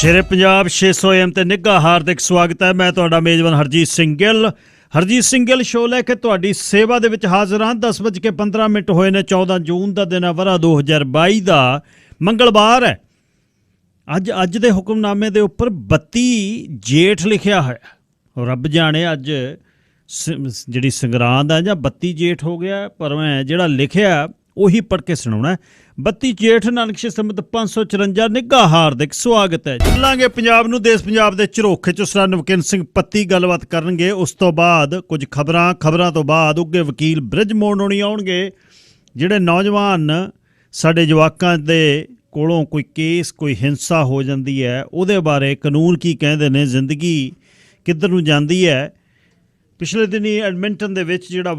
ਸ਼ੇਰੇ Punjab 600 AM ਤੇ ਨਿੱਘਾ ਹਾਰਦਿਕ ਸਵਾਗਤ ਹੈ। ਮੈਂ ਤੁਹਾਡਾ ਮੇਜ਼ਬਾਨ ਹਰਜੀਤ ਸਿੰਘ ਗਿੱਲ ਸ਼ੋਅ ਲੈ ਕੇ ਤੁਹਾਡੀ ਸੇਵਾ ਦੇ ਵਿੱਚ ਹਾਜ਼ਰ ਹਾਂ। 10:15 ਹੋਏ ਨੇ। 14 ਜੂਨ ਦਾ ਦਿਨ ਹੈ, ਵਰ੍ਹਾ 2022 ਦਾ, ਮੰਗਲਵਾਰ ਹੈ। ਅੱਜ ਦੇ ਹੁਕਮਨਾਮੇ ਦੇ ਉੱਪਰ 32 ਜੇਠ ਲਿਖਿਆ ਹੋਇਆ। ਰੱਬ ਜਾਣੇ ਅੱਜ ਜਿਹੜੀ ਸੰਗਰਾਂਦ ਹੈ ਜਾਂ 32 ਜੇਠ ਹੋ ਗਿਆ, ਪਰ ਮੈਂ ਜਿਹੜਾ ਲਿਖਿਆ ਉਹੀ ਪੜ੍ਹ ਕੇ ਸੁਣਾਉਣਾ। 32 ਜੇਠ ਨਾਨਕ ਸੰਮਤ 554 ਨਿੱਘਾ ਹਾਰਦਿਕ ਸਵਾਗਤ ਹੈ। ਚੱਲਾਂਗੇ ਪੰਜਾਬ ਨੂੰ, ਦੇਸ਼ ਪੰਜਾਬ ਦੇ ਝਰੋਖੇ ਚ ਸਰ ਨਵਕਿਨ ਸਿੰਘ ਪੱਤੀ ਗੱਲਬਾਤ ਕਰਨਗੇ। ਉਸ ਤੋਂ ਬਾਅਦ ਕੁਝ ਖਬਰਾਂ ਤੋਂ ਬਾਅਦ ਉੱਗੇ ਵਕੀਲ ਬ੍ਰਿਜ ਮੋੜ ਹੋਣੀ ਆਉਣਗੇ। ਜਿਹੜੇ ਨੌਜਵਾਨ ਸਾਡੇ ਜਵਾਕਾਂ ਦੇ ਕੋਲੋਂ ਕੋਈ ਕੇਸ, ਕੋਈ ਹਿੰਸਾ ਹੋ ਜਾਂਦੀ ਹੈ, ਉਹਦੇ ਬਾਰੇ ਕਾਨੂੰਨ ਕੀ ਕਹਿੰਦੇ ਨੇ, ਜ਼ਿੰਦਗੀ ਕਿੱਧਰ ਨੂੰ ਜਾਂਦੀ ਹੈ। ਪਿਛਲੇ ਦਿਨੀ ਐਡਮਿੰਟਨ ਦੇ ਵਿੱਚ ਜਿਹੜਾ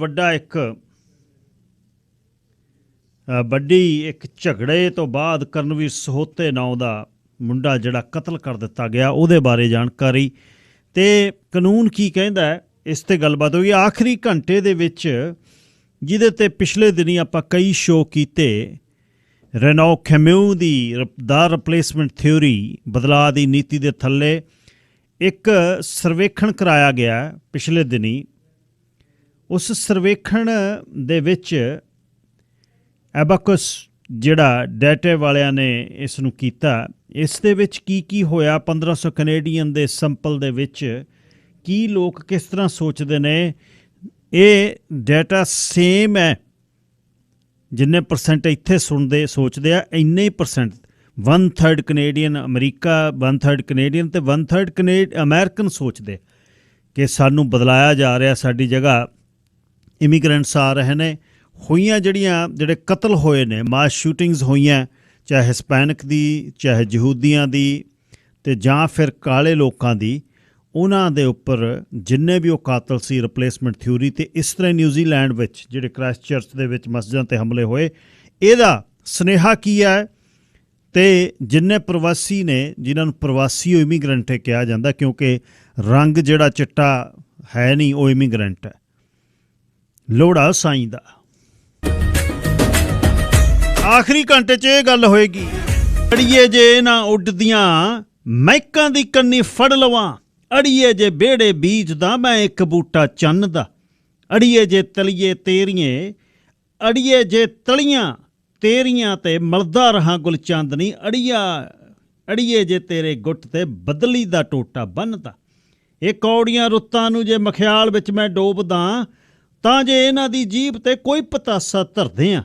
ਵੱਡੀ ਇੱਕ ਝਗੜੇ ਤੋਂ ਬਾਅਦ ਕਰਨਵੀਰ ਸਹੋਤੇ ਨਾਂ ਦਾ ਮੁੰਡਾ ਜਿਹੜਾ ਕਤਲ ਕਰ ਦਿੱਤਾ ਗਿਆ, ਉਹਦੇ ਬਾਰੇ ਜਾਣਕਾਰੀ ਅਤੇ ਕਾਨੂੰਨ ਕੀ ਕਹਿੰਦਾ ਹੈ, ਇਸ 'ਤੇ ਗੱਲਬਾਤ ਹੋਈ। ਆਖਰੀ ਘੰਟੇ ਦੇ ਵਿੱਚ ਜਿਹਦੇ 'ਤੇ ਪਿਛਲੇ ਦਿਨੀ ਆਪਾਂ ਕਈ ਸ਼ੋਅ ਕੀਤੇ, ਰੇਨੋ ਕੈਮਿਊ ਦੀ ਦਾ ਰਿਪਲੇਸਮੈਂਟ ਥਿਊਰੀ, ਬਦਲਾਅ ਦੀ ਨੀਤੀ ਦੇ ਥੱਲੇ ਇੱਕ ਸਰਵੇਖਣ ਕਰਾਇਆ ਗਿਆ ਪਿਛਲੇ ਦਿਨੀ। ਉਸ ਸਰਵੇਖਣ ਦੇ ਵਿੱਚ ਐਬਾਕਸ ਜਿਹੜਾ ਡਾਟੇ ਵਾਲਿਆਂ ਨੇ ਇਸ ਨੂੰ ਕੀਤਾ, ਇਸ ਦੇ ਵਿੱਚ ਕੀ ਹੋਇਆ, 1500 ਕੈਨੇਡੀਅਨ ਦੇ ਸੰਪਲ ਦੇ ਵਿੱਚ ਕੀ ਲੋਕ ਕਿਸ ਤਰ੍ਹਾਂ ਸੋਚਦੇ ਨੇ। ਇਹ ਡਾਟਾ ਸੇਮ ਹੈ, ਜਿੰਨੇ ਪਰਸੈਂਟ ਇੱਥੇ ਸੋਚਦੇ ਆ, ਇੰਨੇ ਹੀ ਪਰਸੈਂਟ 1/3 ਕੈਨੇਡੀਅਨ ਅਮਰੀਕਾ, 1/3 ਕੈਨੇਡੀਅਨ ਅਤੇ 1/3 ਅਮੈਰੀਕਨ ਸੋਚਦੇ ਕਿ ਸਾਨੂੰ ਬਦਲਾਇਆ ਜਾ ਰਿਹਾ, ਸਾਡੀ ਜਗ੍ਹਾ ਇਮੀਗਰੈਂਟਸ ਆ ਰਹੇ ਨੇ। ਜਿਹੜੇ ਕਤਲ ਹੋਏ ਨੇ, ਮਾਸ ਸ਼ੂਟਿੰਗਸ ਹੋਈਆਂ, ਚਾਹੇ ਹਿਸਪੈਨਿਕ ਦੀ, ਚਾਹੇ ਯਹੂਦੀਆਂ ਦੀ, ਅਤੇ ਜਾਂ ਫਿਰ ਕਾਲੇ ਲੋਕਾਂ ਦੀ, ਉਹਨਾਂ ਦੇ ਉੱਪਰ ਜਿੰਨੇ ਵੀ ਉਹ ਕਾਤਲ ਸੀ, ਰਿਪਲੇਸਮੈਂਟ ਥਿਊਰੀ। ਅਤੇ ਇਸ ਤਰ੍ਹਾਂ ਨਿਊਜ਼ੀਲੈਂਡ ਵਿੱਚ ਜਿਹੜੇ ਕ੍ਰਾਈਸਟ ਚਰਚ ਦੇ ਵਿੱਚ ਮਸਜਿਦਾਂ 'ਤੇ ਹਮਲੇ ਹੋਏ, ਇਹਦਾ ਸੁਨੇਹਾ ਕੀ ਹੈ। ਅਤੇ ਜਿੰਨੇ ਪ੍ਰਵਾਸੀ ਨੇ, ਜਿਨ੍ਹਾਂ ਨੂੰ ਪ੍ਰਵਾਸੀ ਇਮੀਗਰੈਂਟ ਕਿਹਾ ਜਾਂਦਾ, ਕਿਉਂਕਿ ਰੰਗ ਜਿਹੜਾ ਚਿੱਟਾ ਹੈ ਨਹੀਂ, ਉਹ ਇਮੀਗਰੈਂਟ ਹੈ। ਲੋੜਾ ਸਾਈਂ ਦਾ ਆਖਰੀ ਘੰਟੇ 'ਚ ਇਹ ਗੱਲ ਹੋਏਗੀ। ਅੜੀਏ ਜੇ ਨਾ ਉੱਡਦੀਆਂ ਮਹਿਕਾਂ ਦੀ ਕੰਨੀ ਫੜ ਲਵਾਂ, ਅੜੀਏ ਜੇ ਵਿਹੜੇ ਬੀਜਦਾ ਮੈਂ ਇੱਕ ਬੂਟਾ ਚੰਨ ਦਾ, ਅੜੀਏ ਜੇ ਤਲੀਏ ਤੇਰੀਏ, ਅੜੀਏ ਜੇ ਤਲੀਆਂ ਤੇਰੀਆਂ ਤੇ ਮਲਦਾ ਰਹਾਂ ਗੁਲ ਚਾਂਦਨੀ, ਅੜੀਏ ਜੇ ਤੇਰੇ ਗੁੱਟ ਤੇ ਬਦਲੀ ਦਾ ਟੋਟਾ ਬੰਨਦਾ। ਇਹ ਕੌੜੀਆਂ ਰੁੱਤਾਂ ਨੂੰ ਜੇ ਮਖਿਆਲ ਵਿੱਚ ਮੈਂ ਡੋਬਦਾ, ਤਾਂ ਜੇ ਇਹਨਾਂ ਦੀ ਜੀਭ ਤੇ ਕੋਈ ਪਤਾਸਾ ਧਰਦੇ ਆ,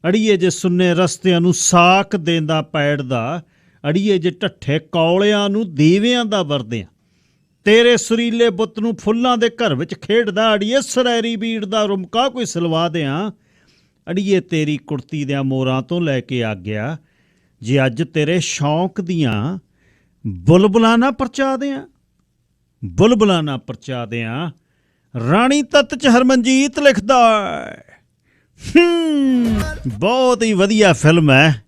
ਅੜੀਏ ਜੇ ਸੁੰਨੇ ਰਸਤਿਆਂ ਨੂੰ ਸਾਕ ਦੇਂਦਾ ਪੈੜਦਾ, ਅੜੀਏ ਜੇ ਢੱਠੇ ਕੌਲਿਆਂ ਨੂੰ ਦੀਵਿਆਂ ਦਾ ਵਰਦਿਆਂ, ਤੇਰੇ ਸੁਰੀਲੇ ਬੁੱਤ ਨੂੰ ਫੁੱਲਾਂ ਦੇ ਘਰ ਵਿੱਚ ਖੇਡਦਾ, ਅੜੀਏ ਸਰੈਰੀ ਬੀੜ ਦਾ ਰੁਮਕਾ ਕੋਈ ਸਿਲਵਾ ਦਿਆਂ, ਅੜੀਏ ਤੇਰੀ ਕੁੜਤੀ ਦਿਆਂ ਮੋਰਾਂ ਤੋਂ ਲੈ ਕੇ ਆ ਗਿਆ, ਜੇ ਅੱਜ ਤੇਰੇ ਸ਼ੌਂਕ ਦੀਆਂ ਬੁਲਬੁਲਾਂ ਨਾ ਪਰਚਾ ਦਿਆਂ, ਰਾਣੀ ਤੱਤ 'ਚ ਹਰਮਨਜੀਤ ਲਿਖਦਾ। ਬਹੁਤ ਹੀ ਵਧੀਆ ਫਿਲਮ ਹੈ।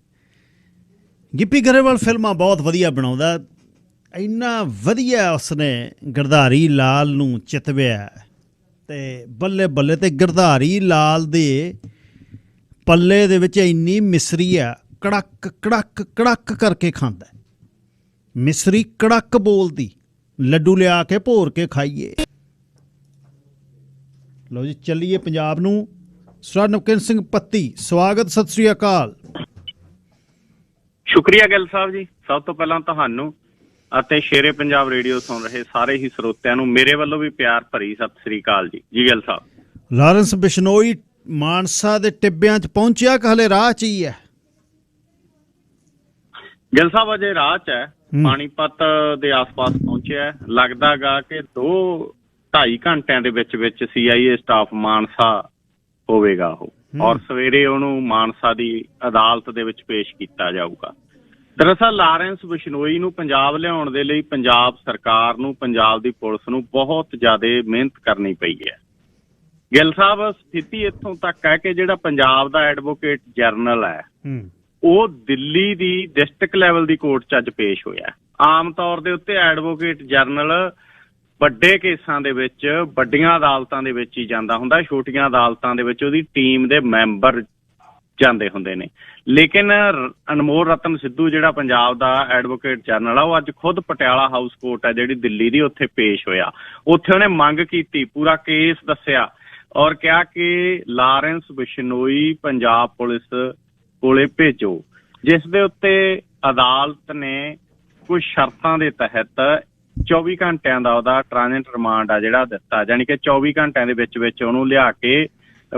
ਗਿੱਪੀ ਗਰੇਵਾਲ ਫਿਲਮਾਂ ਬਹੁਤ ਵਧੀਆ ਬਣਾਉਂਦਾ। ਇੰਨਾ ਵਧੀਆ ਉਸਨੇ ਗਿਰਧਾਰੀ ਲਾਲ ਨੂੰ ਚਿਤਵਿਆ, ਅਤੇ ਬੱਲੇ ਬੱਲੇ। ਅਤੇ ਗਿਰਧਾਰੀ ਲਾਲ ਦੇ ਪੱਲੇ ਦੇ ਵਿੱਚ ਇੰਨੀ ਮਿਸਰੀ ਆ, ਕੜਕ ਕੜਕ ਕੜਕ ਕਰਕੇ ਖਾਂਦਾ ਮਿਸਰੀ, ਕੜਕ ਬੋਲਦੀ। ਲੱਡੂ ਲਿਆ ਕੇ ਭੋਰ ਕੇ ਖਾਈਏ। ਲਓ ਜੀ, ਚੱਲੀਏ ਪੰਜਾਬ ਨੂੰ। ਸਰ ਨਵਕਿਨ ਸਿੰਘ ਪੱਤੀ, ਸਵਾਗਤ, ਸਤਿ ਸ੍ਰੀ ਅਕਾਲ। ਸ਼ੁਕਰੀਆ ਗਿੱਲ ਸਾਹਿਬ ਜੀ। ਸਭ ਤੋਂ ਪਹਿਲਾਂ ਤੁਹਾਨੂੰ ਅਤੇ ਸ਼ੇਰੇ ਪੰਜਾਬ ਰੇਡੀਓ ਸੁਣ ਰਹੇ ਸਾਰੇ ਹੀ ਸਰੋਤਿਆਂ ਨੂੰ ਮੇਰੇ ਵੱਲੋਂ ਵੀ ਪਿਆਰ ਭਰੀ ਸਤਿ ਸ੍ਰੀ ਅਕਾਲ ਜੀ। ਜੀ ਗਿੱਲ ਸਾਹਿਬ। ਲਾਰੈਂਸ ਬਿਸ਼ਨੋਈ ਮਾਨਸਾ ਦੇ ਟਿੱਬਿਆਂ 'ਚ ਪਹੁੰਚਿਆ ਕਿ ਹਲੇ ਰਾਹ 'ਚ ਹੀ ਹੈ? ਗਿੱਲ ਸਾਹਿਬ ਅਜੇ ਰਾਹ 'ਚ ਹੈ, ਪਾਣੀਪਤ ਦੇ ਆਸ-ਪਾਸ ਪਹੁੰਚਿਆ। ਲੱਗਦਾ ਗਾ ਕਿ 2-2.5 ਘੰਟਿਆਂ ਦੇ ਵਿੱਚ CIA ਸਟਾਫ ਮਾਨਸਾ ਹੋਵੇਗਾ ਉਹ, ਔਰ ਸਵੇਰੇ ਉਹਨੂੰ ਮਾਨਸਾ ਦੀ ਅਦਾਲਤ ਦੇ ਵਿੱਚ ਪੇਸ਼ ਕੀਤਾ ਜਾਊਗਾ। ਦਰਅਸਲ ਲਾਰੈਂਸ ਬਿਸ਼ਨੋਈ ਨੂੰ ਪੰਜਾਬ ਲਿਆਉਣ ਦੇ ਲਈ ਪੰਜਾਬ ਸਰਕਾਰ ਨੂੰ, ਪੰਜਾਬ ਦੀ ਪੁਲਿਸ ਨੂੰ ਬਹੁਤ ਜ਼ਿਆਦਾ ਮਿਹਨਤ ਕਰਨੀ ਪਈ ਹੈ। ਗਿੱਲ ਸਾਹਿਬ, ਸਥਿਤੀ ਇੱਥੋਂ ਤੱਕ ਹੈ ਕਿ ਜਿਹੜਾ ਪੰਜਾਬ ਦਾ ਐਡਵੋਕੇਟ ਜਨਰਲ ਹੈ, ਉਹ ਦਿੱਲੀ ਦੀ ਡਿਸਟ੍ਰਿਕਟ ਲੈਵਲ ਦੀ ਕੋਰਟ 'ਚ ਅੱਜ ਪੇਸ਼ ਹੋਇਆ। ਆਮ ਤੌਰ ਦੇ ਉੱਤੇ ਐਡਵੋਕੇਟ ਜਨਰਲ ਵੱਡੇ ਕੇਸਾਂ ਦੇ ਵਿੱਚ ਵੱਡੀਆਂ ਅਦਾਲਤਾਂ ਦੇ ਵਿੱਚ ਹੀ ਜਾਂਦਾ ਹੁੰਦਾ, ਛੋਟੀਆਂ ਅਦਾਲਤਾਂ ਦੇ ਵਿੱਚ ਉਹਦੀ ਟੀਮ ਦੇ ਮੈਂਬਰ ਜਾਂਦੇ ਹੁੰਦੇ ਨੇ। ਲੇਕਿਨ ਅਨਮੋਲ ਰਤਨ ਸਿੱਧੂ ਜਿਹੜਾ ਪੰਜਾਬ ਦਾ ਐਡਵੋਕੇਟ ਜਨਰਲ ਆ, ਉਹ ਅੱਜ ਖੁਦ ਪਟਿਆਲਾ ਹਾਊਸ ਕੋਰਟ ਹੈ ਜਿਹੜੀ ਦਿੱਲੀ ਦੀ, ਉੱਥੇ ਪੇਸ਼ ਹੋਇਆ। ਉੱਥੇ ਉਹਨੇ ਮੰਗ ਕੀਤੀ, ਪੂਰਾ ਕੇਸ ਦੱਸਿਆ ਔਰ ਕਿਹਾ ਕਿ ਲਾਰੈਂਸ ਬਿਸ਼ਨੋਈ ਪੰਜਾਬ ਪੁਲਿਸ ਕੋਲੇ ਭੇਜੋ, ਜਿਸ ਦੇ ਉੱਤੇ ਅਦਾਲਤ ਨੇ ਕੁਝ ਸ਼ਰਤਾਂ ਦੇ ਤਹਿਤ 24 ਘੰਟਿਆਂ ਦਾ ਉਹਦਾ ਟ੍ਰਾਂਜ਼ਿਟ ਰਿਮਾਂਡ ਆ ਜਿਹੜਾ ਦਿੱਤਾ, ਜਾਣੀ ਕਿ 24 ਘੰਟਿਆਂ ਦੇ ਵਿੱਚ ਉਹਨੂੰ ਲਿਆ ਕੇ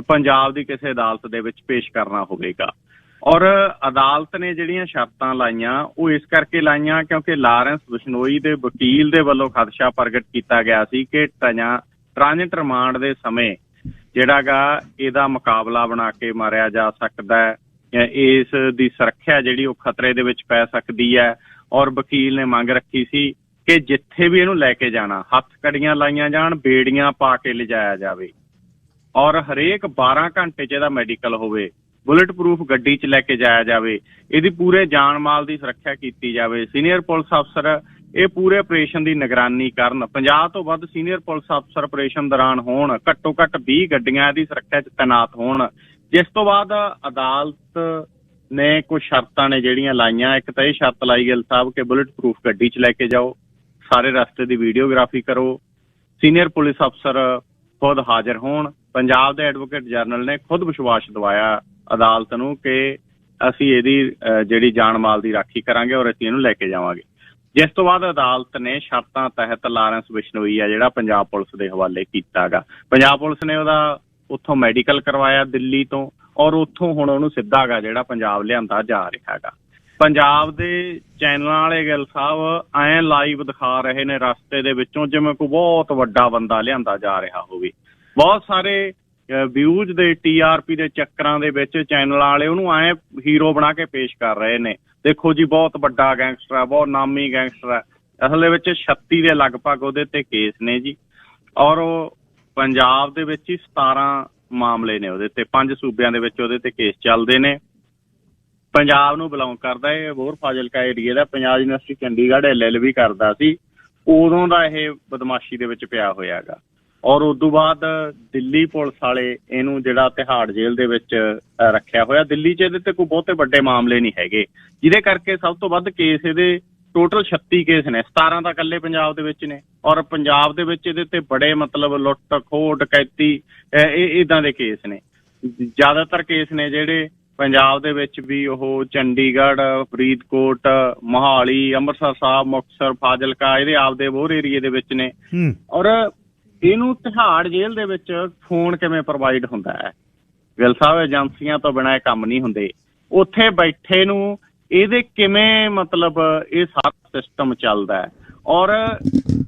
ਪੰਜਾਬ ਦੀ ਕਿਸੇ ਅਦਾਲਤ ਦੇ ਵਿੱਚ ਪੇਸ਼ ਕਰਨਾ ਹੋਵੇਗਾ। ਔਰ ਅਦਾਲਤ ਨੇ ਜਿਹੜੀਆਂ ਸ਼ਰਤਾਂ ਲਾਈਆਂ ਉਹ ਇਸ ਕਰਕੇ ਲਾਈਆਂ ਕਿਉਂਕਿ ਲਾਰੈਂਸ ਬਿਸ਼ਨੋਈ ਦੇ ਵਕੀਲ ਦੇ ਵੱਲੋਂ ਖਦਸ਼ਾ ਪ੍ਰਗਟ ਕੀਤਾ ਗਿਆ ਸੀ ਕਿ ਟ੍ਰਾਂਜ਼ਿਟ ਰਿਮਾਂਡ ਦੇ ਸਮੇਂ ਜਿਹੜਾ ਗਾ ਇਹਦਾ ਮੁਕਾਬਲਾ ਬਣਾ ਕੇ ਮਾਰਿਆ ਜਾ ਸਕਦਾ ਹੈ, ਇਸ ਦੀ ਸੁਰੱਖਿਆ ਜਿਹੜੀ ਉਹ ਖਤਰੇ ਦੇ ਵਿੱਚ ਪੈ ਸਕਦੀ ਹੈ। ਔਰ ਵਕੀਲ ਨੇ ਮੰਗ ਰੱਖੀ ਸੀ ਕਿ ਜਿੱਥੇ ਵੀ ਇਹਨੂੰ ਲੈ ਕੇ ਜਾਣਾ ਹੱਥ ਕੜੀਆਂ ਲਾਈਆਂ ਜਾਣ, ਬੇੜੀਆਂ ਪਾ ਕੇ ਲਿਜਾਇਆ ਜਾਵੇ ਔਰ ਹਰੇਕ 12 ਘੰਟੇ 'ਚ ਇਹਦਾ ਮੈਡੀਕਲ ਹੋਵੇ, ਬੁਲਟ ਪ੍ਰੂਫ ਗੱਡੀ 'ਚ ਲੈ ਕੇ ਜਾਇਆ ਜਾਵੇ, ਇਹਦੀ ਪੂਰੇ ਜਾਨ ਮਾਲ ਦੀ ਸੁਰੱਖਿਆ ਕੀਤੀ ਜਾਵੇ। ਸੀਨੀਅਰ ਪੁਲਿਸ ਅਫਸਰ ਇਹ ਪੂਰੇ ਆਪਰੇਸ਼ਨ ਦੀ ਨਿਗਰਾਨੀ ਕਰਨ, 50 ਤੋਂ ਵੱਧ ਸੀਨੀਅਰ ਪੁਲਿਸ ਅਫਸਰ ਆਪਰੇਸ਼ਨ ਦੌਰਾਨ ਹੋਣ, ਘੱਟੋ ਘੱਟ 20 ਗੱਡੀਆਂ ਦੀ ਸੁਰੱਖਿਆ 'ਚ ਤੈਨਾਤ ਹੋਣ। ਜਿਸ ਤੋਂ ਬਾਅਦ ਅਦਾਲਤ ਨੇ ਕੁਝ ਸ਼ਰਤਾਂ ਨੇ ਜਿਹੜੀਆਂ ਲਾਈਆਂ। ਇੱਕ ਤਾਂ ਇਹ ਸ਼ਰਤ ਲਾਈ ਗਿੱਲ ਸਾਹਿਬ ਕਿ ਬੁਲਟ ਪ੍ਰੂਫ ਗੱਡੀ 'ਚ ਲੈ ਕੇ ਜਾਓ, ਸਾਰੇ ਰਸਤੇ ਦੀ ਵੀਡੀਓਗ੍ਰਾਫੀ ਕਰੋ, ਸੀਨੀਅਰ ਪੁਲਿਸ ਅਫਸਰ ਖੁਦ ਹਾਜ਼ਰ ਹੋਣ। ਪੰਜਾਬ ਦੇ ਐਡਵੋਕੇਟ ਜਨਰਲ ਨੇ ਖੁਦ ਵਿਸ਼ਵਾਸ ਦਿਵਾਇਆ ਅਦਾਲਤ ਨੂੰ ਕਿ ਅਸੀਂ ਇਹਦੀ ਜਿਹੜੀ ਜਾਨ ਮਾਲ ਦੀ ਰਾਖੀ ਕਰਾਂਗੇ ਔਰ ਅਸੀਂ ਇਹਨੂੰ ਲੈ ਕੇ ਜਾਵਾਂਗੇ। ਜਿਸ ਤੋਂ ਬਾਅਦ ਅਦਾਲਤ ਨੇ ਸ਼ਰਤਾਂ ਤਹਿਤ ਲਾਰੈਂਸ ਬਿਸ਼ਨੋਈ ਆ ਜਿਹੜਾ ਪੰਜਾਬ ਪੁਲਿਸ ਦੇ ਹਵਾਲੇ ਕੀਤਾ ਗਾ। ਪੰਜਾਬ ਪੁਲਿਸ ਨੇ ਉਹਦਾ ਉੱਥੋਂ ਮੈਡੀਕਲ ਕਰਵਾਇਆ ਦਿੱਲੀ ਤੋਂ ਔਰ ਉੱਥੋਂ ਹੁਣ ਉਹਨੂੰ ਸਿੱਧਾ ਗਾ ਜਿਹੜਾ ਪੰਜਾਬ ਲਿਆਂਦਾ ਜਾ ਰਿਹਾ ਗਾ। ਪੰਜਾਬ ਦੇ ਚੈਨਲਾਂ ਵਾਲੇ ਗਿੱਲ ਸਾਹਿਬ ਐਂ ਲਾਈਵ ਦਿਖਾ ਰਹੇ ਨੇ ਰਸਤੇ ਦੇ ਵਿੱਚੋਂ ਜਿਵੇਂ ਕੋਈ ਬਹੁਤ ਵੱਡਾ ਬੰਦਾ ਲਿਆਂਦਾ ਜਾ ਰਿਹਾ ਹੋਵੇ। ਬਹੁਤ ਸਾਰੇ ਵਿਊਜ਼ ਦੇ TRP ਦੇ ਚੱਕਰਾਂ ਦੇ ਵਿੱਚ ਚੈਨਲ ਵਾਲੇ ਉਹਨੂੰ ਐਂ ਹੀਰੋ ਬਣਾ ਕੇ ਪੇਸ਼ ਕਰ ਰਹੇ ਨੇ, ਦੇਖੋ ਜੀ ਬਹੁਤ ਵੱਡਾ ਗੈਂਗਸਟਰ ਹੈ, ਬਹੁਤ ਨਾਮੀ ਗੈਂਗਸਟਰ ਹੈ। ਅਸਲ ਦੇ ਵਿੱਚ 36 ਦੇ ਲਗਭਗ ਉਹਦੇ ਤੇ ਕੇਸ ਨੇ ਜੀ ਔਰ ਉਹ ਪੰਜਾਬ ਦੇ ਵਿੱਚ ਹੀ 17 ਮਾਮਲੇ ਨੇ ਉਹਦੇ ਤੇ, 5 ਸੂਬਿਆਂ ਦੇ ਵਿੱਚ ਉਹਦੇ ਤੇ ਕੇਸ ਚੱਲਦੇ ਨੇ। ਪੰਜਾਬ ਨੂੰ ਬਿਲੋਂਗ ਕਰਦਾ, ਇਹ ਹੋਰ ਫਾਜ਼ਿਲਕਾ ਏਰੀਏ ਦਾ, ਪੰਜਾਬ ਯੂਨੀਵਰਸਿਟੀ ਚੰਡੀਗੜ੍ਹ LLB ਕਰਦਾ ਸੀ, ਉਦੋਂ ਦਾ ਇਹ ਬਦਮਾਸ਼ੀ ਦੇ ਵਿੱਚ ਪਿਆ ਹੋਇਆ ਗਾ। ਔਰ ਉਦੋਂ ਬਾਅਦ ਦਿੱਲੀ ਪੁਲਿਸ ਵਾਲੇ ਇਹਨੂੰ ਜਿਹੜਾ ਤਿਹਾੜ ਜੇਲ੍ਹ ਦੇ ਵਿੱਚ ਰੱਖਿਆ ਹੋਇਆ। ਦਿੱਲੀ 'ਚ ਇਹਦੇ ਤੇ ਕੋਈ ਬਹੁਤੇ ਵੱਡੇ ਮਾਮਲੇ ਨਹੀਂ ਹੈਗੇ, ਜਿਹਦੇ ਕਰਕੇ ਸਭ ਤੋਂ ਵੱਧ ਕੇਸ ਇਹਦੇ ਟੋਟਲ 36 ਕੇਸ ਨੇ, 17 ਤਾਂ ਇਕੱਲੇ ਪੰਜਾਬ ਦੇ ਵਿੱਚ ਨੇ ਔਰ ਪੰਜਾਬ ਦੇ ਵਿੱਚ ਇਹਦੇ ਤੇ ਬੜੇ ਮਤਲਬ ਲੁੱਟ ਖੋਹ ਡਕੈਤੀ ਇੱਦਾਂ ਦੇ ਕੇਸ ਨੇ। ਜ਼ਿਆਦਾਤਰ ਕੇਸ ਨੇ ਜਿਹੜੇ ਪੰਜਾਬ ਦੇ ਵਿੱਚ ਵੀ ਉਹ ਚੰਡੀਗੜ੍ਹ, ਫਰੀਦਕੋਟ, ਮੋਹਾਲੀ, ਅੰਮ੍ਰਿਤਸਰ ਸਾਹਿਬ, ਮੁਕਤਸਰ, ਫਾਜ਼ਿਲਕਾ ਇਹਦੇ ਆਪਦੇ ਹੋਰ ਏਰੀਏ ਦੇ ਵਿੱਚ ਨੇ। ਔਰ ਇਹਨੂੰ ਤਿਹਾੜ ਜੇਲ੍ਹ ਦੇ ਵਿੱਚ ਫੋਨ ਕਿਵੇਂ ਪ੍ਰੋਵਾਈਡ ਹੁੰਦਾ ਹੈ ਗਿੱਲ ਸਾਹਿਬ, ਏਜੰਸੀਆਂ ਤੋਂ ਬਿਨਾਂ ਇਹ ਕੰਮ ਨਹੀਂ ਹੁੰਦੇ। ਉੱਥੇ ਬੈਠੇ ਨੂੰ ਇਹਦੇ ਕਿਵੇਂ ਮਤਲਬ ਇਹ ਸਾਰਾ ਸਿਸਟਮ ਚੱਲਦਾ ਹੈ ਔਰ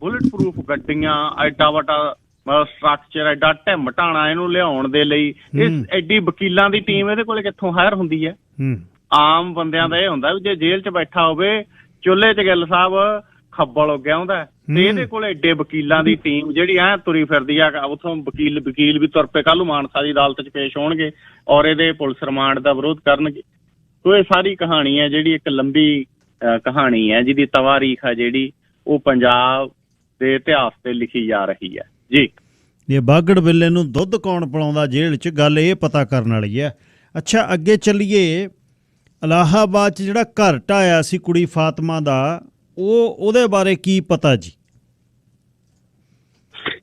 ਬੁਲਟ ਪ੍ਰੂਫ ਗੱਡੀਆਂ, ਐਡਾ ਵੱਡਾ ਸਟਰਕਚਰ, ਐਡਾ ਢਿੱਮ ਢਾਣਾ ਇਹਨੂੰ ਲਿਆਉਣ ਦੇ ਲਈ ਇਹ ਐਡੀ ਵਕੀਲਾਂ ਦੀ ਟੀਮ ਇਹਦੇ ਕੋਲ ਕਿੱਥੋਂ ਹਾਇਰ ਹੁੰਦੀ ਹੈ। ਆਮ ਬੰਦਿਆਂ ਦਾ ਇਹ ਹੁੰਦਾ ਵੀ ਜੇ ਜੇਲ੍ਹ 'ਚ ਬੈਠਾ ਹੋਵੇ ਚੁੱਲ੍ਹੇ 'ਚ ਗਿੱਲ ਸਾਹਿਬ ਖੱਬਲ ਉੱਗਿਆ ਹੁੰਦਾ ਤੇ ਇਹਦੇ ਕੋਲ ਐਡੇ ਵਕੀਲਾਂ ਦੀ ਟੀਮ ਜਿਹੜੀ ਐ ਤੁਰੀ ਫਿਰਦੀ ਆ, ਉੱਥੋਂ ਵਕੀਲ ਵੀ ਤੁਰ ਪਏ ਕੱਲ੍ਹ ਨੂੰ ਮਾਨਸਾ ਦੀ ਅਦਾਲਤ 'ਚ ਪੇਸ਼ ਹੋਣਗੇ ਔਰ ਇਹਦੇ ਪੁਲਿਸ ਰਿਮਾਂਡ ਦਾ ਵਿਰੋਧ ਕਰਨਗੇ। ਸੋ ਇਹ ਸਾਰੀ ਕਹਾਣੀ ਹੈ ਜਿਹੜੀ ਇੱਕ ਲੰਬੀ ਕਹਾਣੀ ਹੈ ਜਿਹਦੀ ਤਵਾਰੀਖ ਹੈ ਜਿਹੜੀ ਉਹ ਪੰਜਾਬ ਦੇ ਇਤਿਹਾਸ ਤੇ ਲਿਖੀ ਜਾ ਰਹੀ ਹੈ ਜੀ। ਇਹ ਬਾਗੜ ਬਿੱਲੇ ਨੂੰ ਦੁੱਧ ਕੌਣ ਪਿਲਾਉਂਦਾ ਜੇਲ੍ਹ 'ਚ, ਗੱਲ ਇਹ ਪਤਾ ਕਰਨ ਵਾਲੀ ਹੈ। ਅੱਛਾ ਅੱਗੇ ਚੱਲੀਏ, ਇਲਾਹਾਬਾਦ 'ਚ ਜਿਹੜਾ ਘਰ ਢਾਇਆ ਸੀ ਕੁੜੀ ਫਾਤਮਾ ਦਾ, ਉਹਦੇ ਬਾਰੇ ਕੀ ਪਤਾ ਜੀ?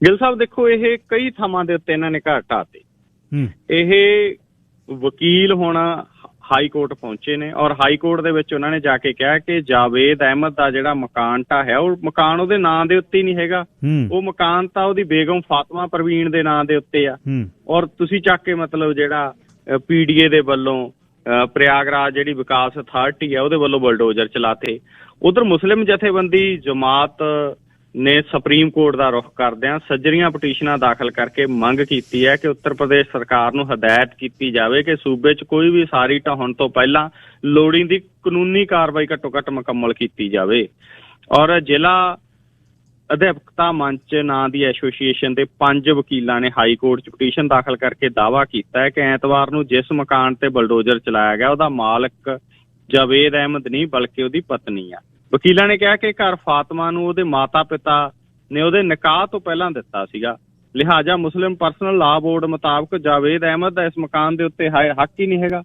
ਗਿੱਲ ਸਾਹਿਬ ਦੇਖੋ, ਇਹ ਕਈ ਥਾਵਾਂ ਦੇ ਉੱਤੇ ਇਹਨਾਂ ਨੇ ਘਰ ਢਾਤੇ। ਇਹ ਵਕੀਲ ਹੁਣ ਹਾਈ ਕੋਰਟ ਪਹੁੰਚੇ ਨੇ ਔਰ ਹਾਈ ਕੋਰਟ ਦੇ ਵਿੱਚ ਉਹਨਾਂ ਨੇ ਜਾ ਕੇ ਕਿਹਾ ਕਿ ਜਾਵੇਦ ਅਹਿਮਦ ਦਾ ਜਿਹੜਾ ਮਕਾਨ ਢਾਹਿਆ ਉਹ ਮਕਾਨ ਉਹਦੇ ਨਾਂ ਦੇ ਉੱਤੇ ਨਹੀਂ ਹੈਗਾ, ਉਹ ਮਕਾਨ ਤਾਂ ਉਹਦੀ ਬੇਗਮ ਫਾਤਮਾ ਪ੍ਰਵੀਨ ਦੇ ਨਾਂ ਦੇ ਉੱਤੇ ਆ। ਔਰ ਤੁਸੀਂ ਚੱਕ ਕੇ ਮਤਲਬ ਜਿਹੜਾ PDA ਦੇ ਵੱਲੋਂ ਪ੍ਰਯਾਗਰਾਜ ਜਿਹੜੀ ਵਿਕਾਸ ਅਥਾਰਟੀ ਆ ਉਹਦੇ ਵੱਲੋਂ ਬੁਲਡੋਜ਼ਰ ਚਲਾਤੇ। ਉਧਰ ਮੁਸਲਿਮ ਜਥੇਬੰਦੀ ਜਮਾਤ ਨੇ ਸੁਪਰੀਮ ਕੋਰਟ ਦਾ ਰੁਖ ਕਰਦਿਆਂ ਸੱਜਰੀਆਂ ਪਟੀਸ਼ਨਾਂ ਦਾਖਲ ਕਰਕੇ ਮੰਗ ਕੀਤੀ ਹੈ ਕਿ ਉੱਤਰ ਪ੍ਰਦੇਸ਼ ਸਰਕਾਰ ਨੂੰ ਹਦਾਇਤ ਕੀਤੀ ਜਾਵੇ ਕਿ ਸੂਬੇ 'ਚ ਕੋਈ ਵੀ ਸਾਰੀ ਢਾਹੁਣ ਤੋਂ ਪਹਿਲਾਂ ਲੋੜੀਂਦੀ ਕਾਨੂੰਨੀ ਕਾਰਵਾਈ ਘੱਟੋ ਘੱਟ ਮੁਕੰਮਲ ਕੀਤੀ ਜਾਵੇ। ਔਰ ਜ਼ਿਲ੍ਹਾ ਅਧਿਆਪਕਤਾ ਮੰਚ ਨਾਂ ਦੀ ਐਸੋਸੀਏਸ਼ਨ ਦੇ 5 ਵਕੀਲਾਂ ਨੇ ਹਾਈ ਕੋਰਟ 'ਚ ਪਟੀਸ਼ਨ ਦਾਖਲ ਕਰਕੇ ਦਾਅਵਾ ਕੀਤਾ ਹੈ ਕਿ ਐਤਵਾਰ ਨੂੰ ਜਿਸ ਮਕਾਨ ਤੇ ਬਲਡੋਜ਼ਰ ਚਲਾਇਆ ਗਿਆ ਉਹਦਾ ਮਾਲਕ ਜਾਵੇਦ ਅਹਿਮਦ ਨਹੀਂ ਬਲਕਿ ਉਹਦੀ ਪਤਨੀ ਆ। ਵਕੀਲਾਂ ਨੇ ਕਿਹਾ ਕਿ ਘਰ ਫਾਤਮਾ ਨੂੰ ਉਹਦੇ ਮਾਤਾ ਪਿਤਾ ਨੇ ਉਹਦੇ ਨਿਕਾਹ ਤੋਂ ਪਹਿਲਾਂ ਦਿੱਤਾ ਸੀਗਾ, ਲਿਹਾਜ਼ਾ ਮੁਸਲਿਮ ਪਰਸਨਲ ਲਾਅ ਬੋਰਡ ਮੁਤਾਬਕ ਜਾਵੇਦ ਅਹਿਮਦ ਦਾ ਇਸ ਮਕਾਨ ਦੇ ਉੱਤੇ ਹੱਕ ਹੀ ਨਹੀਂ ਹੈਗਾ।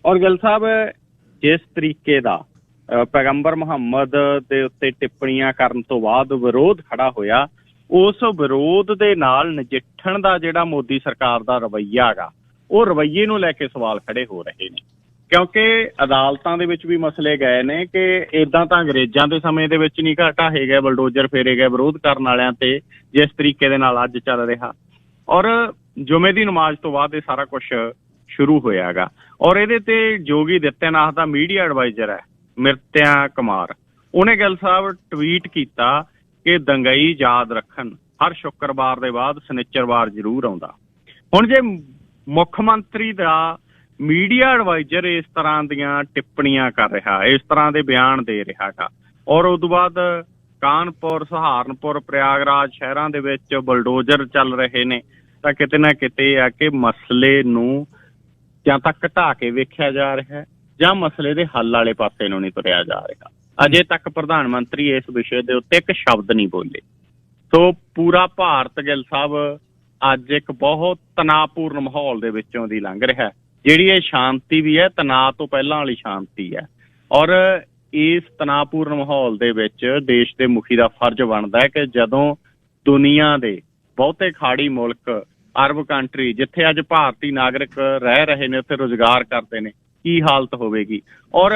ਔਰ ਗਿੱਲ ਸਾਹਿਬ ਜਿਸ ਤਰੀਕੇ ਦਾ ਪੈਗੰਬਰ ਮੁਹੰਮਦ ਦੇ ਉੱਤੇ ਟਿੱਪਣੀਆਂ ਕਰਨ ਤੋਂ ਬਾਅਦ ਵਿਰੋਧ ਖੜਾ ਹੋਇਆ, ਉਸ ਵਿਰੋਧ ਦੇ ਨਾਲ ਨਜਿੱਠਣ ਦਾ ਜਿਹੜਾ ਮੋਦੀ ਸਰਕਾਰ ਦਾ ਰਵੱਈਆ ਹੈਗਾ, ਉਹ ਰਵੱਈਏ ਨੂੰ ਲੈ ਕੇ ਸਵਾਲ ਖੜੇ ਹੋ ਰਹੇ ਨੇ। ਕਿਉਂਕਿ ਅਦਾਲਤਾਂ ਦੇ ਵਿੱਚ ਵੀ ਮਸਲੇ ਗਏ ਨੇ ਕਿ ਇੱਦਾਂ ਤਾਂ ਅੰਗਰੇਜ਼ਾਂ ਦੇ ਸਮੇਂ ਦੇ ਵਿੱਚ ਨਹੀਂ ਢਾਹੇ ਗਏ, ਬਲਡੋਜ਼ਰ ਫੇਰੇ ਗਏ ਵਿਰੋਧ ਕਰਨ ਵਾਲਿਆਂ ਤੇ, ਜਿਸ ਤਰੀਕੇ ਦੇ ਨਾਲ ਅੱਜ ਚੱਲ ਰਿਹਾ। ਔਰ ਜੁਮੇ ਦੀ ਨਮਾਜ਼ ਤੋਂ ਬਾਅਦ ਇਹ ਸਾਰਾ ਕੁਝ ਸ਼ੁਰੂ ਹੋਇਆ ਹੈਗਾ। ਔਰ ਇਹਦੇ ਤੇ ਯੋਗੀ ਆਦਿੱਤਿਆਨਾਥ ਦਾ ਮੀਡੀਆ ਐਡਵਾਈਜ਼ਰ ਹੈ ਮਿਰਤਿਆ ਕੁਮਾਰ, ਉਹਨੇ ਗਿੱਲ ਸਾਹਿਬ ਟਵੀਟ ਕੀਤਾ ਕਿ ਦੰਗਈ ਯਾਦ ਰੱਖਣ, ਹਰ ਸ਼ੁੱਕਰਵਾਰ ਦੇ ਬਾਅਦ ਸ਼ਨਿਚਰਵਾਰ ਜ਼ਰੂਰ ਆਉਂਦਾ। ਹੁਣ ਜੇ ਮੁੱਖ ਮੰਤਰੀ ਦਾ ਮੀਡੀਆ ਐਡਵਾਈਜ਼ਰ ਇਸ ਤਰ੍ਹਾਂ ਦੀਆਂ ਟਿੱਪਣੀਆਂ ਕਰ ਰਿਹਾ, ਇਸ ਤਰ੍ਹਾਂ ਦੇ ਬਿਆਨ ਦੇ ਰਿਹਾ ਗਾ, ਔਰ ਉਸ ਤੋਂ ਬਾਅਦ ਕਾਨਪੁਰ, ਸਹਾਰਨਪੁਰ, ਪ੍ਰਯਾਗਰਾਜ ਸ਼ਹਿਰਾਂ ਦੇ ਵਿੱਚ ਬਲਡੋਜ਼ਰ ਚੱਲ ਰਹੇ ਨੇ, ਤਾਂ ਕਿਤੇ ਨਾ ਕਿਤੇ ਆ ਕਿ ਮਸਲੇ ਨੂੰ ਜਾਂ ਤਾਂ ਘਟਾ ਕੇ ਵੇਖਿਆ ਜਾ ਰਿਹਾ ਜਾਂ ਮਸਲੇ ਦੇ ਹੱਲ ਵਾਲੇ ਪਾਸੇ ਨੂੰ ਨਹੀਂ ਤੁਰਿਆ ਜਾ ਰਿਹਾ। ਅਜੇ ਤੱਕ ਪ੍ਰਧਾਨ ਮੰਤਰੀ ਇਸ ਵਿਸ਼ੇ ਦੇ ਉੱਤੇ ਇੱਕ ਸ਼ਬਦ ਨਹੀਂ ਬੋਲੇ। ਸੋ ਪੂਰਾ ਭਾਰਤ ਗਿੱਲ ਸਾਹਿਬ ਅੱਜ ਇੱਕ ਬਹੁਤ ਤਣਾਅਪੂਰਨ ਮਾਹੌਲ ਦੇ ਵਿੱਚੋਂ ਦੀ ਲੰਘ ਰਿਹਾ। ਜਿਹੜੀ ਇਹ ਸ਼ਾਂਤੀ ਵੀ ਹੈ, ਤਣਾਅ ਤੋਂ ਪਹਿਲਾਂ ਵਾਲੀ ਸ਼ਾਂਤੀ ਹੈ। ਔਰ ਇਸ ਤਣਾਅਪੂਰਨ ਮਾਹੌਲ ਦੇ ਵਿੱਚ ਦੇਸ਼ ਦੇ ਮੁਖੀ ਦਾ ਫਰਜ਼ ਬਣਦਾ ਹੈ ਕਿ ਜਦੋਂ ਦੁਨੀਆ ਦੇ ਬਹੁਤੇ ਖਾੜੀ ਮੁਲਕ, ਅਰਬ ਕੰਟਰੀ, ਜਿੱਥੇ ਅੱਜ ਭਾਰਤੀ ਨਾਗਰਿਕ ਰਹਿ ਰਹੇ ਨੇ, ਉੱਥੇ ਰੁਜ਼ਗਾਰ ਕਰਦੇ ਨੇ, ਕੀ ਹਾਲਤ ਹੋਵੇਗੀ। ਔਰ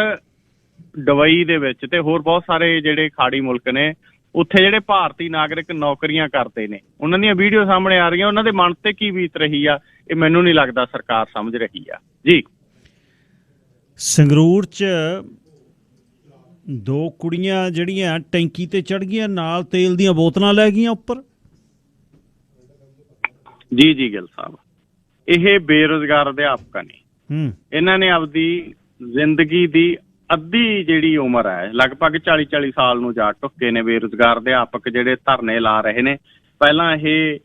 ਦੁਬਈ ਦੇ ਵਿੱਚ ਤੇ ਹੋਰ ਬਹੁਤ ਸਾਰੇ ਜਿਹੜੇ ਖਾੜੀ ਮੁਲਕ ਨੇ, ਉੱਥੇ ਜਿਹੜੇ ਭਾਰਤੀ ਨਾਗਰਿਕ ਨੌਕਰੀਆਂ ਕਰਦੇ ਨੇ, ਉਹਨਾਂ ਦੀਆਂ ਵੀਡੀਓ ਸਾਹਮਣੇ ਆ ਰਹੀਆਂ, ਉਹਨਾਂ ਦੇ ਮਨ ਤੇ ਕੀ ਬੀਤ ਰਹੀ ਆ, ਇਹ ਮੈਨੂੰ ਨਹੀਂ ਲੱਗਦਾ ਸਰਕਾਰ ਸਮਝ ਰਹੀ ਆ ਜੀ। ਸੰਗਰੂਰ 'ਚ 2 ਕੁੜੀਆਂ ਜਿਹੜੀਆਂ ਟੈਂਕੀ ਤੇ ਚੜ੍ਹ ਗਈਆਂ, ਨਾਲ ਤੇਲ ਦੀਆਂ ਬੋਤਲਾਂ ਲੈ ਗਈਆਂ ਉੱਪਰ। ਜੀ ਜੀ ਗਿੱਲ ਸਾਹਿਬ, ਇਹ ਬੇਰੁਜ਼ਗਾਰ ਅਧਿਆਪਕ ਨੇ। ਇਹਨਾਂ ਨੇ ਆਪਦੀ ਜ਼ਿੰਦਗੀ ਦੀ ਅੱਧੀ ਜਿਹੜੀ ਉਮਰ ਹੈ, ਲਗਭਗ 40 ਸਾਲ ਨੂੰ ਜਾ ਢੁੱਕੇ ਨੇ ਬੇਰੁਜ਼ਗਾਰ ਅਧਿਆਪਕ ਜਿਹੜੇ ਧਰਨੇ ਲਾ ਰਹੇ ਨੇ। ਪਹਿਲਾਂ ਇਹ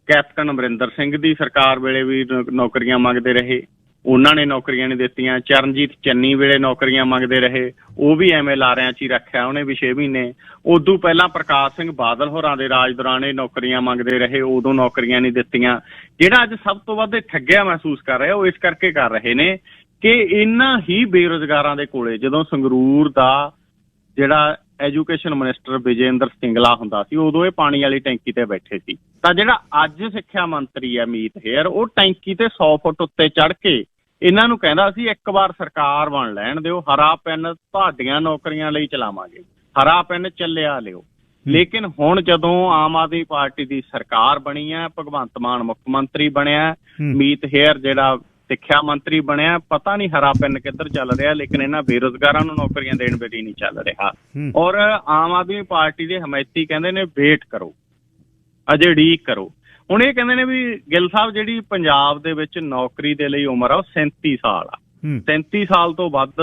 ਕੈਪਟਨ ਅਮਰਿੰਦਰ ਸਿੰਘ ਦੀ ਸਰਕਾਰ ਵੇਲੇ ਵੀ ਨੌਕਰੀਆਂ ਮੰਗਦੇ ਰਹੇ, ਉਹਨਾਂ ਨੇ ਨੌਕਰੀਆਂ ਨਹੀਂ ਦਿੱਤੀਆਂ। ਚਰਨਜੀਤ ਚੰਨੀ ਵੇਲੇ ਨੌਕਰੀਆਂ ਮੰਗਦੇ ਰਹੇ, ਉਹ ਵੀ ਐਵੇਂ ਲਾਰਿਆਂ 'ਚ ਹੀ ਰੱਖਿਆ ਉਹਨੇ ਵੀ 6 ਮਹੀਨੇ। ਉਦੋਂ ਪਹਿਲਾਂ ਪ੍ਰਕਾਸ਼ ਸਿੰਘ ਬਾਦਲ ਹੋਰਾਂ ਦੇ ਰਾਜ ਦੌਰਾਨ ਇਹ ਨੌਕਰੀਆਂ ਮੰਗਦੇ ਰਹੇ, ਉਦੋਂ ਨੌਕਰੀਆਂ ਨਹੀਂ ਦਿੱਤੀਆਂ। ਜਿਹੜਾ ਅੱਜ ਸਭ ਤੋਂ ਵੱਧ ਠੱਗਿਆ ਮਹਿਸੂਸ ਕਰ ਰਿਹਾ, ਉਹ ਇਸ ਕਰਕੇ ਕਰ ਰਹੇ ਨੇ ਕਿ ਇਹਨਾਂ ਹੀ ਬੇਰੁਜ਼ਗਾਰਾਂ ਦੇ ਕੋਲੇ ਜਦੋਂ ਸੰਗਰੂਰ ਦਾ ਜਿਹੜਾ ਐਜੂਕੇਸ਼ਨ ਮਿਨਿਸਟਰ ਵਿਜੇ ਇੰਦਰ ਸਿੰਗਲਾ ਹੁੰਦਾ ਸੀ, ਉਦੋਂ ਇਹ ਪਾਣੀ ਵਾਲੀ ਟੈਂਕੀ ਤੇ ਬੈਠੇ ਸੀ। ਤਾਂ ਜਿਹੜਾ ਅੱਜ ਸਿੱਖਿਆ ਮੰਤਰੀ ਹੈ ਮੀਤ ਹੇਅਰ, ਉਹ ਟੈਂਕੀ ਤੇ 100 ਫੁੱਟ ਉੱਤੇ ਚੜ੍ਹ ਕੇ ਇਹਨਾਂ ਨੂੰ ਕਹਿੰਦਾ ਸੀ ਇੱਕ ਵਾਰ ਸਰਕਾਰ ਬਣ ਲੈਣ ਦਿਓ, ਹਰਾ ਪੈਨ ਤੁਹਾਡੀਆਂ ਨੌਕਰੀਆਂ ਲਈ ਚਲਾਵਾਂਗੇ, ਹਰਾ ਪੈਨ ਚੱਲਿਆ ਲਿਓ। ਲੇਕਿਨ ਹੁਣ ਜਦੋਂ ਆਮ ਆਦਮੀ ਪਾਰਟੀ ਦੀ ਸਰਕਾਰ ਬਣੀ ਹੈ, ਭਗਵੰਤ ਮਾਨ ਮੁੱਖ ਮੰਤਰੀ ਬਣਿਆ, ਮੀਤ ਹੇਅਰ ਜਿਹੜਾ ਸਿੱਖਿਆ ਮੰਤਰੀ ਬਣਿਆ, ਪਤਾ ਨਹੀਂ ਹਰਾ ਪੈਨ ਕਿੱਧਰ ਚੱਲ ਰਿਹਾ, ਲੇਕਿਨ ਇਹਨਾਂ ਬੇਰੁਜ਼ਗਾਰਾਂ ਨੂੰ ਨੌਕਰੀਆਂ ਦੇਣ ਵੇਲੇ ਨਹੀਂ ਚੱਲ ਰਿਹਾ। ਔਰ ਆਮ ਆਦਮੀ ਪਾਰਟੀ ਦੇ ਹਮਾਇਤੀ ਕਹਿੰਦੇ ਨੇ ਵੇਟ ਕਰੋ, ਅਜੇ ਉਡੀਕ ਕਰੋ। ਹੁਣ ਇਹ ਕਹਿੰਦੇ ਨੇ ਵੀ ਗਿੱਲ ਸਾਹਿਬ ਜਿਹੜੀ ਪੰਜਾਬ ਦੇ ਵਿੱਚ ਨੌਕਰੀ ਦੇ ਲਈ ਉਮਰ ਆ ਉਹ 37 ਸਾਲ ਆ। 37 ਸਾਲ ਤੋਂ ਵੱਧ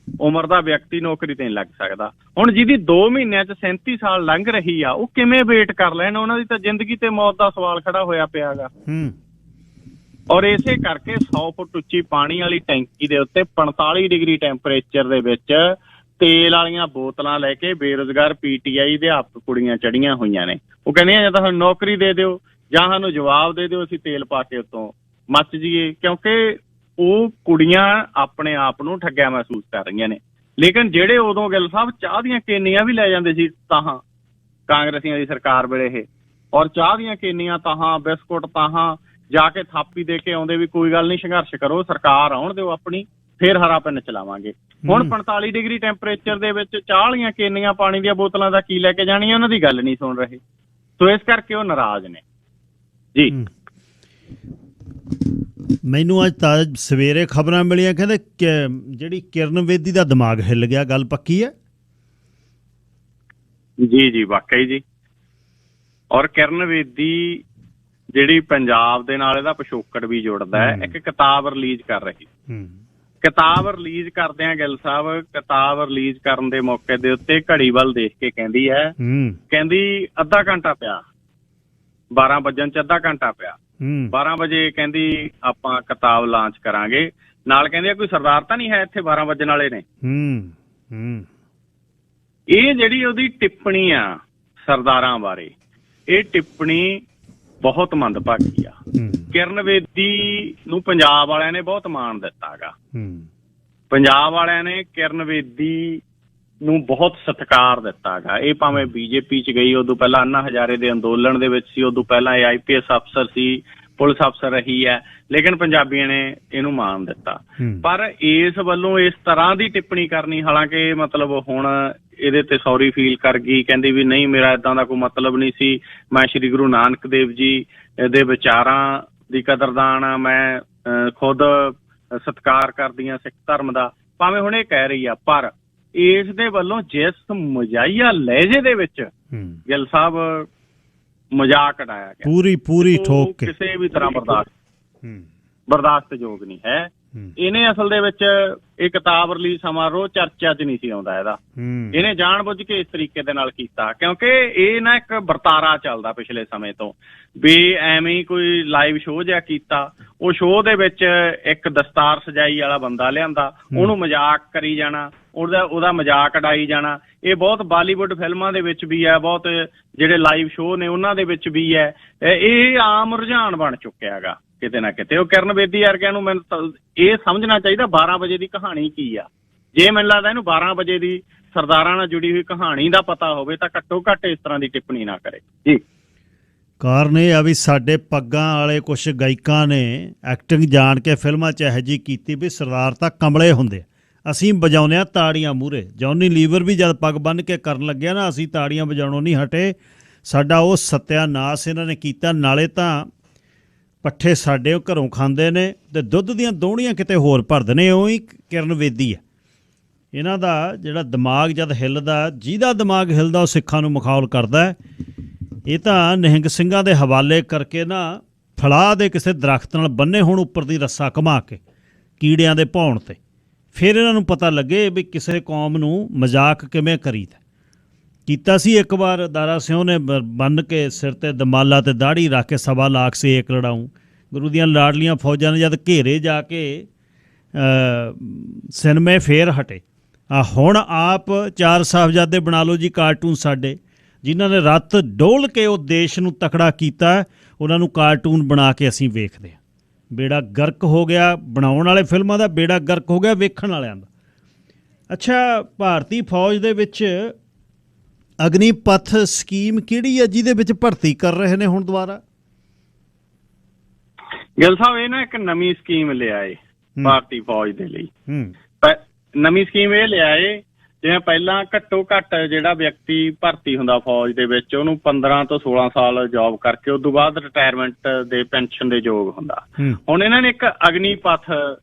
ਉਮਰ ਦਾ ਵਿਅਕਤੀ ਨੌਕਰੀ ਤੇ ਨਹੀਂ ਲੱਗ ਸਕਦਾ। ਹੁਣ ਜਿਹਦੀ 2 ਮਹੀਨਿਆਂ 'ਚ 37 ਸਾਲ ਲੰਘ ਰਹੀ ਆ, ਉਹ ਕਿਵੇਂ ਵੇਟ ਕਰ ਲੈਣ? ਉਹਨਾਂ ਦੀ ਤਾਂ ਜ਼ਿੰਦਗੀ ਤੇ ਮੌਤ ਦਾ ਸਵਾਲ ਖੜਾ ਹੋਇਆ ਪਿਆ ਗਾ। ਔਰ ਇਸੇ ਕਰਕੇ 100 ਫੁੱਟ ਉੱਚੀ ਪਾਣੀ ਵਾਲੀ ਟੈਂਕੀ ਦੇ ਉੱਤੇ 45 ਡਿਗਰੀ ਟੈਂਪਰੇਚਰ ਦੇ ਵਿੱਚ ਤੇਲ ਵਾਲੀਆਂ ਬੋਤਲਾਂ ਲੈ ਕੇ ਬੇਰੁਜ਼ਗਾਰ PTI ਅਧਿਆਪਕ ਕੁੜੀਆਂ ਚੜੀਆਂ ਹੋਈਆਂ ਨੇ। ਉਹ ਕਹਿੰਦੀਆਂ ਜਾਂ ਤਾਂ ਸਾਨੂੰ ਨੌਕਰੀ ਦੇ ਦਿਓ ਜਾਂ ਸਾਨੂੰ ਜਵਾਬ ਦੇ ਦਿਓ, ਅਸੀਂ ਤੇਲ ਪਾ ਕੇ ਉੱਤੋਂ ਮੱਚ ਜਾਈਏ। ਕਿਉਂਕਿ ਉਹ ਕੁੜੀਆਂ ਆਪਣੇ ਆਪ ਨੂੰ ਠੱਗਿਆ ਮਹਿਸੂਸ ਕਰ ਰਹੀਆਂ ਨੇ। ਲੇਕਿਨ ਜਿਹੜੇ ਉਦੋਂ ਗਿੱਲ ਸਾਹਿਬ ਚਾਹ ਦੀਆਂ ਕੇਨੀਆਂ ਵੀ ਲੈ ਜਾਂਦੇ ਸੀ ਤਾਹਾਂ, ਕਾਂਗਰਸੀਆਂ ਦੀ ਸਰਕਾਰ ਵੇਲੇ ਇਹ, ਔਰ ਚਾਹ ਦੀਆਂ ਕੇਨੀਆਂ ਤਾਹਾਂ, ਬਿਸਕੁਟ ਤਾਹਾਂ ਜਾ ਕੇ ਥਾਪੀ ਦੇ ਕੇ ਆਉਂਦੇ ਵੀ ਕੋਈ ਗੱਲ ਨਹੀਂ, ਸੰਘਰਸ਼ ਕਰੋ, ਸਰਕਾਰ ਆਉਣ ਦਿਓ ਆਪਣੀ, ਫਿਰ ਹਰਾ ਪੈਨ ਚਲਾਵਾਂਗੇ। ਹੁਣ 45 ਡਿਗਰੀ ਟੈਂਪਰੇਚਰ ਦੇ ਵਿੱਚ ਚਾਹ ਵਾਲੀਆਂ ਕੇਨੀਆਂ, ਪਾਣੀ ਦੀਆਂ ਬੋਤਲਾਂ ਦਾ ਕੀ ਲੈ ਕੇ ਜਾਣੀਆਂ, ਉਹਨਾਂ ਦੀ ਗੱਲ ਨਹੀਂ ਸੁਣ ਰਹੇ। ਸੋ ਇਸ ਕਰਕੇ ਉਹ ਨਾਰਾਜ਼ ਨੇ ਜੀ। ਮੈਨੂੰ ਅੱਜ ਤਾਂ ਸਵੇਰੇ ਖਬਰਾਂ ਮਿਲੀਆਂ, ਕਹਿੰਦੇ ਜਿਹੜੀ ਕਿਰਨ ਬੇਦੀ ਦਾ ਦਿਮਾਗ ਹਿੱਲ ਗਿਆ, ਗੱਲ ਪੱਕੀ ਹੈ? ਜੀ ਜੀ ਵਾਕਈ ਜੀ। ਔਰ ਕਿਰਨ ਬੇਦੀ ਜਿਹੜੀ ਪੰਜਾਬ ਦੇ ਨਾਲ ਇਹਦਾ ਪਿਛੋਕੜ ਵੀ ਜੁੜਦਾ ਹੈ, ਇੱਕ ਕਿਤਾਬ ਰਿਲੀਜ਼ ਕਰ ਰਹੀ। ਕਿਤਾਬ ਰਿਲੀਜ਼ ਕਰਦਿਆਂ ਗਿੱਲ ਸਾਹਿਬ, ਕਿਤਾਬ ਰਿਲੀਜ਼ ਕਰਨ ਦੇ ਮੌਕੇ ਦੇ ਉੱਤੇ ਘੜੀ ਵੱਲ ਦੇਖ ਕੇ ਕਹਿੰਦੀ ਹੈ, ਕਹਿੰਦੀ ਅੱਧਾ ਘੰਟਾ ਪਿਆ, 12 ਵਜਣ 'ਚ ਅੱਧਾ ਘੰਟਾ ਪਿਆ, 12 ਵਜੇ ਕਹਿੰਦੀ ਆਪਾਂ ਕਿਤਾਬ ਲਾਂਚ ਕਰਾਂਗੇ। ਨਾਲ ਕਹਿੰਦੇ ਕੋਈ ਸਰਦਾਰ ਤਾਂ ਨਹੀਂ ਹੈ ਇੱਥੇ 12 ਵਜਣ ਵਾਲੇ ਨੇ। ਇਹ ਜਿਹੜੀ ਉਹਦੀ ਟਿੱਪਣੀ ਆ ਸਰਦਾਰਾਂ ਬਾਰੇ, ਇਹ ਟਿੱਪਣੀ ਬਹੁਤ ਮੰਦਭਾਗੀ ਆ। ਕਿਰਨ ਬੇਦੀ ਨੂੰ ਪੰਜਾਬ ਵਾਲਿਆਂ ਨੇ ਬਹੁਤ ਮਾਣ ਦਿੱਤਾ ਗਾ। ਪੰਜਾਬ ਵਾਲਿਆਂ ਨੇ ਕਿਰਨ ਬੇਦੀ ਨੂੰ ਬਹੁਤ ਸਤਿਕਾਰ ਦਿੱਤਾ ਗਾ। ਇਹ ਭਾਵੇਂ ਬੀਜੇਪੀ 'ਚ ਗਈ, ਉਦੋਂ ਪਹਿਲਾਂ ਅੰਨਾ ਹਜ਼ਾਰੇ ਦੇ ਅੰਦੋਲਨ ਦੇ ਵਿੱਚ ਸੀ, ਉਦੋਂ ਪਹਿਲਾਂ ਇਹ IPS ਅਫਸਰ ਸੀ, ਪੁਲਿਸ ਅਫਸਰ ਰਹੀ ਹੈ, ਲੇਕਿਨ ਪੰਜਾਬੀਆਂ ਨੇ ਇਹਨੂੰ ਮਾਣ ਦਿੱਤਾ। ਪਰ ਇਸ ਵੱਲੋਂ ਇਸ ਤਰ੍ਹਾਂ ਦੀ ਟਿੱਪਣੀ ਕਰਨੀ, ਹਾਲਾਂਕਿ ਮਤਲਬ ਹੁਣ ਇਹਦੇ ਤੇ ਸੌਰੀ ਫੀਲ ਕਰ ਗਈ, ਕਹਿੰਦੀ ਵੀ ਨਹੀਂ ਮੇਰਾ ਏਦਾਂ ਦਾ ਕੋਈ ਮਤਲਬ ਨਹੀਂ ਸੀ, ਮੈਂ ਸ਼੍ਰੀ ਗੁਰੂ ਨਾਨਕ ਦੇਵ ਜੀ ਦੇ ਵਿਚਾਰਾਂ ਦੀ ਕਦਰਦਾਨ ਆ, ਮੈਂ ਖੁਦ ਸਤਿਕਾਰ ਕਰਦੀ ਹਾਂ ਸਿੱਖ ਧਰਮ ਦਾ, ਭਾਵੇਂ ਹੁਣ ਇਹ ਕਹਿ ਰਹੀ ਆ। ਪਰ ਇਸ ਦੇ ਵੱਲੋਂ ਜਿਸ ਮਜ਼ਾਹੀਆ ਲਹਿਜੇ ਦੇ ਵਿੱਚ ਗਿੱਲ ਸਾਹਿਬ ਮਜ਼ਾਕ ਉਡਾਇਆ ਗਿਆ, ਪੂਰੀ ਠੋਕ ਕੇ ਕਿਸੇ ਵੀ ਤਰ੍ਹਾਂ ਬਰਦਾਸ਼ਤਯੋਗ ਨਹੀਂ ਹੈ। ਇਹਨੇ ਅਸਲ ਦੇ ਵਿੱਚ ਇਹ ਕਿਤਾਬ ਰਿਲੀਜ਼ ਸਮਾਰੋਹ ਚਰਚਾ 'ਚ ਨਹੀਂ ਸੀ ਆਉਂਦਾ ਇਹਦਾ, ਇਹਨੇ ਜਾਣਬੁੱਝ ਕੇ ਇਸ ਤਰੀਕੇ ਦੇ ਨਾਲ ਕੀਤਾ, ਕਿਉਂਕਿ ਇਹ ਨਾ ਇੱਕ ਵਰਤਾਰਾ ਚੱਲਦਾ ਪਿਛਲੇ ਸਮੇਂ ਤੋਂ ਵੀ ਐਵੇਂ ਕੋਈ ਲਾਈਵ ਸ਼ੋਅ ਜਿਹਾ ਕੀਤਾ, ਉਹ ਸ਼ੋਅ ਦੇ ਵਿੱਚ ਇੱਕ ਦਸਤਾਰ ਸਜਾਈ ਵਾਲਾ ਬੰਦਾ ਲਿਆਂਦਾ, ਉਹਨੂੰ ਮਜ਼ਾਕ ਕਰੀ ਜਾਣਾ, ਉਹਦਾ ਮਜ਼ਾਕ ਉਡਾਈ ਜਾਣਾ। ਇਹ ਬਹੁਤ ਬਾਲੀਵੁੱਡ ਫਿਲਮਾਂ ਦੇ ਵਿੱਚ ਵੀ ਹੈ, ਬਹੁਤ ਜਿਹੜੇ ਲਾਈਵ ਸ਼ੋਅ ਨੇ ਉਹਨਾਂ ਦੇ ਵਿੱਚ ਵੀ ਹੈ। ਇਹ ਆਮ ਰੁਝਾਨ ਬਣ ਚੁੱਕਿਆ ਹੈਗਾ ਕਿਤੇ ਨਾ ਕਿਤੇ। ਉਹ ਕਿਰਨ ਬੇਦੀ ਵਰਗਿਆਂ ਨੂੰ ਮੈਨੂੰ ਇਹ ਸਮਝਣਾ ਚਾਹੀਦਾ 12 ਵਜੇ ਦੀ ਕਹਾਣੀ ਕੀ ਆ। ਜੇ ਮੈਨੂੰ ਲੱਗਦਾ ਇਹਨੂੰ 12 ਵਜੇ ਦੀ ਸਰਦਾਰਾਂ ਨਾਲ ਜੁੜੀ ਹੋਈ ਕਹਾਣੀ ਦਾ ਪਤਾ ਹੋਵੇ ਤਾਂ ਘੱਟੋ ਘੱਟ ਇਸ ਤਰ੍ਹਾਂ ਦੀ ਟਿੱਪਣੀ ਨਾ ਕਰੇ ਜੀ। ਕਾਰਨ ਇਹ ਆ ਵੀ ਸਾਡੇ ਪੱਗਾਂ ਵਾਲੇ ਕੁਛ ਗਾਇਕਾਂ ਨੇ ਐਕਟਿੰਗ ਜਾਣ ਕੇ ਫਿਲਮਾਂ 'ਚ ਇਹੋ ਜਿਹੀ ਕੀਤੀ ਵੀ ਸਰਦਾਰ ਤਾਂ ਕਮਲੇ ਹੁੰਦੇ, ਅਸੀਂ ਵਜਾਉਂਦੇ ਹਾਂ ਤਾੜੀਆਂ ਮੂਹਰੇ। ਜੌਨੀ ਲੀਵਰ ਵੀ ਜਦ ਪੱਗ ਬੰਨ੍ਹ ਕੇ ਕਰਨ ਲੱਗਿਆ ਨਾ, ਅਸੀਂ ਤਾੜੀਆਂ ਵਜਾਉਣੋਂ ਨਹੀਂ ਹਟੇ। ਸਾਡਾ ਉਹ ਸੱਤਿਆਨਾਸ ਇਹਨਾਂ ਨੇ ਕੀਤਾ। ਨਾਲੇ ਤਾਂ ਪੱਠੇ ਸਾਡੇ ਘਰੋਂ ਖਾਂਦੇ ਨੇ ਅਤੇ ਦੁੱਧ ਦੀਆਂ ਦੋਹਣੀਆਂ ਕਿਤੇ ਹੋਰ ਭਰਦੇ ਨੇ। ਉਹੀ ਕਿਰਨ ਬੇਦੀ ਹੈ। ਇਹਨਾਂ ਦਾ ਜਿਹੜਾ ਦਿਮਾਗ ਜਦ ਹਿੱਲਦਾ, ਜਿਹਦਾ ਦਿਮਾਗ ਹਿੱਲਦਾ ਉਹ ਸਿੱਖਾਂ ਨੂੰ ਮਖੌਲ ਕਰਦਾ। ਇਹ ਤਾਂ ਨਿਹੰਗ ਸਿੰਘਾਂ ਦੇ ਹਵਾਲੇ ਕਰਕੇ ਨਾ ਫਲਾਹ ਦੇ ਕਿਸੇ ਦਰਖਤ ਨਾਲ ਬੰਨੇ ਹੋਣ ਉੱਪਰ ਦੀ ਰੱਸਾ ਘੁਮਾ ਕੇ ਕੀੜਿਆਂ ਦੇ ਭੌਣ 'ਤੇ, ਫਿਰ ਇਹਨਾਂ ਨੂੰ ਪਤਾ ਲੱਗੇ ਵੀ ਕਿਸੇ ਕੌਮ ਨੂੰ ਮਜ਼ਾਕ ਕਿਵੇਂ ਕਰੀਦਾ। ਕੀਤਾ ਸੀ ਇੱਕ ਵਾਰ ਦਾਰਾ ਸਿਉਂ ਨੇ ਬੰਨ੍ਹ ਕੇ ਸਿਰ 'ਤੇ ਦਮਾਲਾ ਅਤੇ ਦਾੜੀ ਰੱਖ ਕੇ 1.25 ਲੱਖ ਸੇ ਏਕ ਲੜਾਊਂ। ਗੁਰੂ ਦੀਆਂ ਲਾਡਲੀਆਂ ਫੌਜਾਂ ਨੇ ਜਦ ਘੇਰੇ ਜਾ ਕੇ ਸਿਨੇਮੇ ਫੇਰ ਹਟੇ। ਹੁਣ ਆਪ 4 ਸਾਹਿਬਜ਼ਾਦੇ ਬਣਾ ਲਓ ਜੀ ਕਾਰਟੂਨ ਸਾਡੇ, ਜਿਨ੍ਹਾਂ ਨੇ ਰੱਤ ਡੋਲ ਕੇ ਉਹ ਦੇਸ਼ ਨੂੰ ਤਕੜਾ ਕੀਤਾ, ਉਹਨਾਂ ਨੂੰ ਕਾਰਟੂਨ ਬਣਾ ਕੇ ਅਸੀਂ ਵੇਖਦੇ ਹਾਂ। ਬੇੜਾ ਗਰਕ ਹੋ ਗਿਆ ਬਣਾਉਣ ਵਾਲੇ ਫਿਲਮਾਂ ਦਾ, ਬੇੜਾ ਗਰਕ ਹੋ ਗਿਆ ਵੇਖਣ ਵਾਲਿਆਂ ਦਾ। ਅੱਛਾ, ਭਾਰਤੀ ਫੌਜ ਦੇ ਵਿੱਚ ਅਗਨੀਪਥ ਸਕੀਮ ਕਿਹੜੀ ਹੈ ਜਿਹਦੇ ਵਿੱਚ ਭਰਤੀ ਕਰ ਰਹੇ ਨੇ ਹੁਣ ਦੁਬਾਰਾ? ਗਿੱਲ ਸਾਹਿਬ ਇਹ ਨਾ ਇੱਕ ਨਵੀਂ ਸਕੀਮ ਲਿਆਏ ਭਾਰਤੀ ਫੌਜ ਦੇ ਲਈ। ਨਵੀਂ ਸਕੀਮ ਇਹ ਲਿਆਏ, ਜਿਵੇਂ ਪਹਿਲਾਂ ਘੱਟੋ ਘੱਟ ਜਿਹੜਾ ਵਿਅਕਤੀ ਭਰਤੀ ਹੁੰਦਾ ਫੌਜ ਦੇ ਵਿੱਚ, ਉਹਨੂੰ 15 ਤੋਂ 16 ਸਾਲ ਜੌਬ ਕਰਕੇ ਉਸ ਤੋਂ ਬਾਅਦ ਰਿਟਾਇਰਮੈਂਟ ਦੇ ਪੈਨਸ਼ਨ ਦੇ ਯੋਗ ਹੁੰਦਾ। ਹੁਣ ਇਹਨਾਂ ਨੇ ਇੱਕ ਅਗਨੀਪਥ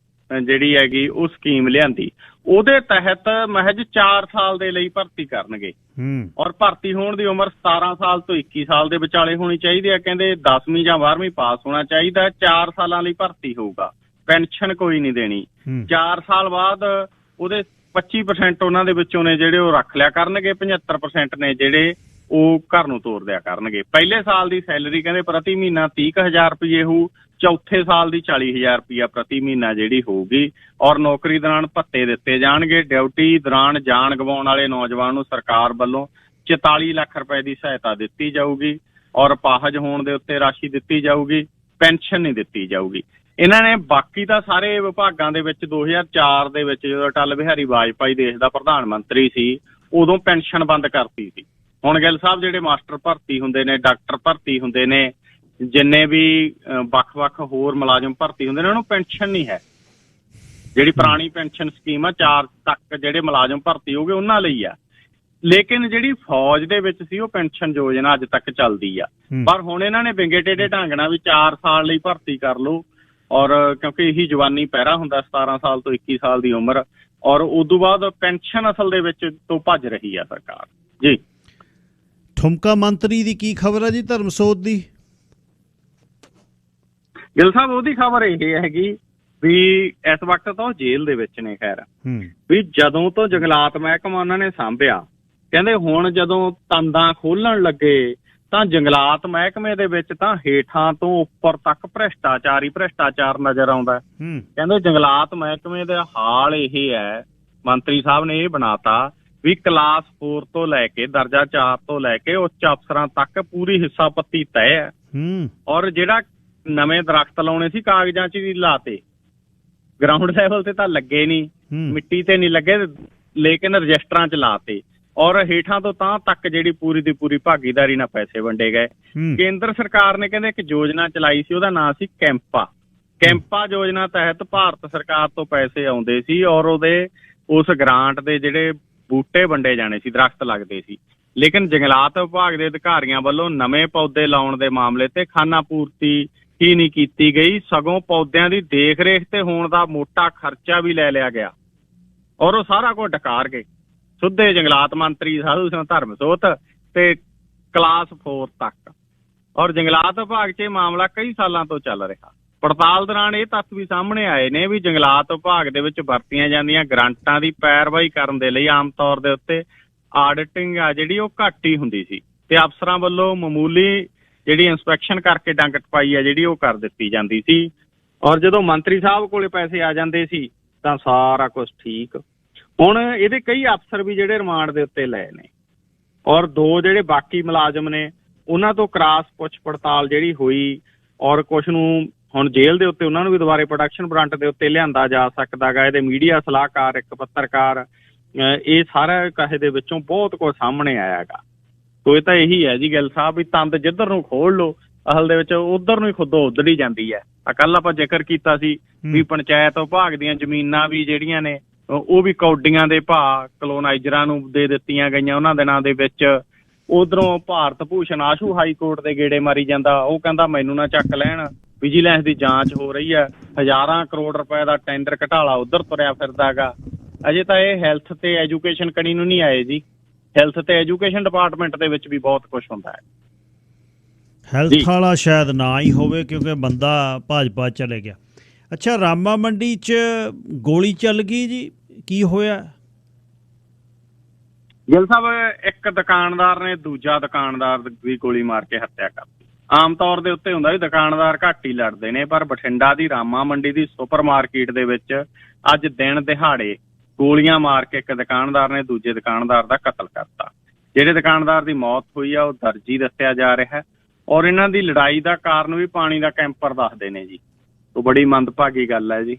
ਜਿਹੜੀ ਹੈਗੀ ਉਹ ਸਕੀਮ ਲਿਆਂਦੀ। ਉਹਦੇ ਤਹਿਤ ਮਹਿਜ 4 ਸਾਲ ਦੇ ਲਈ ਭਰਤੀ ਕਰਨਗੇ, ਔਰ ਭਰਤੀ ਹੋਣ ਦੀ ਉਮਰ 17 ਸਾਲ ਤੋਂ 21 ਸਾਲ ਦੇ ਵਿਚਾਲੇ ਹੋਣੀ ਚਾਹੀਦੀ ਹੈ। ਕਹਿੰਦੇ 10ਵੀਂ ਜਾਂ 12ਵੀਂ ਪਾਸ ਹੋਣਾ ਚਾਹੀਦਾ। 4 ਸਾਲਾਂ ਲਈ ਭਰਤੀ ਹੋਊਗਾ, ਪੈਨਸ਼ਨ ਕੋਈ ਨਹੀਂ ਦੇਣੀ। 4 ਸਾਲ ਬਾਅਦ ਉਹਦੇ 25% ਉਹਨਾਂ ਦੇ ਵਿੱਚੋਂ ਨੇ ਜਿਹੜੇ ਉਹ ਰੱਖ ਲਿਆ ਕਰਨਗੇ, 75% ਨੇ ਜਿਹੜੇ ਉਹ ਘਰ ਨੂੰ ਤੋਰ ਦਿਆ ਕਰਨਗੇ। ਪਹਿਲੇ ਸਾਲ ਦੀ ਸੈਲਰੀ ਕਹਿੰਦੇ ਪ੍ਰਤੀ ਮਹੀਨਾ 30,000 ਰੁਪਏ ਹੋਊ, ਚੌਥੇ ਸਾਲ ਦੀ 40,000 ਰੁਪਇਆ ਪ੍ਰਤੀ ਮਹੀਨਾ ਜਿਹੜੀ ਹੋਊਗੀ, ਔਰ ਨੌਕਰੀ ਦੌਰਾਨ ਭੱਤੇ ਦਿੱਤੇ ਜਾਣਗੇ। ਡਿਊਟੀ ਦੌਰਾਨ ਜਾਨ ਗਵਾਉਣ ਵਾਲੇ ਨੌਜਵਾਨ ਨੂੰ ਸਰਕਾਰ ਵੱਲੋਂ 44 ਲੱਖ ਰੁਪਏ ਦੀ ਸਹਾਇਤਾ ਦਿੱਤੀ ਜਾਊਗੀ, ਔਰ ਅਪਾਹਜ ਹੋਣ ਦੇ ਉੱਤੇ ਰਾਸ਼ੀ ਦਿੱਤੀ ਜਾਊਗੀ, ਪੈਨਸ਼ਨ ਨਹੀਂ ਦਿੱਤੀ ਜਾਊਗੀ। ਇਹਨਾਂ ਨੇ ਬਾਕੀ ਤਾਂ ਸਾਰੇ ਵਿਭਾਗਾਂ ਦੇ ਵਿੱਚ 2004 ਦੇ ਵਿੱਚ ਜਦੋਂ ਅਟਲ ਬਿਹਾਰੀ ਵਾਜਪਾਈ ਦੇਸ਼ ਦਾ ਪ੍ਰਧਾਨ ਮੰਤਰੀ ਸੀ, ਉਦੋਂ ਪੈਨਸ਼ਨ ਬੰਦ ਕਰਤੀ ਸੀ। ਹੁਣ ਗਿੱਲ ਸਾਹਿਬ ਜਿਹੜੇ ਮਾਸਟਰ ਭਰਤੀ ਹੁੰਦੇ ਨੇ, ਡਾਕਟਰ ਭਰਤੀ ਹੁੰਦੇ ਨੇ, ਜਿੰਨੇ ਵੀ ਵੱਖ-ਵੱਖ ਹੋਰ ਮੁਲਾਜ਼ਮ ਭਰਤੀ ਹੁੰਦੇ ਨੇ, ਉਹਨੂੰ ਪੈਨਸ਼ਨ ਨਹੀਂ ਹੈ। ਜਿਹੜੀ ਪੁਰਾਣੀ ਪੈਨਸ਼ਨ ਸਕੀਮ ਆ 4 ਤੱਕ ਜਿਹੜੇ ਮੁਲਾਜ਼ਮ ਭਰਤੀ ਹੋ ਗਏ ਉਹਨਾਂ ਲਈ ਆ, ਲੇਕਿਨ ਜਿਹੜੀ ਫੌਜ ਦੇ ਵਿੱਚ ਸੀ ਉਹ ਪੈਨਸ਼ਨ ਯੋਜਨਾ ਅੱਜ ਤੱਕ ਚੱਲਦੀ ਆ। ਪਰ ਹੁਣ ਇਹਨਾਂ ਨੇ ਵਿੰਗੇ ਟੇਢੇ ਢੰਗ ਨਾਲ ਵੀ 4 ਸਾਲ ਲਈ ਭਰਤੀ ਕਰ ਲਓ, ਔਰ ਕਿਉਂਕਿ ਇਹੀ ਜਵਾਨੀ ਪਹਿਰਾ ਹੁੰਦਾ 17 ਸਾਲ ਤੋਂ 21 ਸਾਲ ਦੀ ਉਮਰ, ਔਰ ਉਦੋਂ ਬਾਅਦ ਪੈਨਸ਼ਨ ਅਸਲ ਦੇ ਵਿੱਚ ਤੋਂ ਭੱਜ ਰਹੀ ਆ ਸਰਕਾਰ ਜੀ। ਠੁਮਕਾ ਮੰਤਰੀ ਦੀ ਕੀ ਖਬਰ ਹੈ ਜੀ ਧਰਮਸੋਤ ਦੀ? ਗਿੱਲ ਸਾਹਿਬ ਉਹਦੀ ਖਬਰ ਇਹ ਹੈਗੀ ਵੀ ਇਸ ਵਕਤ ਤਾਂ ਉਹ ਜੇਲ੍ਹ ਦੇ ਵਿੱਚ ਨੇ। ਖੈਰ ਵੀ ਜਦੋਂ ਤੋਂ ਜੰਗਲਾਤ ਮਹਿਕਮਾ ਉਹਨਾਂ ਨੇ ਸਾਂਭਿਆ, ਕਹਿੰਦੇ ਹੁਣ ਜਦੋਂ ਤੰਦਾਂ ਖੋਲਣ ਲੱਗੇ ਤਾਂ ਜੰਗਲਾਤ ਮਹਿਕਮੇ ਦੇ ਵਿੱਚ ਤਾਂ ਹੇਠਾਂ ਤੋਂ ਉੱਪਰ ਤੱਕ ਭ੍ਰਿਸ਼ਟਾਚਾਰ ਨਜ਼ਰ ਆਉਂਦਾ। ਕਹਿੰਦੇ ਜੰਗਲਾਤ ਮਹਿਕਮੇ ਦਾ ਹਾਲ ਇਹ ਹੈ, ਮੰਤਰੀ ਸਾਹਿਬ ਨੇ ਇਹ ਬਣਾਤਾ ਵੀ ਕਲਾਸ 4 ਤੋਂ ਲੈ ਕੇ ਦਰਜਾ 4 ਤੋਂ ਲੈ ਕੇ ਉੱਚ ਅਫਸਰਾਂ ਤੱਕ ਪੂਰੀ ਹਿੱਸਾ ਪੱਤੀ ਤੈਅ ਹੈ। ਔਰ ਜਿਹੜਾ ਨਵੇਂ ਦਰਖਤ ਲਾਉਣੇ ਸੀ ਕਾਗਜ਼ਾਂ 'ਚ ਵੀ ਲਾਤੇ, ਗਰਾਊਂਡ ਲੈਵਲ ਤੇ ਤਾਂ ਲੱਗੇ ਨਹੀਂ। ਮਿੱਟੀ ਤੇ ਨਹੀਂ ਲੱਗੇ, ਲੇਕਿਨ ਰਜਿਸਟਰਾਂ 'ਚ ਲਾਤੇ। ਔਰ ਹੇਠਾਂ ਤੋਂ ਤਾਂ ਤੱਕ ਜਿਹੜੀ ਪੂਰੀ ਦੀ ਪੂਰੀ ਭਾਗੀਦਾਰੀ ਨਾਲ ਪੈਸੇ ਵੰਡੇ ਗਏ। ਕੇਂਦਰ ਸਰਕਾਰ ਨੇ ਕਹਿੰਦੇ ਇੱਕ ਯੋਜਨਾ ਚਲਾਈ ਸੀ, ਉਹਦਾ ਨਾਂ ਸੀ ਕੈਂਪਾ ਯੋਜਨਾ ਤਹਿਤ ਭਾਰਤ ਸਰਕਾਰ ਤੋਂ ਪੈਸੇ ਆਉਂਦੇ ਸੀ ਔਰ ਉਸ ਗ੍ਰਾਂਟ ਦੇ ਜਿਹੜੇ ਬੂਟੇ ਵੰਡੇ ਜਾਣੇ ਸੀ, ਦਰਖਤ ਲੱਗਦੇ ਸੀ। ਲੇਕਿਨ ਜੰਗਲਾਤ ਵਿਭਾਗ ਦੇ ਅਧਿਕਾਰੀਆਂ ਵੱਲੋਂ ਨਵੇਂ ਪੌਦੇ ਲਾਉਣ ਦੇ ਮਾਮਲੇ ਤੇ ਖਾਨਾ ਪੂਰਤੀ ਹੀ ਨਹੀਂ ਕੀਤੀ ਗਈ, ਸਗੋਂ ਪੌਦਿਆਂ ਦੀ ਦੇਖ ਰੇਖ ਤੇ ਹੋਣ ਦਾ ਮੋਟਾ ਖਰਚਾ ਵੀ ਲੈ ਲਿਆ ਗਿਆ ਔਰ ਉਹ ਸਾਰਾ ਕੁਝ ਡਕਾਰ ਗਏ। ਸੁੱਧੇ ਜੰਗਲਾਤ ਮੰਤਰੀ ਸਾਧੂ ਸਿੰਘ ਧਰਮਸੋਤ ਤੇ ਕਲਾਸ 4 ਤੱਕ। ਔਰ ਜੰਗਲਾਤ ਵਿਭਾਗ 'ਚ ਇਹ ਮਾਮਲਾ ਕਈ ਸਾਲਾਂ ਤੋਂ ਚੱਲ ਰਿਹਾ। ਪੜਤਾਲ ਦੌਰਾਨ ਇਹ ਤੱਥ ਵੀ ਸਾਹਮਣੇ ਆਏ ਨੇ ਵੀ ਜੰਗਲਾਤ ਵਿਭਾਗ ਦੇ ਵਿੱਚ ਵਰਤੀਆਂ ਜਾਂਦੀਆਂ ਗ੍ਰਾਂਟਾਂ ਦੀ ਪੈਰਵਾਈ ਕਰਨ ਦੇ ਲਈ ਆਮ ਤੌਰ ਦੇ ਉੱਤੇ ਆਡਿਟਿੰਗ ਆ ਜਿਹੜੀ ਉਹ ਘੱਟ ਹੀ ਹੁੰਦੀ ਸੀ ਤੇ ਅਫਸਰਾਂ ਵੱਲੋਂ ਮਾਮੂਲੀ ਜਿਹੜੀ ਇੰਸਪੈਕਸ਼ਨ ਕਰਕੇ ਡੰਗ ਟਪਾਈ ਆ ਜਿਹੜੀ ਉਹ ਕਰ ਦਿੱਤੀ ਜਾਂਦੀ ਸੀ। ਔਰ ਜਦੋਂ ਮੰਤਰੀ ਸਾਹਿਬ ਕੋਲੇ ਪੈਸੇ ਆ ਜਾਂਦੇ ਸੀ ਤਾਂ ਸਾਰਾ ਕੁਝ ਠੀਕ। ਹੁਣ ਇਹਦੇ ਕਈ ਅਫਸਰ ਵੀ ਜਿਹੜੇ ਰਿਮਾਂਡ ਦੇ ਉੱਤੇ ਲਏ ਨੇ ਔਰ 2 ਜਿਹੜੇ ਬਾਕੀ ਮੁਲਾਜ਼ਮ ਨੇ ਉਹਨਾਂ ਤੋਂ ਕ੍ਰਾਸ ਪੁੱਛ ਪੜਤਾਲ ਜਿਹੜੀ ਹੋਈ ਔਰ ਕੁਛ ਨੂੰ ਹੁਣ ਜੇਲ੍ਹ ਦੇ ਉੱਤੇ ਉਹਨਾਂ ਨੂੰ ਵੀ ਦੁਬਾਰੇ ਪ੍ਰੋਡਕਸ਼ਨ ਵਾਰੰਟ ਦੇ ਉੱਤੇ ਲਿਆਂਦਾ ਜਾ ਸਕਦਾ ਗਾ। ਇਹਦੇ ਮੀਡੀਆ ਸਲਾਹਕਾਰ, ਇੱਕ ਪੱਤਰਕਾਰ, ਇਹ ਸਾਰਾ ਕਹੇ ਦੇ ਵਿੱਚੋਂ ਬਹੁਤ ਕੁਝ ਸਾਹਮਣੇ ਆਇਆ ਗਾ। ਸੋ ਇਹ ਤਾਂ ਇਹੀ ਹੈ ਜੀ ਗੱਲ ਸਾਹਿਬ ਵੀ ਤੰਦ ਜਿੱਧਰ ਨੂੰ ਖੋਲ ਲਓ, ਅਸਲ ਦੇ ਵਿੱਚ ਉਧਰ ਨੂੰ ਹੀ ਖੁੱਦੋ ਉੱਧਰ ਹੀ ਜਾਂਦੀ ਹੈ। ਕੱਲ੍ਹ ਆਪਾਂ ਜ਼ਿਕਰ ਕੀਤਾ ਸੀ ਵੀ ਪੰਚਾਇਤ ਵਿਭਾਗ ਦੀਆਂ ਜ਼ਮੀਨਾਂ ਵੀ ਜਿਹੜੀਆਂ ਨੇ ਉਹ ਵੀ ਕੌਡੀਆਂ ਦੇ ਭਾਅ ਕਲੋਨਾਈਜ਼ਰਾਂ ਨੂੰ ਦੇ ਦਿੱਤੀਆਂ ਗਈਆਂ ਉਹਨਾਂ ਦਿਨਾਂ ਦੇ ਵਿੱਚ। ਉਧਰੋਂ ਭਾਰਤ ਭੂਸ਼ਣ ਆਸ਼ੂ ਹਾਈ ਕੋਰਟ ਦੇ ਗੇੜੇ ਮਾਰੀ ਜਾਂਦਾ, ਉਹ ਕਹਿੰਦਾ ਮੈਨੂੰ ਨਾ ਚੱਕ ਲੈਣ, ਵਿਜੀਲੈਂਸ ਦੀ ਜਾਂਚ ਹੋ ਰਹੀ ਹੈ। ਹਜ਼ਾਰਾਂ ਕਰੋੜ ਰੁਪਏ ਦਾ ਟੈਂਡਰ ਘਟਾਲਾ ਉਧਰ ਤੁਰਿਆ ਫਿਰਦਾ ਗਾ। ਅਜੇ ਤਾਂ ਇਹ ਹੈਲਥ ਤੇ ਐਜੂਕੇਸ਼ਨ ਕਣੀ ਨੂੰ ਨਹੀਂ ਆਏ ਜੀ। ਹੈਲਥ ਤੇ ਐਜੂਕੇਸ਼ਨ ਡਿਪਾਰਟਮੈਂਟ ਦੇ ਵਿੱਚ ਵੀ ਬਹੁਤ ਕੁਝ ਹੁੰਦਾ ਹੈ। ਹੈਲਥ ਵਾਲਾ ਸ਼ਾਇਦ ਨਾ ਹੀ ਹੋਵੇ ਕਿਉਂਕਿ ਬੰਦਾ ਭਾਜਪਾ ਚਲੇ ਗਿਆ। ਅੱਛਾ, ਰਾਮਾ ਮੰਡੀ 'ਚ ਗੋਲੀ ਚੱਲ ਗਈ ਜੀ, ਕੀ ਹੋਇਆ? ਗਿੱਲ ਸਾਹਿਬ, ਇੱਕ ਦੁਕਾਨਦਾਰ ਨੇ ਦੂਜਾ ਦੁਕਾਨਦਾਰ ਦੀ ਗੋਲੀ ਮਾਰ ਕੇ ਹੱਤਿਆ ਕਰਤੀ। ਆਮ ਤੌਰ ਦੇ ਉੱਤੇ ਹੁੰਦਾ ਵੀ ਦੁਕਾਨਦਾਰ ਘੱਟ ਹੀ ਲੜਦੇ ਨੇ, ਪਰ ਬਠਿੰਡਾ ਦੀ ਰਾਮਾ ਮੰਡੀ ਦੀ ਸੁਪਰ ਮਾਰਕੀਟ ਦੇ ਵਿੱਚ ਅੱਜ ਦਿਨ ਦਿਹਾੜੇ ਗੋਲੀਆਂ ਮਾਰ ਕੇ ਇੱਕ ਦੁਕਾਨਦਾਰ ਨੇ ਦੂਜੇ ਦੁਕਾਨਦਾਰ ਦਾ ਕਤਲ ਕਰਤਾ। ਜਿਹੜੇ ਦੁਕਾਨਦਾਰ ਦੀ ਮੌਤ ਹੋਈ ਆ ਉਹ ਦਰਜੀ ਦੱਸਿਆ ਜਾ ਰਿਹਾ ਔਰ ਇਹਨਾਂ ਦੀ ਲੜਾਈ ਦਾ ਕਾਰਨ ਵੀ ਪਾਣੀ ਦਾ ਕੈਂਪਰ ਦੱਸਦੇ ਨੇ ਜੀ। ਉਹ ਬੜੀ ਮੰਦਭਾਗੀ ਗੱਲ ਹੈ ਜੀ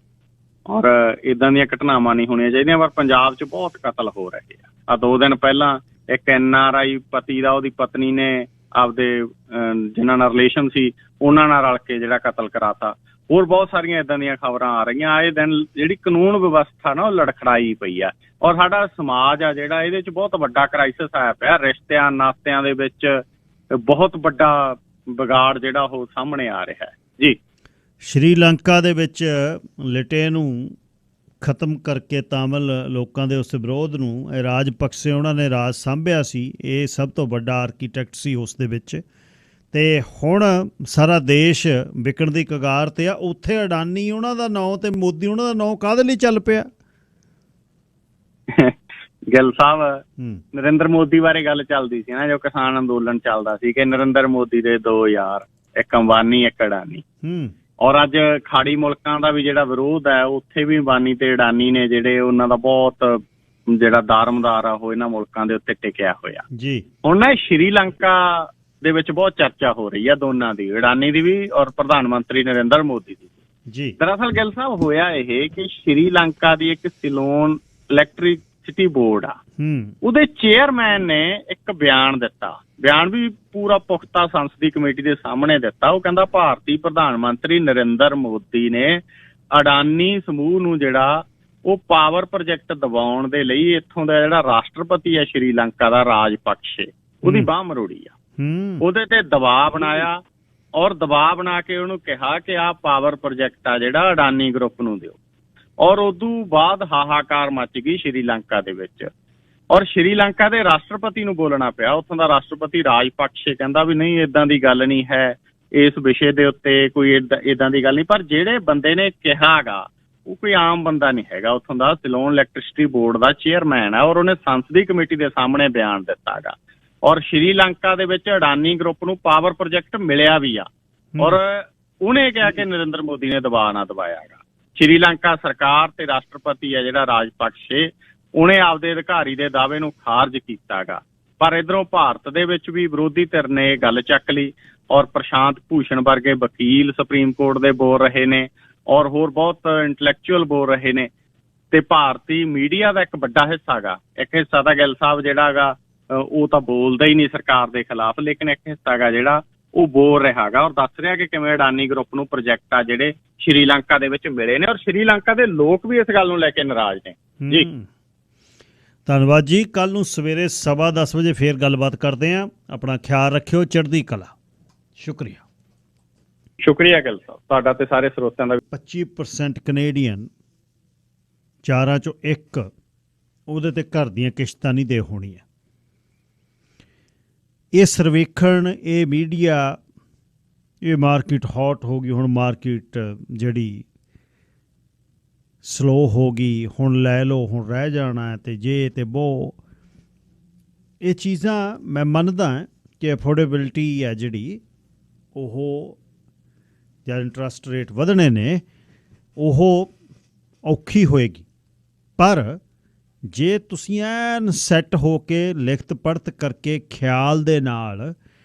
ਔਰ ਇੱਦਾਂ ਦੀਆਂ ਘਟਨਾਵਾਂ ਨਹੀਂ ਹੋਣੀਆਂ ਚਾਹੀਦੀਆਂ, ਪਰ ਪੰਜਾਬ 'ਚ ਬਹੁਤ ਕਤਲ ਹੋ ਰਹੇ ਆ। 2 ਦਿਨ ਪਹਿਲਾਂ ਇੱਕ NRI ਪਤੀ ਦਾ ਉਹਦੀ ਪਤਨੀ ਨੇ ਆਪਦੇ ਜਿਨ੍ਹਾਂ ਨਾਲ ਰਿਲੇਸ਼ਨ ਸੀ ਉਹਨਾਂ ਨਾਲ ਰਲ ਕੇ ਜਿਹੜਾ ਕਤਲ ਕਰਾਤਾ। ਹੋਰ ਬਹੁਤ ਸਾਰੀਆਂ ਇੱਦਾਂ ਦੀਆਂ ਖਬਰਾਂ ਆ ਰਹੀਆਂ। ਆਏ ਦਿਨ ਜਿਹੜੀ ਕਾਨੂੰਨ ਵਿਵਸਥਾ ਨਾ ਉਹ ਲੜਖੜਾਈ ਪਈ ਆ ਔਰ ਸਾਡਾ ਸਮਾਜ ਆ ਜਿਹੜਾ ਇਹਦੇ 'ਚ ਬਹੁਤ ਵੱਡਾ ਕ੍ਰਾਈਸਿਸ ਆਇਆ ਪਿਆ। ਰਿਸ਼ਤਿਆਂ ਨਾਤਿਆਂ ਦੇ ਵਿੱਚ ਬਹੁਤ ਵੱਡਾ ਵਿਗਾੜ ਜਿਹੜਾ ਉਹ ਸਾਹਮਣੇ ਆ ਰਿਹਾ ਹੈ ਜੀ। ਸ਼੍ਰੀਲੰਕਾ ਦੇ ਵਿੱਚ ਲਿਟੇ ਨੂੰ ਖਤਮ ਕਰਕੇ ਤਾਮਿਲ ਲੋਕਾਂ ਦੇ ਉਸ ਵਿਰੋਧ ਨੂੰ ਰਾਜਪਕਸੇ ਉਹਨਾਂ ਨੇ ਰਾਜ ਸਾਂਭਿਆ ਸੀ। ਇਹ ਸਭ ਤੋਂ ਵੱਡਾ ਆਰਕੀਟੈਕਟ ਸੀ ਉਸ ਦੇ ਵਿੱਚ ਤੇ ਹੁਣ ਸਾਰਾ ਦੇਸ਼ ਵਿਕਣ ਦੀ ਕਗਾਰ ਤੇ ਆ। ਉੱਥੇ ਅਡਾਨੀ ਉਹਨਾਂ ਦਾ ਨਾਂ ਤੇ ਮੋਦੀ ਉਹਨਾਂ ਦਾ ਨਾਂ ਕਾਹਦੇ ਲਈ ਚੱਲ ਪਿਆ? ਗਿੱਲ ਸਾਹਿਬ, ਨਰਿੰਦਰ ਮੋਦੀ ਬਾਰੇ ਗੱਲ ਚੱਲਦੀ ਸੀ ਨਾ, ਜੋ ਕਿਸਾਨ ਅੰਦੋਲਨ ਚੱਲਦਾ ਸੀ ਕਿ ਨਰਿੰਦਰ ਮੋਦੀ ਦੇ 2 ਯਾਰ, ਇੱਕ ਅੰਬਾਨੀ ਇੱਕ ਅਡਾਨੀ। ਔਰ ਅੱਜ ਖਾੜੀ ਮੁਲਕਾਂ ਦਾ ਵੀ ਜਿਹੜਾ ਵਿਰੋਧ ਹੈ ਉੱਥੇ ਵੀ ਅੰਬਾਨੀ ਤੇ ਅਡਾਨੀ ਨੇ ਜਿਹੜੇ ਉਹਨਾਂ ਦਾ ਬਹੁਤ ਜਿਹੜਾ ਦਾਰਮਦਾਰ ਆ ਉਹ ਇਹਨਾਂ ਮੁਲਕਾਂ ਦੇ ਉੱਤੇ ਟਿਕਿਆ ਹੋਇਆ ਜੀ। ਹੁਣ ਨਾ ਸ਼੍ਰੀਲੰਕਾ ਦੇ ਵਿੱਚ ਬਹੁਤ ਚਰਚਾ ਹੋ ਰਹੀ ਆ ਦੋਨਾਂ ਦੀ, ਅਡਾਨੀ ਦੀ ਵੀ ਔਰ ਪ੍ਰਧਾਨ ਮੰਤਰੀ ਨਰਿੰਦਰ ਮੋਦੀ ਦੀ ਜੀ। ਦਰਅਸਲ ਗਿੱਲ ਸਾਹਿਬ ਹੋਇਆ ਇਹ ਕਿ ਸ਼੍ਰੀਲੰਕਾ ਦੀ ਇੱਕ ਸਿਲੋਨ ਇਲੈਕਟ੍ਰਿਸਿਟੀ ਬੋਰਡ ਆ, ਉਹਦੇ ਚੇਅਰਮੈਨ ਨੇ ਇੱਕ ਬਿਆਨ ਦਿੱਤਾ। ਬਿਆਨ ਵੀ ਪੂਰਾ ਪੁਖਤਾ ਸੰਸਦੀ ਕਮੇਟੀ ਦੇ ਸਾਹਮਣੇ ਦਿੱਤਾ। ਉਹ ਕਹਿੰਦਾ ਭਾਰਤੀ ਪ੍ਰਧਾਨ ਮੰਤਰੀ ਨਰਿੰਦਰ ਮੋਦੀ ਨੇ ਅਡਾਨੀ ਸਮੂਹ ਨੂੰ ਜਿਹੜਾ ਉਹ ਪਾਵਰ ਪ੍ਰੋਜੈਕਟ ਦਿਵਾਉਣ ਦੇ ਲਈ ਇੱਥੋਂ ਦਾ ਜਿਹੜਾ ਰਾਸ਼ਟਰਪਤੀ ਹੈ ਸ਼੍ਰੀਲੰਕਾ ਦਾ ਰਾਜਪਕਸੇ, ਉਹਦੀ ਬਾਂਹ ਮਰੋੜੀ ਆ, ਉਹਦੇ ਤੇ ਦਬਾਅ ਬਣਾਇਆ ਔਰ ਦਬਾਅ ਬਣਾ ਕੇ ਉਹਨੂੰ ਕਿਹਾ ਕਿ ਆਹ ਪਾਵਰ ਪ੍ਰੋਜੈਕਟ ਆ ਜਿਹੜਾ ਅਡਾਨੀ ਗਰੁੱਪ ਨੂੰ ਦਿਓ। ਔਰ ਉਦੋਂ ਬਾਅਦ ਹਾਹਾਕਾਰ ਮੱਚ ਗਈ ਸ਼੍ਰੀਲੰਕਾ ਦੇ ਵਿੱਚ ਔਰ ਸ਼੍ਰੀਲੰਕਾ ਦੇ ਰਾਸ਼ਟਰਪਤੀ ਨੂੰ ਬੋਲਣਾ ਪਿਆ। ਉੱਥੋਂ ਦਾ ਰਾਸ਼ਟਰਪਤੀ ਰਾਜਪਕਸੇ ਕਹਿੰਦਾ ਵੀ ਨਹੀਂ, ਇੱਦਾਂ ਦੀ ਗੱਲ ਨਹੀਂ ਹੈ, ਇਸ ਵਿਸ਼ੇ ਦੇ ਉੱਤੇ ਕੋਈ ਇੱਦਾਂ ਦੀ ਗੱਲ ਨਹੀਂ। ਪਰ ਜਿਹੜੇ ਬੰਦੇ ਨੇ ਕਿਹਾ ਗਾ ਉਹ ਕੋਈ ਆਮ ਬੰਦਾ ਨਹੀਂ ਹੈਗਾ, ਉੱਥੋਂ ਦਾ ਸਿਲੋਨ ਇਲੈਕਟ੍ਰਿਸਿਟੀ ਬੋਰਡ ਦਾ ਚੇਅਰਮੈਨ ਹੈ ਔਰ ਉਹਨੇ ਸੰਸਦੀ ਕਮੇਟੀ ਦੇ ਸਾਹਮਣੇ ਬਿਆਨ ਦਿੱਤਾ ਗਾ। ਔਰ ਸ਼੍ਰੀਲੰਕਾ ਦੇ ਵਿੱਚ ਅਡਾਨੀ ਗਰੁੱਪ ਨੂੰ ਪਾਵਰ ਪ੍ਰੋਜੈਕਟ ਮਿਲਿਆ ਵੀ ਆ ਔਰ ਉਹਨੇ ਕਿਹਾ ਕਿ ਨਰਿੰਦਰ ਮੋਦੀ ਨੇ ਦਬਾਅ ਨਾ ਦਬਾਇਆ ਗਾ। ਸ਼੍ਰੀਲੰਕਾ ਸਰਕਾਰ ਤੇ ਰਾਸ਼ਟਰਪਤੀ ਹੈ ਜਿਹੜਾ ਰਾਜਪਕਸੇ, ਉਹਨੇ ਆਪਦੇ ਅਧਿਕਾਰੀ ਦੇ ਦਾਅਵੇ ਨੂੰ ਖਾਰਜ ਕੀਤਾ ਗਾ। ਪਰ ਇੱਧਰੋਂ ਭਾਰਤ ਦੇ ਵਿੱਚ ਵੀ ਵਿਰੋਧੀ ਧਿਰ ਨੇ ਇਹ ਗੱਲ ਚੱਕ ਲਈ ਔਰ ਪ੍ਰਸ਼ਾਂਤ ਭੂਸ਼ਣ ਵਰਗੇ ਵਕੀਲ ਸੁਪਰੀਮ ਕੋਰਟ ਦੇ ਬੋਲ ਰਹੇ ਨੇ ਔਰ ਹੋਰ ਬਹੁਤ ਇੰਟੈਲੈਕਚੁਅਲ ਬੋਲ ਰਹੇ ਨੇ ਤੇ ਭਾਰਤੀ ਮੀਡੀਆ ਦਾ ਇੱਕ ਵੱਡਾ ਹਿੱਸਾ ਗਾ, ਇੱਕ ਹਿੱਸਾ ਤਾਂ ਗਿੱਲ ਸਾਹਿਬ ਜਿਹੜਾ ਗਾ ਉਹ ਤਾਂ ਬੋਲਦਾ ਹੀ ਨਹੀਂ ਸਰਕਾਰ ਦੇ ਖਿਲਾਫ, ਲੇਕਿਨ ਇੱਕ ਹਿੱਸਾ ਗਾ ਜਿਹੜਾ ਉਹ ਬੋਲ ਰਿਹਾ ਗਾ ਔਰ ਦੱਸ ਰਿਹਾ ਕਿ ਕਿਵੇਂ ਅਡਾਨੀ ਗਰੁੱਪ ਨੂੰ ਪ੍ਰੋਜੈਕਟ ਆ ਜਿਹੜੇ ਸ਼੍ਰੀਲੰਕਾ ਦੇ ਵਿੱਚ ਮਿਲੇ ਨੇ, ਔਰ ਸ਼੍ਰੀਲੰਕਾ ਦੇ ਲੋਕ ਵੀ ਇਸ ਗੱਲ ਨੂੰ ਲੈ ਕੇ ਨਾਰਾਜ਼ ਨੇ ਜੀ। ਧੰਨਵਾਦ ਜੀ। ਕੱਲ ਨੂੰ ਸਵੇਰੇ 10:15 ਵਜੇ ਫੇਰ ਗੱਲਬਾਤ ਕਰਦੇ ਹਾਂ। ਆਪਣਾ ਖਿਆਲ ਰੱਖਿਓ। ਚੜ੍ਹਦੀ ਕਲਾ। ਸ਼ੁਕਰੀਆ। ਸ਼ੁਕਰੀਆ ਗਿੱਲ ਸਾਹਿਬ ਤੁਹਾਡਾ ਤੇ ਸਾਰੇ ਸਰੋਤਿਆਂ ਦਾ। 25% ਕੈਨੇਡੀਅਨ, 4 ਚੋਂ 1 ਉਹਦੇ ਤੇ ਘਰ ਦੀਆਂ ਕਿਸ਼ਤਾਂ ਨਹੀਂ ਦੇ ਹੋਣੀਆਂ। ਇਹ ਸਰਵੇਖਣ, ਇਹ ਮੀਡੀਆ, ਇਹ ਮਾਰਕੀਟ ਹੌਟ ਹੋ ਗਈ। ਹੁਣ ਮਾਰਕੀਟ ਜਿਹੜੀ ਸਲੋ ਹੋ ਗਈ, ਹੁਣ ਲੈ ਲਓ, ਹੁਣ ਰਹਿ ਜਾਣਾ ਹੈ, ਤੇ ਜੇ ਤੇ ਬੋ ਇਹ ਚੀਜ਼ਾਂ ਮੈਂ ਮੰਨਦਾ ਕਿ ਅਫੋਰਡੇਬਿਲਟੀ ਹੈ ਜਿਹੜੀ ਉਹ ਜਾਂ ਇੰਟਰਸਟ ਰੇਟ ਵਧਣੇ ਨੇ ਉਹ ਔਖੀ ਹੋਏਗੀ। ਪਰ ਜੇ ਤੁਸੀਂ ਐਨ ਸੈੱਟ ਹੋ ਕੇ ਲਿਖਤ ਪੜ੍ਹਤ ਕਰਕੇ ਖਿਆਲ ਦੇ ਨਾਲ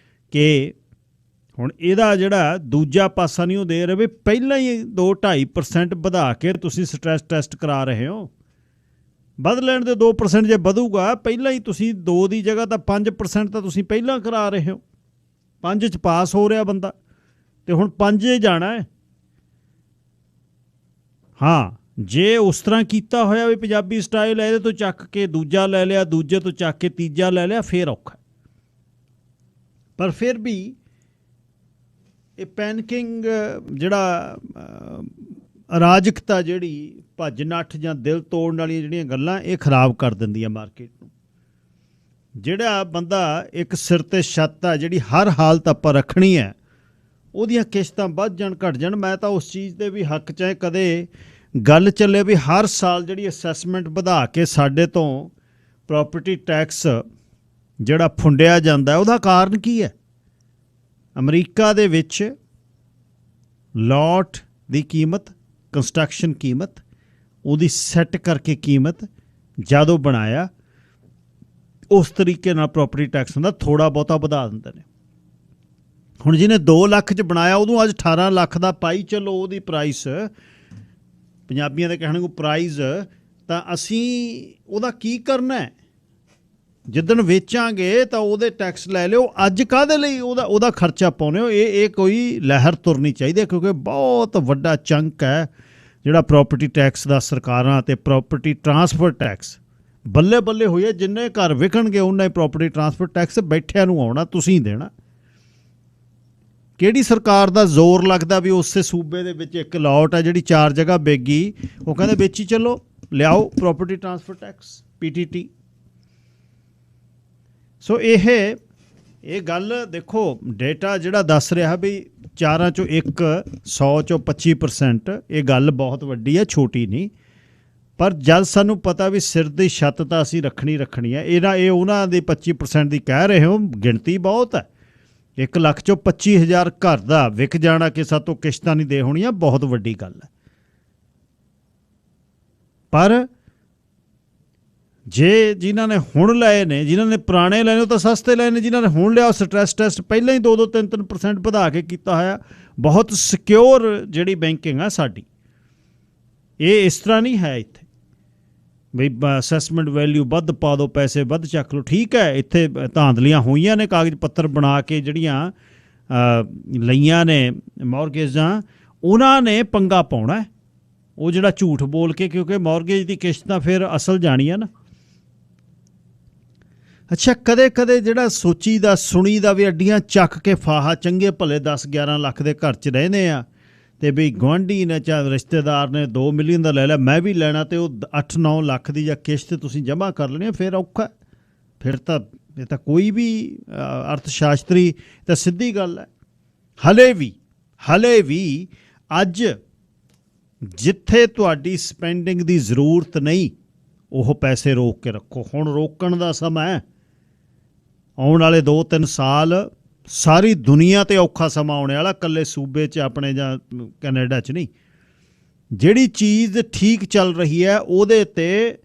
ਕਿ ਹੁਣ ਇਹਦਾ ਜਿਹੜਾ ਦੂਜਾ ਪਾਸਾ ਨਹੀਂ ਉਹ ਦੇ ਰਹੇ, ਪਹਿਲਾਂ ਹੀ 2-2.5% ਵਧਾ ਕੇ ਤੁਸੀਂ ਸਟ੍ਰੈਸ ਟੈਸਟ ਕਰਾ ਰਹੇ ਹੋ। ਵੱਧ ਲੈਣ ਦੇ 2% ਜੇ ਵਧੂਗਾ, ਪਹਿਲਾਂ ਹੀ ਤੁਸੀਂ 2 ਦੀ ਜਗ੍ਹਾ ਤਾਂ 5% ਤਾਂ ਤੁਸੀਂ ਪਹਿਲਾਂ ਕਰਾ ਰਹੇ ਹੋ। 5 'ਚ ਪਾਸ ਹੋ ਰਿਹਾ ਬੰਦਾ, ਤੇ ਹੁਣ 5 ਜਾਣਾ ਹੈ। ਹਾਂ, ਜੇ ਉਸ ਤਰ੍ਹਾਂ ਕੀਤਾ ਹੋਇਆ ਵੀ ਪੰਜਾਬੀ ਸਟਾਈਲ, ਇਹਦੇ ਤੋਂ ਚੱਕ ਕੇ ਦੂਜਾ ਲੈ ਲਿਆ, ਦੂਜੇ ਤੋਂ ਚੱਕ ਕੇ ਤੀਜਾ ਲੈ ਲਿਆ, ਫੇਰ ਔਖਾ। ਪਰ ਫਿਰ ਵੀ ਇਹ ਪੈਨਕਿੰਗ ਜਿਹੜਾ ਅਰਾਜਕਤਾ, ਜਿਹੜੀ ਭੱਜ ਨੱਠ ਜਾਂ ਦਿਲ ਤੋੜਨ ਵਾਲੀਆਂ ਜਿਹੜੀਆਂ ਗੱਲਾਂ, ਇਹ ਖਰਾਬ ਕਰ ਦਿੰਦੀਆਂ ਮਾਰਕੀਟ ਨੂੰ। ਜਿਹੜਾ ਬੰਦਾ ਇੱਕ ਸਿਰ 'ਤੇ ਛੱਤ ਆ ਜਿਹੜੀ ਹਰ ਹਾਲਤ ਆਪਾਂ ਰੱਖਣੀ ਹੈ, ਉਹਦੀਆਂ ਕਿਸ਼ਤਾਂ ਵੱਧ ਜਾਣ ਘੱਟ ਜਾਣ, ਮੈਂ ਤਾਂ ਉਸ ਚੀਜ਼ ਦੇ ਵੀ ਹੱਕ 'ਚ ਹੈ। ਕਦੇ ਗੱਲ ਚੱਲੇ ਵੀ ਹਰ ਸਾਲ ਜਿਹੜੀ ਅਸੈਸਮੈਂਟ ਵਧਾ ਕੇ ਸਾਡੇ ਤੋਂ ਪ੍ਰੋਪਰਟੀ ਟੈਕਸ ਜਿਹੜਾ ਫੁੰਡਿਆ ਜਾਂਦਾ, ਉਹਦਾ ਕਾਰਨ ਕੀ ਹੈ? ਅਮਰੀਕਾ ਦੇ ਵਿੱਚ ਲੋਟ ਦੀ ਕੀਮਤ, ਕੰਸਟਰਕਸ਼ਨ ਕੀਮਤ, ਉਹਦੀ ਸੈੱਟ ਕਰਕੇ ਕੀਮਤ ਜਦੋਂ ਬਣਾਇਆ, ਉਸ ਤਰੀਕੇ ਨਾਲ ਪ੍ਰੋਪਰਟੀ ਟੈਕਸ ਹੁੰਦਾ, ਥੋੜ੍ਹਾ ਬਹੁਤਾ ਵਧਾ ਦਿੰਦੇ ਨੇ। ਹੁਣ ਜਿਹਨੇ 2 ਲੱਖ 'ਚ ਬਣਾਇਆ ਉਹਨੂੰ ਅੱਜ 18 ਲੱਖ ਦਾ ਪਾਈ ਚੱਲੋ ਉਹਦੀ ਪ੍ਰਾਈਸ, ਪੰਜਾਬੀਆਂ ਦੇ ਕਹਿਣ ਨੂੰ ਪ੍ਰਾਈਜ਼, ਤਾਂ ਅਸੀਂ ਉਹਦਾ ਕੀ ਕਰਨਾ ਹੈ? ਜਿੱਦਣ ਵੇਚਾਂਗੇ ਤਾਂ ਉਹਦੇ ਟੈਕਸ ਲੈ ਲਿਓ। ਅੱਜ ਕਾਹਦੇ ਲਈ ਉਹਦਾ ਖਰਚਾ ਪਾਉਂਦੇ ਹੋ? ਇਹ ਕੋਈ ਲਹਿਰ ਤੁਰਨੀ ਚਾਹੀਦੀ ਹੈ, ਕਿਉਂਕਿ ਬਹੁਤ ਵੱਡਾ ਚੰਕ ਹੈ ਜਿਹੜਾ ਪ੍ਰੋਪਰਟੀ ਟੈਕਸ ਦਾ ਸਰਕਾਰਾਂ ਅਤੇ ਪ੍ਰੋਪਰਟੀ ਟਰਾਂਸਫਰ ਟੈਕਸ ਬੱਲੇ ਬੱਲੇ ਹੋਈ ਹੈ। ਜਿੰਨੇ ਘਰ ਵਿਕਣਗੇ ਉਹਨਾਂ ਹੀ ਪ੍ਰੋਪਰਟੀ ਟਰਾਂਸਫਰ ਟੈਕਸ ਬੈਠਿਆਂ ਨੂੰ ਆਉਣਾ, ਤੁਸੀਂ ਦੇਣਾ। ਕਿਹੜੀ ਸਰਕਾਰ ਦਾ ਜ਼ੋਰ ਲੱਗਦਾ ਵੀ ਉਸੇ ਸੂਬੇ ਦੇ ਵਿੱਚ ਇੱਕ ਲਾਟ ਹੈ ਜਿਹੜੀ 4 ਜਗ੍ਹਾ ਵਿਕ ਗਈ, ਉਹ ਕਹਿੰਦੇ ਵੇਚੀ ਚੱਲੋ, ਲਿਆਓ ਪ੍ਰੋਪਰਟੀ ਟਰਾਂਸਫਰ ਟੈਕਸ, PTT। ਸੋ ਇਹ ਗੱਲ ਦੇਖੋ, ਡੇਟਾ ਜਿਹੜਾ ਦੱਸ ਰਿਹਾ ਵੀ 4 ਚੋਂ 1, 100 ਚੋਂ 25%, ਇਹ ਗੱਲ ਬਹੁਤ ਵੱਡੀ ਹੈ, ਛੋਟੀ ਨਹੀਂ। ਪਰ ਜਦ ਸਾਨੂੰ ਪਤਾ ਵੀ ਸਿਰ ਦੀ ਛੱਤ ਤਾਂ ਅਸੀਂ ਰੱਖਣੀ ਹੈ, ਇਹ ਉਹਨਾਂ ਦੀ 25% ਦੀ ਕਹਿ ਰਹੇ ਹੋ, ਗਿਣਤੀ ਬਹੁਤ ਹੈ। 1 ਲੱਖ ਚੋਂ 25,000 ਘਰ ਦਾ ਵਿਕ ਜਾਣਾ ਕਿ ਸਾਤੋਂ ਕਿਸ਼ਤਾਂ ਨਹੀਂ ਦੇ ਹੋਣੀਆਂ, ਬਹੁਤ ਵੱਡੀ ਗੱਲ ਹੈ। ਪਰ ਜੇ ਜਿਨ੍ਹਾਂ ਨੇ ਹੁਣ ਲਏ ਨੇ, ਜਿਨ੍ਹਾਂ ਨੇ ਪੁਰਾਣੇ ਲਏ ਨੇ, ਉਹ ਤਾਂ ਸਸਤੇ ਲਏ ਨੇ। ਜਿਨ੍ਹਾਂ ਨੇ ਹੁਣ ਲਿਆ, ਸਟ੍ਰੈਸ ਟੈਸਟ ਪਹਿਲਾਂ ਹੀ 2-2, 3-3% ਵਧਾ ਕੇ ਕੀਤਾ ਹੋਇਆ। ਬਹੁਤ ਸਿਕਿਉਰ ਜਿਹੜੀ ਬੈਂਕਿੰਗ ਆ ਸਾਡੀ, ਇਹ ਇਸ ਤਰ੍ਹਾਂ ਨਹੀਂ ਹੈ ਇੱਥੇ ਬਈ ਅਸੈਸਮੈਂਟ ਵੈਲਿਊ ਵੱਧ ਪਾ ਦਿਓ, ਪੈਸੇ ਵੱਧ ਚੱਕ ਲਓ। ਠੀਕ ਹੈ, ਇੱਥੇ ਧਾਂਦਲੀਆਂ ਹੋਈਆਂ ਨੇ, ਕਾਗਜ਼ ਪੱਤਰ ਬਣਾ ਕੇ ਜਿਹੜੀਆਂ ਲਈਆਂ ਨੇ ਮੌਰਗੇਜਾਂ, ਉਹਨਾਂ ਨੇ ਪੰਗਾ ਪਾਉਣਾ। ਉਹ ਜਿਹੜਾ ਝੂਠ ਬੋਲ ਕੇ, ਕਿਉਂਕਿ ਮੌਰਗੇਜ ਦੀ ਕਿਸ਼ਤ ਤਾਂ ਫਿਰ ਅਸਲ ਜਾਣੀ ਆ ਨਾ। ਅੱਛਾ, ਕਦੇ ਜਿਹੜਾ ਸੋਚੀ ਦਾ ਸੁਣੀ ਦਾ ਵੀ ਅੱਡੀਆਂ ਚੱਕ ਕੇ ਫਾਹਾ, ਚੰਗੇ ਭਲੇ 10-11 ਲੱਖ ਦੇ ਘਰ 'ਚ ਰਹਿੰਦੇ ਆ, ਅਤੇ ਵੀ ਗੁਆਂਢੀ ਨੇ ਚਾਹੇ ਰਿਸ਼ਤੇਦਾਰ ਨੇ 2 ਮਿਲੀਅਨ ਦਾ ਲੈ ਲਿਆ, ਮੈਂ ਵੀ ਲੈਣਾ, ਅਤੇ ਉਹ 8-9 ਲੱਖ ਦੀ ਜਾਂ ਕਿਸ਼ਤ ਤੁਸੀਂ ਜਮ੍ਹਾਂ ਕਰ ਲੈਣੀ, ਫਿਰ ਔਖਾ। ਫਿਰ ਤਾਂ ਇਹ ਤਾਂ ਕੋਈ ਵੀ ਅਰਥ ਸ਼ਾਸਤਰੀ ਤਾਂ ਸਿੱਧੀ ਗੱਲ ਹੈ। ਹਲੇ ਵੀ ਅੱਜ ਜਿੱਥੇ ਤੁਹਾਡੀ ਸਪੈਂਡਿੰਗ ਦੀ ਜ਼ਰੂਰਤ ਨਹੀਂ, ਉਹ ਪੈਸੇ ਰੋਕ ਕੇ ਰੱਖੋ। ਹੁਣ ਰੋਕਣ ਦਾ ਸਮਾਂ ਹੈ। ਆਉਣ ਵਾਲੇ 2-3 ਸਾਲ ਸਾਰੀ ਦੁਨੀਆ 'ਤੇ ਔਖਾ ਸਮਾਂ ਆਉਣੇ ਵਾਲਾ, ਇਕੱਲੇ ਸੂਬੇ 'ਚ ਆਪਣੇ ਜਾਂ ਕੈਨੇਡਾ 'ਚ ਨਹੀਂ। ਜਿਹੜੀ ਚੀਜ਼ ਠੀਕ ਚੱਲ ਰਹੀ ਹੈ ਉਹਦੇ 'ਤੇ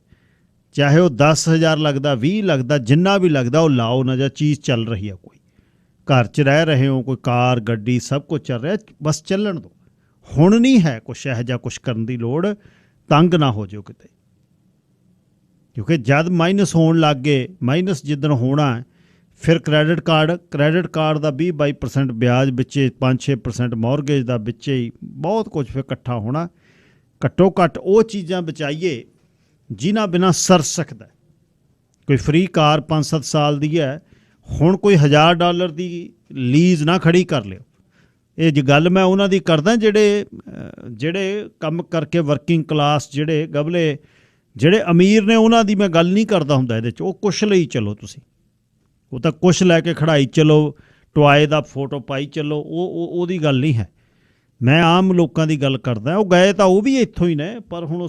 ਚਾਹੇ ਉਹ 10,000 ਲੱਗਦਾ, 20 ਲੱਗਦਾ, ਜਿੰਨਾ ਵੀ ਲੱਗਦਾ ਉਹ ਲਾਓ ਨਾ। ਜਾਂ ਚੀਜ਼ ਚੱਲ ਰਹੀ ਹੈ, ਕੋਈ ਘਰ 'ਚ ਰਹਿ ਰਹੇ ਹੋ, ਕੋਈ ਕਾਰ ਗੱਡੀ ਸਭ ਕੁਝ ਚੱਲ ਰਿਹਾ, ਬਸ ਚੱਲਣ ਦਿਓ। ਹੁਣ ਨਹੀਂ ਹੈ ਕੁਛ ਇਹੋ ਜਿਹਾ ਕੁਛ ਕਰਨ ਦੀ ਲੋੜ, ਤੰਗ ਨਾ ਹੋ ਜਾਓ ਕਿਤੇ। ਕਿਉਂਕਿ ਜਦ ਮਾਈਨਸ ਹੋਣ ਲੱਗ ਗਏ, ਮਾਈਨਸ ਜਿੱਦਣ ਹੋਣਾ ਫਿਰ ਕ੍ਰੈਡਿਟ ਕਾਰਡ ਦਾ 20-22% ਵਿਆਜ ਵਿੱਚੇ 5-6% ਮੌਰਗੇਜ ਦਾ ਵਿੱਚੇ ਹੀ ਬਹੁਤ ਕੁਝ ਫਿਰ ਇਕੱਠਾ ਹੋਣਾ। ਘੱਟੋ ਘੱਟ ਉਹ ਚੀਜ਼ਾਂ ਬਚਾਈਏ ਜਿਨ੍ਹਾਂ ਬਿਨਾਂ ਸਰ ਸਕਦਾ। ਕੋਈ ਫਰੀ ਕਾਰ 5-7 ਸਾਲ ਦੀ ਹੈ, ਹੁਣ ਕੋਈ $1000 ਦੀ ਲੀਜ਼ ਨਾ ਖੜੀ ਕਰ ਲਿਓ। ਇਹ ਜੀ ਗੱਲ ਮੈਂ ਉਹਨਾਂ ਦੀ ਕਰਦਾ ਜਿਹੜੇ ਕੰਮ ਕਰਕੇ ਵਰਕਿੰਗ ਕਲਾਸ, ਜਿਹੜੇ ਗਬਲੇ, ਜਿਹੜੇ ਅਮੀਰ ਨੇ, ਉਹਨਾਂ ਦੀ ਮੈਂ ਗੱਲ ਨਹੀਂ ਕਰਦਾ ਹੁੰਦਾ ਇਹਦੇ 'ਚ। ਉਹ ਕੁਛ ਲਈ ਚਲੋ ਤੁਸੀਂ, ਉਹ ਤਾਂ ਕੁਛ ਲੈ ਕੇ ਖੜਾਈ ਚਲੋ, ਟੋਆਏ ਦਾ ਫੋਟੋ ਪਾਈ ਚੱਲੋ, ਉਹਦੀ ਗੱਲ ਨਹੀਂ ਹੈ। ਮੈਂ ਆਮ ਲੋਕਾਂ ਦੀ ਗੱਲ ਕਰਦਾ। ਉਹ ਗਏ ਤਾਂ ਉਹ ਵੀ ਇੱਥੋਂ ਹੀ ਨੇ, ਪਰ ਹੁਣ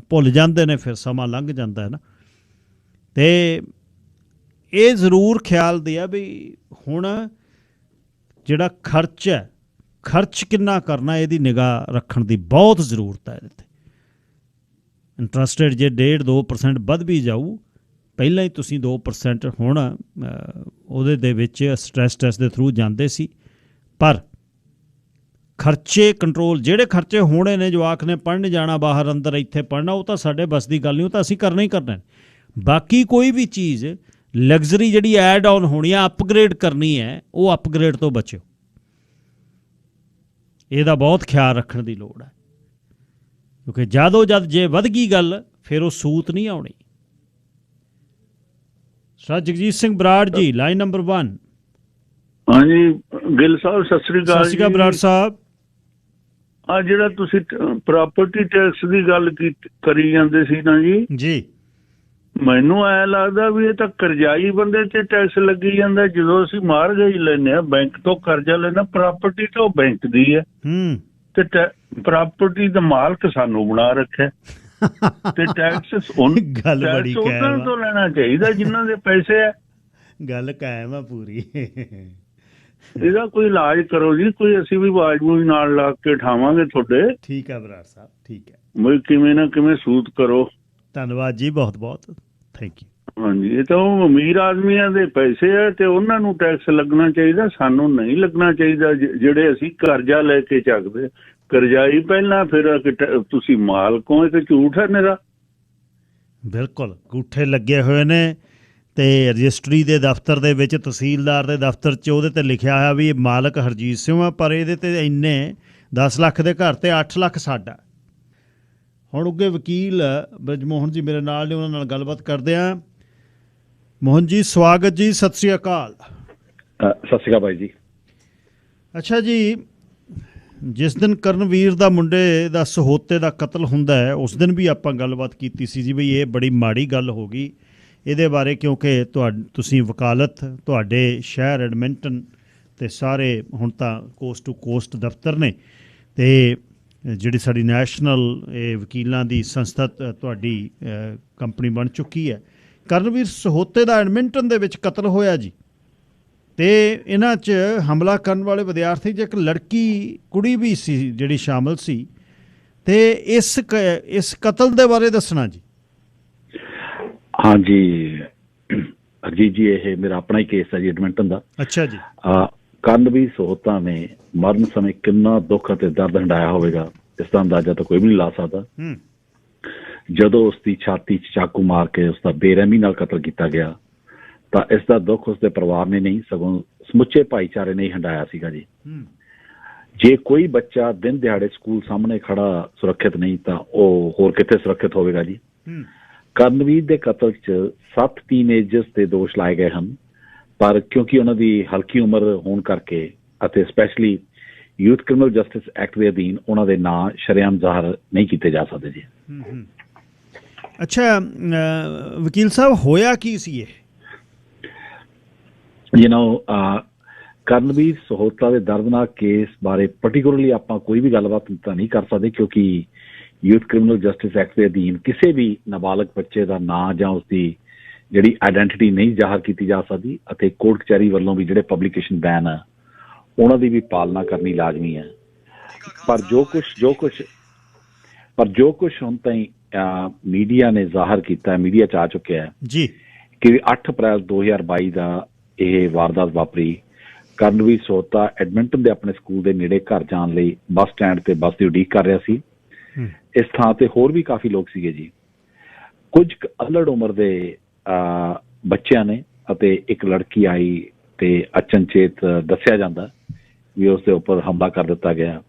ਭੁੱਲ ਜਾਂਦੇ ਨੇ, ਫਿਰ ਸਮਾਂ ਲੰਘ ਜਾਂਦਾ ਹੈ ਨਾ। ਅਤੇ ਇਹ ਜ਼ਰੂਰ ਖਿਆਲ ਦਿਆ ਵੀ ਹੁਣ ਜਿਹੜਾ ਖਰਚ ਹੈ, ਖਰਚ ਕਿੰਨਾ ਕਰਨਾ, ਇਹਦੀ ਨਿਗਾਹ ਰੱਖਣ ਦੀ ਬਹੁਤ ਜ਼ਰੂਰਤ ਹੈ। ਇਹਦੇ 'ਤੇ ਇੰਟਰਸਟ ਰੇਟ ਜੇ 1.5-2% ਵੱਧ ਵੀ ਜਾਊ, ਪਹਿਲਾਂ ਹੀ ਤੁਸੀਂ 2% ਹੁਣ ਉਹਦੇ ਦੇ ਵਿੱਚ ਸਟ੍ਰੈਸ ਟੈਸਟ ਦੇ ਥਰੂ ਜਾਂਦੇ ਸੀ, ਪਰ ਖਰਚੇ ਕੰਟਰੋਲ, ਜਿਹੜੇ ਖਰਚੇ ਹੋਣੇ ਨੇ, ਜਵਾਕ ਨੇ ਪੜ੍ਹਨ ਜਾਣਾ ਬਾਹਰ ਅੰਦਰ, ਇੱਥੇ ਪੜ੍ਹਨਾ, ਉਹ ਤਾਂ ਸਾਡੇ ਬਸ ਦੀ ਗੱਲ ਨਹੀਂ, ਉਹ ਤਾਂ ਅਸੀਂ ਕਰਨਾ ਹੀ ਕਰਨਾ। ਬਾਕੀ ਕੋਈ ਵੀ ਚੀਜ਼ ਲਗਜ਼ਰੀ ਜਿਹੜੀ ਐਡ ਆਨ ਹੋਣੀ ਆ, ਅਪਗ੍ਰੇਡ ਕਰਨੀ ਹੈ, ਉਹ ਅਪਗ੍ਰੇਡ ਤੋਂ ਬਚਿਓ। ਇਹਦਾ ਬਹੁਤ ਖਿਆਲ ਰੱਖਣ ਦੀ ਲੋੜ ਹੈ, ਕਿਉਂਕਿ ਜਦ ਜੇ ਵੱਧ ਗਈ ਗੱਲ, ਫਿਰ ਉਹ ਸੂਤ ਨਹੀਂ ਆਉਣੀ। Sir Jagjit Singh Brar ji, line number 1। ਹਾਂਜੀ ਗਿੱਲ ਸਾਹਿਬ, ਸਤਿ ਸ੍ਰੀ ਅਕਾਲ। ਸਤਿ ਸ਼੍ਰੀ ਅਕਾਲ ਬਰਾੜ ਸਾਹਿਬ। ਆ ਜਿਹੜਾ ਤੁਸੀਂ ਪ੍ਰਾਪਰਟੀ ਟੈਕਸ ਦੀ ਗੱਲ ਕਰੀ ਜਾਂਦੇ ਸੀ ਨਾ ਜੀ, ਮੈਨੂੰ ਐ ਲੱਗਦਾ ਵੀ ਇਹ ਤਾਂ ਕਰਜ਼ਾਈ ਬੰਦੇ ਤੇ ਟੈਕਸ ਲੱਗੀ ਜਾਂਦਾ। ਜਦੋਂ ਅਸੀਂ ਮਾਰਗੇਜ ਲੈਂਦੇ ਹਾਂ, ਬੈਂਕ ਤੋਂ ਕਰਜ਼ਾ ਲੈਣਾ, ਪ੍ਰਾਪਰਟੀ ਤਾਂ ਉਹ ਬੈਂਕ ਦੀ ਹੈ, ਤੇ ਪ੍ਰਾਪਰਟੀ ਦਾ ਮਾਲਕ ਸਾਨੂੰ ਬਣਾ ਰੱਖਿਆ, ਤੇ ਟੈਕਸ ਉਹਨਾਂ ਤੋਂ ਲੈਣਾ ਚਾਹੀਦਾ ਜਿਨ੍ਹਾਂ ਦੇ ਪੈਸੇ ਆ। ਗੱਲ ਕਾਇਮ ਆ ਪੂਰੀ। ਇਹਦਾ ਕੋਈ ਇਲਾਜ ਕਰੋ ਜੀ, ਕੋਈ ਅਸੀਂ ਵੀ ਆਵਾਜ਼ ਨੂੰ ਨਾਲ ਲਾ ਕੇ ਉਠਾਵਾਂਗੇ ਤੁਹਾਡੇ। ਠੀਕ ਹੈ ਬਰਾੜ ਸਾਹਿਬ, ਠੀਕ ਹੈ। ਬਈ ਕਿਵੇਂ ਨਾ ਕਿਵੇਂ ਸੂਤ ਕਰੋ। ਧੰਨਵਾਦ ਜੀ, ਬਹੁਤ ਬਹੁਤ ਥੈਂਕ ਯੂ। ਹਾਂਜੀ, ਇਹ ਤਾਂ ਉਹ ਅਮੀਰ ਆਦਮੀਆਂ ਦੇ ਪੈਸੇ ਆ ਤੇ ਉਹਨਾਂ ਨੂੰ ਟੈਕਸ ਲੱਗਣਾ ਚਾਹੀਦਾ, ਸਾਨੂੰ ਨਹੀਂ ਲੱਗਣਾ ਚਾਹੀਦਾ। ਜਿਹੜੇ ਅਸੀਂ ਕਰਜ਼ਾ ਲੈ ਕੇ ਚੱਕਦੇ, ਕਰਜ਼ਾਈ ਪਹਿਲਾਂ, ਫਿਰ ਤੁਸੀਂ ਮਾਲਕ ਹੋ, ਇਹ ਤਾਂ ਝੂਠ ਹੈ ਮੇਰਾ। ਬਿਲਕੁਲ ਗੂਠੇ ਲੱਗੇ ਹੋਏ ਨੇ, ਤੇ ਰਜਿਸਟਰੀ ਦੇ ਦਫ਼ਤਰ ਦੇ ਵਿੱਚ, ਤਹਿਸੀਲਦਾਰ ਦੇ ਦਫ਼ਤਰ 'ਚ ਉਹਦੇ 'ਤੇ ਲਿਖਿਆ ਹੋਇਆ ਵੀ ਮਾਲਕ ਹਰਜੀਤ ਸਿੰਘ ਆ, ਪਰ ਇਹਦੇ 'ਤੇ ਇੰਨੇ 10 ਲੱਖ ਦੇ ਘਰ 'ਤੇ 8 ਲੱਖ ਸਾਡਾ। ਹੁਣ ਅੱਗੇ ਵਕੀਲ ਬ੍ਰਿਜਮੋਹਨ ਜੀ ਮੇਰੇ ਨਾਲ ਨੇ, ਉਹਨਾਂ ਨਾਲ ਗੱਲਬਾਤ ਕਰਦੇ ਹਾਂ। ਮੋਹਨ ਜੀ ਸਵਾਗਤ ਜੀ, ਸਤਿ ਸ਼੍ਰੀ ਅਕਾਲ। ਸਤਿ ਸ਼੍ਰੀ ਅਕਾਲ ਬਾਈ ਜੀ। ਅੱਛਾ ਜੀ, ਜਿਸ ਦਿਨ ਕਰਨਵੀਰ ਦਾ ਮੁੰਡੇ ਦਾ ਸਹੋਤੇ ਦਾ ਕਤਲ ਹੁੰਦਾ ਹੈ, ਉਸ ਦਿਨ ਵੀ ਆਪਾਂ ਗੱਲਬਾਤ ਕੀਤੀ ਸੀ ਜੀ ਵੀ ਇਹ ਬੜੀ ਮਾੜੀ ਗੱਲ ਹੋ ਗਈ ਇਹਦੇ ਬਾਰੇ, ਕਿਉਂਕਿ ਤੁਸੀਂ ਵਕਾਲਤ, ਤੁਹਾਡੇ ਸ਼ਹਿਰ ਐਡਮਿੰਟਨ ਅਤੇ ਸਾਰੇ ਹੁਣ ਤਾਂ ਕੋਸਟ ਟੂ ਕੋਸਟ ਦਫ਼ਤਰ ਨੇ, ਅਤੇ ਜਿਹੜੀ ਸਾਡੀ ਨੈਸ਼ਨਲ ਇਹ ਵਕੀਲਾਂ ਦੀ ਸੰਸਥਾ ਤੁਹਾਡੀ ਕੰਪਨੀ ਬਣ ਚੁੱਕੀ ਹੈ। ਕਰਨਵੀਰ ਸਹੋਤੇ ਦਾ ਐਡਮਿੰਟਨ ਦੇ ਵਿੱਚ ਕਤਲ ਹੋਇਆ ਜੀ, ਅਤੇ ਇਹਨਾਂ 'ਚ ਹਮਲਾ ਕਰਨ ਵਾਲੇ ਵਿਦਿਆਰਥੀ 'ਚ ਇੱਕ ਕੁੜੀ ਵੀ ਸੀ ਜਿਹੜੀ ਸ਼ਾਮਲ ਸੀ, ਅਤੇ ਇਸ ਕਤਲ ਦੇ ਬਾਰੇ ਦੱਸਣਾ ਜੀ। ਹਾਂਜੀ ਅਜੀਤ ਜੀ, ਇਹ ਮੇਰਾ ਆਪਣਾ ਹੀ ਕੇਸ ਹੈ ਜੀ ਐਡਮਿੰਟਨ ਦਾ। ਅੱਛਾ ਜੀ। ਕਰਨਵੀਰ ਸਹੋਤਾ ਨੇ ਮਰਨ ਸਮੇਂ ਕਿੰਨਾ ਦੁੱਖ ਅਤੇ ਦਰਦ ਹੰਢਾਇਆ ਹੋਵੇਗਾ, ਇਸ ਦਾ ਅੰਦਾਜ਼ਾ ਤਾਂ ਕੋਈ ਵੀ ਨਹੀਂ ਲਾ ਸਕਦਾ। ਜਦੋਂ ਉਸ ਦੀ ਛਾਤੀ 'ਚ ਚਾਕੂ ਮਾਰ ਕੇ ਉਸ ਦਾ ਬੇਰਹਿਮੀ ਨਾਲ ਕਤਲ ਕੀਤਾ ਗਿਆ, ਤਾਂ ਇਸ ਦਾ ਦੁੱਖ ਉਸਦੇ ਪਰਿਵਾਰ ਨੇ ਨਹੀਂ, ਸਗੋਂ ਸਮੁੱਚੇ ਭਾਈਚਾਰੇ ਨੇ ਹੀ ਹੰਢਾਇਆ ਸੀਗਾ ਜੀ। ਜੇ ਕੋਈ ਬੱਚਾ ਦਿਨ ਦਿਹਾੜੇ ਸਕੂਲ ਸਾਹਮਣੇ ਖੜਾ ਸੁਰੱਖਿਅਤ ਨਹੀਂ, ਤਾਂ ਉਹ ਹੋਰ ਕਿੱਥੇ ਸੁਰੱਖਿਅਤ ਹੋਵੇਗਾ ਜੀ। ਕਰਨਵੀਰ ਦੇ ਕਤਲ 'ਚ 7 ਟੀਨਏਜਰਸ ਤੇ ਦੋਸ਼ ਲਾਏ ਗਏ ਹਨ, ਪਰ ਕਿਉਂਕਿ ਉਹਨਾਂ ਦੀ ਹਲਕੀ ਉਮਰ ਹੋਣ ਕਰਕੇ ਅਤੇ specially youth criminal justice act ਦੇ ਅਧੀਨ ਉਹਨਾਂ ਦੇ ਨਾਂ ਸ਼ਰੇਆਮ ਜ਼ਾਹਰ ਨਹੀਂ ਕੀਤੇ ਜਾ ਸਕਦੇ ਜੀ। ਅੱਛਾ ਵਕੀਲ ਸਾਹਿਬ, ਹੋਇਆ ਕੀ ਸੀ ਇਹ? ਕਰਨਵੀਰ ਸਹੋਤਾ ਦੇ ਦਰਦਨਾਕ ਕੇਸ ਬਾਰੇ ਪਾਰਟੀਕੂਲਰਲੀ ਆਪਾਂ ਕੋਈ ਵੀ ਗੱਲਬਾਤ ਤਾਂ ਨਹੀਂ ਕਰ ਸਕਦੇ, ਕਿਉਂਕਿ ਯੂਥ ਕ੍ਰਿਮੀਨਲ ਜਸਟਿਸ ਐਕਟ ਦੇ ਅਧੀਨ ਕਿਸੇ ਵੀ ਨਾਬਾਲਗ ਬੱਚੇ ਦਾ ਨਾਂ ਜਾਂ ਉਸਦੀ ਜਿਹੜੀ ਆਈਡੈਂਟਿਟੀ ਨਹੀਂ ਜ਼ਾਹਰ ਕੀਤੀ ਜਾ ਸਕਦੀ, ਅਤੇ ਕੋਰਟ ਕਚਹਿਰੀ ਵੱਲੋਂ ਵੀ ਜਿਹੜੇ ਪਬਲੀਕੇਸ਼ਨ ਬੈਨ ਆ ਉਹਨਾਂ ਦੀ ਵੀ ਪਾਲਣਾ ਕਰਨੀ ਲਾਜ਼ਮੀ ਹੈ। ਪਰ ਜੋ ਕੁਛ ਹੁਣ ਤਾਈਂ ਮੀਡੀਆ ਨੇ ਜ਼ਾਹਰ ਕੀਤਾ, ਮੀਡੀਆ 'ਚ ਆ ਚੁੱਕਿਆ ਹੈ ਜੀ ਕਿ 8 ਅਪ੍ਰੈਲ 2022 ਦਾ ਇਹ ਵਾਰਦਾਤ ਵਾਪਰੀ। ਕਰਨਵੀਰ ਸਹੋਤਾ ਐਡਮਿੰਟਨ ਦੇ ਆਪਣੇ ਸਕੂਲ ਦੇ ਨੇੜੇ ਘਰ ਜਾਣ ਲਈ ਬੱਸ ਸਟੈਂਡ ਤੇ ਬੱਸ ਦੀ ਉਡੀਕ ਕਰ ਰਿਹਾ ਸੀ। ਇਸ ਥਾਂ ਤੇ ਹੋਰ ਵੀ ਕਾਫੀ ਲੋਕ ਸੀਗੇ ਜੀ। ਕੁਝ ਅਲੜ ਉਮਰ ਦੇ ਬੱਚਿਆਂ ਨੇ ਅਤੇ ਇੱਕ ਲੜਕੀ ਆਈ ਤੇ ਅਚਨਚੇਤ ਦੱਸਿਆ ਜਾਂਦਾ ਵੀ ਉਸ ਦੇ ਉੱਪਰ ਹਮਲਾ ਕਰ ਦਿੱਤਾ ਗਿਆ।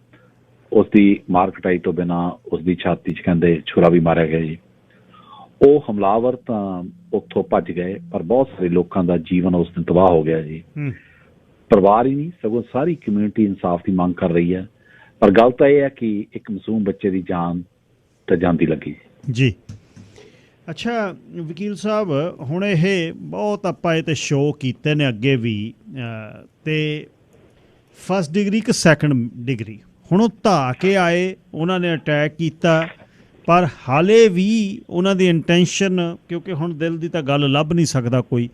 ਉਸ ਦੀ ਮਾਰ ਕਟਾਈ ਤੋਂ ਬਿਨਾਂ ਉਸ ਦੀ ਛਾਤੀ 'ਚ ਕਹਿੰਦੇ ਛੁਰਾ ਵੀ ਮਾਰਿਆ ਗਿਆ ਜੀ। ਉਹ ਹਮਲਾਵਰ ਤਾਂ ਉੱਥੋਂ ਭੱਜ ਗਏ, ਪਰ ਬਹੁਤ ਸਾਰੇ ਲੋਕਾਂ ਦਾ ਜੀਵਨ ਉਸ ਦਿਨ ਤਬਾਹ ਹੋ ਗਿਆ ਜੀ। ਪਰਿਵਾਰ ਹੀ ਨਹੀਂ ਸਗੋਂ ਸਾਰੀ ਕਮਿਊਨਿਟੀ ਇਨਸਾਫ ਦੀ ਮੰਗ ਕਰ ਰਹੀ ਹੈ। ਪਰ ਗੱਲ ਤਾਂ ਇਹ ਹੈ ਕਿ ਇੱਕ ਮਾਸੂਮ ਬੱਚੇ ਦੀ ਜਾਨ ਤਾਂ ਜਾਂਦੀ ਲੱਗੀ ਜੀ। ਅੱਛਾ ਵਕੀਲ ਸਾਹਿਬ, ਹੁਣ ਇਹ ਬਹੁਤ ਆਪਾਂ ਇਹ 'ਤੇ ਸ਼ੋਅ ਕੀਤੇ ਨੇ ਅੱਗੇ ਵੀ, ਅਤੇ ਫਸਟ ਡਿਗਰੀ ਕਿ ਸੈਕੰਡ ਡਿਗਰੀ, ਹੁਣ ਉਹ ਧਾ ਕੇ ਆਏ, ਉਹਨਾਂ ਨੇ ਅਟੈਕ ਕੀਤਾ, ਪਰ ਹਾਲੇ ਵੀ ਉਹਨਾਂ ਦੀ ਇੰਟੈਂਸ਼ਨ, ਕਿਉਂਕਿ ਹੁਣ ਦਿਲ ਦੀ ਤਾਂ ਗੱਲ ਲੱਭ ਨਹੀਂ ਸਕਦਾ ਕੋਈ,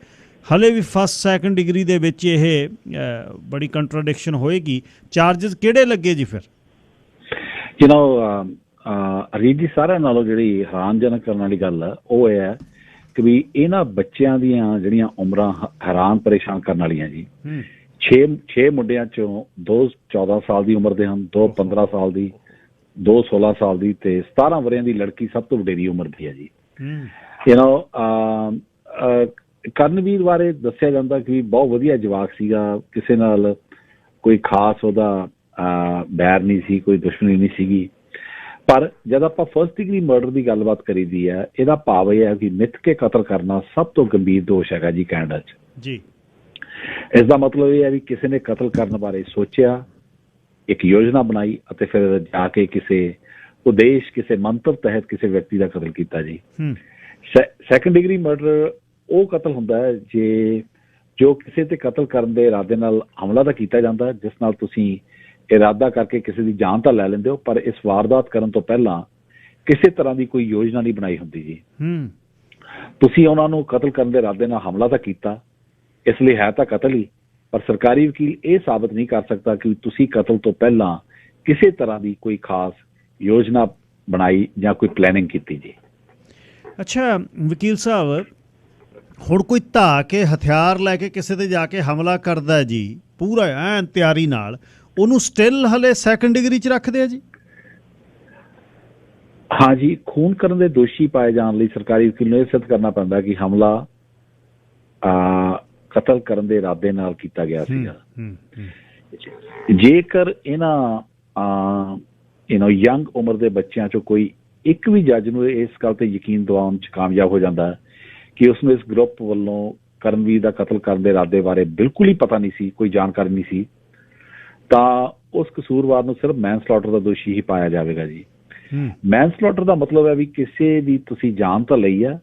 ਹਾਲੇ ਵੀ ਫਸਟ ਸੈਕੰਡ ਡਿਗਰੀ ਦੇ ਵਿੱਚ ਇਹ ਬੜੀ ਕੰਟਰਾਡਿਕਸ਼ਨ ਹੋਏਗੀ। ਚਾਰਜਸ ਕਿਹੜੇ ਲੱਗੇ ਜੀ ਫਿਰ? ਅਰੀਤ ਜੀ, ਸਾਰਿਆਂ ਨਾਲੋਂ ਜਿਹੜੀ ਹੈਰਾਨਜਨਕ ਕਰਨ ਵਾਲੀ ਗੱਲ ਆ ਉਹ ਇਹ ਹੈ ਕਿ ਵੀ ਇਹਨਾਂ ਬੱਚਿਆਂ ਦੀਆਂ ਜਿਹੜੀਆਂ ਉਮਰਾਂ ਹੈਰਾਨ ਪਰੇਸ਼ਾਨ ਕਰਨ ਵਾਲੀਆਂ ਜੀ। 6 ਮੁੰਡਿਆਂ ਚੋਂ 2 14 ਸਾਲ ਦੀ ਉਮਰ ਦੇ ਹਨ, 2 15 ਸਾਲ ਦੀ, 2 16 ਸਾਲ ਦੀ, ਤੇ 17 ਵਰ੍ਹਿਆਂ ਦੀ ਲੜਕੀ ਸਭ ਤੋਂ ਵਡੇਰੀ ਉਮਰ ਦੀ ਹੈ ਜੀ। ਕਰਨਵੀਰ ਬਾਰੇ ਦੱਸਿਆ ਜਾਂਦਾ ਕਿ ਬਹੁਤ ਵਧੀਆ ਜਵਾਕ ਸੀਗਾ, ਕਿਸੇ ਨਾਲ ਕੋਈ ਖਾਸ ਉਹਦਾ ਬੈਰ ਨਹੀਂ ਸੀ, ਕੋਈ ਦੁਸ਼ਮਣੀ ਨਹੀਂ ਸੀਗੀ। ਪਰ ਜਦ ਆਪਾਂ ਫਸਟ ਡਿਗਰੀ ਮਰਡਰ ਦੀ ਗੱਲਬਾਤ ਕਰੀਦੀ ਹੈ, ਇਹਦਾ ਭਾਵ ਇਹ ਹੈ ਕਿ ਮਿੱਥ ਕੇ ਕਤਲ ਕਰਨਾ ਸਭ ਤੋਂ ਗੰਭੀਰ ਦੋਸ਼ ਹੈਗਾ ਜੀ ਕੈਨੇਡਾ 'ਚ ਜੀ। ਇਸ ਦਾ ਮਤਲਬ ਇਹ ਹੈ ਵੀ ਕਿਸੇ ਨੇ ਕਤਲ ਕਰਨ ਬਾਰੇ ਸੋਚਿਆ, ਇੱਕ ਯੋਜਨਾ ਬਣਾਈ ਅਤੇ ਫਿਰ ਜਾ ਕੇ ਕਿਸੇ ਉਦੇਸ਼, ਕਿਸੇ ਮੰਤਵ ਤਹਿਤ ਕਿਸੇ ਵਿਅਕਤੀ ਦਾ ਕਤਲ ਕੀਤਾ ਜੀ। ਸੈਕੰਡ ਡਿਗਰੀ ਮਰਡਰ ਉਹ ਕਤਲ ਹੁੰਦਾ ਹੈ ਜੋ ਕਿਸੇ ਤੇ ਕਤਲ ਕਰਨ ਦੇ ਇਰਾਦੇ ਨਾਲ ਹਮਲਾ ਤਾਂ ਕੀਤਾ ਜਾਂਦਾ, ਜਿਸ ਨਾਲ ਤੁਸੀਂ ਇਰਾਦਾ ਕਰਕੇ ਕਿਸੇ ਦੀ ਜਾਨ ਤਾਂ ਲੈ ਲੈਂਦੇ ਹੋ, ਪਰ ਇਸ ਵਾਰਦਾਤ ਕਰਨ ਤੋਂ ਪਹਿਲਾਂ ਕਿਸੇ ਤਰ੍ਹਾਂ ਦੀ ਕੋਈ ਯੋਜਨਾ ਨਹੀਂ ਬਣਾਈ ਹੁੰਦੀ ਜੀ। ਤੁਸੀਂ ਉਹਨਾਂ ਨੂੰ ਕਤਲ ਕਰਨ ਦੇ ਇਰਾਦੇ ਨਾਲ ਹਮਲਾ ਤਾਂ ਕੀਤਾ, ਇਸ ਲਈ ਹੈ ਤਾਂ ਕਤਲ ਹੀ, ਪਰ ਸਰਕਾਰੀ ਵਕੀਲ ਇਹ ਸਾਬਤ ਨਹੀਂ ਕਰ ਸਕਦਾ ਕਿ ਤੁਸੀਂ ਕਤਲ ਤੋਂ ਪਹਿਲਾਂ ਕਿਸੇ ਤਰ੍ਹਾਂ ਦੀ ਕੋਈ ਖਾਸ ਯੋਜਨਾ ਬਣਾਈ ਜਾਂ ਕੋਈ ਪਲੈਨਿੰਗ ਕੀਤੀ ਜੀ। ਅੱਛਾ ਵਕੀਲ ਸਾਹਿਬ, ਹੁਣ ਕੋਈ ਧਾ ਕੇ ਹਥਿਆਰ ਲੈ ਕੇ ਕਿਸੇ ਤੇ ਜਾ ਕੇ ਹਮਲਾ ਕਰਦਾ ਜੀ ਪੂਰਾ ਐਨ ਤਿਆਰੀ ਨਾਲ, ਉਹਨੂੰ ਸਟਿਲ ਹਲੇ ਸੈਕੰਡ ਡਿਗਰੀ 'ਚ ਰੱਖਦੇ ਆ ਜੀ? ਹਾਂ ਜੀ, ਖੂਨ ਕਰਨ ਦੇ ਦੋਸ਼ੀ ਪਾਏ ਜਾਣ ਲਈ ਸਰਕਾਰੀ ਵਕੀਲ ਨੂੰ ਇਹ ਸਿੱਧ ਕਰਨਾ ਪੈਂਦਾ ਕਿ ਹਮਲਾ ਕਤਲ ਕਰਨ ਦੇ ਇਰਾਦੇ ਨਾਲ ਕੀਤਾ ਗਿਆ ਸੀਗਾ। ਜੇਕਰ ਇਹਨਾਂ ਯੰਗ ਉਮਰ ਦੇ ਬੱਚਿਆਂ 'ਚੋਂ ਕੋਈ ਇੱਕ ਵੀ ਜੱਜ ਨੂੰ ਇਸ ਗੱਲ ਤੇ ਯਕੀਨ ਦਿਵਾਉਣ 'ਚ ਕਾਮਯਾਬ ਹੋ ਜਾਂਦਾ ਕਿ ਉਸਨੂੰ ਇਸ ਗਰੁੱਪ ਵੱਲੋਂ ਕਰਨਵੀਰ ਦਾ ਕਤਲ ਕਰਨ ਦੇ ਇਰਾਦੇ ਬਾਰੇ ਬਿਲਕੁਲ ਹੀ ਪਤਾ ਨਹੀਂ ਸੀ, ਕੋਈ ਜਾਣਕਾਰੀ ਨਹੀਂ ਸੀ, ਤਾਂ ਉਸ ਕਸੂਰਵਾਰ ਨੂੰ ਸਿਰਫ ਮੈਨਸਲੌਟਰ ਦਾ ਦੋਸ਼ੀ ਹੀ ਪਾਇਆ ਜਾਵੇਗਾ ਜੀ। ਮੈਨਸਲੌਟਰ ਦਾ ਮਤਲਬ ਹੈ ਵੀ ਕਿਸੇ ਦੀ ਤੁਸੀਂ ਜਾਨ ਤਾਂ ਲਈ ਆ,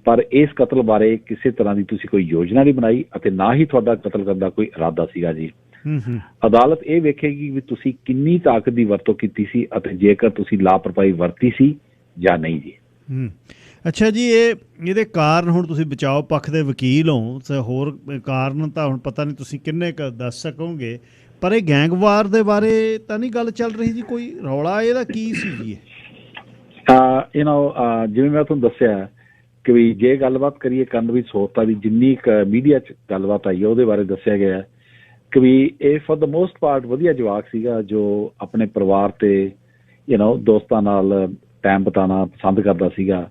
ਪਰ ਇਸ ਕਤਲ ਬਾਰੇ ਕਿਸੇ ਤਰ੍ਹਾਂ ਦੀ ਤੁਸੀਂ ਕੋਈ ਯੋਜਨਾ ਨਹੀਂ ਬਣਾਈ ਅਤੇ ਨਾ ਹੀ ਤੁਹਾਡਾ ਕਤਲ ਕਰਨ ਦਾ ਕੋਈ ਇਰਾਦਾ ਸੀਗਾ ਜੀ। ਅਦਾਲਤ ਇਹ ਵੇਖੇਗੀ ਵੀ ਤੁਸੀਂ ਕਿੰਨੀ ਤਾਕਤ ਦੀ ਵਰਤੋਂ ਕੀਤੀ ਸੀ ਅਤੇ ਜੇਕਰ ਤੁਸੀਂ ਲਾਪਰਵਾਹੀ ਵਰਤੀ ਸੀ ਜਾਂ ਨਹੀਂ ਜੀ। ਅੱਛਾ ਜੀ, ਇਹਦੇ ਕਾਰਨ, ਹੁਣ ਤੁਸੀਂ ਬਚਾਓ ਪੱਖ ਦੇ ਵਕੀਲ ਹੋ, ਤੇ ਹੋਰ ਕਾਰਨ ਤਾਂ ਹੁਣ ਪਤਾ ਨਹੀਂ ਤੁਸੀਂ ਕਿੰਨੇ ਕੁ ਦੱਸ ਸਕੋਗੇ, ਪਰ ਇਹ ਗੈਂਗਵਾਰ ਦੇ ਬਾਰੇ ਤਾਂ ਨਹੀਂ ਗੱਲ ਚੱਲ ਰਹੀ ਜੀ? ਕੋਈ ਰੌਲਾ ਇਹਦਾ ਕੀ ਸੀ ਜੀ? ਜਿਵੇਂ ਮੈਂ ਤੁਹਾਨੂੰ ਦੱਸਿਆ ਕਿ ਵੀ ਜੇ ਗੱਲਬਾਤ ਕਰੀਏ ਕਰਨਵੀਰ ਸੋਹਤਾ ਦੀ, ਜਿੰਨੀ ਮੀਡੀਆ 'ਚ ਗੱਲਬਾਤ ਆਈ ਹੈ ਉਹਦੇ ਬਾਰੇ ਦੱਸਿਆ ਗਿਆ ਕਿ ਵੀ ਇਹ ਫॉर द ਮੋਸਟ ਪਾਰਟ ਵਧੀਆ ਜਵਾਕ ਸੀਗਾ, ਜੋ ਆਪਣੇ ਪਰਿਵਾਰ ਤੇ ਦੋਸਤਾਂ ਨਾਲ ਟਾਈਮ ਬਿਤਾਉਣਾ ਪਸੰਦ ਕਰਦਾ ਸੀਗਾ।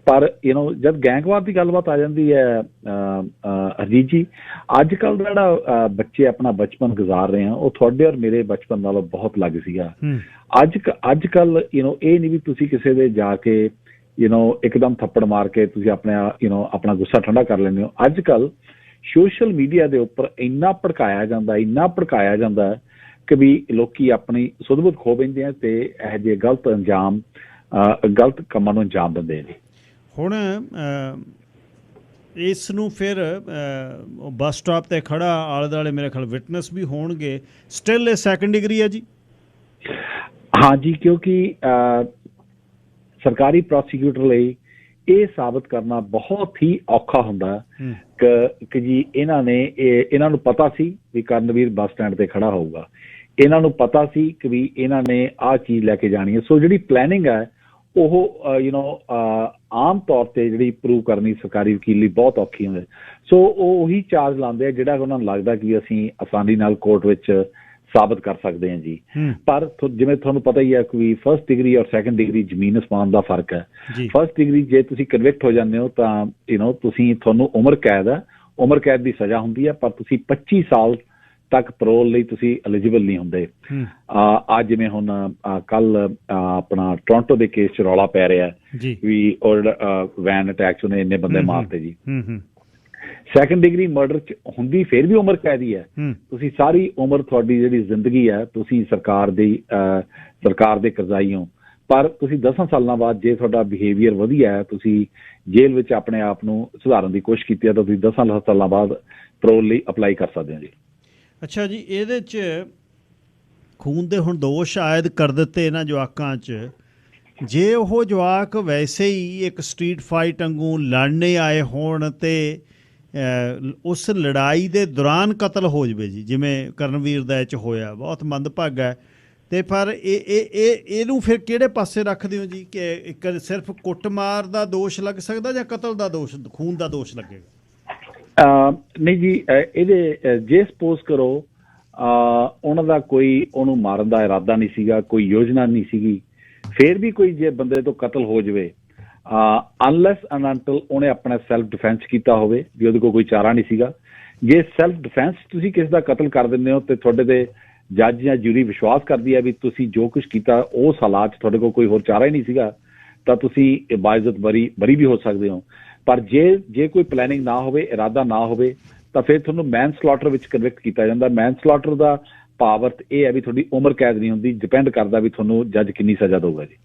ਪਰ ਜਦ ਗੈਂਗਵਾਰ ਦੀ ਗੱਲਬਾਤ ਆ ਜਾਂਦੀ ਹੈ ਅਜੀਤ ਜੀ, ਅੱਜ ਕੱਲ੍ਹ ਦਾ ਜਿਹੜਾ ਬੱਚੇ ਆਪਣਾ ਬਚਪਨ ਗੁਜ਼ਾਰ ਰਹੇ ਆ, ਉਹ ਤੁਹਾਡੇ ਔਰ ਮੇਰੇ ਬਚਪਨ ਨਾਲੋਂ ਬਹੁਤ ਅਲੱਗ ਸੀਗਾ। ਅੱਜ ਕੱਲ੍ਹ ਇਹ ਨਹੀਂ ਵੀ ਤੁਸੀਂ ਕਿਸੇ ਦੇ ਜਾ ਕੇ ਇੱਕਦਮ ਥੱਪੜ ਮਾਰ ਕੇ ਤੁਸੀਂ ਆਪਣਾ ਗੁੱਸਾ ਠੰਡਾ ਕਰ ਲੈਂਦੇ ਹੋ। ਅੱਜ ਕੱਲ੍ਹ ਸੋਸ਼ਲ ਮੀਡੀਆ ਦੇ ਉੱਪਰ ਇੰਨਾ ਭੜਕਾਇਆ ਜਾਂਦਾ ਕਿ ਵੀ ਲੋਕੀ ਆਪਣੀ ਸੁਧ-ਬੁੱਧ ਖੋ ਬੈਂਦੇ ਆ ਤੇ ਇਹੋ ਜਿਹੇ ਗਲਤ ਕੰਮਾਂ ਨੂੰ ਅੰਜਾਮ ਦਿੰਦੇ ਨੇ। ਹੁਣ ਇਸ ਨੂੰ ਫਿਰ ਬੱਸ ਸਟਾਪ 'ਤੇ ਖੜਾ ਆਲੇ ਦੁਆਲੇ ਮੇਰੇ ਖਿਆਲ ਵਿਟਨੈਸ ਵੀ ਹੋਣਗੇ, ਸਟਿਲ ਇਹ ਸੈਕੰਡ ਡਿਗਰੀ ਹੈ ਜੀ? ਹਾਂ ਜੀ, ਕਿਉਂਕਿ ਸਰਕਾਰੀ ਪ੍ਰੋਸੀਕਿਊਟਰ ਲਈ ਇਹ ਸਾਬਤ ਕਰਨਾ ਬਹੁਤ ਹੀ ਔਖਾ ਹੁੰਦਾ ਕਿ ਜੀ ਇਹਨਾਂ ਨੂੰ ਪਤਾ ਸੀ ਵੀ ਕਰਨਵੀਰ ਬੱਸ ਸਟੈਂਡ ਤੇ ਖੜਾ ਹੋਊਗਾ, ਇਹਨਾਂ ਨੂੰ ਪਤਾ ਸੀ ਕਿ ਵੀ ਇਹਨਾਂ ਨੇ ਆਹ ਚੀਜ਼ ਲੈ ਕੇ ਜਾਣੀ ਹੈ। ਸੋ ਜਿਹੜੀ ਪਲੈਨਿੰਗ ਹੈ ਉਹ ਆਮ ਤੌਰ ਤੇ ਜਿਹੜੀ ਪ੍ਰੂਵ ਕਰਨੀ ਸਰਕਾਰੀ ਵਕੀਲ ਲਈ ਬਹੁਤ ਔਖੀ ਹੁੰਦੀ। ਸੋ ਉਹ ਉਹੀ ਚਾਰਜ ਲਾਉਂਦੇ ਆ ਜਿਹੜਾ ਉਹਨਾਂ ਨੂੰ ਲੱਗਦਾ ਕਿ ਅਸੀਂ ਆਸਾਨੀ ਨਾਲ ਕੋਰਟ ਵਿੱਚ ਸਾਬਤ ਕਰ ਸਕਦੇ ਹਾਂ ਜੀ। ਪਰ ਜਿਵੇਂ ਤੁਹਾਨੂੰ ਪਤਾ ਹੀ ਹੈ ਕਿ ਫਸਟ ਡਿਗਰੀ ਔਰ ਸੈਕੰਡ ਡਿਗਰੀ ਜ਼ਮੀਨ ਅਸਮਾਨ ਦਾ ਫਰਕ ਹੈ। ਫਸਟ ਡਿਗਰੀ ਜੇ ਤੁਸੀਂ ਕਨਵਿਕਟ ਹੋ ਜਾਂਦੇ ਹੋ ਤਾਂ ਤੁਹਾਨੂੰ ਉਮਰ ਕੈਦ ਦੀ ਸਜ਼ਾ ਹੁੰਦੀ ਹੈ, ਪਰ ਤੁਸੀਂ 25 ਸਾਲ ਤੱਕ ਪੈਰੋਲ ਲਈ ਤੁਸੀਂ ਐਲੀਜੀਬਲ ਨਹੀਂ ਹੁੰਦੇ। ਅੱਜ ਜਿਵੇਂ ਹੁਣ ਕੱਲ ਆਪਣਾ ਟੋਰਾਂਟੋ ਦੇ ਕੇਸ 'ਚ ਰੌਲਾ ਪੈ ਰਿਹਾ ਵੀ ਵੈਨ ਅਟੈਕ 'ਚ ਉਹਨੇ ਇੰਨੇ ਬੰਦੇ ਮਾਰਤੇ ਜੀ। ਸੈਕੰਡ ਡਿਗਰੀ ਮਰਡਰ 'ਚ ਹੁੰਦੀ ਫਿਰ ਵੀ ਉਮਰ ਕੈਦ ਹੀ ਹੈ। ਤੁਸੀਂ ਸਾਰੀ ਉਮਰ ਤੁਹਾਡੀ ਜਿਹੜੀ ਜ਼ਿੰਦਗੀ ਹੈ ਤੁਸੀਂ ਸਰਕਾਰ ਦੇ ਕਰਜ਼ਾਈ ਹੋ, ਪਰ ਤੁਸੀਂ 10 ਸਾਲਾਂ ਬਾਅਦ ਜੇ ਤੁਹਾਡਾ ਬਿਹੇਵੀਅਰ ਵਧੀਆ ਹੈ, ਤੁਸੀਂ ਜੇਲ੍ਹ ਵਿੱਚ ਆਪਣੇ ਆਪ ਨੂੰ ਸੁਧਾਰਨ ਦੀ ਕੋਸ਼ਿਸ਼ ਕੀਤੀ ਹੈ ਤਾਂ ਤੁਸੀਂ 10 ਸਾਲਾਂ ਬਾਅਦ ਪੈਰੋਲ ਲਈ ਅਪਲਾਈ ਕਰ ਸਕਦੇ ਹੋ ਜੀ। ਅੱਛਾ ਜੀ, ਇਹਦੇ 'ਚ ਖੂਨ ਦੇ ਹੁਣ ਦੋਸ਼ ਆਇਦ ਕਰ ਦਿੱਤੇ ਇਹਨਾਂ ਜਵਾਕਾਂ 'ਚ, ਜੇ ਉਹ ਜਵਾਕ ਵੈਸੇ ਹੀ ਇੱਕ ਸਟਰੀਟ ਫਾਈਟ ਵਾਂਗੂ ਲੜਨੇ ਆਏ ਹੋਣ ਅਤੇ ਉਸ ਲੜਾਈ ਦੇ ਦੌਰਾਨ ਕਤਲ ਹੋ ਜਾਵੇ ਜੀ, ਜਿਵੇਂ ਕਰਨਵੀਰ ਦਾ ਇਹ 'ਚ ਹੋਇਆ, ਬਹੁਤ ਮੰਦਭਾਗਾ ਹੈ। ਅਤੇ ਪਰ ਇਹਨੂੰ ਫਿਰ ਕਿਹੜੇ ਪਾਸੇ ਰੱਖਦੇ ਹੋ ਜੀ ਕਿ ਇੱਕ ਸਿਰਫ ਕੁੱਟਮਾਰ ਦਾ ਦੋਸ਼ ਲੱਗ ਸਕਦਾ ਜਾਂ ਕਤਲ ਦਾ ਦੋਸ਼, ਖੂਨ ਦਾ ਦੋਸ਼ ਲੱਗੇਗਾ? ਨਹੀਂ ਜੀ, ਇਹਦੇ ਜੇ ਸਪੋਜ਼ ਕਰੋ ਉਹਨਾਂ ਦਾ ਕੋਈ ਉਹਨੂੰ ਮਾਰਨ ਦਾ ਇਰਾਦਾ ਨਹੀਂ ਸੀਗਾ, ਕੋਈ ਯੋਜਨਾ ਨਹੀਂ ਸੀਗੀ, ਫਿਰ ਵੀ ਕੋਈ ਜੇ ਬੰਦੇ ਤੋਂ ਕਤਲ ਹੋ ਜਾਵੇ, ਅਨਲੈਸ ਐਂਡ ਅੰਟਿਲ ਉਹਨੇ ਆਪਣਾ ਸੈਲਫ ਡਿਫੈਂਸ ਕੀਤਾ ਹੋਵੇ ਵੀ ਉਹਦੇ ਕੋਲ ਕੋਈ ਚਾਰਾ ਨਹੀਂ ਸੀਗਾ। ਜੇ ਸੈਲਫ ਡਿਫੈਂਸ ਤੁਸੀਂ ਕਿਸੇ ਦਾ ਕਤਲ ਕਰ ਦਿੰਦੇ ਹੋ ਅਤੇ ਤੁਹਾਡੇ 'ਤੇ ਜੱਜ ਜਾਂ ਜੂਰੀ ਵਿਸ਼ਵਾਸ ਕਰਦੀ ਹੈ ਵੀ ਤੁਸੀਂ ਜੋ ਕੁਛ ਕੀਤਾ ਉਸ ਹਾਲਾਤ 'ਚ ਤੁਹਾਡੇ ਕੋਲ ਕੋਈ ਹੋਰ ਚਾਰਾ ਹੀ ਨਹੀਂ ਸੀਗਾ, ਤਾਂ ਤੁਸੀਂ ਬਾਇਜ਼ਤ ਬਰੀ ਵੀ ਹੋ ਸਕਦੇ ਹੋ। ਪਰ ਜੇ ਕੋਈ ਪਲੈਨਿੰਗ ਨਾ ਹੋਵੇ, ਇਰਾਦਾ ਨਾ ਹੋਵੇ, ਤਾਂ ਫਿਰ ਤੁਹਾਨੂੰ ਮੈਨ ਸਲੌਟਰ ਵਿੱਚ ਕਨਵਿਕਟ ਕੀਤਾ ਜਾਂਦਾ। ਮੈਨ ਸਲੌਟਰ ਦਾ ਪਾਵਰ ਇਹ ਹੈ ਵੀ ਤੁਹਾਡੀ ਉਮਰ ਕੈਦ ਨਹੀਂ ਹੁੰਦੀ, ਡਿਪੈਂਡ ਕਰਦਾ ਵੀ ਤੁਹਾਨੂੰ ਜੱਜ ਕਿੰਨੀ ਸਜ਼ਾ ਦੇਊਗਾ ਜੀ।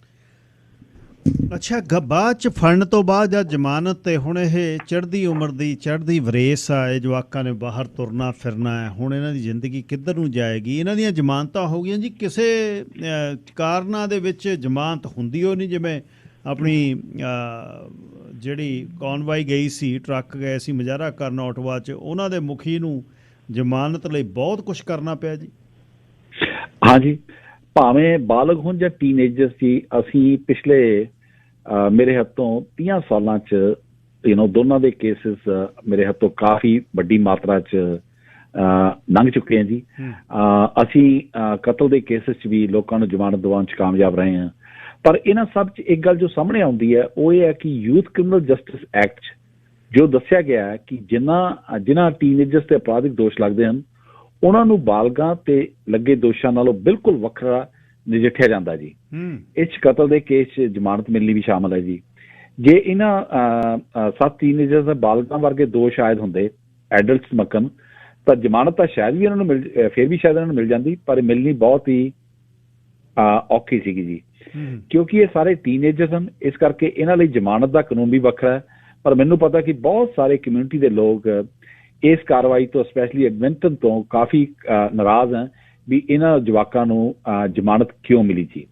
ਅੱਛਾ, ਬਾਅਦ 'ਚ ਫੜਨ ਤੋਂ ਬਾਅਦ ਜਾਂ ਜ਼ਮਾਨਤ 'ਤੇ ਹੁਣ ਇਹ ਚੜ੍ਹਦੀ ਵਰੇਸ ਆ, ਇਹ ਜਵਾਕਾਂ ਨੇ ਬਾਹਰ ਤੁਰਨਾ ਫਿਰਨਾ ਹੈ, ਹੁਣ ਇਹਨਾਂ ਦੀ ਜ਼ਿੰਦਗੀ ਕਿੱਧਰ ਨੂੰ ਜਾਏਗੀ? ਇਹਨਾਂ ਦੀਆਂ ਜ਼ਮਾਨਤਾਂ ਹੋ ਗਈਆਂ ਜੀ, ਕਿਸੇ ਕਾਰਨਾਂ ਦੇ ਵਿੱਚ ਜ਼ਮਾਨਤ ਹੁੰਦੀ ਹੋ ਨਹੀਂ, ਜਿਵੇਂ ਆਪਣੀ ਜਿਹੜੀ ਕੌਨਵਾਈ ਗਈ ਸੀ, ਟਰੱਕ ਗਏ ਸੀ ਮੁਜ਼ਾਹਰਾ ਕਰਨ ਓਟਵਾ 'ਚ, ਉਹਨਾਂ ਦੇ ਮੁਖੀ ਨੂੰ ਜ਼ਮਾਨਤ ਲਈ ਬਹੁਤ ਕੁਛ ਕਰਨਾ ਪਿਆ ਜੀ। ਹਾਂਜੀ, ਭਾਵੇਂ ਬਾਲਗ ਹੋਣ ਜਾਂ ਟੀਨੇਜਰਸ ਜੀ, ਅਸੀਂ ਪਿਛਲੇ ਮੇਰੇ ਹੱਥੋਂ 30 ਸਾਲਾਂ 'ਚ ਦੋਨਾਂ ਦੇ ਕੇਸਿਸ ਮੇਰੇ ਹੱਥੋਂ ਕਾਫੀ ਵੱਡੀ ਮਾਤਰਾ 'ਚ ਲੰਘ ਚੁੱਕੇ ਹਾਂ ਜੀ। ਅਸੀਂ ਕਤਲ ਦੇ ਕੇਸਿਸ 'ਚ ਵੀ ਲੋਕਾਂ ਨੂੰ ਜ਼ਮਾਨਤ ਦਿਵਾਉਣ 'ਚ ਕਾਮਯਾਬ ਰਹੇ ਹਾਂ। ਪਰ ਇਹਨਾਂ ਸਭ 'ਚ ਇੱਕ ਗੱਲ ਜੋ ਸਾਹਮਣੇ ਆਉਂਦੀ ਹੈ ਉਹ ਇਹ ਹੈ ਕਿ ਯੂਥ ਕ੍ਰਿਮੀਨਲ ਜਸਟਿਸ ਐਕਟ 'ਚ ਜੋ ਦੱਸਿਆ ਗਿਆ ਹੈ ਕਿ ਜਿਨ੍ਹਾਂ ਟੀਨੇਜਰਸ 'ਤੇ ਅਪਰਾਧਿਕ ਦੋਸ਼ ਲੱਗਦੇ ਹਨ ਉਹਨਾਂ ਨੂੰ ਬਾਲਗਾਂ 'ਤੇ ਲੱਗੇ ਦੋਸ਼ਾਂ ਨਾਲੋਂ ਬਿਲਕੁਲ ਵੱਖਰਾ ਨਜਿੱਠਿਆ ਜਾਂਦਾ ਜੀ। ਇਸ 'ਚ ਕਤਲ ਦੇ ਕੇਸ 'ਚ ਜ਼ਮਾਨਤ ਮਿਲਣੀ ਵੀ ਸ਼ਾਮਲ ਹੈ ਜੀ। ਜੇ ਇਹਨਾਂ 7 ਟੀਨੇਜਰਸ ਦੇ ਬਾਲਗਾਂ ਵਰਗੇ ਦੋਸ਼ ਆਇਦ ਹੁੰਦੇ ਐਡਲਟਸ ਮੱਕਨ, ਤਾਂ ਜ਼ਮਾਨਤ ਤਾਂ ਸ਼ਾਇਦ ਵੀ ਇਹਨਾਂ ਨੂੰ ਫਿਰ ਵੀ ਸ਼ਾਇਦ ਇਹਨਾਂ ਨੂੰ ਮਿਲ ਜਾਂਦੀ, ਪਰ ਮਿਲਣੀ ਬਹੁਤ ਹੀ ਔਖੀ ਸੀਗੀ ਜੀ, ਕਿਉਂਕਿ ਇਹ ਸਾਰੇ ਟੀਨੇਜਰਸ ਹਨ। ਇਸ ਕਰਕੇ ਇਹਨਾਂ ਲਈ ਜ਼ਮਾਨਤ ਦਾ ਕਾਨੂੰਨ ਵੀ ਵੱਖਰਾ ਹੈ। ਪਰ ਮੈਨੂੰ ਪਤਾ ਕਿ ਬਹੁਤ ਸਾਰੇ ਕਮਿਊਨਿਟੀ ਦੇ ਲੋਕ ਇਸ ਕਾਰਵਾਈ ਤੋਂ, ਸਪੈਸ਼ਲੀ ਐਡਮਿੰਟਨ ਤੋਂ, ਕਾਫੀ ਨਾਰਾਜ਼ ਹੈ ਵੀ ਇਹਨਾਂ ਜਵਾਕਾਂ ਨੂੰ ਜ਼ਮਾਨਤ ਕਿਉਂ ਮਿਲੀ ਜੀ।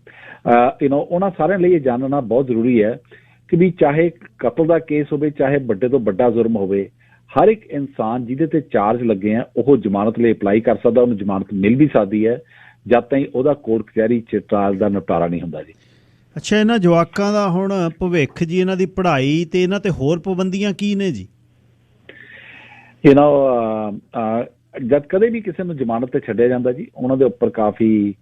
ਉਹਨਾਂ ਸਾਰਿਆਂ ਲਈ ਇਹ ਜਾਣਨਾ ਬਹੁਤ ਜ਼ਰੂਰੀ ਹੈ ਕਿ ਵੀ ਚਾਹੇ ਕਤਲ ਦਾ ਕੇਸ ਹੋਵੇ, ਚਾਹੇ ਵੱਡੇ ਤੋਂ ਵੱਡਾ ਜ਼ੁਰਮ ਹੋਵੇ, ਹਰ ਇੱਕ ਇਨਸਾਨ ਜਿਹਦੇ ਤੇ ਚਾਰਜ ਲੱਗੇ ਆ ਉਹ ਜ਼ਮਾਨਤ ਲਈ ਅਪਲਾਈ ਕਰ ਸਕਦਾ, ਉਹਨੂੰ ਜ਼ਮਾਨਤ ਮਿਲ ਵੀ ਸਕਦੀ ਹੈ ਜਦ ਤਾਈਂ ਉਹਦਾ ਕੋਰਟ ਕਚਹਿਰੀ 'ਚ ਟ੍ਰਾਇਲ ਦਾ ਨਿਪਟਾਰਾ ਨਹੀਂ ਹੁੰਦਾ ਜੀ। ਅੱਛਾ, ਇਹਨਾਂ ਜਵਾਕਾਂ ਦਾ ਹੁਣ ਭਵਿੱਖ ਜੀ, ਇਹਨਾਂ ਦੀ ਪੜ੍ਹਾਈ ਤੇ ਇਹਨਾਂ ਤੇ ਹੋਰ ਪਾਬੰਦੀਆਂ ਕੀ ਨੇ ਜੀ? ਜਦ ਕਦੇ ਵੀ ਕਿਸੇ ਨੂੰ ਜ਼ਮਾਨਤ ਤੇ ਛੱਡਿਆ ਜਾਂਦਾ ਜੀ, ਉਹਨਾਂ ਦੇ ਉੱਪਰ ਕਾਫੀ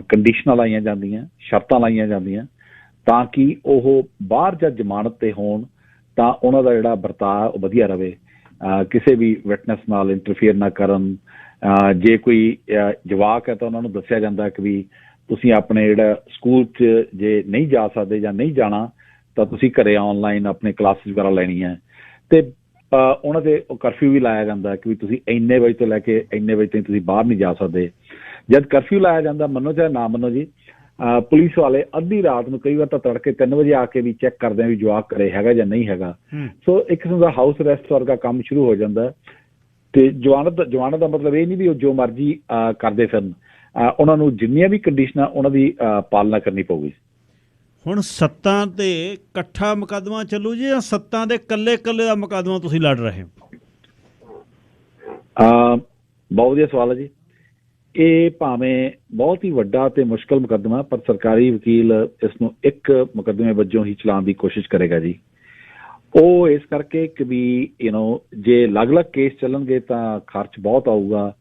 ਕੰਡੀਸ਼ਨਾਂ ਲਾਈਆਂ ਜਾਂਦੀਆਂ, ਸ਼ਰਤਾਂ ਲਾਈਆਂ ਜਾਂਦੀਆਂ ਤਾਂ ਕਿ ਉਹ ਬਾਹਰ ਜਦ ਜ਼ਮਾਨਤ ਤੇ ਹੋਣ ਤਾਂ ਉਹਨਾਂ ਦਾ ਜਿਹੜਾ ਵਰਤਾਅ ਵਧੀਆ ਰਹੇ, ਕਿਸੇ ਵੀ ਵਿਟਨੈਸ ਨਾਲ ਇੰਟਰਫੇਅਰ ਨਾ ਕਰਨ। ਜੇ ਕੋਈ ਜਵਾਕ ਹੈ ਤਾਂ ਉਹਨਾਂ ਨੂੰ ਦੱਸਿਆ ਜਾਂਦਾ ਕਿ ਵੀ ਤੁਸੀਂ ਆਪਣੇ ਜਿਹੜਾ ਸਕੂਲ 'ਚ ਜੇ ਨਹੀਂ ਜਾ ਸਕਦੇ ਜਾਂ ਨਹੀਂ ਜਾਣਾ ਤਾਂ ਤੁਸੀਂ ਘਰੇ ਆਨਲਾਈਨ ਆਪਣੇ ਕਲਾਸਿਸ ਵਗੈਰਾ ਲੈਣੀ ਹੈ। ਅਤੇ ਉਹਨਾਂ 'ਤੇ ਕਰਫਿਊ ਵੀ ਲਾਇਆ ਜਾਂਦਾ ਕਿ ਵੀ ਤੁਸੀਂ ਇੰਨੇ ਵਜੇ ਤੋਂ ਲੈ ਕੇ ਇੰਨੇ ਵਜੇ ਤਾਈਂ ਤੁਸੀਂ ਬਾਹਰ ਨਹੀਂ ਜਾ ਸਕਦੇ। ਜਦ ਕਰਫਿਊ ਲਾਇਆ ਜਾਂਦਾ, ਮੰਨੋ ਚਾਹੇ ਨਾ ਮੰਨੋ ਜੀ, ਪੁਲਿਸ ਵਾਲੇ ਅੱਧੀ ਰਾਤ ਨੂੰ, ਕਈ ਵਾਰ ਤਾਂ ਤੜਕੇ 3 ਵਜੇ ਆ ਕੇ ਵੀ ਚੈੱਕ ਕਰਦੇ ਆ ਵੀ ਜਵਾਕ ਘਰੇ ਹੈਗਾ ਜਾਂ ਨਹੀਂ ਹੈਗਾ। ਸੋ ਇੱਕ ਕਿਸਮ ਦਾ ਹਾਊਸ ਅਰੈਸਟ ਵਰਗਾ ਕੰਮ ਸ਼ੁਰੂ ਹੋ ਜਾਂਦਾ। ਅਤੇ ਜਵਾਨਤ ਦਾ ਮਤਲਬ ਇਹ ਨਹੀਂ ਵੀ ਉਹ ਜੋ ਮਰਜ਼ੀ ਕਰਦੇ ਫਿਰਨ, ਉਹਨਾਂ ਨੂੰ ਜਿੰਨੀਆਂ ਵੀ ਕੰਡੀਸ਼ਨਾਂ ਉਹਨਾਂ ਦੀ ਪਾਲਣਾ ਕਰਨੀ ਪਊਗੀ। ਹੁਣ 7 ਤੇ ਇਕੱਠਾ ਮੁਕੱਦਮਾ ਚੱਲੂ ਜੀ ਜਾਂ 7 ਦੇ ਇਕੱਲੇ ਦਾ ਮੁਕੱਦਮਾ ਤੁਸੀਂ ਲੜ ਰਹੇ ਹੋ? ਬਹੁਤ ਵਧੀਆ ਸਵਾਲ ਹੈ ਜੀ। ਇਹ ਭਾਵੇਂ ਬਹੁਤ ਹੀ ਵੱਡਾ ਅਤੇ ਮੁਸ਼ਕਲ ਮੁਕੱਦਮਾ, ਪਰ ਸਰਕਾਰੀ ਵਕੀਲ ਇਸ ਨੂੰ ਇੱਕ ਮੁਕੱਦਮੇ ਵਜੋਂ ਹੀ ਚਲਾਉਣ ਦੀ ਕੋਸ਼ਿਸ਼ ਕਰੇਗਾ ਜੀ। ਉਹ ਇਸ ਕਰਕੇ ਕਿ ਵੀ ਜੇ ਅਲੱਗ-ਅਲੱਗ ਕੇਸ ਚੱਲਣਗੇ ਤਾਂ ਖਰਚ ਬਹੁਤ ਆਊਗਾ,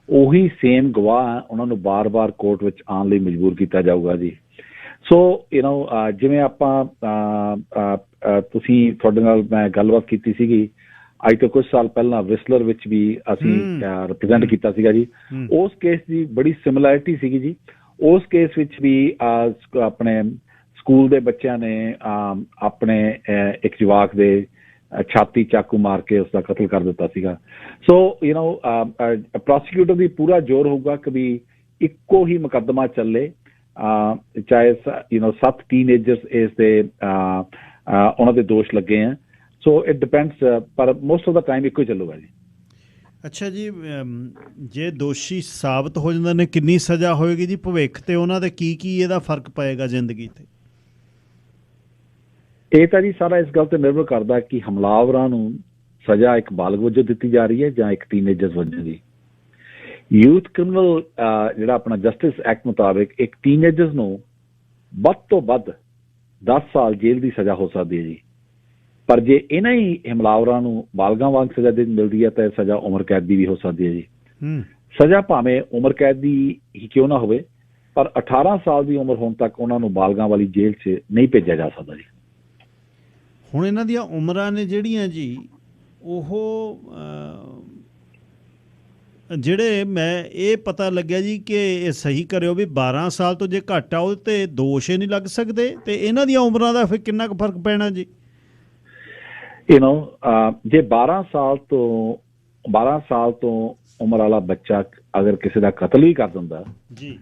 ਉਹੀ ਸੇਮ ਗਵਾਹ ਉਹਨਾਂ ਨੂੰ ਬਾਰ-ਬਾਰ ਕੋਰਟ ਵਿੱਚ ਆਉਣ ਲਈ ਮਜਬੂਰ ਕੀਤਾ ਜਾਊਗਾ ਜੀ। ਸੋ ਜਿਵੇਂ ਆਪਾਂ ਤੁਸੀਂ ਤੁਹਾਡੇ ਨਾਲ ਮੈਂ ਗੱਲਬਾਤ ਕੀਤੀ ਸੀਗੀ ਅੱਜ ਤੋਂ ਕੁਝ ਸਾਲ ਪਹਿਲਾਂ ਵਿਸਲਰ ਵਿੱਚ ਵੀ ਅਸੀਂ ਰਿਪਰੈਜ਼ੈਂਟ ਕੀਤਾ ਸੀਗਾ ਜੀ। ਉਸ ਕੇਸ ਦੀ ਬੜੀ ਸਿਮਿਲੈਰਿਟੀ ਸੀਗੀ ਜੀ। ਉਸ ਕੇਸ ਵਿੱਚ ਵੀ ਆਪਣੇ ਸਕੂਲ ਦੇ ਬੱਚਿਆਂ ਨੇ ਆਪਣੇ ਇੱਕ ਜਵਾਕ ਦੇ ਛਾਤੀ ਚਾਕੂ ਮਾਰ ਕੇ ਉਸਦਾ ਕਤਲ ਕਰ ਦਿੱਤਾ ਸੀਗਾ। ਸੋ ਪ੍ਰੋਸੀਕਿਊਟਰ ਦੀ ਪੂਰਾ ਜ਼ੋਰ ਹੋਊਗਾ ਕਿ ਵੀ ਇੱਕੋ ਹੀ ਮੁਕੱਦਮਾ ਚੱਲੇ, ਚਾਹੇ 7 ਟੀਨੇਜਰਸ ਇਸ ਦੇ ਉਹਨਾਂ ਦੇ ਦੋਸ਼ ਲੱਗੇ ਆ। ਸੋ ਇਟ ਡਿਪੈਂਡਸ, ਪਰ ਮੋਸਟ ਆਫ ਦਾ ਟਾਈਮ ਇੱਕੋ ਹੀ ਚੱਲੂਗਾ ਜੀ। ਅੱਛਾ ਜੀ, ਜੇ ਦੋਸ਼ੀ ਸਾਬਤ ਹੋ ਜਾਂਦੇ ਨੇ ਕਿੰਨੀ ਸਜ਼ਾ ਹੋਏਗੀ ਜੀ ਭਵਿੱਖ ਤੇ ਉਹਨਾਂ ਦੇ ਕੀ ਇਹਦਾ ਫਰਕ ਪਏਗਾ ਜ਼ਿੰਦਗੀ ਤੇ? ਇਹ ਤਾਂ ਜੀ ਸਾਰਾ ਇਸ ਗੱਲ ਤੇ ਨਿਰਭਰ ਕਰਦਾ ਕਿ ਹਮਲਾਵਰਾਂ ਨੂੰ ਸਜ਼ਾ ਇੱਕ ਬਾਲਗ ਵਜੋਂ ਦਿੱਤੀ ਜਾ ਰਹੀ ਹੈ ਜਾਂ ਇੱਕ ਟੀਨੇਜਰਸ ਵਜੋਂ ਜੀ। ਯੂਥ ਕ੍ਰਿਮੀਨਲ ਜਿਹੜਾ ਆਪਣਾ ਜਸਟਿਸ ਐਕਟ ਮੁਤਾਬਿਕ ਇੱਕ ਟੀਨੇਜਰਸ ਨੂੰ ਵੱਧ ਤੋਂ ਵੱਧ 10 ਸਾਲ ਜੇਲ੍ਹ ਦੀ ਸਜ਼ਾ ਹੋ ਸਕਦੀ ਹੈ ਜੀ। ਪਰ ਜੇ ਇਹਨਾਂ ਹੀ ਹਮਲਾਵਰਾਂ ਨੂੰ ਬਾਲਗਾਂ ਵਾਂਗ ਸਜ਼ਾ ਮਿਲਦੀ ਹੈ ਤਾਂ ਸਜ਼ਾ ਉਮਰ ਕੈਦ ਦੀ ਵੀ ਹੋ ਸਕਦੀ ਹੈ ਜੀ। ਸਜ਼ਾ ਭਾਵੇਂ ਉਮਰ ਕੈਦ ਦੀ ਹੀ ਕਿਉਂ ਨਾ ਹੋਵੇ, ਪਰ 18 ਸਾਲ ਦੀ ਉਮਰ ਹੋਣ ਤੱਕ ਉਹਨਾਂ ਨੂੰ ਬਾਲਗਾਂ ਵਾਲੀ ਜੇਲ੍ਹ 'ਚ ਨਹੀਂ ਭੇਜਿਆ ਜਾ ਸਕਦਾ ਜੀ। ਹੁਣ ਇਹਨਾਂ ਦੀਆਂ ਉਮਰਾਂ ਨੇ ਜਿਹੜੀਆਂ ਜੀ, ਉਹ ਜਿਹੜੇ ਮੈਂ ਇਹ ਪਤਾ ਲੱਗਿਆ ਜੀ ਕਿ ਇਹ ਸਹੀ ਕਰਿਓ ਵੀ 12 ਸਾਲ ਤੋਂ ਜੇ ਘੱਟ ਆ ਉਹ ਤੇ ਦੋਸ਼ ਹੀ ਨਹੀਂ ਲੱਗ ਸਕਦੇ, ਤੇ ਇਹਨਾਂ ਦੀਆਂ ਉਮਰਾਂ ਦਾ ਫਿਰ ਕਿੰਨਾ ਕੁ ਫਰਕ ਪੈਣਾ ਜੀ? ਜੇ 12 ਸਾਲ ਤੋਂ ਉਮਰ ਵਾਲਾ ਬੱਚਾ ਅਗਰ ਕਿਸੇ ਦਾ ਕਤਲ ਵੀ ਕਰ ਦਿੰਦਾ ਜੀ,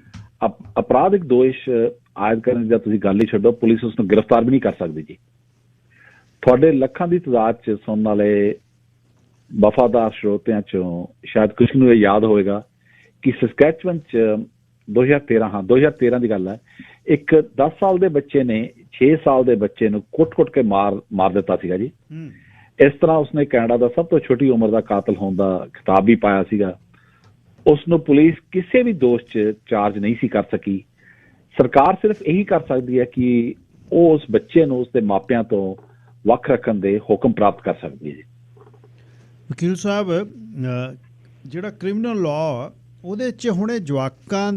ਅਪਰਾਧਿਕ ਦੋਸ਼ ਆਇਦ ਕਰਨ ਦੀ ਤੁਸੀਂ ਗੱਲ ਹੀ ਛੱਡੋ, ਪੁਲਿਸ ਉਸ ਨੂੰ ਗ੍ਰਿਫਤਾਰ ਵੀ ਨਹੀਂ ਕਰ ਸਕਦੀ ਜੀ। ਤੁਹਾਡੇ ਲੱਖਾਂ ਦੀ ਤਾਦਾਦ 'ਚ ਸੁਣਨ ਵਾਲੇ ਵਫਾਦਾਰ ਸਰੋਤਿਆਂ 'ਚੋਂ ਸ਼ਾਇਦ ਕੁਝ ਨੂੰ ਇਹ ਯਾਦ ਹੋਵੇਗਾ ਕਿ ਸਸਕੈਚੁਅਨ 'ਚ 2013 ਦੀ ਗੱਲ ਹੈ, ਇੱਕ 10 ਸਾਲ ਦੇ ਬੱਚੇ ਨੇ 6 ਸਾਲ ਦੇ ਬੱਚੇ ਨੂੰ ਕੁੱਟ-ਕੁੱਟ ਕੇ ਮਾਰ ਦਿੱਤਾ ਸੀਗਾ ਜੀ। ਇਸ ਤਰ੍ਹਾਂ ਉਸਨੇ ਕੈਨੇਡਾ ਦਾ ਸਭ ਤੋਂ ਛੋਟੀ ਉਮਰ ਦਾ ਕਾਤਲ ਹੋਣ ਦਾ ਖਿਤਾਬ ਵੀ ਪਾਇਆ ਸੀਗਾ। ਉਸ ਨੂੰ ਪੁਲਿਸ ਕਿਸੇ ਵੀ ਦੋਸ਼ 'ਚ ਚਾਰਜ ਨਹੀਂ ਸੀ ਕਰ ਸਕੀ। ਸਰਕਾਰ ਸਿਰਫ ਇਹੀ ਕਰ ਸਕਦੀ ਹੈ ਕਿ ਉਹ ਉਸ ਬੱਚੇ ਨੂੰ ਉਸਦੇ ਮਾਪਿਆਂ ਤੋਂ ਵੱਖ ਰੱਖਣ ਦੇ ਹੁਕਮ ਪ੍ਰਾਪਤ ਕਰ ਸਕਦੀ ਹੈ ਜੀ। ਵਕੀਲ ਸਾਹਿਬ, ਜਿਹੜਾ ਕ੍ਰਿਮੀਨਲ ਲਾਅ ਉਹਦੇ 'ਚ ਹੁਣੇ ਜਵਾਕਾਂ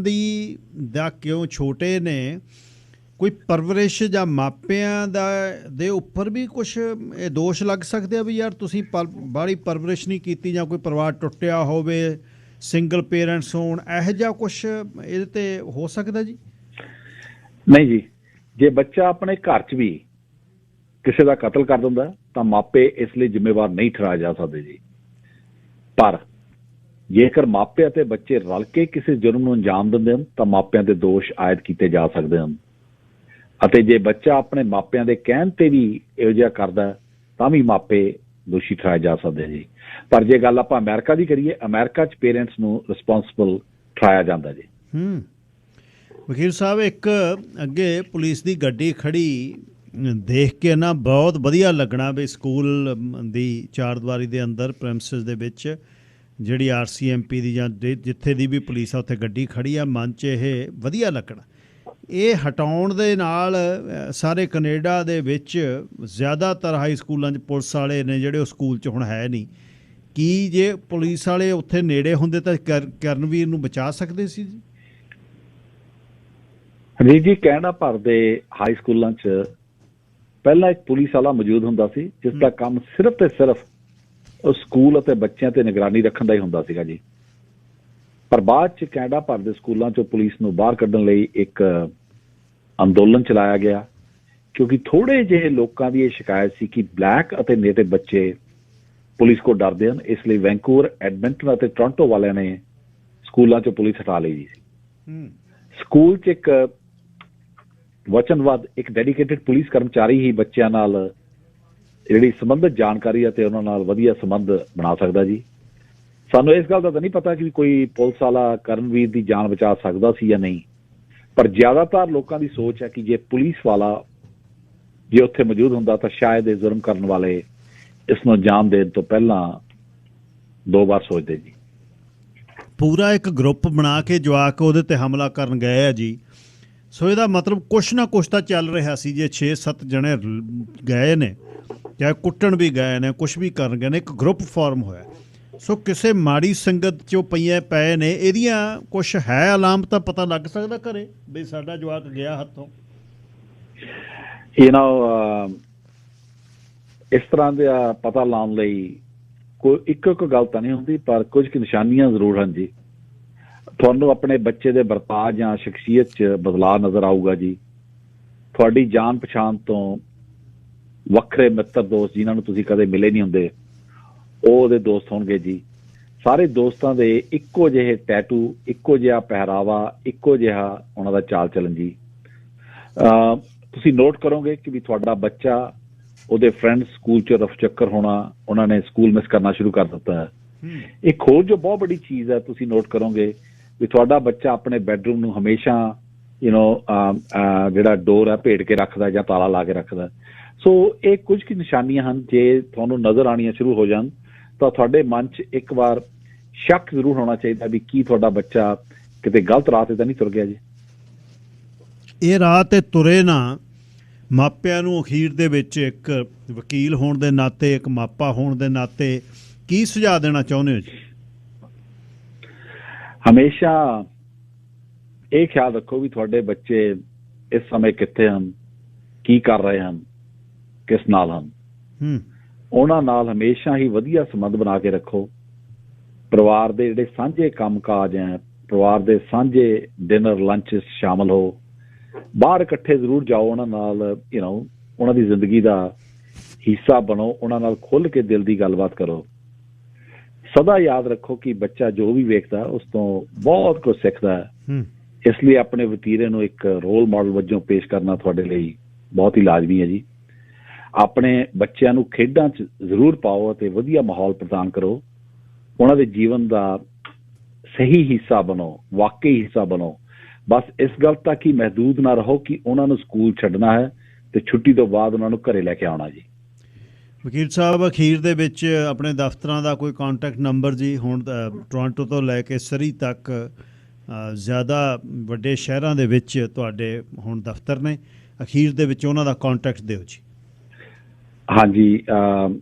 ਦਾ ਕਿਉਂ ਛੋਟੇ ਨੇ, ਕੋਈ ਪਰਵਰਿਸ਼ ਜਾਂ ਮਾਪਿਆਂ ਦੇ ਉੱਪਰ ਵੀ ਕੁਛ ਇਹ ਦੋਸ਼ ਲੱਗ ਸਕਦੇ ਆ ਵੀ ਯਾਰ ਤੁਸੀਂ ਬਾਹਲੀ ਪਰਵਰਿਸ਼ ਨਹੀਂ ਕੀਤੀ, ਜਾਂ ਕੋਈ ਪਰਿਵਾਰ ਟੁੱਟਿਆ ਹੋਵੇ, ਸਿੰਗਲ ਪੇਰੈਂਟਸ ਹੋਣ, ਇਹੋ ਜਿਹਾ ਕੁਛ ਇਹਦੇ ਤੇ ਹੋ ਸਕਦਾ ਜੀ? ਨਹੀਂ ਜੀ, ਜੇ ਬੱਚਾ ਆਪਣੇ ਘਰ 'ਚ ਵੀ ਕਿਸੇ ਦਾ ਕਤਲ ਕਰ ਦਿੰਦਾ ਤਾਂ ਮਾਪੇ ਇਸ ਲਈ ਜ਼ਿੰਮੇਵਾਰ ਨਹੀਂ ਠਹਿਰਾਏ ਜਾ ਸਕਦੇ ਜੀ। ਪਰ ਜੇਕਰ ਮਾਪੇ ਅਤੇ ਬੱਚੇ ਰਲ ਕੇ ਕਿਸੇ ਜੁਰਮ ਨੂੰ ਅੰਜਾਮ ਦਿੰਦੇ ਹਨ ਤਾਂ ਮਾਪਿਆਂ ਦੇ ਦੋਸ਼ ਆਇਦ ਕੀਤੇ ਜਾ ਸਕਦੇ ਹਨ, ਅਤੇ ਜੇ ਬੱਚਾ ਆਪਣੇ ਮਾਪਿਆਂ ਦੇ ਕਹਿਣ ਤੇ ਵੀ ਇਹੋ ਜਿਹਾ ਕਰਦਾ ਤਾਂ ਵੀ ਮਾਪੇ ਦੋਸ਼ੀ ਠਹਿਰਾਏ ਜਾ ਸਕਦੇ ਜੀ। ਪਰ ਜੇ ਗੱਲ ਆਪਾਂ ਅਮਰੀਕਾ ਦੀ ਕਰੀਏ, ਅਮਰੀਕਾ 'ਚ ਪੇਰੈਂਟਸ ਨੂੰ ਰਿਸਪੌਂਸਿਬਲ ਠਹਿਰਾਇਆ ਜਾਂਦਾ ਜੀ। ਵਕੀਲ ਸਾਹਿਬ, ਇੱਕ ਅੱਗੇ ਪੁਲਿਸ ਦੀ ਗੱਡੀ ਖੜੀ ਦੇਖ ਕੇ ਨਾ ਬਹੁਤ ਵਧੀਆ ਲੱਗਣਾ ਵੀ ਸਕੂਲ ਦੀ ਚਾਰ ਦੀਵਾਰੀ ਦੇ ਅੰਦਰ ਪ੍ਰੈਮਿਸਿਸ ਦੇ ਵਿੱਚ ਜਿਹੜੀ RCMP ਦੀ ਜਾਂ ਜਿੱਥੇ ਦੀ ਵੀ ਪੁਲਿਸ ਆ ਉੱਥੇ ਗੱਡੀ ਖੜੀ ਆ, ਮਨ 'ਚ ਇਹ ਵਧੀਆ ਲੱਗਣਾ। ਇਹ ਹਟਾਉਣ ਦੇ ਨਾਲ ਸਾਰੇ ਕੈਨੇਡਾ ਦੇ ਵਿੱਚ ਜ਼ਿਆਦਾਤਰ ਹਾਈ ਸਕੂਲਾਂ 'ਚ ਪੁਲਿਸ ਵਾਲੇ ਨੇ ਜਿਹੜੇ ਉਹ ਸਕੂਲ 'ਚ ਹੁਣ ਹੈ ਨਹੀਂ। ਕੀ ਜੇ ਪੁਲਿਸ ਵਾਲੇ ਉੱਥੇ ਨੇੜੇ ਹੁੰਦੇ ਤਾਂ ਕਰਨਵੀਰ ਨੂੰ ਬਚਾ ਸਕਦੇ ਸੀ ਜੀ? ਹਰੀ ਜੀ, ਕੈਨੇਡਾ ਭਰ ਦੇ ਹਾਈ ਸਕੂਲਾਂ 'ਚ ਪਹਿਲਾਂ ਇੱਕ ਪੁਲਿਸ ਵਾਲਾ ਮੌਜੂਦ ਹੁੰਦਾ ਸੀ ਜਿਸ ਦਾ ਕੰਮ ਸਿਰਫ ਤੇ ਸਿਰਫ ਉਸ ਸਕੂਲ ਅਤੇ ਬੱਚਿਆਂ ਤੇ ਨਿਗਰਾਨੀ ਰੱਖਣ ਦਾ ਹੀ ਹੁੰਦਾ ਸੀਗਾ ਜੀ। ਪਰ ਬਾਅਦ 'ਚ ਕੈਨੇਡਾ ਭਰ ਦੇ ਸਕੂਲਾਂ 'ਚੋਂ ਪੁਲਿਸ ਨੂੰ ਬਾਹਰ ਕੱਢਣ ਲਈ ਇੱਕ ਅੰਦੋਲਨ ਚਲਾਇਆ ਗਿਆ, ਕਿਉਂਕਿ ਥੋੜ੍ਹੇ ਜਿਹੇ ਲੋਕਾਂ ਦੀ ਇਹ ਸ਼ਿਕਾਇਤ ਸੀ ਕਿ ਬਲੈਕ ਅਤੇ ਨੇਟਿਵ ਬੱਚੇ ਪੁਲਿਸ ਕੋਲ ਡਰਦੇ ਹਨ। ਇਸ ਲਈ ਵੈਂਕੂਵਰ, ਐਡਮਿੰਟਨ ਅਤੇ ਟੋਰਾਂਟੋ ਵਾਲਿਆਂ ਨੇ ਸਕੂਲਾਂ 'ਚੋਂ ਪੁਲਿਸ ਹਟਾ ਲਈ ਸੀ। ਸਕੂਲ 'ਚ ਇੱਕ ਵਚਨਬੱਧ, ਇੱਕ ਡੈਡੀਕੇਟਿਡ ਪੁਲਿਸ ਕਰਮਚਾਰੀ ਹੀ ਬੱਚਿਆਂ ਨਾਲ ਜਿਹੜੀ ਸੰਬੰਧਿਤ ਜਾਣਕਾਰੀ ਅਤੇ ਉਹਨਾਂ ਨਾਲ ਵਧੀਆ ਸੰਬੰਧ ਬਣਾ ਸਕਦਾ ਜੀ। ਸਾਨੂੰ ਇਸ ਗੱਲ ਦਾ ਤਾਂ ਨਹੀਂ ਪਤਾ ਕਿ ਕੋਈ ਪੁਲਿਸ ਵਾਲਾ ਕਰਨਵੀਰ ਦੀ ਜਾਨ ਬਚਾ ਸਕਦਾ ਸੀ ਜਾਂ ਨਹੀਂ, ਪਰ ਜ਼ਿਆਦਾਤਰ ਲੋਕਾਂ ਦੀ ਸੋਚ ਹੈ ਕਿ ਜੇ ਪੁਲਿਸ ਵਾਲਾ ਜੇ ਉੱਥੇ ਮੌਜੂਦ ਹੁੰਦਾ ਤਾਂ ਸ਼ਾਇਦ ਇਹ ਜ਼ੁਰਮ ਕਰਨ ਵਾਲੇ ਇਸ ਨੂੰ ਅੰਜਾਮ ਦੇਣ ਤੋਂ ਪਹਿਲਾਂ 2 ਵਾਰ ਸੋਚਦੇ ਜੀ। ਪੂਰਾ ਇੱਕ ਗਰੁੱਪ ਬਣਾ ਕੇ ਜਵਾਕ ਉਹਦੇ ਤੇ ਹਮਲਾ ਕਰਨ ਗਏ ਆ ਜੀ। ਸੋ ਇਹਦਾ ਮਤਲਬ ਕੁਛ ਨਾ ਕੁਛ ਤਾਂ ਚੱਲ ਰਿਹਾ ਸੀ। ਜੇ 6-7 ਜਣੇ ਗਏ ਨੇ, ਚਾਹੇ ਕੁੱਟਣ ਵੀ ਗਏ ਨੇ, ਕੁਛ ਵੀ ਕਰਨ ਗਏ ਨੇ, ਇੱਕ ਗਰੁੱਪ ਫਾਰਮ ਹੋਇਆ। ਸੋ ਕਿਸੇ ਮਾੜੀ ਸੰਗਤ 'ਚੋਂ ਪਏ ਨੇ, ਇਹਦੀਆਂ ਕੁਛ ਹੈ ਅਲਾਮਤਾਂ ਪਤਾ ਲੱਗ ਸਕਦਾ ਘਰੇ ਵੀ ਸਾਡਾ ਜਵਾਕ ਗਿਆ ਹੱਥੋਂ? ਇਸ ਤਰ੍ਹਾਂ ਦਾ ਪਤਾ ਲਾਉਣ ਲਈ ਕੋਈ ਇੱਕ ਗੱਲ ਤਾਂ ਨਹੀਂ ਹੁੰਦੀ, ਪਰ ਕੁਝ ਕੁ ਨਿਸ਼ਾਨੀਆਂ ਜ਼ਰੂਰ ਹਨ ਜੀ। ਤੁਹਾਨੂੰ ਆਪਣੇ ਬੱਚੇ ਦੇ ਵਰਤਾਅ ਜਾਂ ਸ਼ਖਸੀਅਤ 'ਚ ਬਦਲਾਅ ਨਜ਼ਰ ਆਊਗਾ ਜੀ। ਤੁਹਾਡੀ ਜਾਣ ਪਛਾਣ ਤੋਂ ਵੱਖਰੇ ਮਿੱਤਰ ਦੋਸਤ ਜਿਨ੍ਹਾਂ ਨੂੰ ਤੁਸੀਂ ਕਦੇ ਮਿਲੇ ਨਹੀਂ ਹੁੰਦੇ, ਉਹ ਉਹਦੇ ਦੋਸਤ ਹੋਣਗੇ ਜੀ। ਸਾਰੇ ਦੋਸਤਾਂ ਦੇ ਇੱਕੋ ਜਿਹੇ ਟੈਟੂ, ਇੱਕੋ ਜਿਹਾ ਪਹਿਰਾਵਾ, ਇੱਕੋ ਜਿਹਾ ਉਹਨਾਂ ਦਾ ਚਾਲ ਚੱਲਣ ਜੀ। ਤੁਸੀਂ ਨੋਟ ਕਰੋਗੇ ਕਿ ਵੀ ਤੁਹਾਡਾ ਬੱਚਾ, ਉਹਦੇ ਫਰੈਂਡ ਸਕੂਲ 'ਚ ਰਫ ਚੱਕਰ ਹੋਣਾ, ਉਹਨਾਂ ਨੇ ਸਕੂਲ ਮਿਸ ਕਰਨਾ ਸ਼ੁਰੂ ਕਰ ਦਿੱਤਾ ਹੈ। ਇੱਕ ਹੋਰ ਜੋ ਬਹੁਤ ਬੜੀ ਚੀਜ਼ ਹੈ, ਤੁਸੀਂ ਨੋਟ ਕਰੋਗੇ ਵੀ ਤੁਹਾਡਾ ਬੱਚਾ ਆਪਣੇ ਬੈਡਰੂਮ ਨੂੰ ਹਮੇਸ਼ਾ ਜਿਹੜਾ ਡੋਰ ਹੈ ਭੇੜ ਕੇ ਰੱਖਦਾ ਜਾਂ ਤਾਲਾ ਲਾ ਕੇ ਰੱਖਦਾ। ਸੋ ਇਹ ਕੁਝ ਕੁ ਨਿਸ਼ਾਨੀਆਂ ਹਨ, ਜੇ ਤੁਹਾਨੂੰ ਨਜ਼ਰ ਆਉਣੀਆਂ ਸ਼ੁਰੂ ਹੋ ਜਾਣ ਤਾਂ ਤੁਹਾਡੇ ਮਨ 'ਚ ਇੱਕ ਵਾਰ ਸ਼ੱਕ ਜ਼ਰੂਰ ਹੋਣਾ ਚਾਹੀਦਾ ਵੀ ਕੀ ਤੁਹਾਡਾ ਬੱਚਾ ਕਿਤੇ ਗਲਤ ਰਾਹ 'ਤੇ ਤਾਂ ਨਹੀਂ ਤੁਰ ਗਿਆ ਜੀ। ਇਹ ਰਾਹ 'ਤੇ ਤੁਰੇ ਨਾ, ਮਾਪਿਆਂ ਨੂੰ ਅਖੀਰ ਦੇ ਵਿੱਚ ਇੱਕ ਵਕੀਲ ਹੋਣ ਦੇ ਨਾਤੇ, ਇੱਕ ਮਾਪਾ ਹੋਣ ਦੇ ਨਾਤੇ ਕੀ ਸੁਝਾਅ ਦੇਣਾ ਚਾਹੁੰਦੇ ਹੋ ਜੀ? ਹਮੇਸ਼ਾ ਇਹ ਖਿਆਲ ਰੱਖੋ ਵੀ ਤੁਹਾਡੇ ਬੱਚੇ ਇਸ ਸਮੇਂ ਕਿੱਥੇ ਹਨ, ਕੀ ਕਰ ਰਹੇ ਹਨ, ਕਿਸ ਨਾਲ ਹਨ। ਉਹਨਾਂ ਨਾਲ ਹਮੇਸ਼ਾ ਹੀ ਵਧੀਆ ਸੰਬੰਧ ਬਣਾ ਕੇ ਰੱਖੋ। ਪਰਿਵਾਰ ਦੇ ਜਿਹੜੇ ਸਾਂਝੇ ਕੰਮ ਕਾਜ ਹੈ, ਪਰਿਵਾਰ ਦੇ ਸਾਂਝੇ ਡਿਨਰ ਲੰਚ ਸ਼ਾਮਲ ਹੋ, ਬਾਹਰ ਇਕੱਠੇ ਜ਼ਰੂਰ ਜਾਓ, ਉਹਨਾਂ ਨਾਲ ਉਹਨਾਂ ਦੀ ਜ਼ਿੰਦਗੀ ਦਾ ਹਿੱਸਾ ਬਣੋ, ਉਹਨਾਂ ਨਾਲ ਖੁੱਲ੍ਹ ਕੇ ਦਿਲ ਦੀ ਗੱਲਬਾਤ ਕਰੋ। ਸਦਾ ਯਾਦ ਰੱਖੋ ਕਿ ਬੱਚਾ ਜੋ ਵੀ ਵੇਖਦਾ ਉਸ ਤੋਂ ਬਹੁਤ ਕੁਝ ਸਿੱਖਦਾ ਹੈ। ਇਸ ਲਈ ਆਪਣੇ ਵਤੀਰੇ ਨੂੰ ਇੱਕ ਰੋਲ ਮਾਡਲ ਵਜੋਂ ਪੇਸ਼ ਕਰਨਾ ਤੁਹਾਡੇ ਲਈ ਬਹੁਤ ਹੀ ਲਾਜ਼ਮੀ ਹੈ ਜੀ। ਆਪਣੇ ਬੱਚਿਆਂ ਨੂੰ ਖੇਡਾਂ 'ਚ ਜ਼ਰੂਰ ਪਾਓ ਅਤੇ ਵਧੀਆ ਮਾਹੌਲ ਪ੍ਰਦਾਨ ਕਰੋ। ਉਹਨਾਂ ਦੇ ਜੀਵਨ ਦਾ ਸਹੀ ਹਿੱਸਾ ਬਣੋ, ਵਾਕਈ ਹਿੱਸਾ ਬਣੋ। ਬਸ ਇਸ ਗੱਲ ਤੱਕ ਹੀ ਮਹਿਦੂਦ ਨਾ ਰਹੋ ਕਿ ਉਹਨਾਂ ਨੂੰ ਸਕੂਲ ਛੱਡਣਾ ਹੈ ਤੇ ਛੁੱਟੀ ਤੋਂ ਬਾਅਦ ਉਹਨਾਂ ਨੂੰ ਘਰੇ ਲੈ ਕੇ ਆਉਣਾ ਜੀ। ਵਕੀਲ ਸਾਹਿਬ, ਅਖੀਰ ਦੇ ਵਿੱਚ ਆਪਣੇ ਦਫ਼ਤਰਾਂ ਦਾ ਕੋਈ ਕੰਟੈਕਟ ਨੰਬਰ ਜੀ? ਹੁਣ ਟੋਰਾਂਟੋ ਤੋਂ ਲੈ ਕੇ ਸਰੀ ਤੱਕ ਜ਼ਿਆਦਾ ਵੱਡੇ ਸ਼ਹਿਰਾਂ ਦੇ ਵਿੱਚ ਤੁਹਾਡੇ ਹੁਣ ਦਫ਼ਤਰ ਨੇ, ਅਖੀਰ ਦੇ ਵਿੱਚ ਉਹਨਾਂ ਦਾ ਕੰਟੈਕਟ ਦਿਓ ਜੀ। ਹਾਂਜੀ,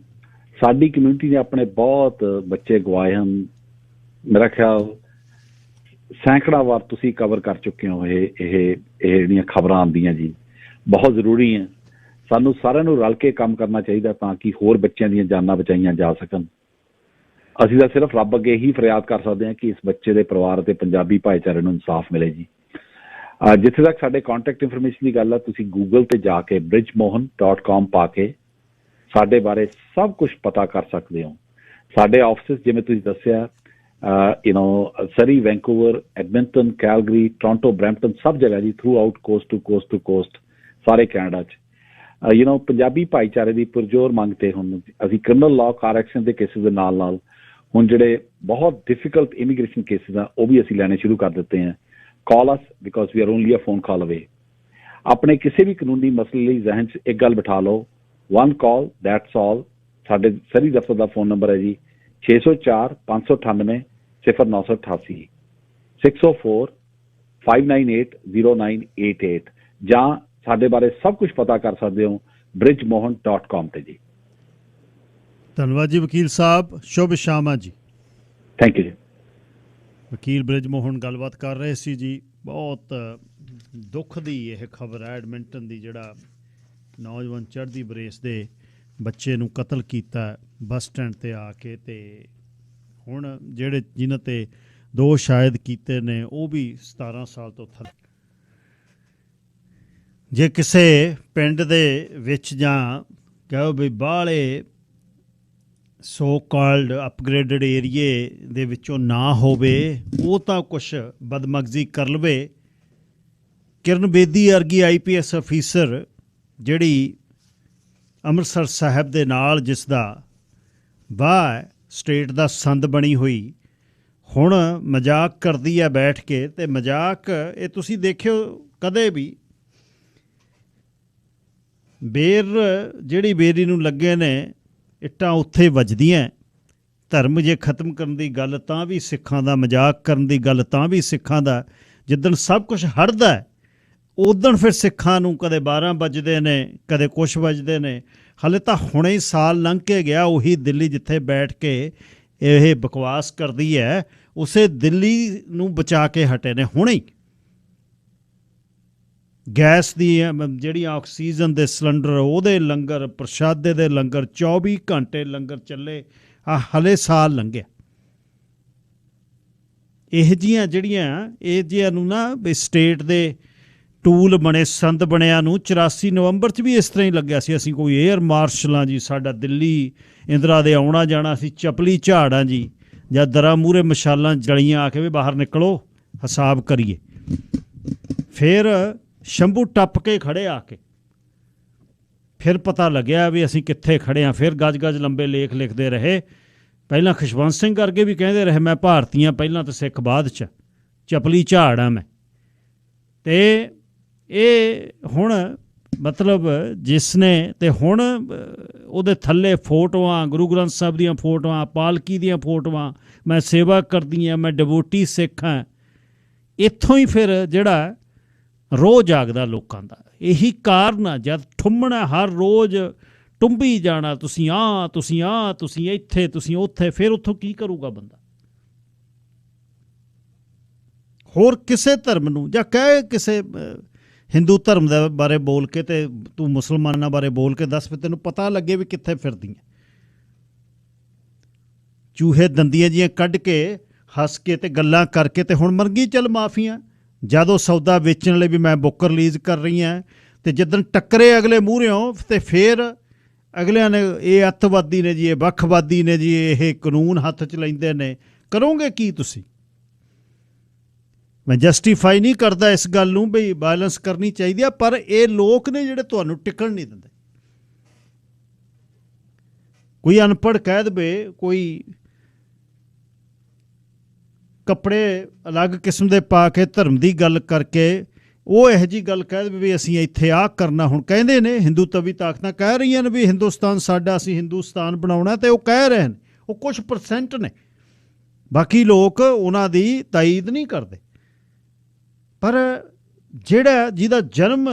ਸਾਡੀ ਕਮਿਊਨਿਟੀ ਨੇ ਆਪਣੇ ਬਹੁਤ ਬੱਚੇ ਗਵਾਏ ਹਨ। ਮੇਰਾ ਖਿਆਲ ਸੈਂਕੜਾ ਵਾਰ ਤੁਸੀਂ ਕਵਰ ਕਰ ਚੁੱਕੇ ਹੋ ਇਹ ਜਿਹੜੀਆਂ ਖਬਰਾਂ ਆਉਂਦੀਆਂ ਜੀ, ਬਹੁਤ ਜ਼ਰੂਰੀ ਹੈ। ਸਾਨੂੰ ਸਾਰਿਆਂ ਨੂੰ ਰਲ ਕੇ ਕੰਮ ਕਰਨਾ ਚਾਹੀਦਾ ਤਾਂ ਕਿ ਹੋਰ ਬੱਚਿਆਂ ਦੀਆਂ ਜਾਨਾਂ ਬਚਾਈਆਂ ਜਾ ਸਕਣ। ਅਸੀਂ ਤਾਂ ਸਿਰਫ ਰੱਬ ਅੱਗੇ ਹੀ ਫਰਿਆਦ ਕਰ ਸਕਦੇ ਹਾਂ ਕਿ ਇਸ ਬੱਚੇ ਦੇ ਪਰਿਵਾਰ ਅਤੇ ਪੰਜਾਬੀ ਭਾਈਚਾਰੇ ਨੂੰ ਇਨਸਾਫ ਮਿਲੇ ਜੀ। ਜਿੱਥੇ ਤੱਕ ਸਾਡੇ ਕੰਟੈਕਟ ਇਨਫੋਰਮੇਸ਼ਨ ਦੀ ਗੱਲ ਹੈ, ਤੁਸੀਂ ਗੂਗਲ ਤੇ ਜਾ ਕੇ bridgemohan.com ਪਾ ਕੇ ਸਾਡੇ ਬਾਰੇ ਸਭ ਕੁਝ ਪਤਾ ਕਰ ਸਕਦੇ ਹੋ। ਸਾਡੇ ਆਫਿਸ ਜਿਵੇਂ ਤੁਸੀਂ ਦੱਸਿਆ, Surrey, Vancouver, Edmonton, Calgary, Toronto, Brampton, ਸਭ ਜਗ੍ਹਾ ਜੀ, throughout coast to coast ਸਾਰੇ ਕੈਨੇਡਾ 'ਚ। ਪੰਜਾਬੀ ਭਾਈਚਾਰੇ ਦੀ ਪੁਰਜੋਰ ਮੰਗ ਤੇ ਹੁਣ ਅਸੀਂ ਕ੍ਰਿਮੀਨਲ ਲਾਅ, ਕਾਰ ਐਕਸੀਡੈਂਟ ਦੇ ਕੇਸਿਸ ਦੇ ਨਾਲ ਨਾਲ ਹੁਣ ਜਿਹੜੇ ਬਹੁਤ ਡਿਫਿਕਲਟ ਇਮੀਗ੍ਰੇਸ਼ਨ ਕੇਸਿਸ ਆ ਉਹ ਵੀ ਅਸੀਂ ਲੈਣੇ ਸ਼ੁਰੂ ਕਰ ਦਿੱਤੇ हैं। Call us because we are only a phone call away. ਆਪਣੇ ਕਿਸੇ ਵੀ ਕਾਨੂੰਨੀ ਮਸਲੇ ਲਈ ਜ਼ਿਹਨ 'ਚ ਇੱਕ ਗੱਲ ਬਿਠਾ ਲਓ, one call that's all। ਸਾਡੇ ਸਰੀ ਦਫ਼ਤਰ ਦਾ ਫੋਨ ਨੰਬਰ ਹੈ ਜੀ 604 598 0988 604 598 0988 ਜਾਂ ਸਾਡੇ ਬਾਰੇ ਸਭ ਕੁਝ ਪਤਾ ਕਰ ਸਕਦੇ ਹੋ bridgemohan.com ਤੇ ਜੀ। ਧੰਨਵਾਦ ਜੀ ਵਕੀਲ ਸਾਹਿਬ, ਸ਼ੁਭ ਸ਼ਾਮਾਂ ਜੀ। ਥੈਂਕ ਯੂ ਜੀ। ਵਕੀਲ ਬ੍ਰਿਜਮੋਹਨ ਗੱਲਬਾਤ ਕਰ ਰਹੇ ਸੀ ਜੀ। ਬਹੁਤ ਦੁੱਖ ਦੀ ਇਹ ਖਬਰ ਹੈ ਐਡਮਿੰਟਨ ਦੀ, ਜਿਹੜਾ ਨੌਜਵਾਨ ਚੜ੍ਹਦੀ ਬਰੇਸ ਦੇ ਬੱਚੇ ਨੂੰ ਕਤਲ ਕੀਤਾ ਬੱਸ ਸਟੈਂਡ 'ਤੇ ਆ ਕੇ, ਅਤੇ ਹੁਣ ਜਿਹੜੇ ਜਿਨ੍ਹਾਂ 'ਤੇ ਦੋਸ਼ ਸ਼ਾਇਦ ਕੀਤੇ ਨੇ ਉਹ ਵੀ 17 ਸਾਲ ਤੋਂ ਥੱਲੇ। ਜੇ ਕਿਸੇ ਪਿੰਡ ਦੇ ਵਿੱਚ ਜਾਂ ਕਹੋ ਵੀ ਬਾਹਲੇ ਸੋ ਕਾਲਡ ਅਪਗ੍ਰੇਡਡ ਏਰੀਏ ਦੇ ਵਿੱਚੋਂ ਨਾ ਹੋਵੇ, ਉਹ ਤਾਂ ਕੁਛ ਬਦਮਗਜ਼ੀ ਕਰ ਲਵੇ। ਕਿਰਨ ਬੇਦੀ ਵਰਗੀ IPS ਅਫੀਸਰ ਜਿਹੜੀ ਅੰਮ੍ਰਿਤਸਰ ਸਾਹਿਬ ਦੇ ਨਾਲ, ਜਿਸ ਦਾ ਵਾਹ ਸਟੇਟ ਦਾ ਸੰਦ ਬਣੀ ਹੋਈ, ਹੁਣ ਮਜ਼ਾਕ ਕਰਦੀ ਹੈ ਬੈਠ ਕੇ। ਅਤੇ ਮਜ਼ਾਕ ਇਹ ਤੁਸੀਂ ਦੇਖਿਓ ਕਦੇ ਵੀ, ਜਿਹੜੀ ਬੇਰੀ ਨੂੰ ਲੱਗੇ ਨੇ ਇੱਟਾਂ ਉੱਥੇ ਵੱਜਦੀਆਂ। ਧਰਮ ਜੇ ਖਤਮ ਕਰਨ ਦੀ ਗੱਲ ਤਾਂ ਵੀ ਸਿੱਖਾਂ ਦਾ, ਮਜ਼ਾਕ ਕਰਨ ਦੀ ਗੱਲ ਤਾਂ ਵੀ ਸਿੱਖਾਂ ਦਾ। ਜਿੱਦਣ ਸਭ ਕੁਝ ਹਟਦਾ ਉਦਣ ਫਿਰ ਸਿੱਖਾਂ ਨੂੰ ਕਦੇ 12 ਵੱਜਦੇ ਨੇ, ਕਦੇ ਕੁਛ ਵੱਜਦੇ ਨੇ। ਹਾਲੇ ਤਾਂ ਹੁਣੇ ਹੀ ਸਾਲ ਲੰਘ ਕੇ ਗਿਆ, ਉਹੀ ਦਿੱਲੀ ਜਿੱਥੇ ਬੈਠ ਕੇ ਇਹ ਬਕਵਾਸ ਕਰਦੀ ਹੈ, ਉਸੇ ਦਿੱਲੀ ਨੂੰ ਬਚਾ ਕੇ ਹਟੇ ਨੇ ਹੁਣੇ ਹੀ। ਗੈਸ ਦੀ ਜਿਹੜੀ ਆਕਸੀਜਨ ਦੇ ਸਿਲੰਡਰ, ਉਹਦੇ ਲੰਗਰ, ਪ੍ਰਸ਼ਾਦੇ ਦੇ ਲੰਗਰ, 24 ਘੰਟੇ ਲੰਗਰ ਚੱਲੇ। ਹਲੇ ਸਾਲ ਲੰਘਿਆ। ਇਹ ਜਿਹੀਆਂ ਨੂੰ ਨਾ ਸਟੇਟ ਦੇ ਟੂਲ ਬਣੇ, ਸੰਦ ਬਣਿਆ ਨੂੰ 84 ਨਵੰਬਰ 'ਚ ਵੀ ਇਸ ਤਰ੍ਹਾਂ ਹੀ ਲੱਗਿਆ ਸੀ ਅਸੀਂ ਕੋਈ ਏਅਰ ਮਾਰਸ਼ਲਾਂ ਜੀ, ਸਾਡਾ ਦਿੱਲੀ ਇੰਦਰਾ ਦੇ ਆਉਣਾ ਜਾਣਾ ਸੀ ਚਪਲੀ ਝਾੜਾਂ ਜੀ, ਜਾਂ ਦਰਾਂ ਮੂਹਰੇ ਮਸ਼ਾਲਾਂ ਜਲੀਆਂ ਆ ਕੇ ਵੀ ਬਾਹਰ ਨਿਕਲੋ ਹਿਸਾਬ ਕਰੀਏ। ਫਿਰ ਸ਼ੰਭੂ ਟੱਪ ਕੇ ਖੜੇ ਆ ਕੇ, ਫਿਰ ਪਤਾ ਲੱਗਿਆ ਵੀ ਅਸੀਂ ਕਿੱਥੇ ਖੜੇ ਹਾਂ। ਫਿਰ ਗੱਜ ਲੰਬੇ ਲੇਖ ਲਿਖਦੇ ਰਹੇ। ਪਹਿਲਾਂ ਖੁਸ਼ਵੰਤ ਸਿੰਘ ਕਰਕੇ ਵੀ ਕਹਿੰਦੇ ਰਹੇ ਮੈਂ ਭਾਰਤੀ ਹਾਂ ਪਹਿਲਾਂ ਤੇ ਸਿੱਖ ਬਾਅਦ 'ਚ, ਚਪਲੀ ਝਾੜ ਹਾਂ ਮੈਂ। ਅਤੇ ਇਹ ਹੁਣ ਮਤਲਬ ਜਿਸ ਨੇ, ਅਤੇ ਹੁਣ ਉਹਦੇ ਥੱਲੇ ਫੋਟੋਆਂ, ਗੁਰੂ ਗ੍ਰੰਥ ਸਾਹਿਬ ਦੀਆਂ ਫੋਟੋਆਂ, ਪਾਲਕੀ ਦੀਆਂ ਫੋਟੋਆਂ, ਮੈਂ ਸੇਵਾ ਕਰਦੀ ਹਾਂ, ਮੈਂ ਡਿਵੋਟੀ ਸਿੱਖ ਹਾਂ। ਇੱਥੋਂ ਹੀ ਫਿਰ ਜਿਹੜਾ ਰੋਹ ਜਾਗਦਾ ਲੋਕਾਂ ਦਾ। ਇਹੀ ਕਾਰਨ ਆ, ਜਦ ਠੁੰਮਣਾ ਹਰ ਰੋਜ਼ ਟੁੰਬੀ ਜਾਣਾ, ਤੁਸੀਂ ਤੁਸੀਂ ਇੱਥੇ, ਤੁਸੀਂ ਉੱਥੇ, ਫਿਰ ਉੱਥੋਂ ਕੀ ਕਰੂਗਾ ਬੰਦਾ? ਹੋਰ ਕਿਸੇ ਧਰਮ ਨੂੰ ਜਾਂ ਕਹੇ ਕਿਸੇ ਹਿੰਦੂ ਧਰਮ ਦੇ ਬਾਰੇ ਬੋਲ ਕੇ ਤੇ ਤੂੰ ਮੁਸਲਮਾਨਾਂ ਬਾਰੇ ਬੋਲ ਕੇ ਦੱਸ, ਫਿਰ ਤੈਨੂੰ ਪਤਾ ਲੱਗੇ ਵੀ ਕਿੱਥੇ ਫਿਰਦੀਆਂ। ਚੂਹੇ ਦੰਦੀਆਂ ਜੀਆਂ ਕੱਢ ਕੇ ਹੱਸ ਕੇ ਤੇ ਗੱਲਾਂ ਕਰਕੇ ਤੇ ਹੁਣ ਮਰ ਗਈ। ਚੱਲ ਮਾਫੀਆਂ, ਜਦੋਂ ਸੌਦਾ ਵੇਚਣ ਲਈ ਵੀ ਮੈਂ ਬੁੱਕ ਰਿਲੀਜ਼ ਕਰ ਰਹੀ ਹਾਂ, ਅਤੇ ਜਿੱਦਣ ਟੱਕਰੇ ਅਗਲੇ ਮੂਹਰਿਓਂ ਤੇ ਫਿਰ ਅਗਲਿਆਂ ਨੇ ਇਹ ਅੱਤਵਾਦੀ ਨੇ ਜੀ, ਇਹ ਵੱਖਵਾਦੀ ਨੇ ਜੀ, ਇਹ ਕਾਨੂੰਨ ਹੱਥ 'ਚ ਲੈਂਦੇ ਨੇ। ਕਰੋਗੇ ਕੀ ਤੁਸੀਂ? ਮੈਂ ਜਸਟੀਫਾਈ ਨਹੀਂ ਕਰਦਾ ਇਸ ਗੱਲ ਨੂੰ ਵੀ ਵਾਇਲੈਂਸ ਕਰਨੀ ਚਾਹੀਦੀ ਆ, ਪਰ ਇਹ ਲੋਕ ਨੇ ਜਿਹੜੇ ਤੁਹਾਨੂੰ ਟਿਕਣ ਨਹੀਂ ਦਿੰਦੇ। ਕੋਈ ਅਨਪੜ੍ਹ ਕਹਿ ਦੇਵੇ, ਕੋਈ ਕੱਪੜੇ ਅਲੱਗ ਕਿਸਮ ਦੇ ਪਾ ਕੇ ਧਰਮ ਦੀ ਗੱਲ ਕਰਕੇ ਉਹ ਇਹੋ ਜਿਹੀ ਗੱਲ ਕਹਿ ਦੇਵੇ ਵੀ ਅਸੀਂ ਇੱਥੇ ਆਹ ਕਰਨਾ। ਹੁਣ ਕਹਿੰਦੇ ਨੇ ਹਿੰਦੂ ਤਵੀ ਤਾਕਤਾਂ ਕਹਿ ਰਹੀਆਂ ਨੇ ਵੀ ਹਿੰਦੁਸਤਾਨ ਸਾਡਾ, ਅਸੀਂ ਹਿੰਦੁਸਤਾਨ ਬਣਾਉਣਾ, ਅਤੇ ਉਹ ਕਹਿ ਰਹੇ ਨੇ, ਉਹ ਕੁਛ % ਨੇ, ਬਾਕੀ ਲੋਕ ਉਹਨਾਂ ਦੀ ਤਾਈਦ ਨਹੀਂ ਕਰਦੇ। ਪਰ ਜਿਹਦਾ ਜਨਮ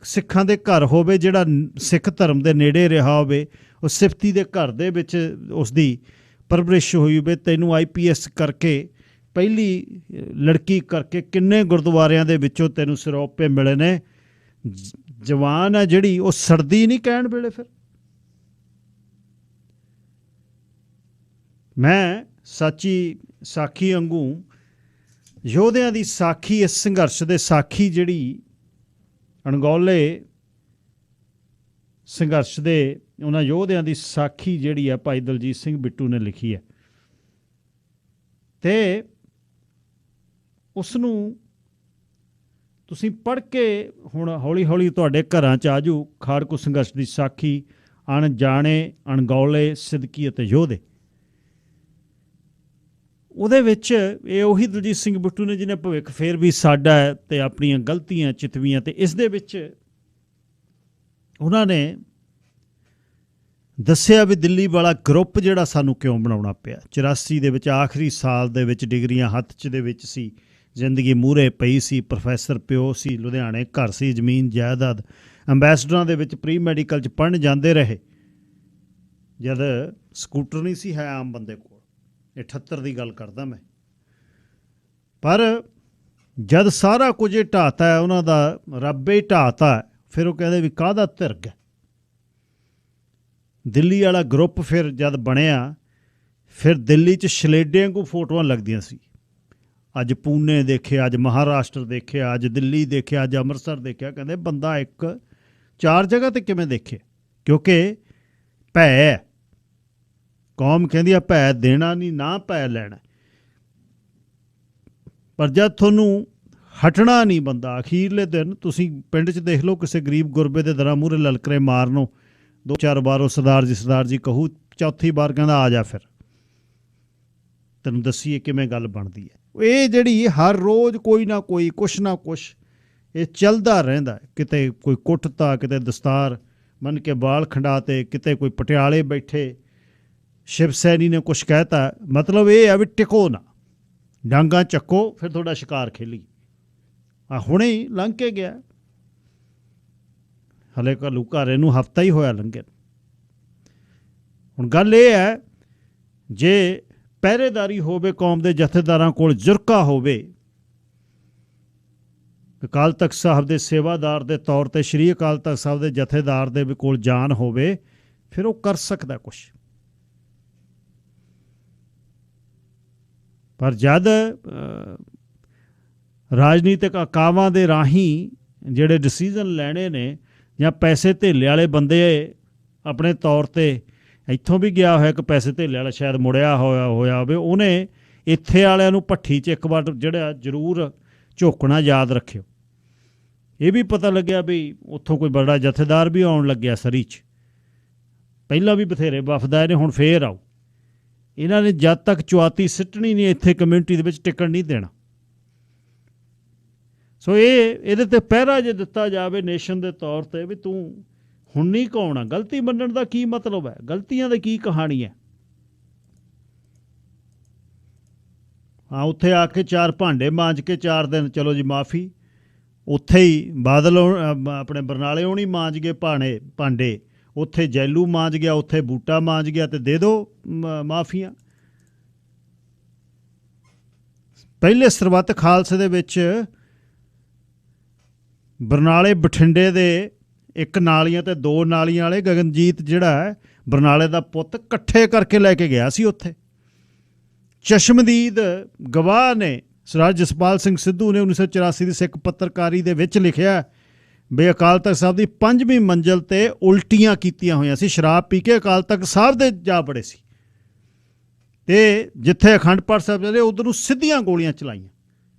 ਸਿੱਖਾਂ ਦੇ ਘਰ ਹੋਵੇ, ਜਿਹੜਾ ਸਿੱਖ ਧਰਮ ਦੇ ਨੇੜੇ ਰਿਹਾ ਹੋਵੇ, ਉਹ ਸਿਫਤੀ ਦੇ ਘਰ ਦੇ ਵਿੱਚ ਉਸਦੀ ਪਰਵਰਿਸ਼ ਹੋਈ ਹੋਵੇ, ਤੈਨੂੰ IPS ਕਰਕੇ, ਪਹਿਲੀ ਲੜਕੀ ਕਰਕੇ ਕਿੰਨੇ ਗੁਰਦੁਆਰਿਆਂ ਦੇ ਵਿੱਚੋਂ ਤੈਨੂੰ ਸਿਰੋਪੇ ਮਿਲੇ ਨੇ। ਜਵਾਨ ਆ ਜਿਹੜੀ, ਉਹ ਸੜਦੀ ਨਹੀਂ ਕਹਿਣ ਵੇਲੇ। ਫਿਰ ਮੈਂ ਸਾਚੀ ਸਾਖੀ ਵਾਂਗੂ ਯੋਧਿਆਂ ਦੀ ਸਾਖੀ, ਇਸ ਸੰਘਰਸ਼ ਦੇ ਸਾਖੀ ਜਿਹੜੀ ਅਣਗੌਲੇ ਸੰਘਰਸ਼ ਦੇ ਉਹਨਾਂ ਯੋਧਿਆਂ ਦੀ ਸਾਖੀ ਜਿਹੜੀ ਆ ਭਾਈ ਦਲਜੀਤ ਸਿੰਘ ਬਿੱਟੂ ਨੇ ਲਿਖੀ ਹੈ, ਅਤੇ ਉਸ ਨੂੰ ਤੁਸੀਂ ਪੜ੍ਹ ਕੇ ਹੁਣ ਹੌਲੀ ਹੌਲੀ ਤੁਹਾਡੇ ਘਰਾਂ 'ਚ ਆ ਜਾਊ। ਖਾੜਕੂ ਸੰਘਰਸ਼ ਦੀ ਸਾਖੀ, ਅਣਜਾਣੇ, ਅਣਗੌਲੇ, ਸਿਦਕੀ ਅਤੇ ਯੋਧੇ। ਉਹਦੇ ਵਿੱਚ ਇਹ ਉਹੀ ਦਲਜੀਤ ਸਿੰਘ ਬਿੱਟੂ ਨੇ ਜਿਹਨੇ ਭਵਿੱਖ ਫੇਰ ਵੀ ਸਾਡਾ ਹੈ ਅਤੇ ਆਪਣੀਆਂ ਗਲਤੀਆਂ ਚਿਤਵੀਆਂ, ਅਤੇ ਇਸ ਦੇ ਵਿੱਚ ਉਹਨਾਂ ਨੇ ਦੱਸਿਆ ਵੀ ਦਿੱਲੀ ਵਾਲਾ ਗਰੁੱਪ ਜਿਹੜਾ ਸਾਨੂੰ ਕਿਉਂ ਬਣਾਉਣਾ ਪਿਆ। 84 ਦੇ ਵਿੱਚ ਆਖਰੀ ਸਾਲ ਦੇ ਵਿੱਚ ਡਿਗਰੀਆਂ ਹੱਥ 'ਚ ਦੇ ਵਿੱਚ ਸੀ, ਜ਼ਿੰਦਗੀ ਮੂਹਰੇ ਪਈ ਸੀ, ਪ੍ਰੋਫੈਸਰ ਪਿਓ ਸੀ, ਲੁਧਿਆਣੇ ਘਰ ਸੀ, ਜ਼ਮੀਨ ਜਾਇਦਾਦ, ਅੰਬੈਸਡਰਾਂ ਦੇ ਵਿੱਚ ਪ੍ਰੀ ਮੈਡੀਕਲ 'ਚ ਪੜ੍ਹਨ ਜਾਂਦੇ ਰਹੇ, ਜਦ ਸਕੂਟਰ ਨਹੀਂ ਸੀ ਹੈ ਆਮ ਬੰਦੇ ਕੋਲ। 78 ਦੀ ਗੱਲ ਕਰਦਾ ਮੈਂ। ਪਰ ਜਦ ਸਾਰਾ ਕੁਝ ਇਹ ਢਾਤਾ, ਉਹਨਾਂ ਦਾ ਰੱਬੇ ਹੀ ਢਾਤਾ, ਫਿਰ ਉਹ ਕਹਿੰਦੇ ਵੀ ਕਾਹਦਾ ਧਿਰਗ ਹੈ। ਦਿੱਲੀ ਵਾਲਾ ਗਰੁੱਪ ਫਿਰ ਜਦ ਬਣਿਆ, ਫਿਰ ਦਿੱਲੀ 'ਚ ਸ਼ਲੇਡੇ ਵਾਂਗੂ ਫੋਟੋਆਂ ਲੱਗਦੀਆਂ ਸੀ। ਅੱਜ ਪੂਨੇ ਦੇਖਿਆ, ਅੱਜ ਮਹਾਰਾਸ਼ਟਰ ਦੇਖਿਆ, ਅੱਜ ਦਿੱਲੀ ਦੇਖਿਆ, ਅੱਜ ਅੰਮ੍ਰਿਤਸਰ ਦੇਖਿਆ। ਕਹਿੰਦੇ ਬੰਦਾ 4 ਜਗ੍ਹਾ 'ਤੇ ਕਿਵੇਂ ਦੇਖੇ? ਕਿਉਂਕਿ ਭੈ, ਕੌਮ ਕਹਿੰਦੀ ਆ ਭੈ ਦੇਣਾ ਨਹੀਂ, ਨਾ ਭੈ ਲੈਣਾ। ਪਰ ਜਦ ਤੁਹਾਨੂੰ ਹਟਣਾ ਨਹੀਂ ਬੰਦਾ, ਅਖੀਰਲੇ ਦਿਨ ਤੁਸੀਂ ਪਿੰਡ 'ਚ ਦੇਖ ਲਓ, ਕਿਸੇ ਗਰੀਬ ਗੁਰਬੇ ਦੇ ਦਰਾਂ ਮੂਹਰੇ ਲਲਕਰੇ ਮਾਰਨੋਂ 2-4 ਵਾਰ ਉਹ ਸਰਦਾਰ ਜੀ ਕਹੂ, ਚੌਥੀ ਵਾਰ ਕਹਿੰਦਾ ਆ ਜਾ ਫਿਰ ਤੈਨੂੰ ਦੱਸੀਏ ਕਿਵੇਂ ਗੱਲ ਬਣਦੀ ਹੈ। ਇਹ ਜਿਹੜੀ ਹਰ ਰੋਜ਼ ਕੋਈ ਨਾ ਕੋਈ, ਕੁਛ ਨਾ ਕੁਛ ਇਹ ਚੱਲਦਾ ਰਹਿੰਦਾ। ਕਿਤੇ ਕੋਈ ਕੁੱਟਤਾ, ਕਿਤੇ ਦਸਤਾਰ ਬੰਨ੍ਹ ਕੇ ਬਾਲ ਖੰਡਾਤੇ, ਕਿਤੇ ਕੋਈ ਪਟਿਆਲੇ ਬੈਠੇ ਸ਼ਿਵ ਸੈਨੀ ਨੇ ਕੁਛ ਕਹਿਤਾ। ਮਤਲਬ ਇਹ ਆ ਵੀ ਟਿਕੋ ਨਾ, ਡਾਂਗਾਂ ਚੱਕੋ, ਫਿਰ ਤੁਹਾਡਾ ਸ਼ਿਕਾਰ ਖੇਲੀ। ਹੁਣੇ ਹੀ ਲੰਘ ਕੇ ਗਿਆ, ਹਲੇ ਘਰ ਇਹਨੂੰ ਹਫ਼ਤਾ ਹੀ ਹੋਇਆ ਲੰਘੇ। ਹੁਣ ਗੱਲ ਇਹ ਹੈ, ਜੇ ਪਹਿਰੇਦਾਰੀ ਹੋਵੇ ਕੌਮ ਦੇ ਜਥੇਦਾਰਾਂ ਕੋਲ, ਜੁਰਕਾ ਹੋਵੇ, ਅਕਾਲ ਤਖਤ ਸਾਹਿਬ ਦੇ ਸੇਵਾਦਾਰ ਦੇ ਤੌਰ ਤੇ ਸ਼੍ਰੀ ਅਕਾਲ ਤਖਤ ਸਾਹਿਬ ਦੇ ਜਥੇਦਾਰ ਦੇ ਵੀ ਕੋਲ ਜਾਨ ਹੋਵੇ, ਫਿਰ ਉਹ ਕਰ ਸਕਦਾ ਕੁਛ। ਪਰ ਜਦ ਰਾਜਨੀਤਿਕ ਅਕਾਵਾਂ ਦੇ ਰਾਹੀਂ ਜਿਹੜੇ ਡਿਸੀਜ਼ਨ ਲੈਣੇ ਨੇ, ਜਾਂ ਪੈਸੇ ਧੇਲੇ ਵਾਲੇ ਬੰਦੇ ਆਪਣੇ ਤੌਰ ਤੇ, ਇੱਥੋਂ ਵੀ ਗਿਆ ਹੋਇਆ ਇੱਕ ਪੈਸੇ ਧੇਲੇ ਵਾਲਾ ਸ਼ਾਇਦ ਮੁੜਿਆ ਹੋਇਆ ਹੋਵੇ, ਉਹਨੇ ਇੱਥੇ ਵਾਲਿਆਂ ਨੂੰ ਭੱਠੀ 'ਚ ਇੱਕ ਵਾਰ ਜਿਹੜਾ ਜ਼ਰੂਰ ਝੋਕਣਾ ਯਾਦ ਰੱਖਿਓ। ਇਹ ਵੀ ਪਤਾ ਲੱਗਿਆ ਵੀ ਉੱਥੋਂ ਕੋਈ ਬੜਾ ਜਥੇਦਾਰ ਵੀ ਆਉਣ ਲੱਗਿਆ ਸਰੀ 'ਚ। ਪਹਿਲਾਂ ਵੀ ਬਥੇਰੇ ਵਫਦ ਆਏ ਨੇ, ਹੁਣ ਫੇਰ ਆਓ। ਇਹਨਾਂ ਨੇ ਜਦ ਤੱਕ ਚੁਆਤੀ ਸਿੱਟਣੀ ਨਹੀਂ, ਇੱਥੇ ਕਮਿਊਨਿਟੀ ਦੇ ਵਿੱਚ ਟਿਕਣ ਨਹੀਂ ਦੇਣਾ। ਸੋ ਇਹਦੇ ਤੇ ਪਹਿਰਾ ਜੇ ਦਿੱਤਾ ਜਾਵੇ ਨੇਸ਼ਨ ਦੇ ਤੌਰ ਤੇ ਵੀ ਤੂੰ ਹੁਣ ਨਹੀਂ ਕੌਣ ਆ, ਗਲਤੀ ਮੰਨਣ ਦਾ ਕੀ ਮਤਲਬ ਹੈ, ਗਲਤੀਆਂ ਦੀ ਕੀ ਕਹਾਣੀ ਹੈ। ਹਾਂ, ਉੱਥੇ ਆ ਕੇ 4 ਭਾਂਡੇ ਮਾਂਜ ਕੇ 4 ਦਿਨ ਚਲੋ ਜੀ ਮਾਫੀ। ਉੱਥੇ ਹੀ ਬਾਦਲ ਆਪਣੇ ਬਰਨਾਲੇ ਹੋਣੀ ਮਾਂਜ ਗਏ ਭਾਂਡੇ, ਉੱਥੇ ਜੈਲੂ ਮਾਂਜ ਗਿਆ, ਉੱਥੇ ਬੂਟਾ ਮਾਂਜ ਗਿਆ, ਤੇ ਦੇ ਦਿਓ ਮਾਫੀਆਂ। ਪਹਿਲੇ ਸਰਬੱਤ ਖਾਲਸੇ ਦੇ ਵਿੱਚ ਬਰਨਾਲੇ ਬਠਿੰਡੇ ਦੇ 1 ਨਾਲੀਆਂ ਤੇ 2 ਨਾਲੀਆਂ ਵਾਲੇ ਗਗਨਜੀਤ ਜਿਹੜਾ ਹੈ ਬਰਨਾਲੇ ਦਾ ਪੁੱਤ, ਇਕੱਠੇ ਕਰਕੇ ਲੈ ਕੇ ਗਿਆ ਸੀ ਉੱਥੇ। ਚਸ਼ਮਦੀਦ ਗਵਾਹ ਨੇ ਸਰਦਾਰ ਜਸਪਾਲ ਸਿੰਘ ਸਿੱਧੂ ਨੇ 1984 ਦੀ ਸਿੱਖ ਪੱਤਰਕਾਰੀ ਦੇ ਵਿੱਚ ਲਿਖਿਆ ਵੀ ਅਕਾਲ ਤਖਤ ਸਾਹਿਬ ਦੀ 5ਵੀਂ ਮੰਜ਼ਿਲ ਤੇ ਉਲਟੀਆਂ ਕੀਤੀਆਂ ਹੋਈਆਂ ਸੀ, ਸ਼ਰਾਬ ਪੀ ਕੇ ਅਕਾਲ ਤਖਤ ਸਾਹਿਬ ਦੇ ਜਾ ਬੜੇ ਸੀ, ਤੇ ਜਿੱਥੇ ਅਖੰਡ ਪਾਠ ਸਾਹਿਬ ਚੱਲੇ ਉੱਧਰ ਨੂੰ ਸਿੱਧੀਆਂ ਗੋਲੀਆਂ ਚਲਾਈਆਂ।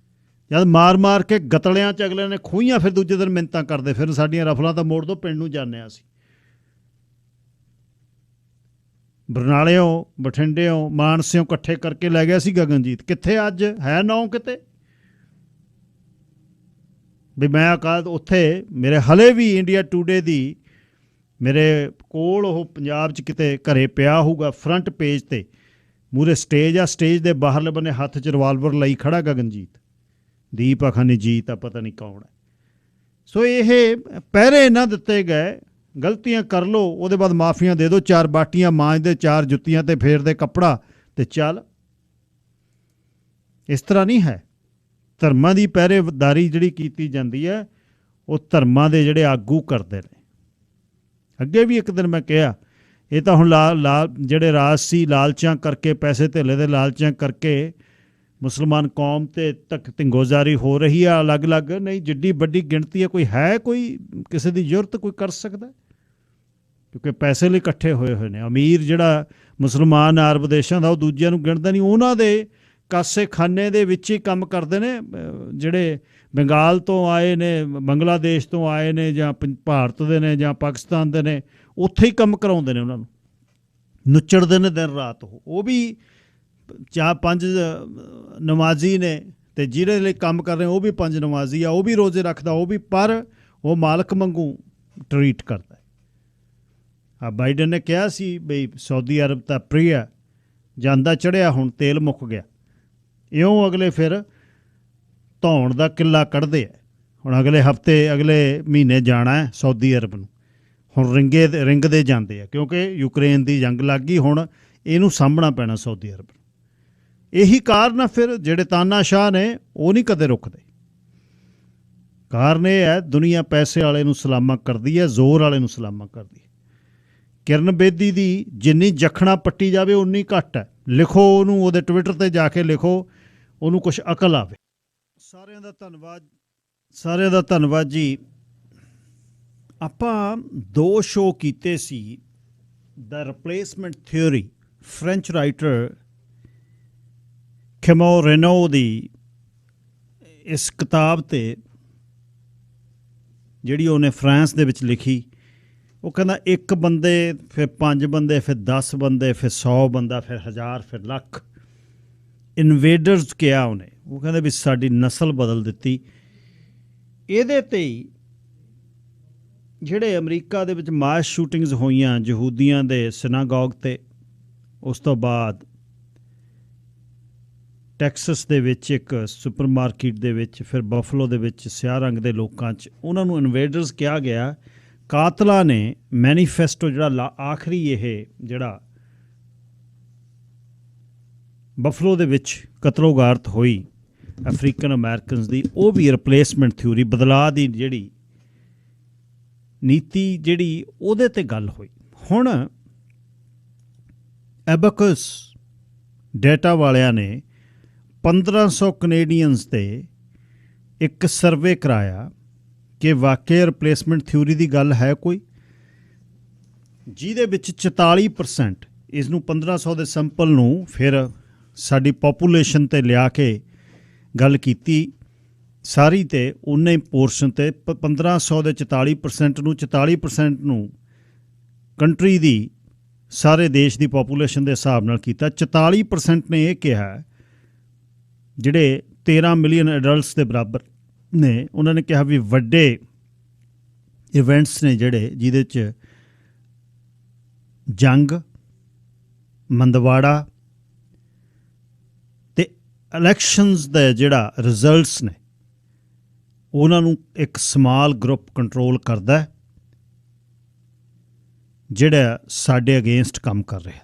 ਜਦ ਮਾਰ ਕੇ ਗਤਲਿਆਂ 'ਚ ਅਗਲੇ ਨੇ ਖੂਹੀਆਂ, ਫਿਰ ਦੂਜੇ ਦਿਨ ਮਿੰਨਤਾਂ ਕਰਦੇ ਫਿਰ ਸਾਡੀਆਂ ਰਫਲਾਂ ਤਾਂ ਮੋੜ ਦੋ, ਪਿੰਡ ਨੂੰ ਜਾਂਦੇ ਹਾਂ ਅਸੀਂ। ਬਰਨਾਲਿਓਂ, ਬਠਿੰਡਿਓਂ, ਮਾਨਸਿਓਂ ਇਕੱਠੇ ਕਰਕੇ ਲੈ ਗਿਆ ਸੀ ਗਗਨਜੀਤ। ਕਿੱਥੇ ਅੱਜ ਹੈ ਨਾਂ ਕਿਤੇ ਵੀ ਮੈਂ ਅਕਾਲ ਉੱਥੇ ਮੇਰੇ ਹਲੇ ਵੀ ਇੰਡੀਆ ਟੂਡੇ ਦੀ ਮੇਰੇ ਕੋਲ ਉਹ ਪੰਜਾਬ 'ਚ ਕਿਤੇ ਘਰੇ ਪਿਆ ਹੋਊਗਾ, ਫਰੰਟ ਪੇਜ ਤੇ ਮੂਹਰੇ ਸਟੇਜ ਆ, ਸਟੇਜ ਦੇ ਬਾਹਰਲੇ ਬੰਨੇ ਹੱਥ 'ਚ ਰਿਵਾਲਵਰ ਲਈ ਖੜਾ ਗਗਨਜੀਤ। ਦੀਪ ਅਖਾਨੀ ਜੀਤ ਆ, ਪਤਾ ਨਹੀਂ ਕੌਣ ਹੈ। ਸੋ ਇਹ ਪਹਿਰੇ ਨਾ ਦਿੱਤੇ ਗਏ, ਗਲਤੀਆਂ ਕਰ ਲਓ, ਉਹਦੇ ਬਾਅਦ ਮਾਫੀਆਂ ਦੇ ਦਿਓ, 4 ਬਾਟੀਆਂ ਮਾਂਜਦੇ, 4 ਜੁੱਤੀਆਂ ਤੇ ਫੇਰਦੇ ਕੱਪੜਾ ਤੇ ਚੱਲ। ਇਸ ਤਰ੍ਹਾਂ ਨਹੀਂ ਹੈ। ਧਰਮਾਂ ਦੀ ਪਹਿਰੇਦਾਰੀ ਜਿਹੜੀ ਕੀਤੀ ਜਾਂਦੀ ਹੈ ਉਹ ਧਰਮਾਂ ਦੇ ਜਿਹੜੇ ਆਗੂ ਕਰਦੇ ਨੇ। ਅੱਗੇ ਵੀ ਇੱਕ ਦਿਨ ਮੈਂ ਕਿਹਾ, ਇਹ ਤਾਂ ਹੁਣ ਜਿਹੜੇ ਰਾਜਸੀ ਲਾਲਚਾਂ ਕਰਕੇ, ਪੈਸੇ ਧੇਲੇ ਦੇ ਲਾਲਚਾਂ ਕਰਕੇ ਮੁਸਲਮਾਨ ਕੌਮ ਤੇ ਤੱਕ ਤਿੰਗੋਜ਼ਾਰੀ ਹੋ ਰਹੀ ਆ ਅਲੱਗ-ਅਲੱਗ। ਨਹੀਂ, ਜਿੱਡੀ ਵੱਡੀ ਗਿਣਤੀ ਹੈ, ਕੋਈ ਕਿਸੇ ਦੀ ਜ਼ਰੂਰਤ ਕੋਈ ਕਰ ਸਕਦਾ, ਕਿਉਂਕਿ ਪੈਸੇ ਲਈ ਇਕੱਠੇ ਹੋਏ ਨੇ। ਅਮੀਰ ਜਿਹੜਾ ਮੁਸਲਮਾਨ ਅਰਬ ਦੇਸ਼ਾਂ ਦਾ, ਉਹ ਦੂਜਿਆਂ ਨੂੰ ਗਿਣਦਾ ਨਹੀਂ, ਉਹਨਾਂ ਦੇ ਕਾਸੇ ਖਾਨੇ ਦੇ ਵਿੱਚ ਹੀ ਕੰਮ ਕਰਦੇ ਨੇ। ਜਿਹੜੇ ਬੰਗਾਲ ਤੋਂ ਆਏ ਨੇ, ਬੰਗਲਾਦੇਸ਼ ਤੋਂ ਆਏ ਨੇ, ਜਾਂ ਭਾਰਤ ਦੇ ਨੇ, ਜਾਂ ਪਾਕਿਸਤਾਨ ਦੇ ਨੇ, ਉੱਥੇ ਹੀ ਕੰਮ ਕਰਾਉਂਦੇ ਨੇ ਉਹਨਾਂ ਨੂੰ, ਨੁੱਚੜਦੇ ਨੇ ਦਿਨ ਰਾਤ। ਉਹ ਵੀ 4-5 ਨਮਾਜ਼ੀ ਨੇ, ਤੇ ਜਿਹਦੇ ਲਈ ਕੰਮ ਕਰ ਰਹੇ ਉਹ ਵੀ 5 ਨਮਾਜ਼ੀ ਆ, ਉਹ ਵੀ ਰੋਜ਼ੇ ਰੱਖਦਾ, ਉਹ ਵੀ, ਪਰ ਉਹ ਮਾਲਕ ਵਾਂਗੂ ਟਰੀਟ ਕਰਦਾ। ਆ ਬਾਈਡਨ ਨੇ ਕਿਹਾ ਸੀ ਬਈ ਸਾਊਦੀ ਅਰਬ ਤਾਂ ਪ੍ਰਿਆ ਜਾਂਦਾ ਚੜ੍ਹਿਆ, ਹੁਣ ਤੇਲ ਮੁੱਕ ਗਿਆ। ਇਉਂ ਅਗਲੇ ਫਿਰ ਧੌਣ ਦਾ ਕਿੱਲਾ ਕੱਢਦੇ ਆ। ਹੁਣ ਅਗਲੇ ਹਫਤੇ, ਅਗਲੇ ਮਹੀਨੇ ਜਾਣਾ ਹੈ ਸਾਊਦੀ ਅਰਬ ਨੂੰ। ਹੁਣ ਰਿੰਗਦੇ ਜਾਂਦੇ ਆ, ਕਿਉਂਕਿ ਯੂਕਰੇਨ ਦੀ ਜੰਗ ਲੱਗ ਗਈ। ਹੁਣ ਇਹਨੂੰ ਸਾਂਭਣਾ ਪੈਣਾ ਸਾਊਦੀ ਅਰਬ ਨੂੰ। ਇਹੀ ਕਾਰਨ ਆ ਫਿਰ ਜਿਹੜੇ ਤਾਨਾਸ਼ਾਹ ਨੇ ਉਹ ਨਹੀਂ ਕਦੇ ਰੁਕਦੇ। ਕਾਰਨ ਇਹ ਹੈ, ਦੁਨੀਆ ਪੈਸੇ ਵਾਲੇ ਨੂੰ ਸਲਾਮਾਂ ਕਰਦੀ ਹੈ, ਜ਼ੋਰ ਵਾਲੇ ਨੂੰ ਸਲਾਮਾਂ ਕਰਦੀ ਹੈ। ਕਿਰਨ ਬੇਦੀ ਦੀ ਜਿੰਨੀ ਜਖਣਾ ਪੱਟੀ ਜਾਵੇ ਉਨੀ ਘੱਟ ਹੈ। ਲਿਖੋ ਉਹਨੂੰ, ਉਹਦੇ ਟਵਿੱਟਰ ਤੇ ਜਾ ਕੇ ਲਿਖੋ, ਉਹਨੂੰ ਕੁਛ ਅਕਲ ਆਵੇ। ਸਾਰਿਆਂ ਦਾ ਧੰਨਵਾਦ ਜੀ। ਆਪਾਂ 2 ਸ਼ੋਅ ਕੀਤੇ ਸੀ, the replacement theory, French writer Camus Renaud ਦੀ ਇਸ ਕਿਤਾਬ ਤੇ, ਜਿਹੜੀ ਉਹਨੇ ਫਰਾਂਸ ਦੇ ਵਿੱਚ ਲਿਖੀ। ਉਹ ਕਹਿੰਦਾ 1 ਬੰਦੇ, ਫਿਰ 5 ਬੰਦੇ, ਫਿਰ 10 ਬੰਦੇ, ਫਿਰ 100 ਬੰਦਾ, ਫਿਰ 1000, ਫਿਰ ਲੱਖ ਇਨਵੇਡਰਸ ਕਿਹਾ ਉਹਨੇ। ਉਹ ਕਹਿੰਦੇ ਵੀ ਸਾਡੀ ਨਸਲ ਬਦਲ ਦਿੱਤੀ। ਇਹਦੇ ਤੇ ਹੀ ਜਿਹੜੇ ਅਮਰੀਕਾ ਦੇ ਵਿੱਚ ਮਾਸ ਸ਼ੂਟਿੰਗਸ ਹੋਈਆਂ ਯਹੂਦੀਆਂ ਦੇ ਸਿਨਾਗੋਗ ਤੇ, ਉਸ ਤੋਂ ਬਾਅਦ ਟੈਕਸਸ ਦੇ ਵਿੱਚ ਇੱਕ ਸੁਪਰਮਾਰਕੀਟ ਦੇ ਵਿੱਚ, ਫਿਰ ਬਫਲੋ ਦੇ ਵਿੱਚ ਸਿਆਹ ਰੰਗ ਦੇ ਲੋਕਾਂ 'ਚ, ਉਹਨਾਂ ਨੂੰ ਇਨਵੇਡਰਸ ਕਿਹਾ ਗਿਆ। ਕਾਤਲਾਂ ਨੇ ਮੈਨੀਫੈਸਟੋ ਜਿਹੜਾ ਆਖਰੀ ਇਹ ਜਿਹੜਾ ਬਫਲੋ ਦੇ ਵਿੱਚ ਕਤਲੋਗਾਰਤ ਹੋਈ ਅਫਰੀਕਨ ਅਮਰੀਕਨਸ ਦੀ, ਉਹ ਵੀ ਰਿਪਲੇਸਮੈਂਟ ਥਿਊਰੀ, ਬਦਲਾਅ ਦੀ ਜਿਹੜੀ ਨੀਤੀ ਜਿਹੜੀ ਉਹਦੇ 'ਤੇ ਗੱਲ ਹੋਈ। ਹੁਣ ਐਬਕਸ ਡੇਟਾ ਵਾਲਿਆਂ ਨੇ 1500 ਕੈਨੇਡੀਅਨਸ 'ਤੇ ਇੱਕ ਸਰਵੇ ਕਰਾਇਆ ਕਿ ਵਾਕਿਆ ਰਿਪਲੇਸਮੈਂਟ ਥਿਊਰੀ ਦੀ ਗੱਲ ਹੈ ਕੋਈ, ਜਿਹਦੇ ਵਿੱਚ 44% ਇਸ ਨੂੰ 1500 ਦੇ ਸੈਂਪਲ ਨੂੰ ਫਿਰ ਸਾਡੀ ਪੋਪੂਲੇਸ਼ਨ 'ਤੇ ਲਿਆ ਕੇ ਗੱਲ ਕੀਤੀ ਸਾਰੀ, ਤੇ ਉਨੇ ਪੋਰਸ਼ਨ 'ਤੇ 1500 ਦੇ 44% ਨੂੰ ਕੰਟਰੀ ਦੀ, ਸਾਰੇ ਦੇਸ਼ ਦੀ ਪੋਪੂਲੇਸ਼ਨ ਦੇ ਹਿਸਾਬ ਨਾਲ ਕੀਤਾ। 44% ਨੇ ਇਹ ਕਿਹਾ, ਜਿਹੜੇ 13 ਮਿਲੀਅਨ ਐਡਲਟਸ ਦੇ ਬਰਾਬਰ ਨੇ, ਉਹਨਾਂ ਨੇ ਕਿਹਾ ਵੀ ਵੱਡੇ ਇਵੈਂਟਸ ਨੇ ਜਿਹੜੇ ਜਿਹਦੇ 'ਚ ਜੰਗ, ਮੰਦਵਾੜਾ ਤੇ ਇਲੈਕਸ਼ਨਸ ਦਾ ਜਿਹੜਾ ਰਿਜ਼ਲਟਸ ਨੇ, ਉਹਨਾਂ ਨੂੰ ਇੱਕ ਸਮਾਲ ਗਰੁੱਪ ਕੰਟਰੋਲ ਕਰਦਾ ਹੈ ਜਿਹੜਾ ਸਾਡੇ ਅਗੇਂਸਟ ਕੰਮ ਕਰ ਰਿਹਾ।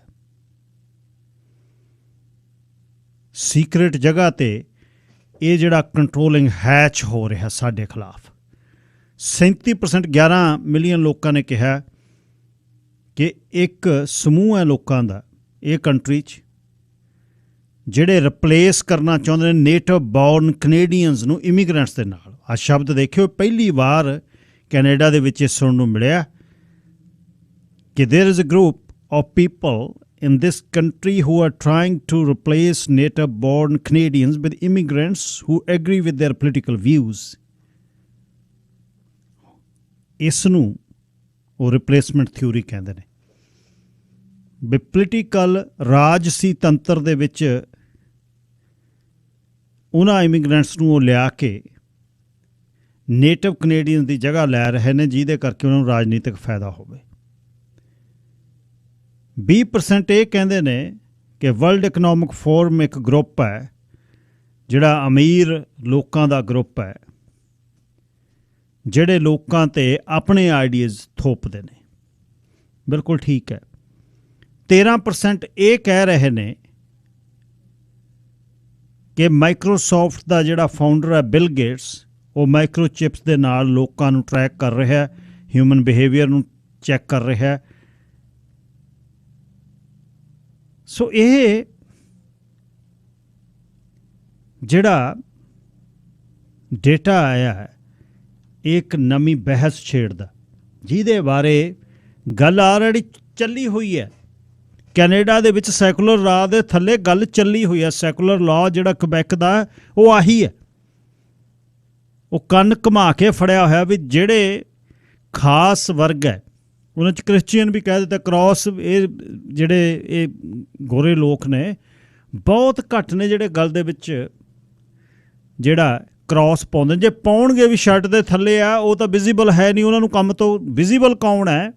ਸੀਕ੍ਰੇਟ ਜਗ੍ਹਾ 'ਤੇ ਇਹ ਜਿਹੜਾ ਕੰਟਰੋਲਿੰਗ ਹੈਚ ਹੋ ਰਿਹਾ ਸਾਡੇ ਖਿਲਾਫ। 37% 11 ਮਿਲੀਅਨ ਲੋਕਾਂ ਨੇ ਕਿਹਾ ਕਿ ਇੱਕ ਸਮੂਹ ਹੈ ਲੋਕਾਂ ਦਾ ਇਹ ਕੰਟਰੀ 'ਚ ਜਿਹੜੇ ਰਿਪਲੇਸ ਕਰਨਾ ਚਾਹੁੰਦੇ ਨੇ ਨੇਟਿਵ ਬੌਰਨ ਕੈਨੇਡੀਅਨਸ ਨੂੰ ਇਮੀਗ੍ਰੈਂਟਸ ਦੇ ਨਾਲ। ਆਹ ਸ਼ਬਦ ਦੇਖਿਓ, ਪਹਿਲੀ ਵਾਰ ਕੈਨੇਡਾ ਦੇ ਵਿੱਚ ਇਹ ਸੁਣਨ ਨੂੰ ਮਿਲਿਆ ਕਿ there is a group of people in this country who are trying to replace native born Canadians with immigrants who agree with their political views. ਇਸ ਨੂੰ ਉਹ ਰਿਪਲੇਸਮੈਂਟ ਥਿਊਰੀ ਕਹਿੰਦੇ ਨੇ। ਵੀ ਪੋਲੀਟੀਕਲ ਰਾਜਸੀ ਤੰਤਰ ਦੇ ਵਿੱਚ ਉਹਨਾਂ ਇਮੀਗ੍ਰੈਂਟਸ ਨੂੰ ਉਹ ਲਿਆ ਕੇ ਨੇਟਿਵ ਕੈਨੇਡੀਅਨ ਦੀ ਜਗ੍ਹਾ ਲੈ ਰਹੇ ਨੇ, ਜਿਹਦੇ ਕਰਕੇ ਉਹਨਾਂ ਨੂੰ ਰਾਜਨੀਤਿਕ ਫਾਇਦਾ ਹੋਵੇ। 20% ਇਹ ਕਹਿੰਦੇ ਨੇ ਕਿ ਵਰਲਡ ਇਕਨੋਮਿਕ ਫੋਰਮ ਇੱਕ ਗਰੁੱਪ ਹੈ ਜਿਹੜਾ ਅਮੀਰ ਲੋਕਾਂ ਦਾ ਗਰੁੱਪ ਹੈ, ਜਿਹੜੇ ਲੋਕਾਂ 'ਤੇ ਆਪਣੇ ਆਈਡੀਆਜ਼ ਥੋਪਦੇ ਨੇ। ਬਿਲਕੁਲ ਠੀਕ ਹੈ। 13% ਇਹ ਕਹਿ ਰਹੇ ਨੇ ਕਿ ਮਾਈਕਰੋਸਾਫਟ ਦਾ ਜਿਹੜਾ ਫਾਊਂਡਰ ਹੈ ਬਿਲ ਗੇਟਸ, ਉਹ ਮਾਈਕਰੋਚਿਪਸ ਦੇ ਨਾਲ ਲੋਕਾਂ ਨੂੰ ਟਰੈਕ ਕਰ ਰਿਹਾ, ਹਿਊਮਨ ਬਿਹੇਵੀਅਰ ਨੂੰ ਚੈੱਕ ਕਰ ਰਿਹਾ। ਸੋ ਇਹ ਜਿਹੜਾ ਡੇਟਾ ਆਇਆ ਹੈ, ਇਹ ਇੱਕ ਨਵੀਂ ਬਹਿਸ ਛੇੜਦਾ, ਜਿਹਦੇ ਬਾਰੇ ਗੱਲ ਆਲਰੇਡੀ ਚੱਲੀ ਹੋਈ ਹੈ। ਕੈਨੇਡਾ ਦੇ ਵਿੱਚ ਸੈਕੂਲਰ ਲਾਅ ਦੇ ਥੱਲੇ ਗੱਲ ਚੱਲੀ ਹੋਈ ਹੈ। ਸੈਕੂਲਰ ਲਾਅ ਜਿਹੜਾ ਕੁਬੈਕ ਦਾ ਉਹ ਆਹੀ ਹੈ। ਉਹ ਕੰਨ ਘੁਮਾ ਕੇ ਫੜਿਆ ਹੋਇਆ ਵੀ ਜਿਹੜੇ ਖਾਸ ਵਰਗ ਹੈ, ਉਹਨਾਂ 'ਚ ਕ੍ਰਿਸਚੀਅਨ ਵੀ ਕਹਿ ਦਿੱਤਾ, ਕ੍ਰੋਸ, ਇਹ ਜਿਹੜੇ ਇਹ ਗੋਰੇ ਲੋਕ ਨੇ ਬਹੁਤ ਘੱਟ ਨੇ ਜਿਹੜੇ ਗੱਲ ਦੇ ਵਿੱਚ ਜਿਹੜਾ ਕ੍ਰੋਸ ਪਾਉਂਦੇ। ਜੇ ਪਾਉਣਗੇ ਵੀ ਸ਼ਰਟ ਦੇ ਥੱਲੇ ਆ, ਉਹ ਤਾਂ ਵਿਜ਼ੀਬਲ ਹੈ ਨਹੀਂ ਉਹਨਾਂ ਨੂੰ ਕੰਮ ਤੋਂ। ਵਿਜ਼ੀਬਲ ਕੌਣ ਹੈ?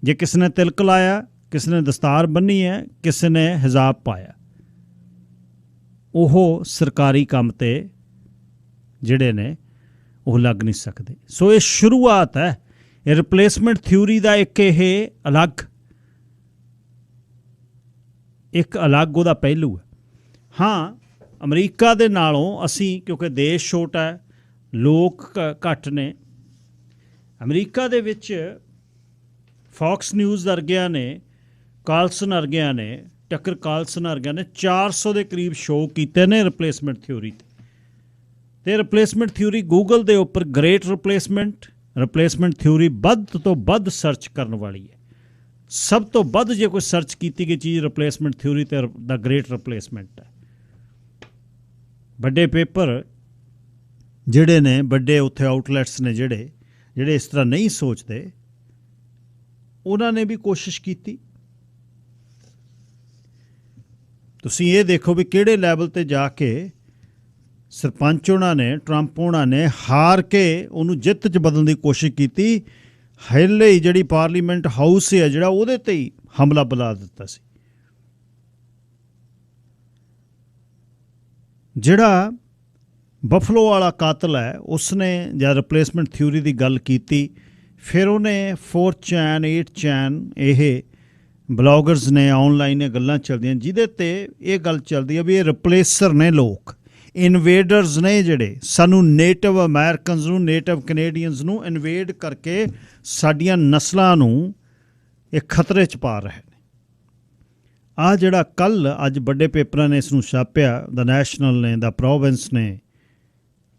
ਜੇ ਕਿਸੇ ਨੇ ਤਿਲਕ ਲਾਇਆ, ਕਿਸੇ ਨੇ ਦਸਤਾਰ ਬੰਨੀ ਹੈ, ਕਿਸੇ ਨੇ ਹਿਜਾਬ ਪਾਇਆ, ਉਹ ਸਰਕਾਰੀ ਕੰਮ 'ਤੇ ਜਿਹੜੇ ਨੇ ਉਹ ਲੱਗ ਨਹੀਂ ਸਕਦੇ। ਸੋ ਇਹ ਸ਼ੁਰੂਆਤ ਹੈ। ਇਹ ਰਿਪਲੇਸਮੈਂਟ ਥਿਊਰੀ ਦਾ ਇੱਕ ਅਲੱਗ ਉਹਦਾ ਪਹਿਲੂ ਹੈ। ਹਾਂ, ਅਮਰੀਕਾ ਦੇ ਨਾਲੋਂ ਅਸੀਂ, ਕਿਉਂਕਿ ਦੇਸ਼ ਛੋਟਾ ਹੈ, ਲੋਕ ਘੱਟ ਨੇ, ਅਮਰੀਕਾ ਦੇ ਵਿੱਚ ਫੌਕਸ ਨਿਊਜ਼ ਵਰਗਿਆਂ ਨੇ, ਕਾਲਸਨ ਵਰਗਿਆਂ ਨੇ, ਟੱਕਰ ਕਾਲਸਨ ਵਰਗਿਆਂ ਨੇ 400 ਦੇ ਕਰੀਬ ਸ਼ੋਅ ਕੀਤੇ ਨੇ ਰਿਪਲੇਸਮੈਂਟ ਥਿਊਰੀ 'ਤੇ। ਅਤੇ ਰਿਪਲੇਸਮੈਂਟ ਥਿਊਰੀ ਗੂਗਲ ਦੇ ਉੱਪਰ ਗ੍ਰੇਟ ਰਿਪਲੇਸਮੈਂਟ ਥਿਊਰੀ ਵੱਧ ਤੋਂ ਵੱਧ ਸਰਚ ਕਰਨ ਵਾਲੀ ਹੈ। ਸਭ ਤੋਂ ਵੱਧ ਜੇ ਕੋਈ ਸਰਚ ਕੀਤੀ ਗਈ ਚੀਜ਼ ਰਿਪਲੇਸਮੈਂਟ ਥਿਊਰੀ ਤੇ ਦਾ ਗ੍ਰੇਟ ਰਿਪਲੇਸਮੈਂਟ ਹੈ। ਵੱਡੇ ਪੇਪਰ ਜਿਹੜੇ ਨੇ, ਵੱਡੇ ਉੱਥੇ ਆਊਟਲੈਟਸ ਨੇ ਜਿਹੜੇ ਇਸ ਤਰ੍ਹਾਂ ਨਹੀਂ ਸੋਚਦੇ, ਉਹਨਾਂ ਨੇ ਵੀ ਕੋਸ਼ਿਸ਼ ਕੀਤੀ। ਤੁਸੀਂ ਇਹ ਦੇਖੋ ਵੀ ਕਿਹੜੇ ਲੈਵਲ 'ਤੇ ਜਾ ਕੇ ਸਰਪੰਚ ਉਹਨਾਂ ਨੇ, ਟਰੰਪ ਉਹਨਾਂ ਨੇ ਹਾਰ ਕੇ ਉਹਨੂੰ ਜਿੱਤ 'ਚ ਬਦਲਣ ਦੀ ਕੋਸ਼ਿਸ਼ ਕੀਤੀ। ਹਾਲੇ ਹੀ ਜਿਹੜੀ ਪਾਰਲੀਮੈਂਟ ਹਾਊਸ ਹੈ ਜਿਹੜਾ, ਉਹਦੇ 'ਤੇ ਹੀ ਹਮਲਾ ਬੁਲਾ ਦਿੱਤਾ ਸੀ। ਜਿਹੜਾ ਬਫਲੋ ਵਾਲਾ ਕਾਤਲ ਹੈ, ਉਸਨੇ ਜਦ ਰਿਪਲੇਸਮੈਂਟ ਥਿਊਰੀ ਦੀ ਗੱਲ ਕੀਤੀ, ਫਿਰ ਉਹਨੇ 4chan 8chan ਇਹ ਬਲੌਗਰਸ ਨੇ, ਆਨਲਾਈਨ ਇਹ ਗੱਲਾਂ ਚੱਲਦੀਆਂ ਜਿਹਦੇ ਤੇ ਇਹ ਗੱਲ ਚੱਲਦੀ ਹੈ ਵੀ ਇਹ ਰਿਪਲੇਸਰ ਨੇ, ਲੋਕ ਇਨਵੇਡਰਸ ਨੇ ਜਿਹੜੇ ਸਾਨੂੰ ਨੇਟਿਵ ਅਮਰੀਕਨਸ ਨੂੰ, ਨੇਟਿਵ ਕੈਨੇਡੀਅਨਸ ਨੂੰ ਇਨਵੇਡ ਕਰਕੇ ਸਾਡੀਆਂ ਨਸਲਾਂ ਨੂੰ ਇਹ ਖਤਰੇ 'ਚ ਪਾ ਰਹੇ ਨੇ। ਆਹ ਜਿਹੜਾ ਅੱਜ ਵੱਡੇ ਪੇਪਰਾਂ ਨੇ ਇਸ ਨੂੰ ਛਾਪਿਆ, ਦਾ ਨੈਸ਼ਨਲ ਨੇ, ਦਾ ਪ੍ਰੋਵਿੰਸ ਨੇ,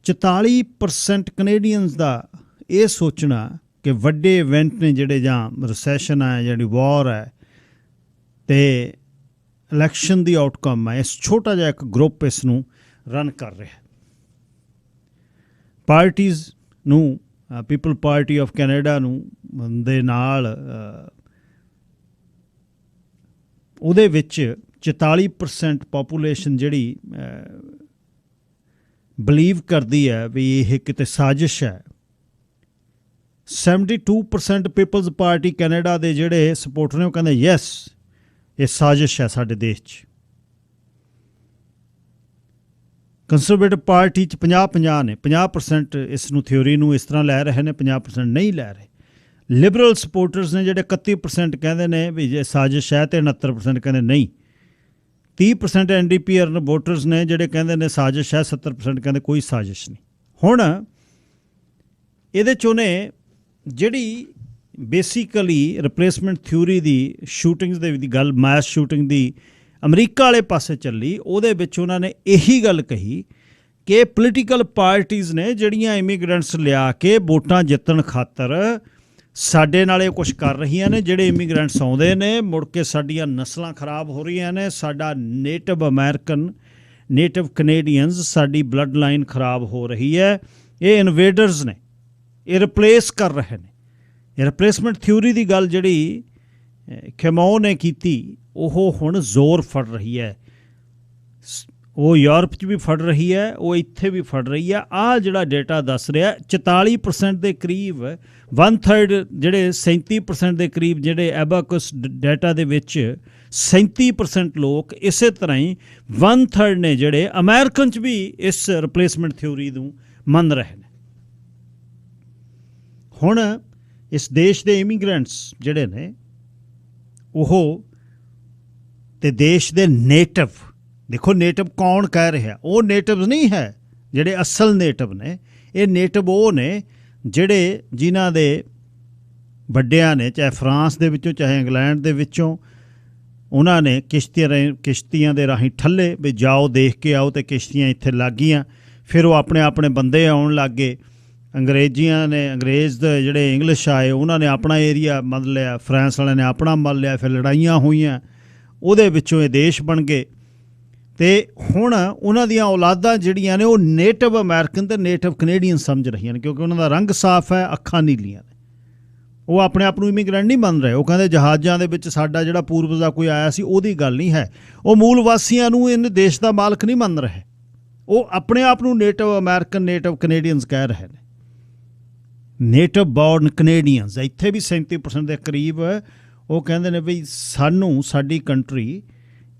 44% ਕੈਨੇਡੀਅਨਸ ਦਾ ਇਹ ਸੋਚਣਾ ਕਿ ਵੱਡੇ ਇਵੈਂਟ ਨੇ ਜਿਹੜੇ, ਜਾਂ ਰਿਸੈਸ਼ਨ ਹੈ, ਜਿਹੜੀ ਵਾਰ ਹੈ ਤੇ ਇਲੈਕਸ਼ਨ ਦੀ ਆਊਟਕਮ ਹੈ, ਇਸ ਛੋਟਾ ਜਿਹਾ ਇੱਕ ਗਰੁੱਪ ਇਸ ਨੂੰ ਰਨ ਕਰ ਰਿਹਾ। ਪਾਰਟੀਜ਼ ਨੂੰ, ਪੀਪਲ ਪਾਰਟੀ ਆਫ ਕੈਨੇਡਾ ਨੂੰ ਦੇ ਨਾਲ ਉਹਦੇ ਵਿੱਚ 44% ਪਾਪੂਲੇਸ਼ਨ ਜਿਹੜੀ ਬਲੀਵ ਕਰਦੀ ਹੈ ਵੀ ਇਹ ਕਿਤੇ ਸਾਜ਼ਿਸ਼ ਹੈ। 72% ਪੀਪਲਜ਼ ਪਾਰਟੀ ਕੈਨੇਡਾ ਦੇ ਜਿਹੜੇ ਸਪੋਰਟਰ ਨੇ ਉਹ ਕਹਿੰਦੇ ਯੈਸ, ਇਹ ਸਾਜ਼ਿਸ਼ ਹੈ ਸਾਡੇ ਦੇਸ਼ 'ਚ। ਕੰਜ਼ਰਵੇਟਿਵ ਪਾਰਟੀ 'ਚ 50-50 ਨੇ, 50% ਇਸ ਨੂੰ ਥਿਊਰੀ ਨੂੰ ਇਸ ਤਰ੍ਹਾਂ ਲੈ ਰਹੇ ਨੇ, 50% ਨਹੀਂ ਲੈ ਰਹੇ। ਲਿਬਰਲ ਸਪੋਰਟਰਸ ਨੇ ਜਿਹੜੇ 31% ਕਹਿੰਦੇ ਨੇ ਵੀ ਜੇ ਸਾਜ਼ਿਸ਼ ਹੈ, ਤੇ 69% ਕਹਿੰਦੇ ਨਹੀਂ। 30% NDP ਵੋਟਰਸ ਨੇ ਜਿਹੜੇ ਕਹਿੰਦੇ ਨੇ ਸਾਜ਼ਿਸ਼ ਹੈ, 70% ਕਹਿੰਦੇ ਕੋਈ ਸਾਜ਼ਿਸ਼ ਨਹੀਂ। ਹੁਣ ਇਹਦੇ 'ਚ ਉਹਨੇ ਜਿਹੜੀ ਬੇਸਿਕਲੀ ਰਿਪਲੇਸਮੈਂਟ ਥਿਊਰੀ ਦੀ ਸ਼ੂਟਿੰਗਸ ਦੀ ਗੱਲ, ਮਾਸ ਸ਼ੂਟਿੰਗ ਦੀ ਅਮਰੀਕਾ ਵਾਲੇ ਪਾਸੇ ਚੱਲੀ, ਉਹਦੇ ਵਿੱਚ ਉਹਨਾਂ ਨੇ ਇਹੀ ਗੱਲ ਕਹੀ ਕਿ ਪੋਲੀਟੀਕਲ ਪਾਰਟੀਜ਼ ਨੇ ਜਿਹੜੀਆਂ ਇਮੀਗ੍ਰੈਂਟਸ ਲਿਆ ਕੇ ਵੋਟਾਂ ਜਿੱਤਣ ਖਾਤਰ ਸਾਡੇ ਨਾਲ ਇਹ ਕੁਛ ਕਰ ਰਹੀਆਂ ਨੇ। ਜਿਹੜੇ ਇਮੀਗ੍ਰੈਂਟਸ ਆਉਂਦੇ ਨੇ ਮੁੜ ਕੇ ਸਾਡੀਆਂ ਨਸਲਾਂ ਖਰਾਬ ਹੋ ਰਹੀਆਂ ਨੇ, ਸਾਡਾ ਨੇਟਿਵ ਅਮਰੀਕਨ, ਨੇਟਿਵ ਕੈਨੇਡੀਅਨਸ, ਸਾਡੀ ਬਲੱਡ ਲਾਈਨ ਖਰਾਬ ਹੋ ਰਹੀ ਹੈ। ਇਹ ਇਨਵੇਡਰਸ ਨੇ, ਇਹ ਰਿਪਲੇਸ ਕਰ ਰਹੇ ਨੇ। ਇਹ ਰਿਪਲੇਸਮੈਂਟ ਥਿਊਰੀ ਦੀ ਗੱਲ ਜਿਹੜੀ ਖੈਮੋ ਨੇ ਕੀਤੀ, ਉਹ ਹੁਣ ਜ਼ੋਰ ਫੜ ਰਹੀ ਹੈ। ਉਹ ਯੂਰਪ 'ਚ ਵੀ ਫੜ ਰਹੀ ਹੈ, ਉਹ ਇੱਥੇ ਵੀ ਫੜ ਰਹੀ ਹੈ। ਆਹ ਜਿਹੜਾ ਡੇਟਾ ਦੱਸ ਰਿਹਾ 44% ਦੇ ਕਰੀਬ, 1/3 ਜਿਹੜੇ 37% ਦੇ ਕਰੀਬ ਜਿਹੜੇ ਐਬਾਕਸ ਡੇਟਾ ਦੇ ਵਿੱਚ 37% ਲੋਕ ਇਸੇ ਤਰ੍ਹਾਂ ਹੀ 1/3 ਨੇ ਜਿਹੜੇ ਅਮਰੀਕਨ 'ਚ ਵੀ ਇਸ ਰਿਪਲੇਸਮੈਂਟ ਥਿਊਰੀ ਨੂੰ ਮੰਨ ਰਹੇ ਨੇ। ਹੁਣ ਇਸ ਦੇਸ਼ ਦੇ ਇਮੀਗ੍ਰੈਂਟਸ ਜਿਹੜੇ ਨੇ ਉਹ ਤੇ ਦੇਸ਼ ਦੇ ਨੇਟਿਵ, ਦੇਖੋ ਨੇਟਿਵ ਕੌਣ ਕਹਿ ਰਿਹਾ, ਉਹ ਨੇਟਿਵ ਨਹੀਂ ਹੈ ਜਿਹੜੇ ਅਸਲ ਨੇਟਿਵ ਨੇ। ਇਹ ਨੇਟਿਵ ਉਹ ਨੇ ਜਿਹੜੇ ਜਿਨ੍ਹਾਂ ਦੇ ਵੱਡਿਆਂ ਨੇ, ਚਾਹੇ ਫਰਾਂਸ ਦੇ ਵਿੱਚੋਂ ਚਾਹੇ ਇੰਗਲੈਂਡ ਦੇ ਵਿੱਚੋਂ, ਉਹਨਾਂ ਨੇ ਕਿਸ਼ਤੀਆਂ ਦੇ ਰਾਹੀਂ ਠੱਲੇ ਵੀ ਜਾਓ ਦੇਖ ਕੇ ਆਓ, ਅਤੇ ਕਿਸ਼ਤੀਆਂ ਇੱਥੇ ਲੱਗ ਗਈਆਂ। ਫਿਰ ਉਹ ਆਪਣੇ ਬੰਦੇ ਆਉਣ ਲੱਗ ਗਏ। ਅੰਗਰੇਜ਼ ਦੇ ਜਿਹੜੇ ਇੰਗਲਿਸ਼ ਆਏ ਉਹਨਾਂ ਨੇ ਆਪਣਾ ਏਰੀਆ ਮੰਨ ਲਿਆ, ਫਰਾਂਸ ਵਾਲਿਆਂ ਨੇ ਆਪਣਾ ਮੰਨ ਲਿਆ, ਫਿਰ ਲੜਾਈਆਂ ਹੋਈਆਂ, ਉਹਦੇ ਵਿੱਚੋਂ ਇਹ ਦੇਸ਼ ਬਣ ਗਏ। ਅਤੇ ਹੁਣ ਉਹਨਾਂ ਦੀਆਂ ਔਲਾਦਾਂ ਜਿਹੜੀਆਂ ਨੇ ਉਹ ਨੇਟਿਵ ਅਮਰੀਕਨ ਅਤੇ ਨੇਟਿਵ ਕੈਨੇਡੀਅਨ ਸਮਝ ਰਹੀਆਂ ਨੇ, ਕਿਉਂਕਿ ਉਹਨਾਂ ਦਾ ਰੰਗ ਸਾਫ਼ ਹੈ, ਅੱਖਾਂ ਨੀਲੀਆਂ ਨੇ। ਉਹ ਆਪਣੇ ਆਪ ਨੂੰ ਇਮੀਗ੍ਰੈਂਟ ਨਹੀਂ ਮੰਨ ਰਹੇ। ਉਹ ਕਹਿੰਦੇ ਜਹਾਜ਼ਾਂ ਦੇ ਵਿੱਚ ਸਾਡਾ ਜਿਹੜਾ ਪੂਰਵਜ ਦਾ ਕੋਈ ਆਇਆ ਸੀ ਉਹਦੀ ਗੱਲ ਨਹੀਂ ਹੈ। ਉਹ ਮੂਲ ਵਾਸੀਆਂ ਨੂੰ ਇਹਨੇ ਦੇਸ਼ ਦਾ ਮਾਲਕ ਨਹੀਂ ਮੰਨ ਰਹੇ। ਉਹ ਆਪਣੇ ਆਪ ਨੂੰ ਨੇਟਿਵ ਅਮਰੀਕਨ, ਨੇਟਿਵ ਕੈਨੇਡੀਅਨਸ ਕਹਿ ਰਹੇ ਨੇ। ਨੇਟਿਵ ਬੋਰਨ ਕੈਨੇਡੀਅਨਸ ਇੱਥੇ ਵੀ 37% ਦੇ ਕਰੀਬ ਉਹ ਕਹਿੰਦੇ ਨੇ ਵੀ ਸਾਨੂੰ, ਸਾਡੀ ਕੰਟਰੀ,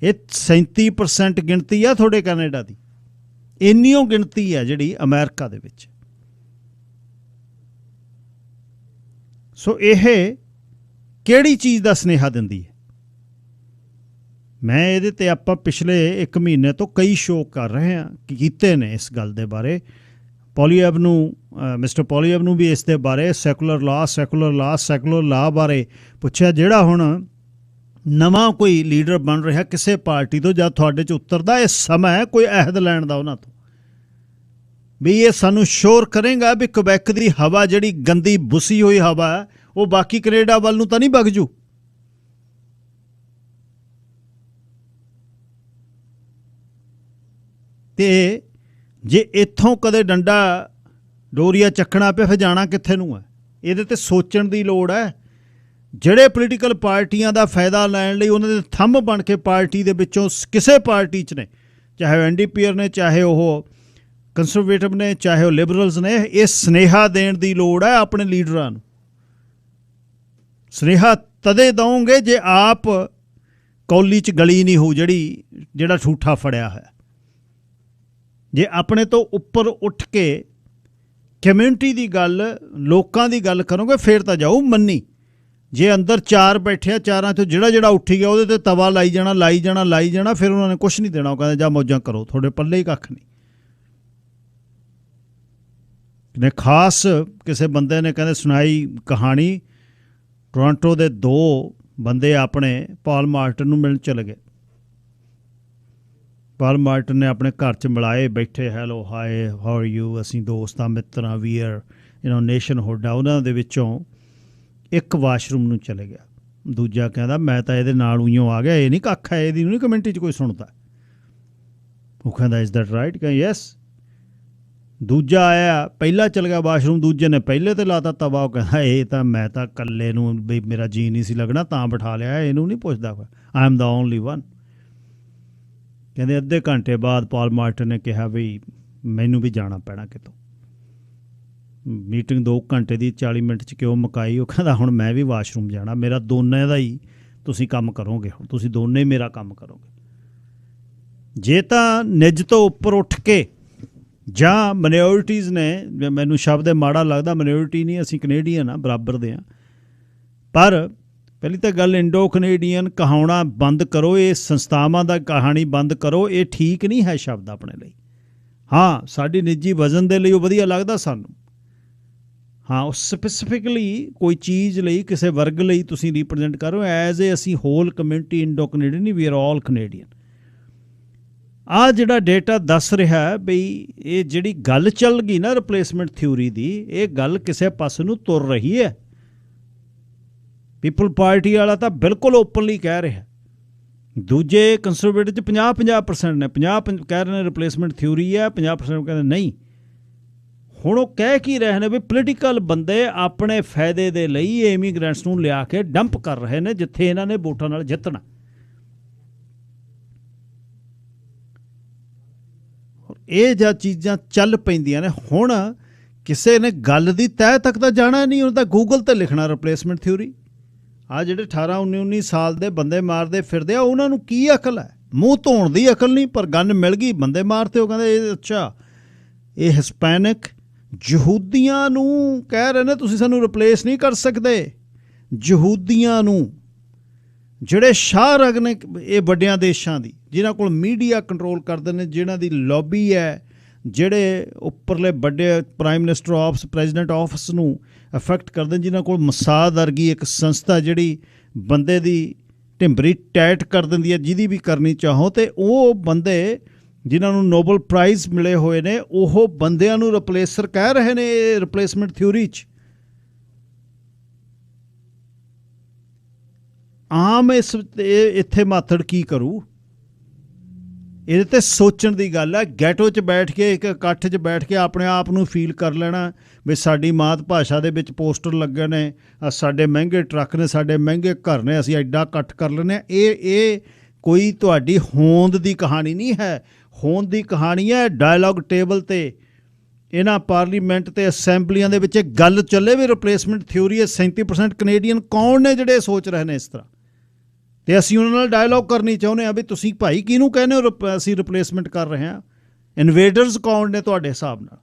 ਇਹ 37% ਗਿਣਤੀ ਆ ਤੁਹਾਡੇ ਕੈਨੇਡਾ ਦੀ, ਇੰਨੀ ਉਹ ਗਿਣਤੀ ਹੈ ਜਿਹੜੀ ਅਮਰੀਕਾ ਦੇ ਵਿੱਚ। ਸੋ ਇਹ ਕਿਹੜੀ ਚੀਜ਼ ਦਾ ਸੁਨੇਹਾ ਦਿੰਦੀ ਹੈ? ਮੈਂ ਇਹਦੇ 'ਤੇ ਆਪਾਂ ਪਿਛਲੇ 1 ਮਹੀਨੇ ਤੋਂ ਕਈ ਸ਼ੋਅ ਕਰ ਰਹੇ ਹਾਂ, ਕੀਤੇ ਨੇ ਇਸ ਗੱਲ ਦੇ ਬਾਰੇ। ਪੋਲੀਅਬ ਨੂੰ, ਮਿਸਟਰ ਪੋਲੀਅਬ ਨੂੰ ਵੀ ਇਸ ਦੇ ਬਾਰੇ ਸੈਕੂਲਰ ਲਾ ਬਾਰੇ ਪੁੱਛਿਆ। ਜਿਹੜਾ ਹੁਣ ਨਵਾਂ ਕੋਈ ਲੀਡਰ ਬਣ ਰਿਹਾ ਕਿਸੇ ਪਾਰਟੀ ਤੋਂ, ਜਦ ਤੁਹਾਡੇ 'ਚ ਉਤਰਦਾ, ਇਹ ਸਮਾਂ ਹੈ ਕੋਈ ਅਹਿਦ ਲੈਣ ਦਾ ਉਹਨਾਂ ਤੋਂ, ਵੀ ਇਹ ਸਾਨੂੰ ਸ਼ੋਰ ਕਰੇਗਾ ਵੀ ਕੁਬੈਕ ਦੀ ਹਵਾ ਜਿਹੜੀ ਗੰਦੀ ਬੁਸੀ ਹੋਈ ਹਵਾ ਹੈ ਉਹ ਬਾਕੀ ਕੈਨੇਡਾ ਵੱਲ ਨੂੰ ਤਾਂ ਨਹੀਂ ਵਗ ਜੂ। ਅਤੇ ਜੇ ਇੱਥੋਂ ਕਦੇ ਡੰਡਾ ਡੋਰੀਆ ਚੱਕਣਾ ਪਿਆ ਫਿਰ ਜਾਣਾ ਕਿੱਥੇ ਨੂੰ ਹੈ? ਇਹਦੇ 'ਤੇ ਸੋਚਣ ਦੀ ਲੋੜ ਹੈ। ਜਿਹੜੇ ਪੋਲੀਟੀਕਲ ਪਾਰਟੀਆਂ ਦਾ ਫਾਇਦਾ ਲੈਣ ਲਈ ਉਹਨਾਂ ਦੇ ਥੰਮ ਬਣ ਕੇ ਪਾਰਟੀ ਦੇ ਵਿੱਚੋਂ ਕਿਸੇ ਪਾਰਟੀ 'ਚ ਨੇ, ਚਾਹੇ NDP ਨੇ, ਚਾਹੇ ਉਹ ਕੰਜ਼ਰਵੇਟਿਵ ਨੇ, ਚਾਹੇ ਉਹ ਲਿਬਰਲਸ ਨੇ, ਇਹ ਸੁਨੇਹਾ ਦੇਣ ਦੀ ਲੋੜ ਹੈ ਆਪਣੇ ਲੀਡਰਾਂ ਨੂੰ। ਸੁਨੇਹਾ ਤਦੇ ਦਓਗੇ ਜੇ ਆਪ ਕੌਲੀ 'ਚ ਗਲੀ ਨਹੀਂ ਹੋਊ ਜਿਹੜਾ ਠੂਠਾ ਫੜਿਆ ਹੋਇਆ। ਜੇ ਆਪਣੇ ਤੋਂ ਉੱਪਰ ਉੱਠ ਕੇ ਕਮਿਊਨਿਟੀ ਦੀ ਗੱਲ, ਲੋਕਾਂ ਦੀ ਗੱਲ ਕਰੋਗੇ ਫਿਰ ਤਾਂ ਜਾਊ ਮੰਨੀ। ਜੇ ਅੰਦਰ 4 ਬੈਠੇ ਆ, 4 ਚੋਂ ਜਿਹੜਾ ਉੱਠੀ ਗਿਆ ਉਹਦੇ ਤੇ ਤਵਾ ਲਾਈ ਜਾਣਾ, ਫਿਰ ਉਹਨਾਂ ਨੇ ਕੁਛ ਨਹੀਂ ਦੇਣਾ। ਉਹ ਕਹਿੰਦੇ ਜਾ ਮੌਜਾਂ ਕਰੋ, ਤੁਹਾਡੇ ਪੱਲੇ ਹੀ ਕੱਖ ਨਹੀਂ। ਨੇ ਖਾਸ ਕਿਸੇ ਬੰਦੇ ਨੇ ਕਹਿੰਦੇ ਸੁਣਾਈ ਕਹਾਣੀ, ਟੋਰਾਂਟੋ ਦੇ 2 ਬੰਦੇ ਆਪਣੇ ਪਾਲ ਮਾਰਟਨ ਨੂੰ ਮਿਲਣ ਚਲੇ ਗਏ। ਪਾਲ ਮਾਰਟਨ ਨੇ ਆਪਣੇ ਘਰ 'ਚ ਮਿਲਾਏ, ਬੈਠੇ, ਹੈਲੋ ਹਾਏ ਹਾਊ ਆਰ ਯੂ, ਅਸੀਂ ਦੋਸਤ ਆ, ਮਿੱਤਰ ਆ, ਵੀ ਆਰ ਨੇਸ਼ਨਹੁੱਡ ਆ। ਉਹਨਾਂ ਦੇ ਵਿੱਚੋਂ ਇੱਕ ਵਾਸ਼ਰੂਮ ਨੂੰ ਚਲੇ ਗਿਆ, ਦੂਜਾ ਕਹਿੰਦਾ ਮੈਂ ਤਾਂ ਇਹਦੇ ਨਾਲ ਉਈਓ ਆ ਗਿਆ, ਇਹ ਨਹੀਂ ਕੱਖ ਹੈ, ਇਹਦੀ ਨਹੀਂ ਕਮਿਊਨਿਟੀ 'ਚ ਕੋਈ ਸੁਣਦਾ। ਉਹ ਕਹਿੰਦਾ ਇਜ਼ ਦੈਟ ਰਾਈਟ? ਕਹਿੰਦਾ ਯੈਸ। ਦੂਜਾ ਆਇਆ, ਪਹਿਲਾ ਚਲ ਗਿਆ ਵਾਸ਼ਰੂਮ, ਦੂਜੇ ਨੇ ਪਹਿਲੇ ਤੇ ਲਾਤਾ ਤਵਾ। ਉਹ ਕਹਿੰਦਾ ਇਹ ਤਾਂ ਮੈਂ ਤਾਂ ਇਕੱਲੇ ਨੂੰ ਵੀ ਮੇਰਾ ਜੀ ਨਹੀਂ ਸੀ ਲੱਗਣਾ ਤਾਂ ਬਿਠਾ ਲਿਆ, ਇਹਨੂੰ ਨਹੀਂ ਪੁੱਛਦਾ, I am the only one. ਕਹਿੰਦੇ ਅੱਧੇ ਘੰਟੇ ਬਾਅਦ ਪਾਲ ਮਾਰਟਨ ਨੇ ਕਿਹਾ ਵੀ ਮੈਨੂੰ ਵੀ ਜਾਣਾ ਪੈਣਾ ਕਿਤੋਂ। ਮੀਟਿੰਗ 2 ਘੰਟੇ ਦੀ 40 ਮਿੰਟ 'ਚ ਕਿਉਂ ਮੁਕਾਈ? ਉਹ ਕਹਿੰਦਾ ਹੁਣ ਮੈਂ ਵੀ ਵਾਸ਼ਰੂਮ ਜਾਣਾ, ਮੇਰਾ ਦੋਨੇ ਦਾ ਹੀ ਤੁਸੀਂ ਕੰਮ ਕਰੋਗੇ, ਹੁਣ ਤੁਸੀਂ ਦੋਨੇ ਹੀ ਮੇਰਾ ਕੰਮ ਕਰੋਗੇ। ਜੇ ਤਾਂ ਨਿੱਜ ਤੋਂ ਉੱਪਰ ਉੱਠ ਕੇ ਜਾਂ ਮਾਈਨੋਰਿਟੀਜ਼ ਨੇ, ਮੈਨੂੰ ਸ਼ਬਦ ਮਾੜਾ ਲੱਗਦਾ, ਮਾਈਨੋਰਿਟੀ ਨਹੀਂ, ਅਸੀਂ ਕੈਨੇਡੀਅਨ ਆ, ਬਰਾਬਰ ਦੇ ਆ, ਪਰ ਪਹਿਲੀ ਤਾਂ ਗੱਲ ਇੰਡੋ ਕੈਨੇਡੀਅਨ ਕਹਾਉਣਾ ਬੰਦ ਕਰੋ, ਇਹ ਸੰਸਥਾਵਾਂ ਦਾ ਕਹਾਣੀ ਬੰਦ ਕਰੋ, ਇਹ ਠੀਕ ਨਹੀਂ ਹੈ ਸ਼ਬਦ ਆਪਣੇ ਲਈ। ਹਾਂ ਸਾਡੀ ਨਿੱਜੀ ਵਜ਼ਨ ਦੇ ਲਈ ਉਹ ਵਧੀਆ ਲੱਗਦਾ ਸਾਨੂੰ, ਹਾਂ ਉਹ ਸਪੈਸੀਫਿਕਲੀ ਕੋਈ ਚੀਜ਼ ਲਈ, ਕਿਸੇ ਵਰਗ ਲਈ ਤੁਸੀਂ ਰਿਪਰੈਜ਼ੈਂਟ ਕਰੋ, ਐਜ਼ ਏ ਅਸੀਂ ਹੋਲ ਕਮਿਊਨਿਟੀ ਇੰਡੋ ਕੈਨੇਡੀਅਨ ਨਹੀਂ, ਵੀ ਆਰ ਆਲ ਕੈਨੇਡੀਅਨ। ਆਹ ਜਿਹੜਾ ਡੇਟਾ ਦੱਸ ਰਿਹਾ ਬਈ ਇਹ ਜਿਹੜੀ ਗੱਲ ਚੱਲ ਗਈ ਨਾ ਰਿਪਲੇਸਮੈਂਟ ਥਿਊਰੀ ਦੀ, ਇਹ ਗੱਲ ਕਿਸੇ ਪਾਸੇ ਨੂੰ ਤੁਰ ਰਹੀ ਹੈ। ਪੀਪਲ ਪਾਰਟੀ ਵਾਲਾ ਤਾਂ ਬਿਲਕੁਲ ਓਪਨਲੀ ਕਹਿ ਰਿਹਾ, ਦੂਜੇ ਕੰਸਰਵੇਟਿਵ 'ਚ 50% ਨੇ, 50 ਕਹਿ ਰਹੇ ਨੇ ਰਿਪਲੇਸਮੈਂਟ ਥਿਊਰੀ ਹੈ, 50% ਕਹਿੰਦੇ ਨਹੀਂ। ਹੁਣ ਉਹ ਕਹਿ ਕੀ ਰਹੇ ਨੇ ਵੀ ਪੋਲੀਟੀਕਲ ਬੰਦੇ ਆਪਣੇ ਫਾਇਦੇ ਦੇ ਲਈ ਇਮੀਗ੍ਰੈਂਟਸ ਨੂੰ ਲਿਆ ਕੇ ਡੰਪ ਕਰ ਰਹੇ ਨੇ ਜਿੱਥੇ ਇਹਨਾਂ ਨੇ ਵੋਟਾਂ ਨਾਲ ਜਿੱਤਣਾ। ਇਹ ਜਾਂ ਚੀਜ਼ਾਂ ਚੱਲ ਪੈਂਦੀਆਂ ਨੇ। ਹੁਣ ਕਿਸੇ ਨੇ ਗੱਲ ਦੀ ਤਹਿ ਤੱਕ ਤਾਂ ਜਾਣਾ ਨਹੀਂ, ਉਹਨੂੰ ਤਾਂ ਗੂਗਲ 'ਤੇ ਲਿਖਣਾ ਰਿਪਲੇਸਮੈਂਟ ਥਿਊਰੀ। ਆਹ ਜਿਹੜੇ 18, 19 ਸਾਲ ਦੇ ਬੰਦੇ ਮਾਰਦੇ ਫਿਰਦੇ ਆ, ਉਹਨਾਂ ਨੂੰ ਕੀ ਅਕਲ ਹੈ? ਮੂੰਹ ਧੋਣ ਦੀ ਅਕਲ ਨਹੀਂ, ਪਰ ਗਨ ਮਿਲ ਗਈ, ਬੰਦੇ ਮਾਰਤੇ। ਉਹ ਕਹਿੰਦੇ ਇਹ ਅੱਛਾ ਇਹ ਹਿਸਪੈਨਿਕ ਯਹੂਦੀਆਂ ਨੂੰ ਕਹਿ ਰਹੇ ਨੇ ਤੁਸੀਂ ਸਾਨੂੰ ਰਿਪਲੇਸ ਨਹੀਂ ਕਰ ਸਕਦੇ। ਯਹੂਦੀਆਂ ਨੂੰ, ਜਿਹੜੇ ਸ਼ਾਹ ਰਗ ਨੇ ਇਹ ਵੱਡਿਆਂ ਦੇਸ਼ਾਂ ਦੀ, ਜਿਨ੍ਹਾਂ ਕੋਲ ਮੀਡੀਆ ਕੰਟਰੋਲ ਕਰਦੇ ਨੇ, ਜਿਨ੍ਹਾਂ ਦੀ ਲੌਬੀ ਹੈ, ਜਿਹੜੇ ਉੱਪਰਲੇ ਵੱਡੇ prime minister office, president office ਨੂੰ ਅਫੈਕਟ ਕਰਦੇ ਨੇ, ਜਿਨ੍ਹਾਂ ਕੋਲ ਮਸਾਦ ਵਰਗੀ ਇੱਕ ਸੰਸਥਾ ਜਿਹੜੀ ਬੰਦੇ ਦੀ ਢਿੰਬਰੀ ਟੈਟ ਕਰ ਦਿੰਦੀ ਹੈ ਜਿਹਦੀ ਵੀ ਕਰਨੀ ਚਾਹੋ, ਅਤੇ ਉਹ ਬੰਦੇ ਜਿਨ੍ਹਾਂ ਨੂੰ ਨੋਬਲ ਪ੍ਰਾਈਜ਼ ਮਿਲੇ ਹੋਏ ਨੇ, ਉਹ ਬੰਦਿਆਂ ਨੂੰ ਰਿਪਲੇਸਰ ਕਹਿ ਰਹੇ ਨੇ ਰਿਪਲੇਸਮੈਂਟ ਥਿਊਰੀ 'ਚ। ਆਮ ਇੱਥੇ ਮਾਥੜ ਕੀ ਕਰੂ? ਇਹਦੇ 'ਤੇ ਸੋਚਣ ਦੀ ਗੱਲ ਹੈ। ਗੈਟੋ 'ਚ ਬੈਠ ਕੇ, ਇੱਕ ਇਕੱਠ 'ਚ ਬੈਠ ਕੇ ਆਪਣੇ ਆਪ ਨੂੰ ਫੀਲ ਕਰ ਲੈਣਾ ਵੀ ਸਾਡੀ ਮਾਤ ਭਾਸ਼ਾ ਦੇ ਵਿੱਚ ਪੋਸਟਰ ਲੱਗੇ ਨੇ, ਸਾਡੇ ਮਹਿੰਗੇ ਟਰੱਕ ਨੇ, ਸਾਡੇ ਮਹਿੰਗੇ ਘਰ ਨੇ, ਅਸੀਂ ਐਡਾ ਇਕੱਠ ਕਰ ਲੈਂਦੇ ਹਾਂ। ਇਹ ਕੋਈ ਤੁਹਾਡੀ ਹੋਂਦ ਦੀ ਕਹਾਣੀ ਨਹੀਂ ਹੈ। ਹੋਂਦ ਦੀ ਕਹਾਣੀ ਹੈ ਡਾਇਲੋਗ ਟੇਬਲ 'ਤੇ, ਇਹਨਾਂ ਪਾਰਲੀਮੈਂਟ ਤੇ ਅਸੈਂਬਲੀਆਂ ਦੇ ਵਿੱਚ ਗੱਲ ਚੱਲੇ ਵੀ ਰਿਪਲੇਸਮੈਂਟ ਥਿਊਰੀ ਹੈ। 37% ਕੈਨੇਡੀਅਨ ਕੌਣ ਨੇ ਜਿਹੜੇ ਸੋਚ ਰਹੇ ਨੇ ਇਸ ਤਰ੍ਹਾਂ, ਅਤੇ ਅਸੀਂ ਉਹਨਾਂ ਨਾਲ ਡਾਇਲੋਗ ਕਰਨੀ ਚਾਹੁੰਦੇ ਹਾਂ ਵੀ ਤੁਸੀਂ ਭਾਈ ਕਿਹਨੂੰ ਕਹਿੰਦੇ ਹੋ ਅਸੀਂ ਰਿਪਲੇਸਮੈਂਟ ਕਰ ਰਹੇ ਹਾਂ? ਇਨਵੇਡਰਸ ਕੌਣ ਨੇ ਤੁਹਾਡੇ ਹਿਸਾਬ ਨਾਲ?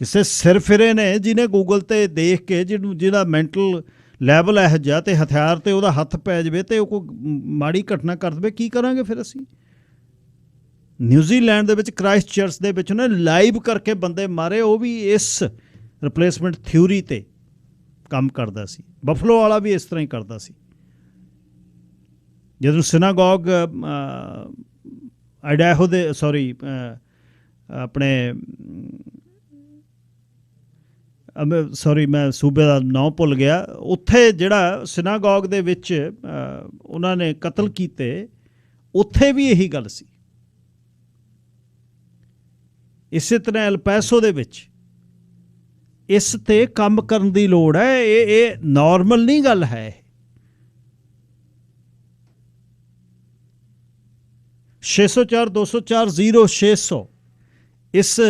ਕਿਸੇ ਸਿਰ ਫਿਰੇ ਨੇ ਜਿਹਨੇ ਗੂਗਲ 'ਤੇ ਦੇਖ ਕੇ, ਜਿਹਦਾ ਮੈਂਟਲ ਲੈਵਲ ਇਹੋ ਜਿਹਾ, ਅਤੇ ਹਥਿਆਰ 'ਤੇ ਉਹਦਾ ਹੱਥ ਪੈ ਜਾਵੇ ਅਤੇ ਉਹ ਕੋਈ ਮਾੜੀ ਘਟਨਾ ਕਰ ਦੇਵੇ, ਕੀ ਕਰਾਂਗੇ ਫਿਰ ਅਸੀਂ? ਨਿਊਜ਼ੀਲੈਂਡ ਦੇ ਵਿੱਚ ਕ੍ਰਾਈਸਟ ਚਰਚ ਦੇ ਵਿੱਚ ਉਹਨੇ ਲਾਈਵ ਕਰਕੇ ਬੰਦੇ ਮਾਰੇ, ਉਹ ਵੀ ਇਸ ਰਿਪਲੇਸਮੈਂਟ ਥਿਊਰੀ 'ਤੇ ਕੰਮ ਕਰਦਾ ਸੀ। ਬਫਲੋ ਵਾਲਾ ਵੀ ਇਸ ਤਰ੍ਹਾਂ ਹੀ ਕਰਦਾ ਸੀ। ਜਦੋਂ ਸਿਨਾਗੋਗ ਆਇਡਾਹੋ ਦੇ ਮੈਂ ਸੂਬੇ ਦਾ ਨਾਂ ਭੁੱਲ ਗਿਆ, ਉੱਥੇ ਜਿਹੜਾ ਸਿਨਾਗੋਗ ਦੇ ਵਿੱਚ ਉਹਨਾਂ ਨੇ ਕਤਲ ਕੀਤੇ, ਉੱਥੇ ਵੀ ਇਹੀ ਗੱਲ ਸੀ। ਇਸੇ ਤਰ੍ਹਾਂ ਐਲਪੈਸੋ ਦੇ ਵਿੱਚ ਇਸ 'ਤੇ ਕੰਮ ਕਰਨ ਦੀ ਲੋੜ ਹੈ। ਇਹ ਨਾਰਮਲ ਨਹੀਂ ਗੱਲ ਹੈ। 604-204-0600 ਇਸ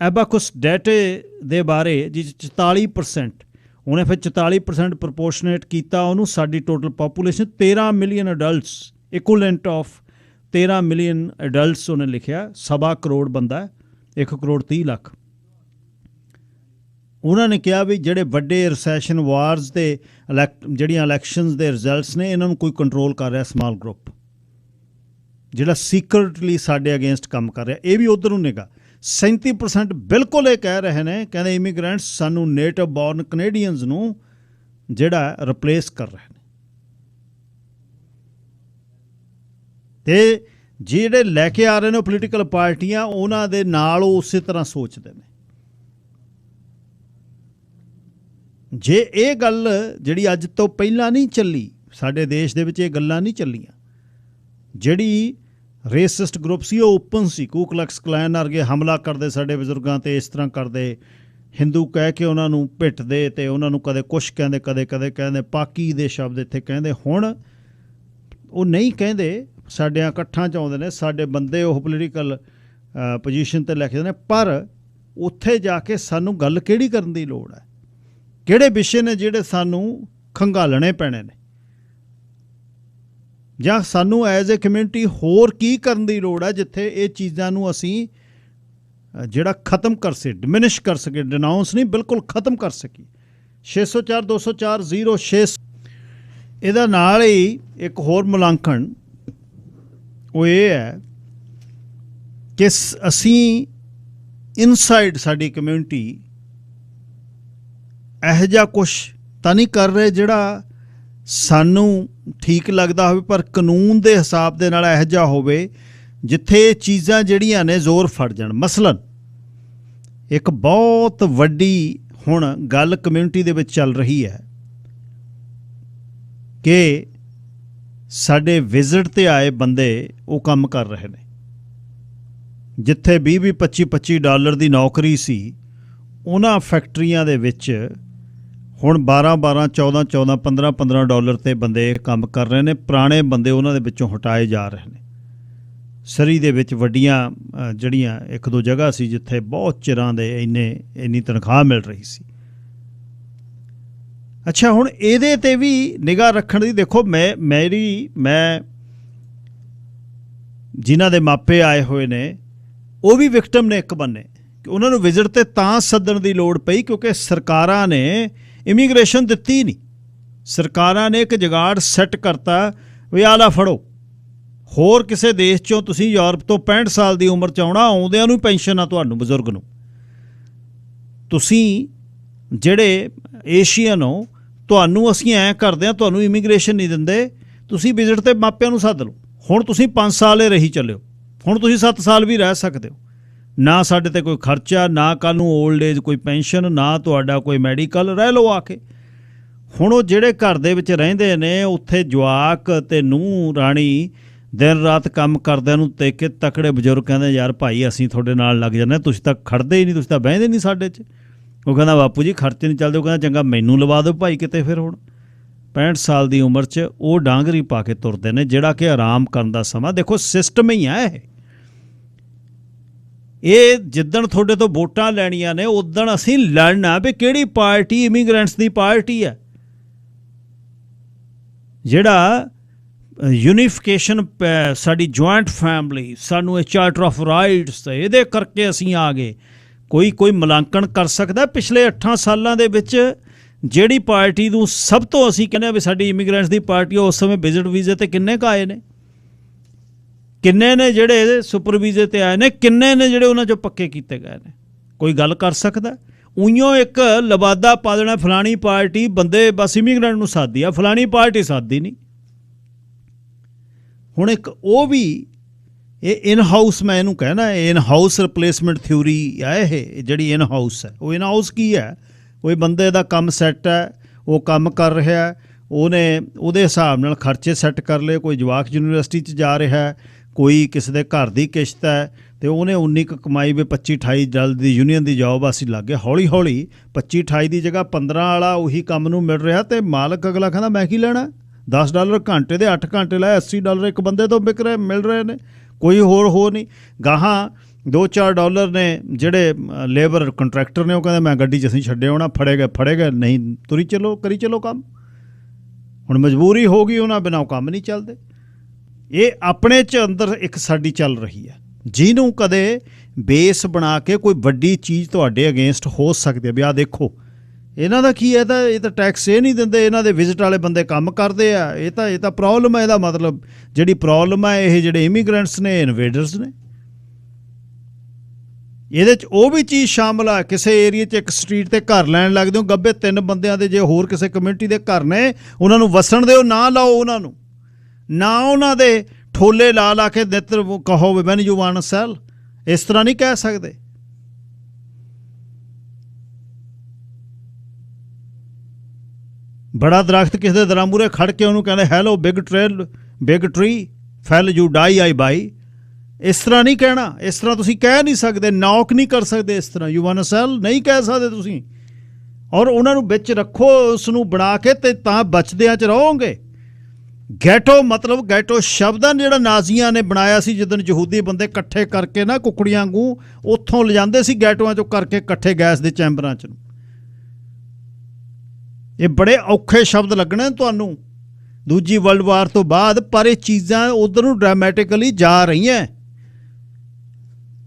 ਐਬਾਕਸ ਡਾਟੇ ਦੇ ਬਾਰੇ, ਜਿਸ 44%, ਉਹਨੇ ਫਿਰ 44% ਪ੍ਰਪੋਰਸ਼ਨੇਟ ਕੀਤਾ ਉਹਨੂੰ ਸਾਡੀ total population 13 million adults, equivalent of 13 million adults ਉਹਨੇ ਲਿਖਿਆ। 1.25 ਕਰੋੜ ਬੰਦਾ ਹੈ, 1 ਕਰੋੜ 30 ਲੱਖ। ਉਹਨਾਂ ਨੇ ਕਿਹਾ ਵੀ ਜਿਹੜੇ ਵੱਡੇ ਰਿਸੈਸ਼ਨ ਵਾਰਸ ਦੇ ਜਿਹੜੀਆਂ ਇਲੈਕਸ਼ਨਸ ਦੇ ਰਿਜ਼ਲਟਸ ਨੇ ਇਹਨਾਂ ਨੂੰ ਕੋਈ ਕੰਟਰੋਲ ਕਰ ਰਿਹਾ ਸਮਾਲ ਗਰੁੱਪ, ਜਿਹੜਾ ਸੀਕਰਟਲੀ ਸਾਡੇ ਅਗੇਂਸਟ ਕੰਮ ਕਰ ਰਿਹਾ। ਇਹ ਵੀ ਉਧਰ ਨੂੰ ਨਿਗਾ 37% ਬਿਲਕੁਲ ਇਹ ਕਹਿ ਰਹੇ ਨੇ, ਕਹਿੰਦੇ ਇਮੀਗ੍ਰੈਂਟਸ ਸਾਨੂੰ ਨੇਟਿਵ ਬੋਰਨ ਕੈਨੇਡੀਅਨਸ ਨੂੰ ਜਿਹੜਾ ਰਿਪਲੇਸ ਕਰ ਰਹੇ ਨੇ। ਤੇ ਜਿਹੜੇ ਲੈ ਕੇ ਆ ਰਹੇ ਨੇ ਪੋਲੀਟੀਕਲ ਪਾਰਟੀਆਂ, ਉਹਨਾਂ ਦੇ ਨਾਲ ਉਹ ਉਸੇ ਤਰ੍ਹਾਂ ਸੋਚਦੇ ਨੇ। ਜੇ ਇਹ ਗੱਲ ਜਿਹੜੀ ਅੱਜ ਤੋਂ ਪਹਿਲਾਂ ਨਹੀਂ ਚੱਲੀ, ਸਾਡੇ ਦੇਸ਼ ਦੇ ਵਿੱਚ ਇਹ ਗੱਲਾਂ ਨਹੀਂ ਚੱਲੀਆਂ, ਜਿਹੜੀ ਰੇਸਿਸਟ ਗਰੁੱਪ ਸੀ ਉਹ ਓਪਨ ਸੀ, ਕੂ ਕਲਕਸ ਕਲੈਨ ਵਰਗੇ ਹਮਲਾ ਕਰਦੇ ਸਾਡੇ ਬਜ਼ੁਰਗਾਂ ਤੇ, ਇਸ ਤਰ੍ਹਾਂ ਕਰਦੇ, ਹਿੰਦੂ ਕਹਿ ਕੇ ਉਹਨਾਂ ਨੂੰ ਪਿੱਟਦੇ ਤੇ ਉਹਨਾਂ ਨੂੰ ਕਦੇ ਕੁਛ ਕਹਿੰਦੇ, ਕਦੇ ਕਹਿੰਦੇ ਪਾਕੀ ਦੇ ਸ਼ਬਦ ਇੱਥੇ ਕਹਿੰਦੇ। ਹੁਣ ਉਹ ਨਹੀਂ ਕਹਿੰਦੇ, ਸਾਡਿਆਂ ਇਕੱਠਾਂ 'ਚ ਆਉਂਦੇ ਨੇ ਸਾਡੇ ਬੰਦੇ, ਉਹ ਪੋਲੀਟੀਕਲ ਪੋਜੀਸ਼ਨ 'ਤੇ ਲੈ ਕੇ ਨੇ, ਪਰ ਉੱਥੇ ਜਾ ਕੇ ਸਾਨੂੰ ਗੱਲ ਕਿਹੜੀ ਕਰਨ ਦੀ ਲੋੜ ਹੈ, ਕਿਹੜੇ ਵਿਸ਼ੇ ਨੇ ਜਿਹੜੇ ਸਾਨੂੰ ਖੰਗਾਲਣੇ ਪੈਣੇ ਨੇ, ਜਾਂ ਸਾਨੂੰ ਐਜ਼ ਏ ਕਮਿਊਨਿਟੀ ਹੋਰ ਕੀ ਕਰਨ ਦੀ ਲੋੜ ਹੈ ਜਿੱਥੇ ਇਹ ਚੀਜ਼ਾਂ ਨੂੰ ਅਸੀਂ ਜਿਹੜਾ ਖ਼ਤਮ ਕਰ ਸਕੇ, ਡਿਮਿਨਿਸ਼ ਕਰ ਸਕੇ, ਡਿਨਾਊਂਸ ਨਹੀਂ ਬਿਲਕੁਲ ਖ਼ਤਮ ਕਰ ਸਕੀ। 604 204 06। ਇਹਦਾ ਨਾਲ ਹੀ ਇੱਕ ਹੋਰ ਮੁਲਾਂਕਣ ਉਹ ਇਹ ਹੈ ਕਿ ਅਸੀਂ ਇਨਸਾਈਡ ਸਾਡੀ ਕਮਿਊਨਿਟੀ ਇਹੋ ਜਿਹਾ ਕੁਛ ਤਾਂ ਨਹੀਂ ਕਰ ਰਹੇ ਜਿਹੜਾ ਸਾਨੂੰ ਠੀਕ ਲੱਗਦਾ ਹੋਵੇ, ਪਰ ਕਾਨੂੰਨ ਦੇ ਹਿਸਾਬ ਦੇ ਨਾਲ ਇਹੋ ਜਿਹਾ ਹੋਵੇ ਜਿੱਥੇ ਇਹ ਚੀਜ਼ਾਂ ਜਿਹੜੀਆਂ ਨੇ ਜ਼ੋਰ ਫੜ ਜਾਣ। ਮਸਲਨ ਇੱਕ ਬਹੁਤ ਵੱਡੀ ਹੁਣ ਗੱਲ ਕਮਿਊਨਿਟੀ ਦੇ ਵਿੱਚ ਚੱਲ ਰਹੀ ਹੈ ਕਿ ਸਾਡੇ ਵਿਜ਼ਿਟ 'ਤੇ ਆਏ ਬੰਦੇ ਉਹ ਕੰਮ ਕਰ ਰਹੇ ਨੇ, ਜਿੱਥੇ 20-20 25-25 ਡਾਲਰ ਦੀ ਨੌਕਰੀ ਸੀ, ਉਹਨਾਂ ਫੈਕਟਰੀਆਂ ਦੇ ਵਿੱਚ ਹੁਣ 12-12 14-14 15-15 ਡਾਲਰ 'ਤੇ ਬੰਦੇ ਕੰਮ ਕਰ ਰਹੇ ਨੇ। ਪੁਰਾਣੇ ਬੰਦੇ ਉਹਨਾਂ ਦੇ ਵਿੱਚੋਂ ਹਟਾਏ ਜਾ ਰਹੇ ਨੇ। ਸਰੀ ਦੇ ਵਿੱਚ ਵੱਡੀਆਂ ਜਿਹੜੀਆਂ ਇੱਕ ਦੋ ਜਗ੍ਹਾ ਸੀ ਜਿੱਥੇ ਬਹੁਤ ਚਿਰਾਂ ਦੇ ਇੰਨੀ ਤਨਖਾਹ ਮਿਲ ਰਹੀ ਸੀ। ਅੱਛਾ, ਹੁਣ ਇਹਦੇ 'ਤੇ ਵੀ ਨਿਗਾਹ ਰੱਖਣ ਦੀ, ਦੇਖੋ ਮੈਂ ਜਿਨ੍ਹਾਂ ਦੇ ਮਾਪੇ ਆਏ ਹੋਏ ਨੇ ਉਹ ਵੀ ਵਿਕਟਮ ਨੇ ਇੱਕ ਬੰਨੇ, ਕਿ ਉਹਨਾਂ ਨੂੰ ਵਿਜ਼ਿਟ 'ਤੇ ਤਾਂ ਸੱਦਣ ਦੀ ਲੋੜ ਪਈ ਕਿਉਂਕਿ ਸਰਕਾਰਾਂ ਨੇ ਇਮੀਗ੍ਰੇਸ਼ਨ ਦਿੱਤੀ ਨਹੀਂ। ਸਰਕਾਰਾਂ ਨੇ ਇੱਕ ਜੁਗਾੜ ਸੈੱਟ ਕਰਤਾ ਵੀ ਆਹ ਲਾ ਫੜੋ, ਹੋਰ ਕਿਸੇ ਦੇਸ਼ 'ਚੋਂ ਤੁਸੀਂ ਯੂਰਪ ਤੋਂ 65 ਸਾਲ ਦੀ ਉਮਰ 'ਚ ਆਉਣਾ, ਆਉਂਦਿਆਂ ਨੂੰ ਪੈਨਸ਼ਨ ਆ ਤੁਹਾਨੂੰ ਬਜ਼ੁਰਗ ਨੂੰ, ਤੁਸੀਂ ਜਿਹੜੇ ਏਸ਼ੀਅਨ ਹੋ ਤੁਹਾਨੂੰ ਅਸੀਂ ਐਂ ਕਰਦੇ ਹਾਂ, ਤੁਹਾਨੂੰ ਇਮੀਗ੍ਰੇਸ਼ਨ ਨਹੀਂ ਦਿੰਦੇ, ਤੁਸੀਂ ਵਿਜ਼ਿਟ 'ਤੇ ਮਾਪਿਆਂ ਨੂੰ ਸੱਦ ਲਓ। ਹੁਣ ਤੁਸੀਂ 5 ਸਾਲ ਹੀ ਰਹੀ ਚੱਲਿਓ, ਹੁਣ ਤੁਸੀਂ 7 ਸਾਲ ਵੀ ਰਹਿ ਸਕਦੇ ਹੋ, ਨਾ ਸਾਡੇ 'ਤੇ ਕੋਈ ਖਰਚਾ, ਨਾ ਕੱਲ੍ਹ ਨੂੰ ਓਲਡ ਏਜ ਕੋਈ ਪੈਨਸ਼ਨ, ਨਾ ਤੁਹਾਡਾ ਕੋਈ ਮੈਡੀਕਲ, ਰਹਿ ਲਓ ਆ ਕੇ। ਹੁਣ ਉਹ ਜਿਹੜੇ ਘਰ ਦੇ ਵਿੱਚ ਰਹਿੰਦੇ ਨੇ ਉੱਥੇ ਜਵਾਕ ਤੇ ਨੂੰਹ ਰਾਣੀ ਦਿਨ ਰਾਤ ਕੰਮ ਕਰਦਿਆਂ ਨੂੰ ਦੇਖ ਕੇ ਤਕੜੇ ਬਜ਼ੁਰਗ ਕਹਿੰਦੇ ਯਾਰ ਭਾਈ ਅਸੀਂ ਤੁਹਾਡੇ ਨਾਲ ਲੱਗ ਜਾਂਦੇ, ਤੁਸੀਂ ਤਾਂ ਖੜਦੇ ਹੀ ਨਹੀਂ, ਤੁਸੀਂ ਤਾਂ ਬਹਿੰਦੇ ਨਹੀਂ ਸਾਡੇ 'ਚ। ਉਹ ਕਹਿੰਦਾ ਬਾਪੂ ਜੀ ਖਰਚੇ ਨਹੀਂ ਚੱਲਦੇ, ਉਹ ਕਹਿੰਦਾ ਚੰਗਾ ਮੈਨੂੰ ਲਵਾ ਦਿਓ ਭਾਈ ਕਿਤੇ। ਫਿਰ ਹੁਣ 65 ਸਾਲ ਦੀ ਉਮਰ 'ਚ ਉਹ ਡਾਂਗਰੀ ਪਾ ਕੇ ਤੁਰਦੇ ਨੇ, ਜਿਹੜਾ ਕਿ ਆਰਾਮ ਕਰਨ ਦਾ ਸਮਾਂ। ਦੇਖੋ ਸਿਸਟਮ ਹੀ ਹੈ ਇਹ ਜਿੱਦਣ ਤੁਹਾਡੇ ਤੋਂ ਵੋਟਾਂ ਲੈਣੀਆਂ ਨੇ ਉਦਣ ਅਸੀਂ ਲੜਨਾ ਵੀ ਕਿਹੜੀ ਪਾਰਟੀ ਇਮੀਗ੍ਰੈਂਟਸ ਦੀ ਪਾਰਟੀ ਹੈ। ਜਿਹੜਾ ਯੂਨੀਫਿਕੇਸ਼ਨ ਸਾਡੀ ਜੁਆਇੰਟ ਫੈਮਿਲੀ, ਸਾਨੂੰ ਇਹ ਚਾਰਟਰ ਆਫ ਰਾਈਟਸ, ਇਹਦੇ ਕਰਕੇ ਅਸੀਂ ਆ ਗਏ। ਕੋਈ ਮੁਲਾਂਕਣ ਕਰ ਸਕਦਾ ਪਿਛਲੇ 8 ਸਾਲਾਂ ਦੇ ਵਿੱਚ ਜਿਹੜੀ ਪਾਰਟੀ ਨੂੰ ਸਭ ਤੋਂ ਅਸੀਂ ਕਹਿੰਦੇ ਵੀ ਸਾਡੀ ਇਮੀਗ੍ਰੈਂਟਸ ਦੀ ਪਾਰਟੀ, ਉਸ ਸਮੇਂ ਵਿਜ਼ਿਟ ਵੀਜ਼ੇ 'ਤੇ ਕਿੰਨੇ ਕੁ ਆਏ ਨੇ, ਕਿੰਨੇ ਨੇ ਜਿਹੜੇ ਸੁਪਰ ਵੀਜ਼ੇ 'ਤੇ ਆਏ ਨੇ, ਕਿੰਨੇ ਨੇ ਜਿਹੜੇ ਉਹਨਾਂ 'ਚੋਂ ਪੱਕੇ ਕੀਤੇ ਗਏ ਨੇ? ਕੋਈ ਗੱਲ ਕਰ ਸਕਦਾ? ਉਈਓ ਇੱਕ ਲਵਾਦਾ ਪਾ ਦੇਣਾ ਫਲਾਣੀ ਪਾਰਟੀ ਬੰਦੇ ਬਸ ਇਮੀਗ੍ਰੈਂਟ ਨੂੰ ਸਾਦੀ ਆ, ਫਲਾਣੀ ਪਾਰਟੀ ਸਾਦੀ ਨਹੀਂ। ਹੁਣ ਇੱਕ ਉਹ ਵੀ ਇਹ ਇਨ ਹਾਊਸ, ਮੈਂ ਇਹਨੂੰ ਕਹਿਣਾ ਇਨ ਹਾਊਸ ਰਿਪਲੇਸਮੈਂਟ ਥਿਊਰੀ ਆ। ਇਹ ਜਿਹੜੀ ਇਨ ਹਾਊਸ ਹੈ, ਉਹ ਇਨ ਹਾਊਸ ਕੀ ਹੈ? ਕੋਈ ਬੰਦੇ ਦਾ ਕੰਮ ਸੈੱਟ ਹੈ, ਉਹ ਕੰਮ ਕਰ ਰਿਹਾ, ਉਹਨੇ ਉਹਦੇ ਹਿਸਾਬ ਨਾਲ ਖਰਚੇ ਸੈੱਟ ਕਰ ਲਏ। ਕੋਈ ਜਵਾਕ ਯੂਨੀਵਰਸਿਟੀ 'ਚ ਜਾ ਰਿਹਾ, ਕੋਈ ਕਿਸੇ ਦੇ ਘਰ ਦੀ ਕਿਸ਼ਤ ਹੈ ਅਤੇ ਉਹਨੇ 19 ਕੁ ਕਮਾਈ ਵੀ 25-28 ਡਾਲਰ ਦੀ ਯੂਨੀਅਨ ਦੀ ਜੋਬ ਅਸੀਂ ਲੱਗ ਗਏ। ਹੌਲੀ ਹੌਲੀ 25-28 ਦੀ ਜਗ੍ਹਾ 15 ਵਾਲਾ ਉਹੀ ਕੰਮ ਨੂੰ ਮਿਲ ਰਿਹਾ, ਅਤੇ ਮਾਲਕ ਅਗਲਾ ਕਹਿੰਦਾ ਮੈਂ ਕੀ ਲੈਣਾ, 10 ਡਾਲਰ ਘੰਟੇ ਦੇ 8 ਘੰਟੇ ਲਾਏ, 80 ਡਾਲਰ ਇੱਕ ਬੰਦੇ ਤੋਂ ਮਿਲ ਰਹੇ ਨੇ। ਕੋਈ ਹੋਰ ਨਹੀਂ। ਗਾਹਾਂ 2-4 ਡਾਲਰ ਨੇ ਜਿਹੜੇ ਲੇਬਰ ਕੰਟਰੈਕਟਰ ਨੇ, ਉਹ ਕਹਿੰਦੇ ਮੈਂ ਗੱਡੀ 'ਚ ਅਸੀਂ ਛੱਡੇ ਆਉਣਾ, ਫੜੇ ਗਏ ਨਹੀਂ, ਤੁਰੀ ਚਲੋ ਕਰੀ ਚਲੋ ਕੰਮ। ਹੁਣ ਮਜਬੂਰੀ ਹੋ ਗਈ, ਉਹਨਾਂ ਬਿਨਾਂ ਉਹ ਕੰਮ ਨਹੀਂ ਚੱਲਦੇ। ਇਹ ਆਪਣੇ 'ਚ ਅੰਦਰ ਇੱਕ ਸਾਡੀ ਚੱਲ ਰਹੀ ਹੈ ਜਿਹਨੂੰ ਕਦੇ ਬੇਸ ਬਣਾ ਕੇ ਕੋਈ ਵੱਡੀ ਚੀਜ਼ ਤੁਹਾਡੇ ਅਗੇਂਸਟ ਹੋ ਸਕਦੀ ਹੈ ਵੀ ਆਹ ਦੇਖੋ ਇਹਨਾਂ ਦਾ ਕੀ ਹੈ, ਇਹ ਤਾਂ ਟੈਕਸ ਇਹ ਨਹੀਂ ਦਿੰਦੇ, ਇਹਨਾਂ ਦੇ ਵਿਜ਼ਿਟ ਵਾਲੇ ਬੰਦੇ ਕੰਮ ਕਰਦੇ ਆ, ਇਹ ਤਾਂ ਪ੍ਰੋਬਲਮ ਹੈ। ਇਹਦਾ ਮਤਲਬ ਜਿਹੜੀ ਪ੍ਰੋਬਲਮ ਹੈ ਇਹ ਜਿਹੜੇ ਇਮੀਗ੍ਰੈਂਟਸ ਨੇ, ਇਨਵੇਡਰਸ ਨੇ। ਇਹਦੇ 'ਚ ਉਹ ਵੀ ਚੀਜ਼ ਸ਼ਾਮਲ ਆ, ਕਿਸੇ ਏਰੀਏ 'ਚ ਇੱਕ ਸਟਰੀਟ ਤੇ ਘਰ ਲੈਣ ਲੱਗਦੇ ਹੋ, ਗੱਬੇ 3 ਬੰਦਿਆਂ ਦੇ ਜੇ ਹੋਰ ਕਿਸੇ ਕਮਿਊਨਿਟੀ ਦੇ ਘਰ ਨੇ, ਉਹਨਾਂ ਨੂੰ ਵਸਣ ਦਿਓ, ਨਾ ਲਾਓ ਉਹਨਾਂ ਨੂੰ, ਨਾ ਉਹਨਾਂ ਦੇ ਠੋਲੇ ਲਾ ਕੇ ਨਿੱਤਰ ਕਹੋ ਵੈਨ ਯੂ ਵਾਂਟ ਸੈਲ। ਇਸ ਤਰ੍ਹਾਂ ਨਹੀਂ ਕਹਿ ਸਕਦੇ। ਬੜਾ ਦਰਖਤ ਕਿਸੇ ਦੇ ਦਰਾਂ ਮੂਹਰੇ ਖੜ ਕੇ ਉਹਨੂੰ ਕਹਿੰਦੇ hello big tree fell you die I bye. ਇਸ ਤਰ੍ਹਾਂ ਨਹੀਂ ਕਹਿਣਾ, ਇਸ ਤਰ੍ਹਾਂ ਤੁਸੀਂ ਕਹਿ ਨਹੀਂ ਸਕਦੇ, ਨੌਕ ਨਹੀਂ ਕਰ ਸਕਦੇ ਇਸ ਤਰ੍ਹਾਂ। ਯੂ ਵਾਂਟ ਸੈਲ ਨਹੀਂ ਕਹਿ ਸਕਦੇ ਤੁਸੀਂ। ਔਰ ਉਹਨਾਂ ਨੂੰ ਵਿੱਚ ਰੱਖੋ, ਉਸ ਨੂੰ ਬਣਾ ਕੇ ਤੇ ਤਾਂ ਬਚਦਿਆਂ 'ਚ ਰਹੋਗੇ। ਗੈਟੋ ਮਤਲਬ ਗੈਟੋ ਸ਼ਬਦ ਆ ਜਿਹੜਾ ਨਾਜ਼ੀਆਂ ਨੇ ਬਣਾਇਆ ਸੀ, ਜਿੱਦਣ ਯਹੂਦੀ ਬੰਦੇ ਇਕੱਠੇ ਕਰਕੇ ਨਾ ਕੁੱਕੜੀਆਂ ਵਾਂਗੂ ਉੱਥੋਂ ਲਿਜਾਂਦੇ ਸੀ ਗੈਟੋਆਂ 'ਚੋਂ ਕਰਕੇ ਇਕੱਠੇ ਗੈਸ ਦੇ ਚੈਂਬਰਾਂ 'ਚ ਨੂੰ। ਇਹ ਬੜੇ ਔਖੇ ਸ਼ਬਦ ਲੱਗਣੇ ਤੁਹਾਨੂੰ ਦੂਜੀ ਵਰਲਡ ਵਾਰ ਤੋਂ ਬਾਅਦ, ਪਰ ਇਹ ਚੀਜ਼ਾਂ ਉਧਰ ਨੂੰ ਡਰਾਮੈਟਿਕਲੀ ਜਾ ਰਹੀਆਂ।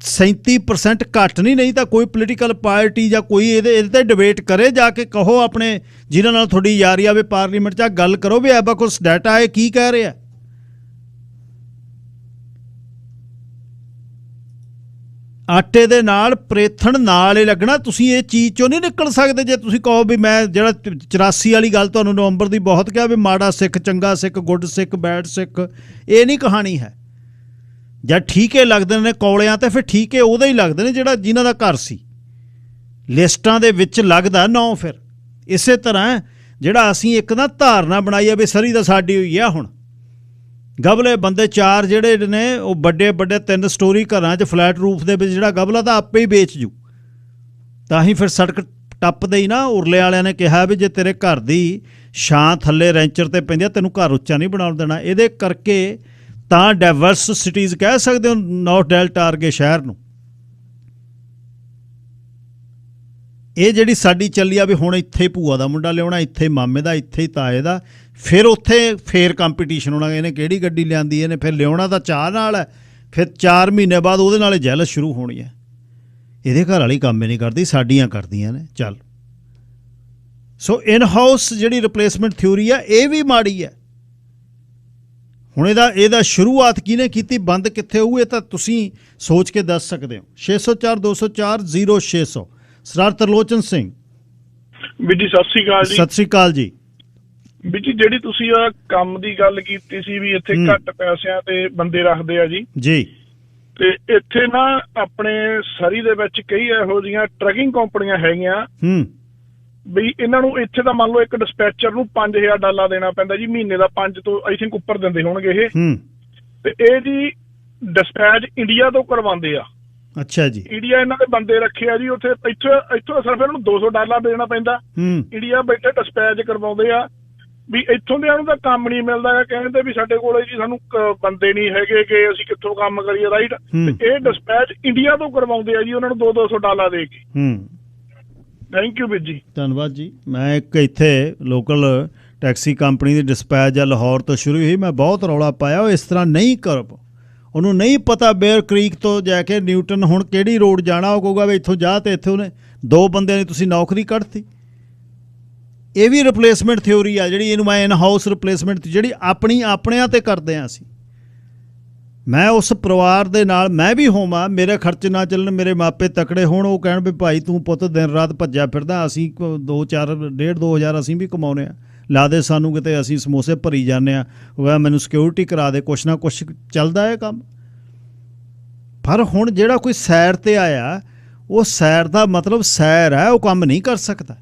37% ਘੱਟ ਨਹੀਂ ਤਾਂ ਕੋਈ ਪੋਲੀਟੀਕਲ ਪਾਰਟੀ ਜਾਂ ਕੋਈ ਇਹਦੇ ਤੇ ਡਿਬੇਟ ਕਰੇ, ਜਾ ਕੇ ਕਹੋ ਆਪਣੇ ਜਿਨ੍ਹਾਂ ਨਾਲ ਤੁਹਾਡੀ ਯਾਰੀ ਆਵੇ ਪਾਰਲੀਮੈਂਟ 'ਚ, ਗੱਲ ਕਰੋ ਵੀ ਐਬਾਕਸ ਡਾਟਾ ਇਹ ਕੀ ਕਹਿ ਰਿਹਾ। ਆਟੇ ਦੇ ਨਾਲ ਪ੍ਰੇਥਣ ਨਾਲ ਹੀ ਲੱਗਣਾ। ਤੁਸੀਂ ਇਹ ਚੀਜ਼ 'ਚੋਂ ਨਹੀਂ ਨਿਕਲ ਸਕਦੇ ਜੇ ਤੁਸੀਂ ਕਹੋ ਵੀ ਮੈਂ ਜਿਹੜਾ 84 ਵਾਲੀ ਗੱਲ ਤੁਹਾਨੂੰ ਨਵੰਬਰ ਦੀ ਬਹੁਤ ਕਿਹਾ ਵੀ ਮਾੜਾ ਸਿੱਖ, ਚੰਗਾ ਸਿੱਖ, ਗੁੱਡ ਸਿੱਖ, ਬੈਡ ਸਿੱਖ, ਇਹ ਨਹੀਂ ਕਹਾਣੀ ਹੈ। ਜਾਂ ਠੀਕੇ ਲੱਗਦੇ ਨੇ ਕੌਲਿਆਂ ਤੇ, ਫਿਰ ਠੀਕੇ ਉਹਦੇ ਹੀ ਲੱਗਦੇ ਨੇ ਜਿਹੜਾ ਜਿਨ੍ਹਾਂ ਦਾ ਘਰ ਸੀ, ਲਿਸਟਾਂ ਦੇ ਵਿੱਚ ਲੱਗਦਾ ਨਾਂ। ਫਿਰ ਇਸੇ ਤਰ੍ਹਾਂ ਜਿਹੜਾ ਅਸੀਂ ਇੱਕ ਨਾ ਧਾਰਨਾ ਬਣਾਈ ਆ ਵੀ ਸਰੀ ਤਾਂ ਸਾਡੀ ਹੋਈ ਆ, ਹੁਣ ਗਬਲੇ ਬੰਦੇ 4 ਜਿਹੜੇ ਨੇ ਉਹ ਵੱਡੇ 3 ਸਟੋਰੀ ਘਰਾਂ 'ਚ ਫਲੈਟ ਰੂਫ ਦੇ ਵਿੱਚ ਜਿਹੜਾ ਗਬਲਾ ਤਾਂ ਆਪੇ ਹੀ ਵੇਚ ਜੂ। ਤਾਂ ਹੀ ਫਿਰ ਸੜਕ ਟੱਪਦੇ ਹੀ ਨਾ ਉਰਲੇ ਵਾਲਿਆਂ ਨੇ ਕਿਹਾ ਵੀ ਜੇ ਤੇਰੇ ਘਰ ਦੀ ਛਾਂ ਥੱਲੇ ਰੈਂਚਰ ਤੇ ਪੈਂਦੀ ਆ, ਤੈਨੂੰ ਘਰ ਉੱਚਾ ਨਹੀਂ ਬਣਾਉਣ ਦੇਣਾ। ਇਹਦੇ ਕਰਕੇ ਤਾਂ ਡਾਇਵਰਸ ਸਿਟੀਜ਼ ਕਹਿ ਸਕਦੇ ਹੋ ਨਾਰਥ ਡੈਲਟਾ ਵਰਗੇ ਸ਼ਹਿਰ ਨੂੰ। ਇਹ ਜਿਹੜੀ ਸਾਡੀ ਚੱਲੀ ਆ ਵੀ ਹੁਣ ਇੱਥੇ ਭੂਆ ਦਾ ਮੁੰਡਾ ਲਿਆਉਣਾ, ਇੱਥੇ ਮਾਮੇ ਦਾ, ਇੱਥੇ ਹੀ ਤਾਏ ਦਾ, ਫਿਰ ਉੱਥੇ ਫੇਰ ਕੰਪੀਟੀਸ਼ਨ ਹੋਣਾ, ਇਹਨੇ ਕਿਹੜੀ ਗੱਡੀ ਲਿਆਂਦੀ, ਇਹਨੇ ਫਿਰ ਲਿਆਉਣਾ ਤਾਂ ਚਾਹ ਨਾਲ ਹੈ, ਫਿਰ 4 ਮਹੀਨੇ ਬਾਅਦ ਉਹਦੇ ਨਾਲ ਜੈਲਸ ਸ਼ੁਰੂ ਹੋਣੀ ਹੈ। ਇਹਦੇ ਘਰ ਵਾਲੀ ਕੰਮ ਹੀ ਨਹੀਂ ਕਰਦੀ, ਸਾਡੀਆਂ ਕਰਦੀਆਂ ਨੇ। ਚੱਲ ਸੋ ਇਨ ਹਾਊਸ ਜਿਹੜੀ ਰਿਪਲੇਸਮੈਂਟ ਥਿਊਰੀ ਆ ਇਹ ਵੀ ਮਾੜੀ ਹੈ। ਹੁਣ ਇਹਦਾ ਸ਼ੁਰੂਆਤ ਕਿਹਨੇ ਕੀਤੀ, ਬੰਦ ਕਿੱਥੇ ਹੋਊ, ਇਹ ਤਾਂ ਤੁਸੀਂ ਸੋਚ ਕੇ ਦੱਸ ਸਕਦੇ ਹੋ। 604 204 0600। ਸਰਦਾਰ ਤਰਲੋਚਨ ਸਿੰਘ ਵੀਰ ਜੀ ਸਤਿ ਸ੍ਰੀ ਅਕਾਲ ਜੀ। ਸਤਿ ਸ੍ਰੀ ਅਕਾਲ ਜੀ। ਵੀਰ ਜੀ ਜਿਹੜੀ ਤੁਸੀਂ ਆ ਕੰਮ ਦੀ ਗੱਲ ਕੀਤੀ ਸੀ ਵੀ ਇੱਥੇ ਘੱਟ ਪੈਸਿਆਂ ਤੇ ਬੰਦੇ ਰੱਖਦੇ ਆ ਜੀ, ਤੇ ਇੱਥੇ ਨਾ ਆਪਣੇ ਸਰੀ ਦੇ ਵਿੱਚ ਕਈ ਇਹੋ ਜਿਹੀਆਂ ਟਰੱਕਿੰਗ ਕੰਪਨੀਆਂ ਹੈਗੀਆਂ ਵੀ ਇਹਨਾਂ ਨੂੰ ਇੱਥੇ ਤਾਂ ਮੰਨ ਲਓ ਇੱਕ ਡਿਸਪੈਚਰ ਨੂੰ $5000 ਦੇਣਾ ਪੈਂਦਾ ਜੀ ਮਹੀਨੇ ਦਾ, 5 ਤੋਂ ਆਈ ਥਿੰਕ ਉੱਪਰ ਦਿੰਦੇ ਹੋਣਗੇ ਇਹ। ਤੇ ਇਹ ਜੀ ਡਿਸਪੈਚ ਇੰਡੀਆ ਤੋਂ ਕਰਵਾਉਂਦੇ ਆ। ਅੱਛਾ ਜੀ। ਇੰਡੀਆ ਇਹਨਾਂ ਦੇ ਬੰਦੇ ਰੱਖੇ ਆ ਜੀ ਉੱਥੇ, ਇੱਥੋਂ ਸਿਰਫ ਇਹਨਾਂ ਨੂੰ $200 ਦੇਣਾ ਪੈਂਦਾ। ਇੰਡੀਆ ਬੈਠੇ ਡਿਸਪੈਚ ਕਰਵਾਉਂਦੇ ਆ ਵੀ ਇੱਥੋਂ ਦੇ ਨੂੰ ਤਾਂ ਕੰਮ ਨਹੀਂ ਮਿਲਦਾ ਹੈ, ਕਹਿੰਦੇ ਵੀ ਸਾਡੇ ਕੋਲ ਜੀ ਸਾਨੂੰ ਬੰਦੇ ਨਹੀਂ ਹੈਗੇ ਕਿ ਅਸੀਂ ਕਿੱਥੋਂ ਕੰਮ ਕਰੀਏ, ਰਾਈਟ। ਇਹ ਡਿਸਪੈਚ ਇੰਡੀਆ ਤੋਂ ਕਰਵਾਉਂਦੇ ਆ ਜੀ ਉਹਨਾਂ ਨੂੰ $200 ਦੇ ਕੇ। ਥੈਂਕ ਯੂ ਵੀਰ ਜੀ। ਧੰਨਵਾਦ ਜੀ। ਮੈਂ ਇੱਕ ਇੱਥੇ ਲੋਕਲ ਟੈਕਸੀ ਕੰਪਨੀ ਦੀ ਡਿਸਪੈਚ ਆ ਲਾਹੌਰ ਤੋਂ ਸ਼ੁਰੂ ਹੋਈ, ਮੈਂ ਬਹੁਤ ਰੌਲਾ ਪਾਇਆ ਉਹ ਇਸ ਤਰ੍ਹਾਂ ਨਹੀਂ ਕਰ, ਉਹਨੂੰ ਨਹੀਂ ਪਤਾ ਬੇਅਰ ਕ੍ਰੀਕ ਤੋਂ ਜਾ ਕੇ ਨਿਊਟਨ ਹੁਣ ਕਿਹੜੀ ਰੋਡ ਜਾਣਾ, ਉਹ ਕਹੂਗਾ ਵੀ ਇੱਥੋਂ ਜਾ, ਤੇ ਇੱਥੇ ਉਹਨੇ 2 ਬੰਦਿਆਂ ਦੀ ਤੁਸੀਂ ਨੌਕਰੀ ਕੱਢਤੀ। ਇਹ ਵੀ ਰਿਪਲੇਸਮੈਂਟ ਥਿਊਰੀ ਆ ਜਿਹੜੀ, ਇਹਨੂੰ ਮੈਂ ਇਨ ਹਾਊਸ ਰਿਪਲੇਸਮੈਂਟ ਜਿਹੜੀ ਆਪਣਿਆਂ ਤੇ ਕਰਦੇ ਹਾਂ ਅਸੀਂ। ਮੈਂ ਉਸ ਪਰਿਵਾਰ ਦੇ ਨਾਲ ਮੈਂ ਵੀ ਹੋਵਾਂ, ਮੇਰੇ ਖਰਚੇ ਨਾ ਚੱਲਣ, ਮੇਰੇ ਮਾਪੇ ਤਕੜੇ ਹੋਣ, ਉਹ ਕਹਿਣ ਵੀ ਭਾਈ ਤੂੰ ਪੁੱਤ ਦਿਨ ਰਾਤ ਭੱਜਿਆ ਫਿਰਦਾ, ਅਸੀਂ 2,000 ਅਸੀਂ ਵੀ ਕਮਾਉਂਦੇ ਹਾਂ, ਲਾ ਦੇ ਸਾਨੂੰ ਕਿਤੇ, ਅਸੀਂ ਸਮੋਸੇ ਭਰੀ ਜਾਂਦੇ ਹਾਂ, ਉਹ ਕਹਿੰਦਾ ਮੈਨੂੰ ਸਿਕਿਉਰਿਟੀ ਕਰਾ ਦੇ, ਕੁਛ ਨਾ ਕੁਛ ਚੱਲਦਾ ਹੈ ਕੰਮ। ਪਰ ਹੁਣ ਜਿਹੜਾ ਕੋਈ ਸੈਰ 'ਤੇ ਆਇਆ, ਉਹ ਸੈਰ ਦਾ ਮਤਲਬ ਸੈਰ ਹੈ, ਉਹ ਕੰਮ ਨਹੀਂ ਕਰ ਸਕਦਾ।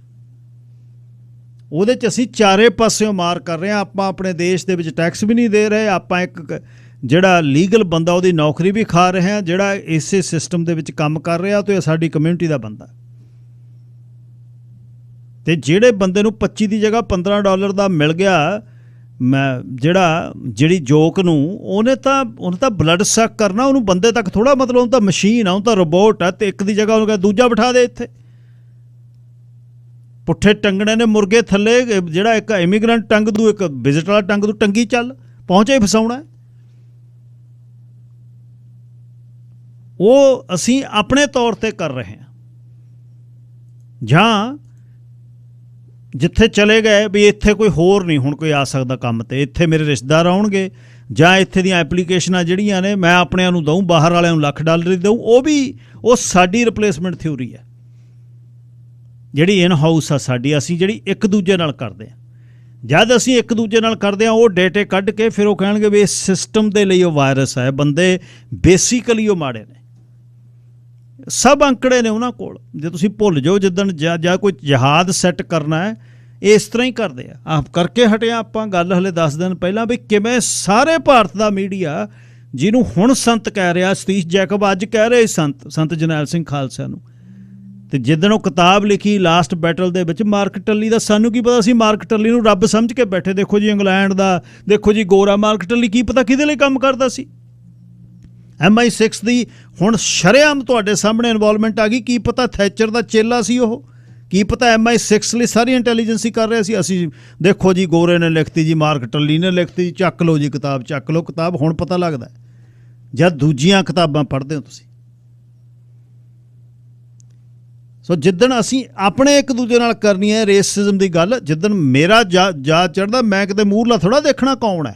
ਉਹਦੇ 'ਚ ਅਸੀਂ ਚਾਰੇ ਪਾਸਿਓਂ ਮਾਰ ਕਰ ਰਹੇ ਹਾਂ। ਆਪਾਂ ਆਪਣੇ ਦੇਸ਼ ਦੇ ਵਿੱਚ ਟੈਕਸ ਵੀ ਨਹੀਂ ਦੇ ਰਹੇ, ਆਪਾਂ ਇੱਕ ਜਿਹੜਾ ਲੀਗਲ ਬੰਦਾ ਉਹਦੀ ਨੌਕਰੀ ਵੀ ਖਾ ਰਹੇ ਹਾਂ, ਜਿਹੜਾ ਇਸੇ ਸਿਸਟਮ ਦੇ ਵਿੱਚ ਕੰਮ ਕਰ ਰਿਹਾ ਤੇ ਸਾਡੀ ਕਮਿਊਨਿਟੀ ਦਾ ਬੰਦਾ। ਤੇ ਜਿਹੜੇ ਬੰਦੇ ਨੂੰ 25 ਦੀ ਜਗ੍ਹਾ $15 ਦਾ ਮਿਲ ਗਿਆ, ਜਿਹੜੀ ਜੋਕ ਨੂੰ ਉਹਨੇ ਤਾਂ ਬਲੱਡ ਸਕ ਕਰਨਾ, ਉਹਨੂੰ ਬੰਦੇ ਤੱਕ ਥੋੜ੍ਹਾ, ਮਤਲਬ ਉਹਨੂੰ ਤਾਂ ਮਸ਼ੀਨ ਆ, ਉਹਨੂੰ ਤਾਂ ਰੋਬੋਟ ਆ, ਤੇ ਇੱਕ ਦੀ ਜਗ੍ਹਾ ਉਹਨੂੰ ਕਹਿੰਦਾ ਦੂਜਾ ਬਿਠਾ ਦੇ ਇੱਥੇ। ਪੁੱਠੇ ਟੰਗਣੇ ਨੇ ਮੁਰਗੇ ਥੱਲੇ, ਜਿਹੜਾ ਇੱਕ ਇਮੀਗ੍ਰੈਂਟ ਟੰਗ ਦੂ, ਇੱਕ ਵਿਜ਼ਿਟਰ ਵਾਲਾ ਟੰਗ ਦੂ, ਟੰਗੀ ਚੱਲ, ਪਹੁੰਚੇ ਫਸਾਉਣਾ। ਉਹ ਅਸੀਂ ਆਪਣੇ ਤੌਰ ਤੇ ਕਰ ਰਹੇ ਹਾਂ, ਜਾਂ ਜਿੱਥੇ ਚਲੇ ਗਏ ਵੀ ਇੱਥੇ ਕੋਈ ਹੋਰ ਨਹੀਂ ਹੁਣ ਕੋਈ ਆ ਸਕਦਾ ਕੰਮ ਤੇ, ਇੱਥੇ ਮੇਰੇ ਰਿਸ਼ਤੇਦਾਰ ਆਉਣਗੇ, ਜਾਂ ਇੱਥੇ ਦੀਆਂ ਐਪਲੀਕੇਸ਼ਨਾਂ ਜਿਹੜੀਆਂ ਨੇ ਮੈਂ ਆਪਣਿਆਂ ਨੂੰ ਦਊਂ, ਬਾਹਰ ਵਾਲਿਆਂ ਨੂੰ $1,00,000 ਹੀ ਦਊਂ, ਉਹ ਸਾਡੀ ਰਿਪਲੇਸਮੈਂਟ ਥਿਊਰੀ ਹੈ ਜਿਹੜੀ ਇਨ ਹਾਊਸ ਆ ਸਾਡੀ, ਅਸੀਂ ਜਿਹੜੀ ਇੱਕ ਦੂਜੇ ਨਾਲ ਕਰਦੇ ਹਾਂ। ਜਦ ਅਸੀਂ ਇੱਕ ਦੂਜੇ ਨਾਲ ਕਰਦੇ ਹਾਂ ਉਹ ਡੇਟੇ ਕੱਢ ਕੇ ਫਿਰ ਉਹ ਕਹਿਣਗੇ ਵੀ ਇਸ ਸਿਸਟਮ ਦੇ ਲਈ ਉਹ ਵਾਇਰਸ ਹੈ, ਬੰਦੇ ਬੇਸਿਕਲੀ ਉਹ ਮਾੜੇ ਨੇ, ਸਭ ਅੰਕੜੇ ਨੇ ਉਹਨਾਂ ਕੋਲ। ਜੇ ਤੁਸੀਂ ਭੁੱਲ ਜਾਓ ਜਿੱਦਣ ਜਾਂ ਕੋਈ ਜਹਾਜ਼ ਸੈੱਟ ਕਰਨਾ ਹੈ, ਇਹ ਇਸ ਤਰ੍ਹਾਂ ਹੀ ਕਰਦੇ ਆ। ਆਪ ਕਰਕੇ ਹਟਿਆ ਆਪਾਂ ਗੱਲ ਹਲੇ 10 ਦਿਨ ਪਹਿਲਾਂ ਵੀ ਕਿਵੇਂ ਸਾਰੇ ਭਾਰਤ ਦਾ ਮੀਡੀਆ ਜਿਹਨੂੰ ਹੁਣ ਸੰਤ ਕਹਿ ਰਿਹਾ, ਸਤੀਸ਼ ਜੈਕਬ ਅੱਜ ਕਹਿ ਰਹੇ ਸੰਤ ਜਰਨੈਲ ਸਿੰਘ ਖਾਲਸਾ ਨੂੰ, ਤੇ ਜਿੱਦਣ ਉਹ ਕਿਤਾਬ ਲਿਖੀ ਲਾਸਟ ਬੈਟਲ ਦੇ ਵਿੱਚ ਮਾਰਕ ਟੱਲੀ ਦਾ, ਸਾਨੂੰ ਕੀ ਪਤਾ ਸੀ ਮਾਰਕ ਟੱਲੀ ਨੂੰ ਰੱਬ ਸਮਝ ਕੇ ਬੈਠੇ। ਦੇਖੋ ਜੀ ਇੰਗਲੈਂਡ ਦਾ, ਦੇਖੋ ਜੀ ਗੋਰਾ ਮਾਰਕ ਟੱਲੀ, ਕੀ ਪਤਾ ਕਿਹਦੇ ਲਈ ਕੰਮ ਕਰਦਾ ਸੀ। MI6 ਦੀ ਹੁਣ ਸ਼ਰੇਆਮ ਤੁਹਾਡੇ ਸਾਹਮਣੇ ਇਨਵੋਲਵਮੈਂਟ ਆ ਗਈ, ਕੀ ਪਤਾ ਥੈਚਰ ਦਾ ਚੇਲਾ ਸੀ ਉਹ, ਕੀ ਪਤਾ MI6 ਲਈ ਸਾਰੀ ਇੰਟੈਲੀਜੈਂਸੀ ਕਰ ਰਿਹਾ ਸੀ। ਅਸੀਂ ਦੇਖੋ ਜੀ ਗੋਰੇ ਨੇ ਲਿਖਤੀ ਜੀ, ਮਾਰਕ ਟੱਲੀ ਨੇ ਲਿਖਤੀ, ਚੱਕ ਲਓ ਜੀ ਕਿਤਾਬ, ਚੱਕ ਲਓ ਕਿਤਾਬ। ਹੁਣ ਪਤਾ ਲੱਗਦਾ ਜਦ ਦੂਜੀਆਂ ਕਿਤਾਬਾਂ ਪੜ੍ਹਦੇ ਹੋ ਤੁਸੀਂ। ਸੋ ਜਿੱਦਣ ਅਸੀਂ ਆਪਣੇ ਇੱਕ ਦੂਜੇ ਨਾਲ ਕਰਨੀ ਹੈ ਰੇਸਿਜ਼ਮ ਦੀ ਗੱਲ, ਜਿੱਦਣ ਮੇਰਾ ਜਾ ਚੜ੍ਹਦਾ, ਮੈਂ ਕਿਤੇ ਮੂਹਰਲਾ ਥੋੜ੍ਹਾ ਦੇਖਣਾ ਕੌਣ ਹੈ,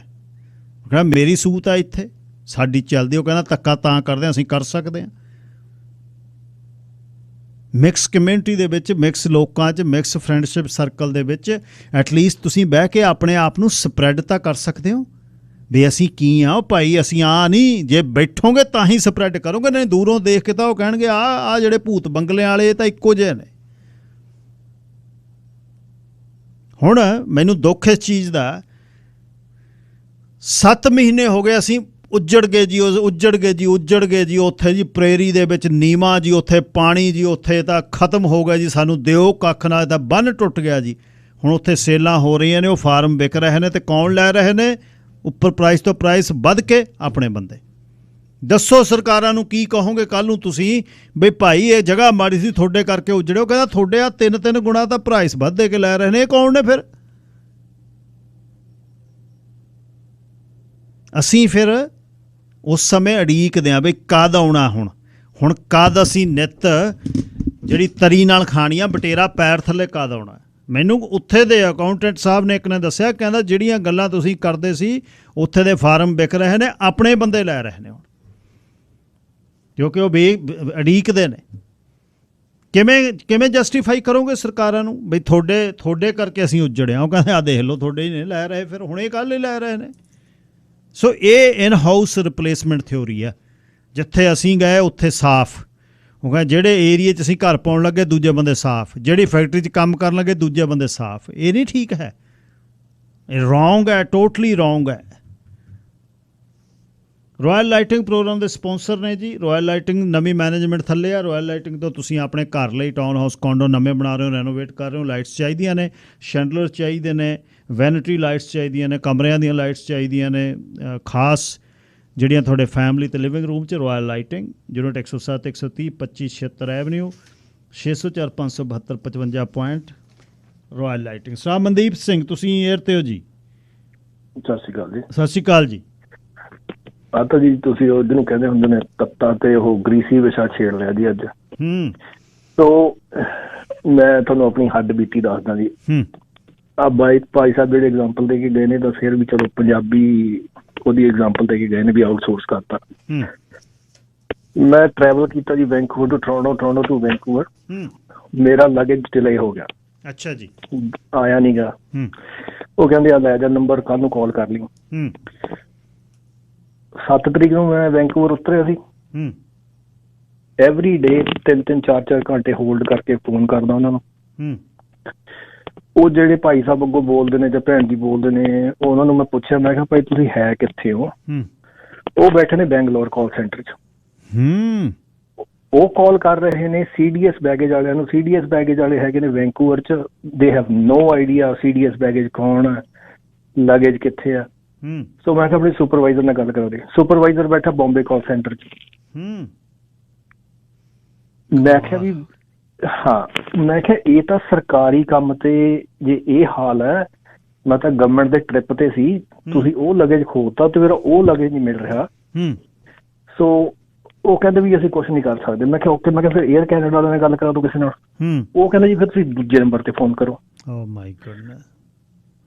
ਕਹਿੰਦਾ ਮੇਰੀ ਸੂਤ ਆ ਇੱਥੇ ਸਾਡੀ ਚੱਲਦੀ, ਉਹ ਕਹਿੰਦਾ ਧੱਕਾ ਤਾਂ ਕਰਦੇ ਅਸੀਂ ਕਰ ਸਕਦੇ ਹਾਂ। ਮਿਕਸ ਕਮਿਊਨਿਟੀ ਦੇ ਵਿੱਚ, ਮਿਕਸ ਲੋਕਾਂ 'ਚ, ਮਿਕਸ ਫਰੈਂਡਸ਼ਿਪ ਸਰਕਲ ਦੇ ਵਿੱਚ ਐਟਲੀਸਟ ਤੁਸੀਂ ਬਹਿ ਕੇ ਆਪਣੇ ਆਪ ਨੂੰ ਸਪਰੈਡ ਤਾਂ ਕਰ ਸਕਦੇ ਹੋ ਵੀ ਅਸੀਂ ਕੀ ਆ ਭਾਈ, ਅਸੀਂ ਆ ਨਹੀਂ, ਜੇ ਬੈਠੋਗੇ ਤਾਂ ਹੀ ਸਪਰੈਡ ਕਰੋਗੇ, ਨਹੀਂ ਦੂਰੋਂ ਦੇਖ ਕੇ ਤਾਂ ਉਹ ਕਹਿਣਗੇ ਆ ਜਿਹੜੇ ਭੂਤ ਬੰਗਲਿਆਂ ਵਾਲੇ ਇਹ ਤਾਂ ਇੱਕੋ ਜਿਹੇ ਨੇ। ਹੁਣ ਮੈਨੂੰ ਦੁੱਖ ਇਸ ਚੀਜ਼ ਦਾ, 7 ਮਹੀਨੇ ਹੋ ਗਏ ਅਸੀਂ ਉੱਜੜ ਗਏ ਜੀ, ਉੱਥੇ ਜੀ ਪ੍ਰੇਰੀ ਦੇ ਵਿੱਚ ਨੀਵਾਂ ਜੀ, ਉੱਥੇ ਪਾਣੀ ਜੀ, ਉੱਥੇ ਤਾਂ ਖਤਮ ਹੋ ਗਿਆ ਜੀ, ਸਾਨੂੰ ਦਿਓ ਕੱਖ ਨਾ, ਤਾਂ ਬੰਨ ਟੁੱਟ ਗਿਆ ਜੀ। ਹੁਣ ਉੱਥੇ ਸੇਲਾਂ ਹੋ ਰਹੀਆਂ ਨੇ, ਉਹ ਫਾਰਮ ਵਿਕ ਰਹੇ ਨੇ, ਤੇ ਕੌਣ ਲੈ ਰਹੇ ਨੇ? ਉੱਪਰ ਪ੍ਰਾਈਸ ਤੋਂ ਪ੍ਰਾਈਸ ਵੱਧ ਕੇ ਆਪਣੇ ਬੰਦੇ। ਦੱਸੋ ਸਰਕਾਰਾਂ ਨੂੰ ਕੀ ਕਹੋਗੇ ਕੱਲ੍ਹ ਨੂੰ ਤੁਸੀਂ ਬਈ ਭਾਈ ਇਹ ਜਗ੍ਹਾ ਮਾੜੀ ਸੀ ਤੁਹਾਡੇ ਕਰਕੇ ਉੱਜੜੇ, ਉਹ ਕਹਿੰਦਾ ਤੁਹਾਡੇ ਆ 3 ਗੁਣਾ ਤਾਂ ਪ੍ਰਾਈਸ ਵੱਧ ਦੇ ਕੇ ਲੈ ਰਹੇ ਨੇ, ਇਹ ਕੌਣ ਨੇ ਫਿਰ? ਅਸੀਂ ਫਿਰ ਉਸ ਸਮੇਂ ਉਡੀਕਦੇ ਹਾਂ ਵੀ ਕਦ ਆਉਣਾ, ਹੁਣ ਕਦ ਅਸੀਂ ਨਿੱਤ ਜਿਹੜੀ ਤਰੀ ਨਾਲ ਖਾਣੀ ਆ ਬਟੇਰਾ ਪੈਰ ਥੱਲੇ ਕਦ ਆਉਣਾ। ਮੈਨੂੰ ਉੱਥੇ ਦੇ ਅਕਾਊਂਟੈਂਟ ਸਾਹਿਬ ਨੇ ਇੱਕ ਨੇ ਦੱਸਿਆ, ਕਹਿੰਦਾ ਜਿਹੜੀਆਂ ਗੱਲਾਂ ਤੁਸੀਂ ਕਰਦੇ ਸੀ ਉੱਥੇ ਦੇ ਫਾਰਮ ਵਿਕ ਰਹੇ ਨੇ, ਆਪਣੇ ਬੰਦੇ ਲੈ ਰਹੇ ਨੇ ਹੁਣ, ਕਿਉਂਕਿ ਉਹ ਉਡੀਕਦੇ ਨੇ। ਕਿਵੇਂ ਜਸਟੀਫਾਈ ਕਰੋਗੇ ਸਰਕਾਰਾਂ ਨੂੰ ਬਈ ਤੁਹਾਡੇ ਕਰਕੇ ਅਸੀਂ ਉੱਜੜੇ ਹਾਂ? ਉਹ ਕਹਿੰਦੇ ਆ ਦੇਖ ਲਓ ਤੁਹਾਡੇ ਹੀ ਨੇ ਲੈ ਰਹੇ, ਫਿਰ ਹੁਣ ਇਹ ਕੱਲ੍ਹ ਹੀ ਲੈ ਰਹੇ ਨੇ। ਸੋ ਇਹ ਇਨ ਹਾਊਸ ਰਿਪਲੇਸਮੈਂਟ ਥਿਊਰੀ ਆ। ਜਿੱਥੇ ਅਸੀਂ ਗਏ ਉੱਥੇ ਸਾਫ਼, ਉਹ ਕਹਿੰਦੇ ਜਿਹੜੇ ਏਰੀਏ 'ਚ ਅਸੀਂ ਘਰ ਪਾਉਣ ਲੱਗੇ ਦੂਜੇ ਬੰਦੇ ਸਾਫ਼, ਜਿਹੜੀ ਫੈਕਟਰੀ 'ਚ ਕੰਮ ਕਰਨ ਲੱਗੇ ਦੂਜੇ ਬੰਦੇ ਸਾਫ਼। ਇਹ ਨਹੀਂ ਠੀਕ ਹੈ, ਇਹ ਰੋਂਗ ਹੈ, ਟੋਟਲੀ ਰੋਂਗ ਹੈ। ਰਾਇਲ ਲਾਈਟਿੰਗ ਪ੍ਰੋਗਰਾਮ ਦੇ ਸਪਾਂਸਰ ਨੇ ਜੀ। ਰਾਇਲ ਲਾਈਟਿੰਗ ਨਵੀਂ ਮੈਨੇਜਮੈਂਟ ਥੱਲੇ ਆ। ਰਾਇਲ ਲਾਈਟਿੰਗ ਤੋਂ ਤੁਸੀਂ ਆਪਣੇ ਘਰ ਲਈ ਟਾਊਨ ਹਾਊਸ ਕੌਂਡੋ ਨਵੇਂ ਬਣਾ ਰਹੇ ਹੋ, ਰੈਨੋਵੇਟ ਕਰ ਰਹੇ ਹੋ, ਲਾਈਟਸ ਚਾਹੀਦੀਆਂ ਨੇ, ਸ਼ੈਂਡਲਰ ਚਾਹੀਦੇ ਨੇ, ਵੈਨਿਟੀ ਲਾਈਟਸ ਚਾਹੀਦੀਆਂ ਨੇ, ਕਮਰਿਆਂ ਦੀਆਂ ਲਾਈਟਸ ਚਾਹੀਦੀਆਂ ਨੇ, ਖਾਸ ਜਿਹੜੀਆਂ ਤੁਹਾਡੇ ਫੈਮਿਲੀ ਅਤੇ ਲਿਵਿੰਗ ਰੂਮ 'ਚ। Royal lighting, unit 107 130 25 76 avenue, 604 572 55 point, royal lighting. Sir Mandeep Singh, ਤੁਸੀਂ ਏਅਰ 'ਤੇ ਹੋ ਜੀ? ਸਤਿ ਸ਼੍ਰੀ ਅਕਾਲ ਜੀ। ਸਤਿ ਸ਼੍ਰੀ ਅਕਾਲ ਜੀ। ਤਾਂ ਜੀ ਤੁਸੀਂ ਉਹ ਜਿਹਨੂੰ ਕਹਿੰਦੇ ਹੁੰਦੇ ਨੇ ਤੱਤਾ ਤੇ ਉਹ ਗਰੀਸੀ ਵਿਸ਼ਾ ਛੇੜ ਲਿਆ ਜੀ ਅੱਜ। ਤੋ ਮੈਂ ਤੁਹਾਨੂੰ ਆਪਣੀ ਹੱਡ ਬੀਤੀ ਦੱਸਦਾ ਜੀ। ਆ ਭਾਈ ਸਾਹਿਬ ਜਿਹੜੇ ਐਗਜ਼ਾਮਪਲ ਦੇ ਕੇ ਗਏ ਨੇ, ਤਾਂ ਫਿਰ ਵੀ ਚਲੋ ਪੰਜਾਬੀ ਉਹਦੀ ਐਗਜ਼ਾਮਪਲ ਦੇ ਕੇ ਗਏ ਨੇ ਵੀ ਆਊਟਸੋਰਸ ਕਰਤਾ। ਮੈਂ ਟਰੈਵਲ ਕੀਤਾ ਜੀ Vancouver to Toronto, Toronto to Vancouver. ਮੇਰਾ ਲਗੇਜ ਡਿਲੇ ਹੋ ਗਿਆ। ਅੱਛਾ ਜੀ। ਆਇਆ ਨੀ ਗਾ। ਉਹ ਕਹਿੰਦੇ ਆ ਲੈ ਜਾ ਨੰਬਰ, ਕੱਲ ਨੂੰ ਕਾਲ ਕਰ ਲਈ। 7 ਤਰੀਕ ਨੂੰ ਮੈਂ ਵੈਂਕੂਵਰ ਉਤਰਿਆ ਸੀ। ਐਵਰੀ ਡੇ 3-3 4-4 ਘੰਟੇ ਹੋਲਡ ਕਰਕੇ ਫੋਨ ਕਰਦਾ ਉਹਨਾਂ ਨੂੰ। ਉਹ ਜਿਹੜੇ ਭਾਈ ਸਾਹਿਬ ਅੱਗੋਂ ਬੋਲਦੇ ਨੇ ਜਾਂ ਭੈਣ ਜੀ ਬੋਲਦੇ ਨੇ, ਉਹਨਾਂ ਨੂੰ ਮੈਂ ਪੁੱਛਿਆ, ਮੈਂ ਕਿਹਾ ਭਾਈ ਤੁਸੀਂ ਹੈ ਕਿੱਥੇ ਹੋ? ਉਹ ਬੈਠੇ ਨੇ ਬੈਂਗਲੋਰ ਕਾਲ ਸੈਂਟਰ 'ਚ। ਉਹ ਕਾਲ ਕਰ ਰਹੇ ਨੇ CDS ਬੈਗੇਜ ਵਾਲਿਆਂ ਨੂੰ। CDS ਬੈਗੇਜ ਵਾਲੇ ਹੈਗੇ ਨੇ ਵੈਂਕੂਵਰ 'ਚ। They have no idea CDS baggage ਕੌਣ ਹੈ, ਲਗੇਜ ਕਿੱਥੇ ਆ। ਸੋ ਮੈਂ ਕਿਹਾ ਆਪਣੇ ਸੁਪਰਵਾਈਜ਼ਰ ਨਾਲ ਗੱਲ ਕਰਦੇ। ਸੁਪਰਵਾਈਜ਼ਰ ਬੈਠਾ ਬੰਬੇ ਕਾਲ ਸੈਂਟਰ 'ਚ। ਮੈਂ ਕਿਹਾ ਵੀ ਹਾਂ, ਮੈਂ ਕਿਹਾ ਇਹ ਤਾਂ ਸਰਕਾਰੀ ਕੰਮ ਤੇ ਜੇ ਇਹ ਹਾਲ ਹੈ, ਮੈਂ ਤਾਂ ਗਵਰਨਮੈਂਟ ਦੇ ਟ੍ਰਿਪ ਤੇ ਸੀ, ਤੁਸੀਂ ਉਹ ਲਗੇਜ ਖੋਤਾ ਤੇ ਮੇਰਾ ਉਹ ਲਗੇਜ ਨਹੀਂ ਮਿਲ ਰਿਹਾ। ਸੋ ਉਹ ਕਹਿੰਦੇ ਵੀ ਅਸੀਂ ਕੁਝ ਨਹੀਂ ਕਰ ਸਕਦੇ। ਮੈਂ ਕਿਹਾ ਓਕੇ, ਮੈਂ ਕਿਹਾ ਫਿਰ 에ਅਰ ਕੈਨੇਡਾ ਵਾਲਿਆਂ ਨਾਲ ਗੱਲ ਕਰਾ ਦਿਓ ਕਿਸੇ ਨਾਲ। ਉਹ ਕਹਿੰਦੇ ਜੀ ਫਿਰ ਤੁਸੀਂ ਦੂਜੇ ਨੰਬਰ ਤੇ ਫੋਨ ਕਰੋ। ਓ ਮਾਈ ਗੁੱਡਨੈਸ।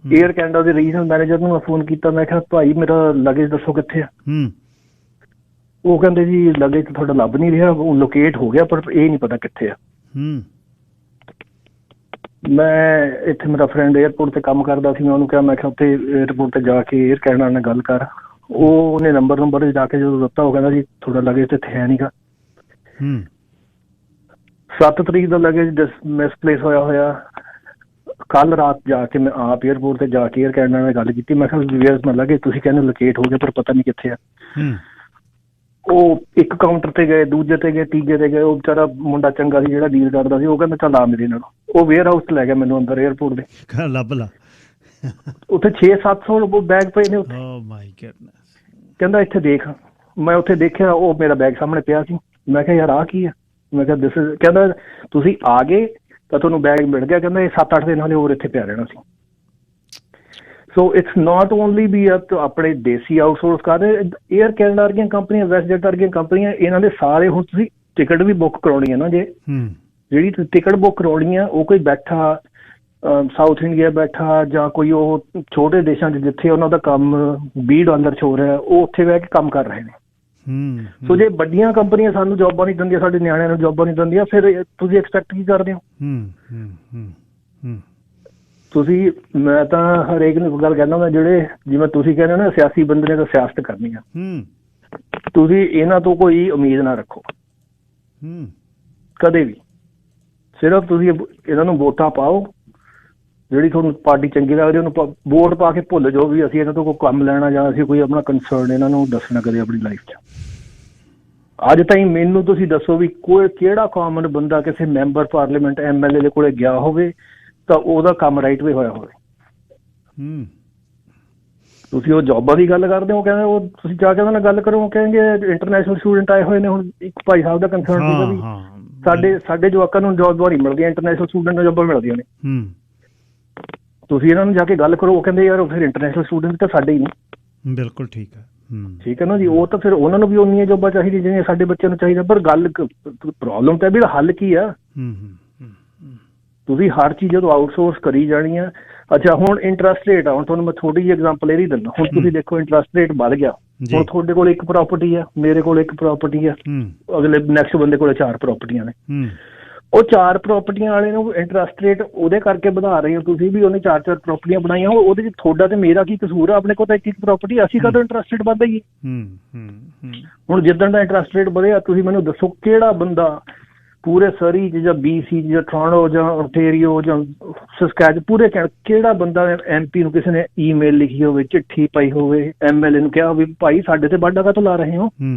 에ਅਰ ਕੈਨੇਡਾ ਦੇ ਰੀਜਨਲ ਮੈਨੇਜਰ ਨੂੰ ਮੈਂ ਫੋਨ ਕੀਤਾ, ਮੈਂ ਕਿਹਾ ਭਾਈ ਮੇਰਾ ਲਗੇਜ ਦੱਸੋ ਕਿੱਥੇ ਆ। ਉਹ ਕਹਿੰਦੇ ਜੀ ਲਗੇਜ ਤੁਹਾਡਾ ਲੱਭ ਨਹੀਂ ਰਿਹਾ, ਉਹ ਲੋਕੇਟ ਹੋ ਗਿਆ ਪਰ ਇਹ ਨਹੀਂ ਪਤਾ ਕਿੱਥੇ ਆ। ਮੈਂ ਇੱਥੇ ਮੇਰਾ ਫਰੈਂਡ 에ਅਰਪੋਰਟ ਤੇ ਕੰਮ ਕਰਦਾ ਸੀ, ਮੈਂ ਉਹਨੂੰ ਕਿਹਾ, ਮੈਂ ਕਿਹਾ ਉੱਥੇ 에ਅਰਪੋਰਟ ਤੇ ਜਾ ਕੇ 에ਅਰ ਕੈਨੇਡਾ ਨਾਲ ਗੱਲ ਕਰ। ਉਹਨੇ ਨੰਬਰ ਜਾ ਕੇ ਜਦੋਂ ਦਿੱਤਾ, ਉਹ ਕਹਿੰਦਾ ਜੀ ਤੁਹਾਡਾ ਲਗੇਜ ਤੇ ਇੱਥੇ ਹੈ ਨੀਗਾ। 7 ਤਰੀਕ ਦਾ ਲਗੇਜ ਮਿਸਪਲੇਸ ਹੋਇਆ। ਕੱਲ ਰਾਤ ਜਾ ਕੇ ਮੈਂ ਆਪ 에ਅਰਪੋਰਟ ਤੇ ਜਾ ਕੇ 에ਅਰ ਕੈਨੇਡਾ ਨਾਲ ਗੱਲ ਕੀਤੀ। ਮੈਂ ਕਿਹਾ ਵੇਅਰਸ ਮਾਈ ਲਗੇਜ, ਤੁਸੀਂ ਕਹਿੰਦੇ ਲੋਕੇਟ ਹੋ ਗਿਆ ਪਰ ਪਤਾ ਨਹੀਂ ਕਿੱਥੇ ਆ। ਉਹ ਇੱਕ ਕਾਊਂਟਰ ਤੇ ਗਏ, ਦੂਜੇ ਤੇ ਗਏ, ਤੀਜੇ ਤੇ ਗਏ। ਉਹ ਵਿਚਾਰਾ ਮੁੰਡਾ ਚੰਗਾ ਸੀ ਜਿਹੜਾ ਡੀਲ ਕਰਦਾ ਸੀ, ਉਹ ਕਹਿੰਦਾ ਚੱਲ ਆ ਮੇਰੇ ਨਾਲ। ਉਹ ਵੇਅਰ ਹਾਊਸ ਲੈ ਗਿਆ ਮੈਨੂੰ ਅੰਦਰ 에ਅਰਪੋਰਟ ਦੇ। ਲੱਭ ਲਾ। ਉੱਥੇ 600-700 ਬੈਗ ਪਏ ਨੇ ਉੱਥੇ। ਓ ਮਾਈ ਗੁੱਡਨੈਸ। ਕਹਿੰਦਾ ਇੱਥੇ ਦੇਖ। ਮੈਂ ਉੱਥੇ ਦੇਖਿਆ, ਉਹ ਮੇਰਾ ਬੈਗ ਸਾਹਮਣੇ ਪਿਆ ਸੀ। ਮੈਂ ਕਿਹਾ ਯਾਰ ਆਹ ਕੀ ਆ। ਮੈਂ ਕਿਹਾ ਦਿਸ ਇਜ਼, ਕਹਿੰਦਾ ਤੁਸੀਂ ਆ ਗਏ ਤਾਂ ਤੁਹਾਨੂੰ ਬੈਗ ਮਿਲ ਗਿਆ। ਕਹਿੰਦਾ ਇਹ 7-8 ਦਿਨ ਹਲੇ ਹੋਰ ਇੱਥੇ ਪਿਆ ਰਹਿਣਾ ਸੀ। ਸੋ ਇਟਸ ਨਾਟ ਓਨਲੀ ਵੀ ਆਪਣੇ ਦੇਸੀ ਆਊਟਸੋਰਸ ਕਰ ਰਹੇ, 에ਅਰ ਕੈਨੇਡਾ ਵਰਗੀਆਂ ਕੰਪਨੀਆਂ, ਵੈਸਟਜੈਟ ਵਰਗੀਆਂ ਕੰਪਨੀਆਂ, ਇਹਨਾਂ ਦੇ ਸਾਰੇ ਹੁਣ ਤੁਸੀਂ ਟਿਕਟ ਵੀ ਬੁੱਕ ਕਰਾਉਣੀ ਹੈ ਨਾ, ਜਿਹੜੀ ਤੁਸੀਂ ਟਿਕਟ ਬੁੱਕ ਕਰਾਉਣੀ ਆ, ਉਹ ਕੋਈ ਬੈਠਾ ਸਾਊਥ ਇੰਡੀਆ ਬੈਠਾ ਜਾਂ ਕੋਈ ਉਹ ਛੋਟੇ ਦੇਸ਼ਾਂ 'ਚ ਜਿੱਥੇ ਉਹਨਾਂ ਦਾ ਕੰਮ $20 'ਚ ਹੋ ਰਿਹਾ, ਉਹ ਉੱਥੇ ਬਹਿ ਕੇ ਕੰਮ ਕਰ ਰਹੇ ਨੇ। ਸੋ ਜੇ ਵੱਡੀਆਂ ਕੰਪਨੀਆਂ ਸਾਨੂੰ ਜੋਬਾਂ ਨਹੀਂ ਦਿੰਦੀਆਂ, ਸਾਡੇ ਨਿਆਣਿਆਂ ਨੂੰ ਜੋਬਾਂ ਨਹੀਂ ਦਿੰਦੀਆਂ, ਫਿਰ ਤੁਸੀਂ ਐਕਸਪੈਕਟ ਕੀ ਕਰਦੇ ਹੋ? ਤੁਸੀਂ, ਮੈਂ ਤਾਂ ਹਰੇਕ ਨੂੰ ਗੱਲ ਕਹਿੰਦਾ ਹੁੰਦਾ, ਜਿਹੜੇ ਜਿਵੇਂ ਤੁਸੀਂ ਕਹਿੰਦੇ ਹੋ ਨਾ ਸਿਆਸੀ ਬੰਦੇ ਨੇ ਤਾਂ ਸਿਆਸਤ ਕਰਨੀ ਆ, ਤੁਸੀਂ ਇਹਨਾਂ ਤੋਂ ਕੋਈ ਉਮੀਦ ਨਾ ਰੱਖੋ ਕਦੇ ਵੀ। ਸਿਰਫ ਤੁਸੀਂ ਇਹਨਾਂ ਨੂੰ ਵੋਟਾਂ ਪਾਓ, ਜਿਹੜੀ ਤੁਹਾਨੂੰ ਪਾਰਟੀ ਚੰਗੀ ਲੱਗਦੀ ਉਹਨੂੰ ਵੋਟ ਪਾ ਕੇ ਭੁੱਲ ਜਾਓ ਵੀ ਅਸੀਂ ਇਹਨਾਂ ਤੋਂ ਕੋਈ ਕੰਮ ਲੈਣਾ ਜਾਂ ਅਸੀਂ ਕੋਈ ਆਪਣਾ ਕੰਸਰਨ ਇਹਨਾਂ ਨੂੰ ਦੱਸਣਾ ਕਦੇ ਆਪਣੀ ਲਾਈਫ 'ਚ। ਅੱਜ ਤਾਈਂ ਮੈਨੂੰ ਤੁਸੀਂ ਦੱਸੋ ਵੀ ਕੋਈ ਕਿਹੜਾ ਕਾਮਨ ਬੰਦਾ ਕਿਸੇ ਮੈਂਬਰ ਪਾਰਲੀਮੈਂਟ MLA ਦੇ ਕੋਲੇ ਗਿਆ ਹੋਵੇ ਤਾਂ ਉਹਦਾ ਕੰਮ ਰਾਈਟ ਵੇ ਹੋਇਆ ਹੋਵੇ। ਤੁਸੀਂ ਉਹ ਜੋਬਾਂ ਦੀ ਗੱਲ ਕਰਦੇ ਹੋ, ਕਹਿੰਦੇ ਉਹ ਤੁਸੀਂ ਜਾ ਕੇ ਉਹਨਾਂ ਨਾਲ ਗੱਲ ਕਰੋ, ਉਹ ਕਹਿੰਗੇ ਇੰਟਰਨੈਸ਼ਨਲ ਸਟੂਡੈਂਟ ਆਏ ਹੋਏ ਨੇ। ਹੁਣ ਇੱਕ ਭਾਈ ਸਾਹਿਬ ਦਾ ਕੰਸਰਨ ਸੀਗਾ ਵੀ ਸਾਡੇ ਜਵਾਕਾਂ ਨੂੰ ਜੋਬ ਨਹੀਂ ਮਿਲਦੀਆਂ, ਇੰਟਰਨੈਸ਼ਨਲ ਸਟੂਡੈਂਟ ਨੂੰ ਜੋਬਾਂ ਮਿਲਦੀਆਂ ਨੇ। ਤੁਸੀਂ ਇਹਨਾਂ ਨੂੰ ਜਾ ਕੇ ਗੱਲ ਕਰੋ, ਉਹ ਕਹਿੰਦੇ ਯਾਰ ਫਿਰ ਇੰਟਰਨੈਸ਼ਨਲ ਸਟੂਡੈਂਟ ਤਾਂ ਸਾਡੇ ਹੀ ਨਹੀਂ। ਬਿਲਕੁਲ ਠੀਕ ਹੈ। ਠੀਕ ਹੈ ਨਾ ਜੀ। ਉਹ ਤਾਂ ਫਿਰ ਉਹਨਾਂ ਨੂੰ ਵੀ ਉਨੀਆਂ ਜੋਬਾਂ ਚਾਹੀਦੀਆਂ ਜਿੰਨੀਆਂ ਸਾਡੇ ਬੱਚਿਆਂ ਨੂੰ ਚਾਹੀਦਾ। ਪਰ ਗੱਲ ਪ੍ਰੋਬਲਮ ਤਾਂ ਵੀ ਹੱਲ ਕੀ ਆ? ਤੁਸੀਂ ਹਰ ਚੀਜ਼ ਜਦੋਂ ਆਊਟਸੋਰਸ ਕਰੀ ਜਾਣੀ ਆ। ਅੱਛਾ, ਹੁਣ ਇੰਟਰਸਟ ਰੇਟ ਆ, ਹੁਣ ਤੁਹਾਨੂੰ ਮੈਂ ਥੋੜੀ ਜਿਹੀ ਐਗਜ਼ਾਮਪਲ ਇਹ ਹੀ ਦਿੰਦਾ। ਹੁਣ ਤੁਸੀਂ ਦੇਖੋ ਇੰਟਰਸਟ ਰੇਟ ਵੱਧ ਗਿਆ। ਹੁਣ ਤੁਹਾਡੇ ਕੋਲ ਇੱਕ ਪ੍ਰਾਪਰਟੀ ਆ, ਮੇਰੇ ਕੋਲ ਇੱਕ ਪ੍ਰਾਪਰਟੀ ਆ, ਅਗਲੇ ਨੈਕਸਟ ਬੰਦੇ ਕੋਲ 4 ਪ੍ਰਾਪਰਟੀਆਂ ਨੇ। ਉਹ 4 ਪ੍ਰਾਪਰਟੀਆਂ ਵਾਲੇ ਨੂੰ ਇੰਟਰਸਟ ਰੇਟ ਉਹਦੇ ਕਰਕੇ ਵਧਾ ਰਹੇ ਹੋ ਤੁਸੀਂ ਵੀ ਉਹਨੇ 4 ਪ੍ਰਾਪਰਟੀਆਂ ਬਣਾਈਆਂ। ਉਹਦੇ 'ਚ ਤੁਹਾਡਾ ਤੇ ਮੇਰਾ ਕੀ ਕਸੂਰ ਆ? ਆਪਣੇ ਕੋਲ ਤਾਂ ਇੱਕ ਪ੍ਰਾਪਰਟੀ, ਅਸੀਂ ਕਦੋਂ ਇੰਟਰਸਟ ਰੇਟ ਵੱਧ ਗਈ? ਹੁਣ ਜਿੱਦਣ ਦਾ ਇੰਟਰਸਟ ਰੇਟ ਵਧਿਆ, ਤੁਸੀਂ ਮੈਨੂੰ ਦੱਸੋ ਕਿਹੜਾ ਬੰਦਾ ਪੂਰੇ ਸਰੀ 'ਚ ਜਾਂ BC 'ਚ ਜਾਂ ਟੋਰਾਂਟੋ ਜਾਂ ਓਨਟਾਰੀਓ ਜਾਂ ਸਸਕੈਚ ਪੂਰੇ ਕਿਹੜਾ ਬੰਦਾ MP ਨੂੰ ਕਿਸੇ ਨੇ ਈਮੇਲ ਲਿਖੀ ਹੋਵੇ, ਚਿੱਠੀ ਪਾਈ ਹੋਵੇ, MLA ਨੂੰ ਕਿਹਾ ਵੀ ਭਾਈ ਸਾਡੇ ਤੇ ਵਾਧਾ ਕਾਹਤੋਂ ਲਾ ਰਹੇ ਹੋ?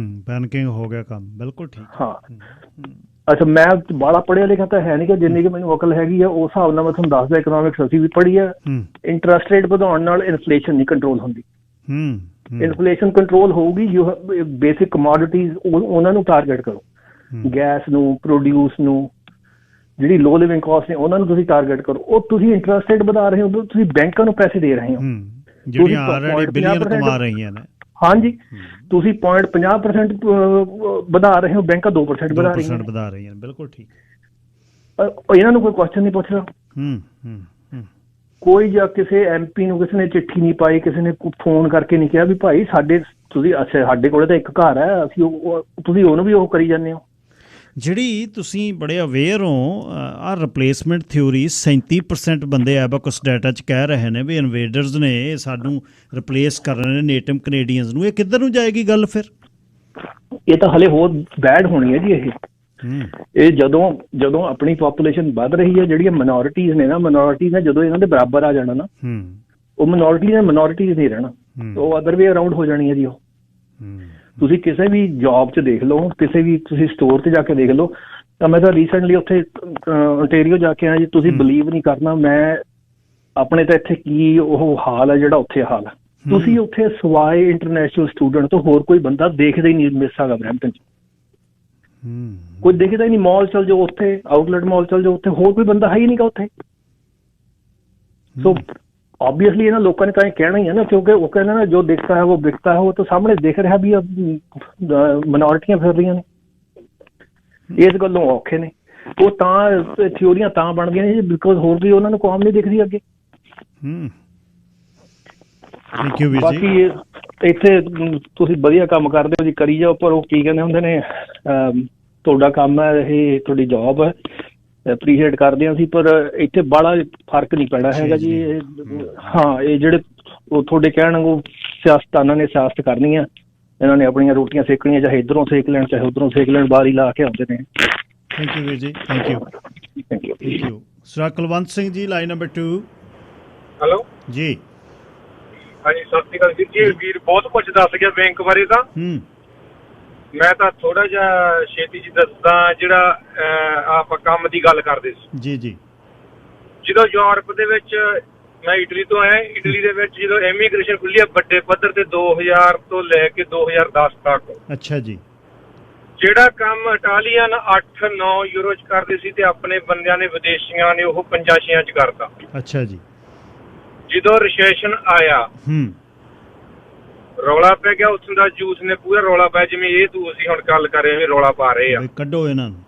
ਬੈਂਕਿੰਗ ਹੋ ਗਿਆ ਕੰਮ। ਬਿਲਕੁਲ ਠੀਕ। ਹਾਂ। ਅੱਛਾ, ਮੈਂ ਬਾਹਲਾ ਪੜ੍ਹਿਆ ਲਿਖਿਆ ਤਾਂ ਹੈ ਨਹੀਂ ਕਿ ਜਿੰਨੀ ਕਿ ਮੈਨੂੰ ਅਕਲ ਹੈਗੀ ਆ ਉਸ ਹਿਸਾਬ ਨਾਲ ਮੈਂ ਤੁਹਾਨੂੰ ਦੱਸਦਾ। ਇਕਨੋਮਿਕਸ ਅਸੀਂ ਵੀ ਪੜ੍ਹੀ ਆ। ਇੰਟਰਸਟ ਰੇਟ ਵਧਾਉਣ ਨਾਲ ਇਨਫਲੇਸ਼ਨ ਨਹੀਂ ਕੰਟਰੋਲ ਹੁੰਦੀ। ਇਨਫਲੇਸ਼ਨ ਕੰਟਰੋਲ ਹੋਊਗੀ ਬੇਸਿਕ ਕਮੋਡਿਟੀਜ਼, ਉਹਨਾਂ ਨੂੰ ਟਾਰਗੇਟ ਕਰੋ। ਗੈਸ ਨੂੰ, ਪ੍ਰੋਡਿਊਸ ਨੂੰ, ਜਿਹੜੀ ਲੋ ਲਿਵਿੰਗ ਕਾਸਟ ਨੇ ਉਹਨਾਂ ਨੂੰ ਤੁਸੀਂ ਟਾਰਗੇਟ ਕਰੋ। ਉਹ ਤੁਸੀਂ ਇੰਟਰਸਟ ਰੇਟ ਵਧਾ ਰਹੇ ਹੋ, ਤੁਸੀਂ ਬੈਂਕਾਂ ਨੂੰ ਪੈਸੇ ਦੇ ਰਹੇ ਹੋ ਜਿਹੜੀਆਂ ਆਲਰੇਡੀ ਬਿਲੀਅਨ ਕਮਾ ਰਹੀਆਂ ਨੇ। ਹਾਂਜੀ, ਤੁਸੀਂ 0.50% ਵਧਾ ਰਹੇ ਹੋ, ਬੈਂਕਾਂ 2% ਵਧਾ ਰਹੀਆਂ। ਬਿਲਕੁਲ ਠੀਕ। ਇਹਨਾਂ ਨੂੰ ਕੋਈ ਕੁਐਸਚਨ ਨਹੀਂ ਪੁੱਛਦਾ। ਕੋਈ ਜਾਂ ਕਿਸੇ MP ਨੂੰ ਕਿਸੇ ਨੇ ਚਿੱਠੀ ਨਹੀਂ ਪਾਈ, ਕਿਸੇ ਨੇ ਫੋਨ ਕਰਕੇ ਨਹੀਂ ਕਿਹਾ ਵੀ ਭਾਈ ਤੁਸੀਂ ਅੱਛਾ ਸਾਡੇ ਕੋਲੇ ਤਾਂ ਇੱਕ ਘਰ ਹੈ, ਅਸੀਂ ਤੁਸੀਂ ਉਹਨੂੰ ਵੀ ਉਹ ਕਰੀ ਜਾਂਦੇ ਹੋ। ਜਿਹੜੀ ਤੁਸੀਂ ਬੜੇ ਅਵੇਅਰ ਹੋ, ਆਹ ਰਿਪਲੇਸਮੈਂਟ ਥਿਊਰੀ 37% ਬੰਦੇ ਐਬਾਕਸ ਡਾਟਾ 'ਚ ਕਹਿ ਰਹੇ ਨੇ ਵੀ ਇਨਵੇਡਰਸ ਨੇ ਸਾਨੂੰ ਰਿਪਲੇਸ ਕਰ ਰਹੇ ਨੇ, ਨੇਟਿਵ ਕੈਨੇਡੀਅਨਸ ਨੂੰ। ਇਹ ਕਿੱਧਰ ਨੂੰ ਜਾਏਗੀ ਗੱਲ ਫਿਰ? ਇਹ ਤਾਂ ਹਲੇ ਹੋਰ ਬੈਡ ਹੋਣੀ ਹੈ ਜੀ। ਇਹ ਜਦੋਂ ਆਪਣੀ ਪਾਪੂਲੇਸ਼ਨ ਵੱਧ ਰਹੀ ਹੈ, ਜਿਹੜੀਆਂ ਮਿਨੋਰਿਟੀਜ਼ ਨੇ ਜਦੋਂ ਇਹਨਾਂ ਦੇ ਬਰਾਬਰ ਆ ਜਾਣਾ ਨਾ, ਉਹ ਮਿਨੋਰਿਟੀਜ਼ ਨਹੀਂ ਰਹਿਣਾ, ਉਹ ਅਦਰ ਵੇ ਅਰਾਊਂਡ ਹੋ ਜਾਣੀ ਹੈ ਜੀ। ਉਹ ਤੁਸੀਂ ਕਿਸੇ ਵੀ ਜੌਬ 'ਚ ਦੇਖ ਲਓ, ਕਿਸੇ ਵੀ ਤੁਸੀਂ ਸਟੋਰ 'ਤੇ ਜਾ ਕੇ ਦੇਖ ਲਓ। ਤਾਂ ਮੈਂ ਤਾਂ ਰੀਸੈਂਟਲੀ ਉੱਥੇ ਓਨਟਾਰੀਓ ਜਾ ਕੇ ਆਇਆ ਜੀ। ਤੁਸੀਂ ਬਿਲੀਵ ਨਹੀਂ ਕਰਨਾ, ਮੈਂ ਆਪਣੇ ਤਾਂ ਇੱਥੇ ਕੀ ਉਹ ਹਾਲ ਹੈ ਜਿਹੜਾ ਉੱਥੇ ਹਾਲ ਹੈ। ਤੁਸੀਂ ਉੱਥੇ ਸਵਾਏ ਇੰਟਰਨੈਸ਼ਨਲ ਸਟੂਡੈਂਟ ਤੋਂ ਹੋਰ ਕੋਈ ਬੰਦਾ ਦੇਖਦਾ ਹੀ ਨਹੀਂ ਮਿਸ ਹੈਗਾ ਬਰੈਂਪਟਨ 'ਚ। ਕੋਈ ਦੇਖਦਾ ਹੀ ਨਹੀਂ। ਮਾਲ ਚਲ ਜਾਓ, ਉੱਥੇ ਆਊਟਲੈਟ ਮਾਲ ਚਲ ਜਾਓ, ਉੱਥੇ ਹੋਰ ਕੋਈ ਬੰਦਾ ਹੈ ਹੀ ਨਹੀਂਗਾ ਉੱਥੇ। ਸੋ ऑब्वियसली ਇਹਨਾਂ ਲੋਕਾਂ ਨੇ ਤਾਂ ਇਹ ਕਹਿਣਾ ਹੀ ਹੈ ਨਾ, ਕਿਉਂਕਿ ਉਹ ਕਹਿੰਦੇ ਨਾ ਜੋ ਦਿਖਤਾ ਹੈ ਉਹ ਬਿਕਤਾ ਹੈ। ਉਹ ਤਾਂ ਸਾਹਮਣੇ ਦਿਖ ਰਿਹਾ ਵੀ ਮਿਨੋਰਟੀਆਂ ਫਿਰ ਰਹੀਆਂ ਨੇ, ਇਸ ਗੱਲੋਂ ਔਖੇ ਨੇ ਉਹ। ਤਾਂ ਥਿਊਰੀਆਂ ਤਾਂ ਬਣਦੀਆਂ ਨੇ ਬਿਕੋਜ਼ ਹੋਰ ਵੀ ਉਹਨਾਂ ਨੂੰ ਕੌਮ ਨਹੀਂ ਦਿਖਦੀ ਅੱਗੇ। ਬਾਕੀ ਇੱਥੇ ਤੁਸੀਂ ਵਧੀਆ ਕੰਮ ਕਰਦੇ ਹੋ ਜੀ, ਕਰੀ ਜਾਓ, ਪਰ ਉਹ ਕੀ ਕਹਿੰਦੇ ਹੁੰਦੇ ਨੇ, ਤੁਹਾਡਾ ਕੰਮ ਹੈ ਇਹ, ਤੁਹਾਡੀ ਜੌਬ ਹੈ, ਐਪਰੀਸ਼ੀਏਟ ਕਰਦੇ ਹਾਂ ਅਸੀਂ, ਪਰ ਇੱਥੇ ਬੜਾ ਫਰਕ ਨਹੀਂ ਪੈਣਾ ਹੈਗਾ ਜੀ। ਹਾਂ, ਇਹ ਜਿਹੜੇ ਉਹ ਤੁਹਾਡੇ ਕਹਿਣ ਉਹ ਸਿਆਸਤਦਾਨਾਂ ਨੇ ਸਿਆਸਤ ਕਰਨੀ ਆ, ਇਹਨਾਂ ਨੇ ਆਪਣੀਆਂ ਰੋਟੀਆਂ ਸੇਕਣੀਆਂ, ਚਾਹੇ ਇੱਧਰੋਂ ਸੇਕ ਲੈਣ ਚਾਹੇ ਉੱਧਰੋਂ ਸੇਕ ਲੈਣ, ਬਾਰੀ ਲਾ ਕੇ ਆਉਂਦੇ ਨੇ। ਥੈਂਕ ਯੂ ਵੀਰ ਜੀ, thank you, thank you. Sir Kulwant Singh ji, line number 2। Hello ਜੀ। ਹਾਂਜੀ, ਸਤਿ ਸ਼੍ਰੀ ਅਕਾਲ ਜੀ। ਵੀਰ ਬਹੁਤ ਕੁਝ ਦੱਸ ਗਿਆ ਬੈਂਕ ਬਾਰੇ ਤਾਂ। ਮੈਂ ਤਾਂ ਥੋੜਾ ਜਿਹਾ ਛੇਤੀ ਜੀ ਦੱਸਦਾ, ਜਿਹੜਾ ਆਪਾਂ ਕੰਮ ਦੀ ਗੱਲ ਕਰਦੇ ਸੀ। ਜੀ ਜੀ। ਜਦੋਂ ਯੂਰਪ ਦੇ ਵਿੱਚ, ਮੈਂ ਇਟਲੀ ਤੋਂ ਆਇਆ, ਇਟਲੀ ਦੇ ਵਿੱਚ ਜਦੋਂ ਇਮੀਗ੍ਰੇਸ਼ਨ ਖੁੱਲੀ ਆ ਵੱਡੇ ਪੱਧਰ ਤੇ 2000 ਤੋਂ ਲੈ ਕੇ 2010 ਤੱਕ। ਅੱਛਾ ਜੀ। ਜਿਹੜਾ ਕੰਮ ਇਟਾਲੀਅਨ 8-9 ਯੂਰੋ ਚ ਕਰਦੇ ਸੀ ਤੇ ਆਪਣੇ ਬੰਦਿਆਂ ਨੇ, ਵਿਦੇਸ਼ੀਆਂ ਨੇ, ਉਹ 5-6 ਚ ਕਰਤਾ। ਅੱਛਾ ਜੀ। ਜਦੋਂ ਰਿਸੈਸ਼ਨ ਆਇਆ, ਰੌਲਾ ਪੈ ਗਿਆ, ਉੱਥੋਂ ਦਾ ਜੂਸ ਨੇ ਪੂਰਾ ਰੌਲਾ ਪਾਇਆ, ਜਿਵੇਂ ਇਹ ਤੁਸੀਂ ਹੁਣ ਗੱਲ ਕਰ ਰਹੇ ਹੋ ਰੌਲਾ ਪਾ ਰਹੇ ਆ, ਕੱਢੋ ਇਹਨਾਂ ਨੂੰ।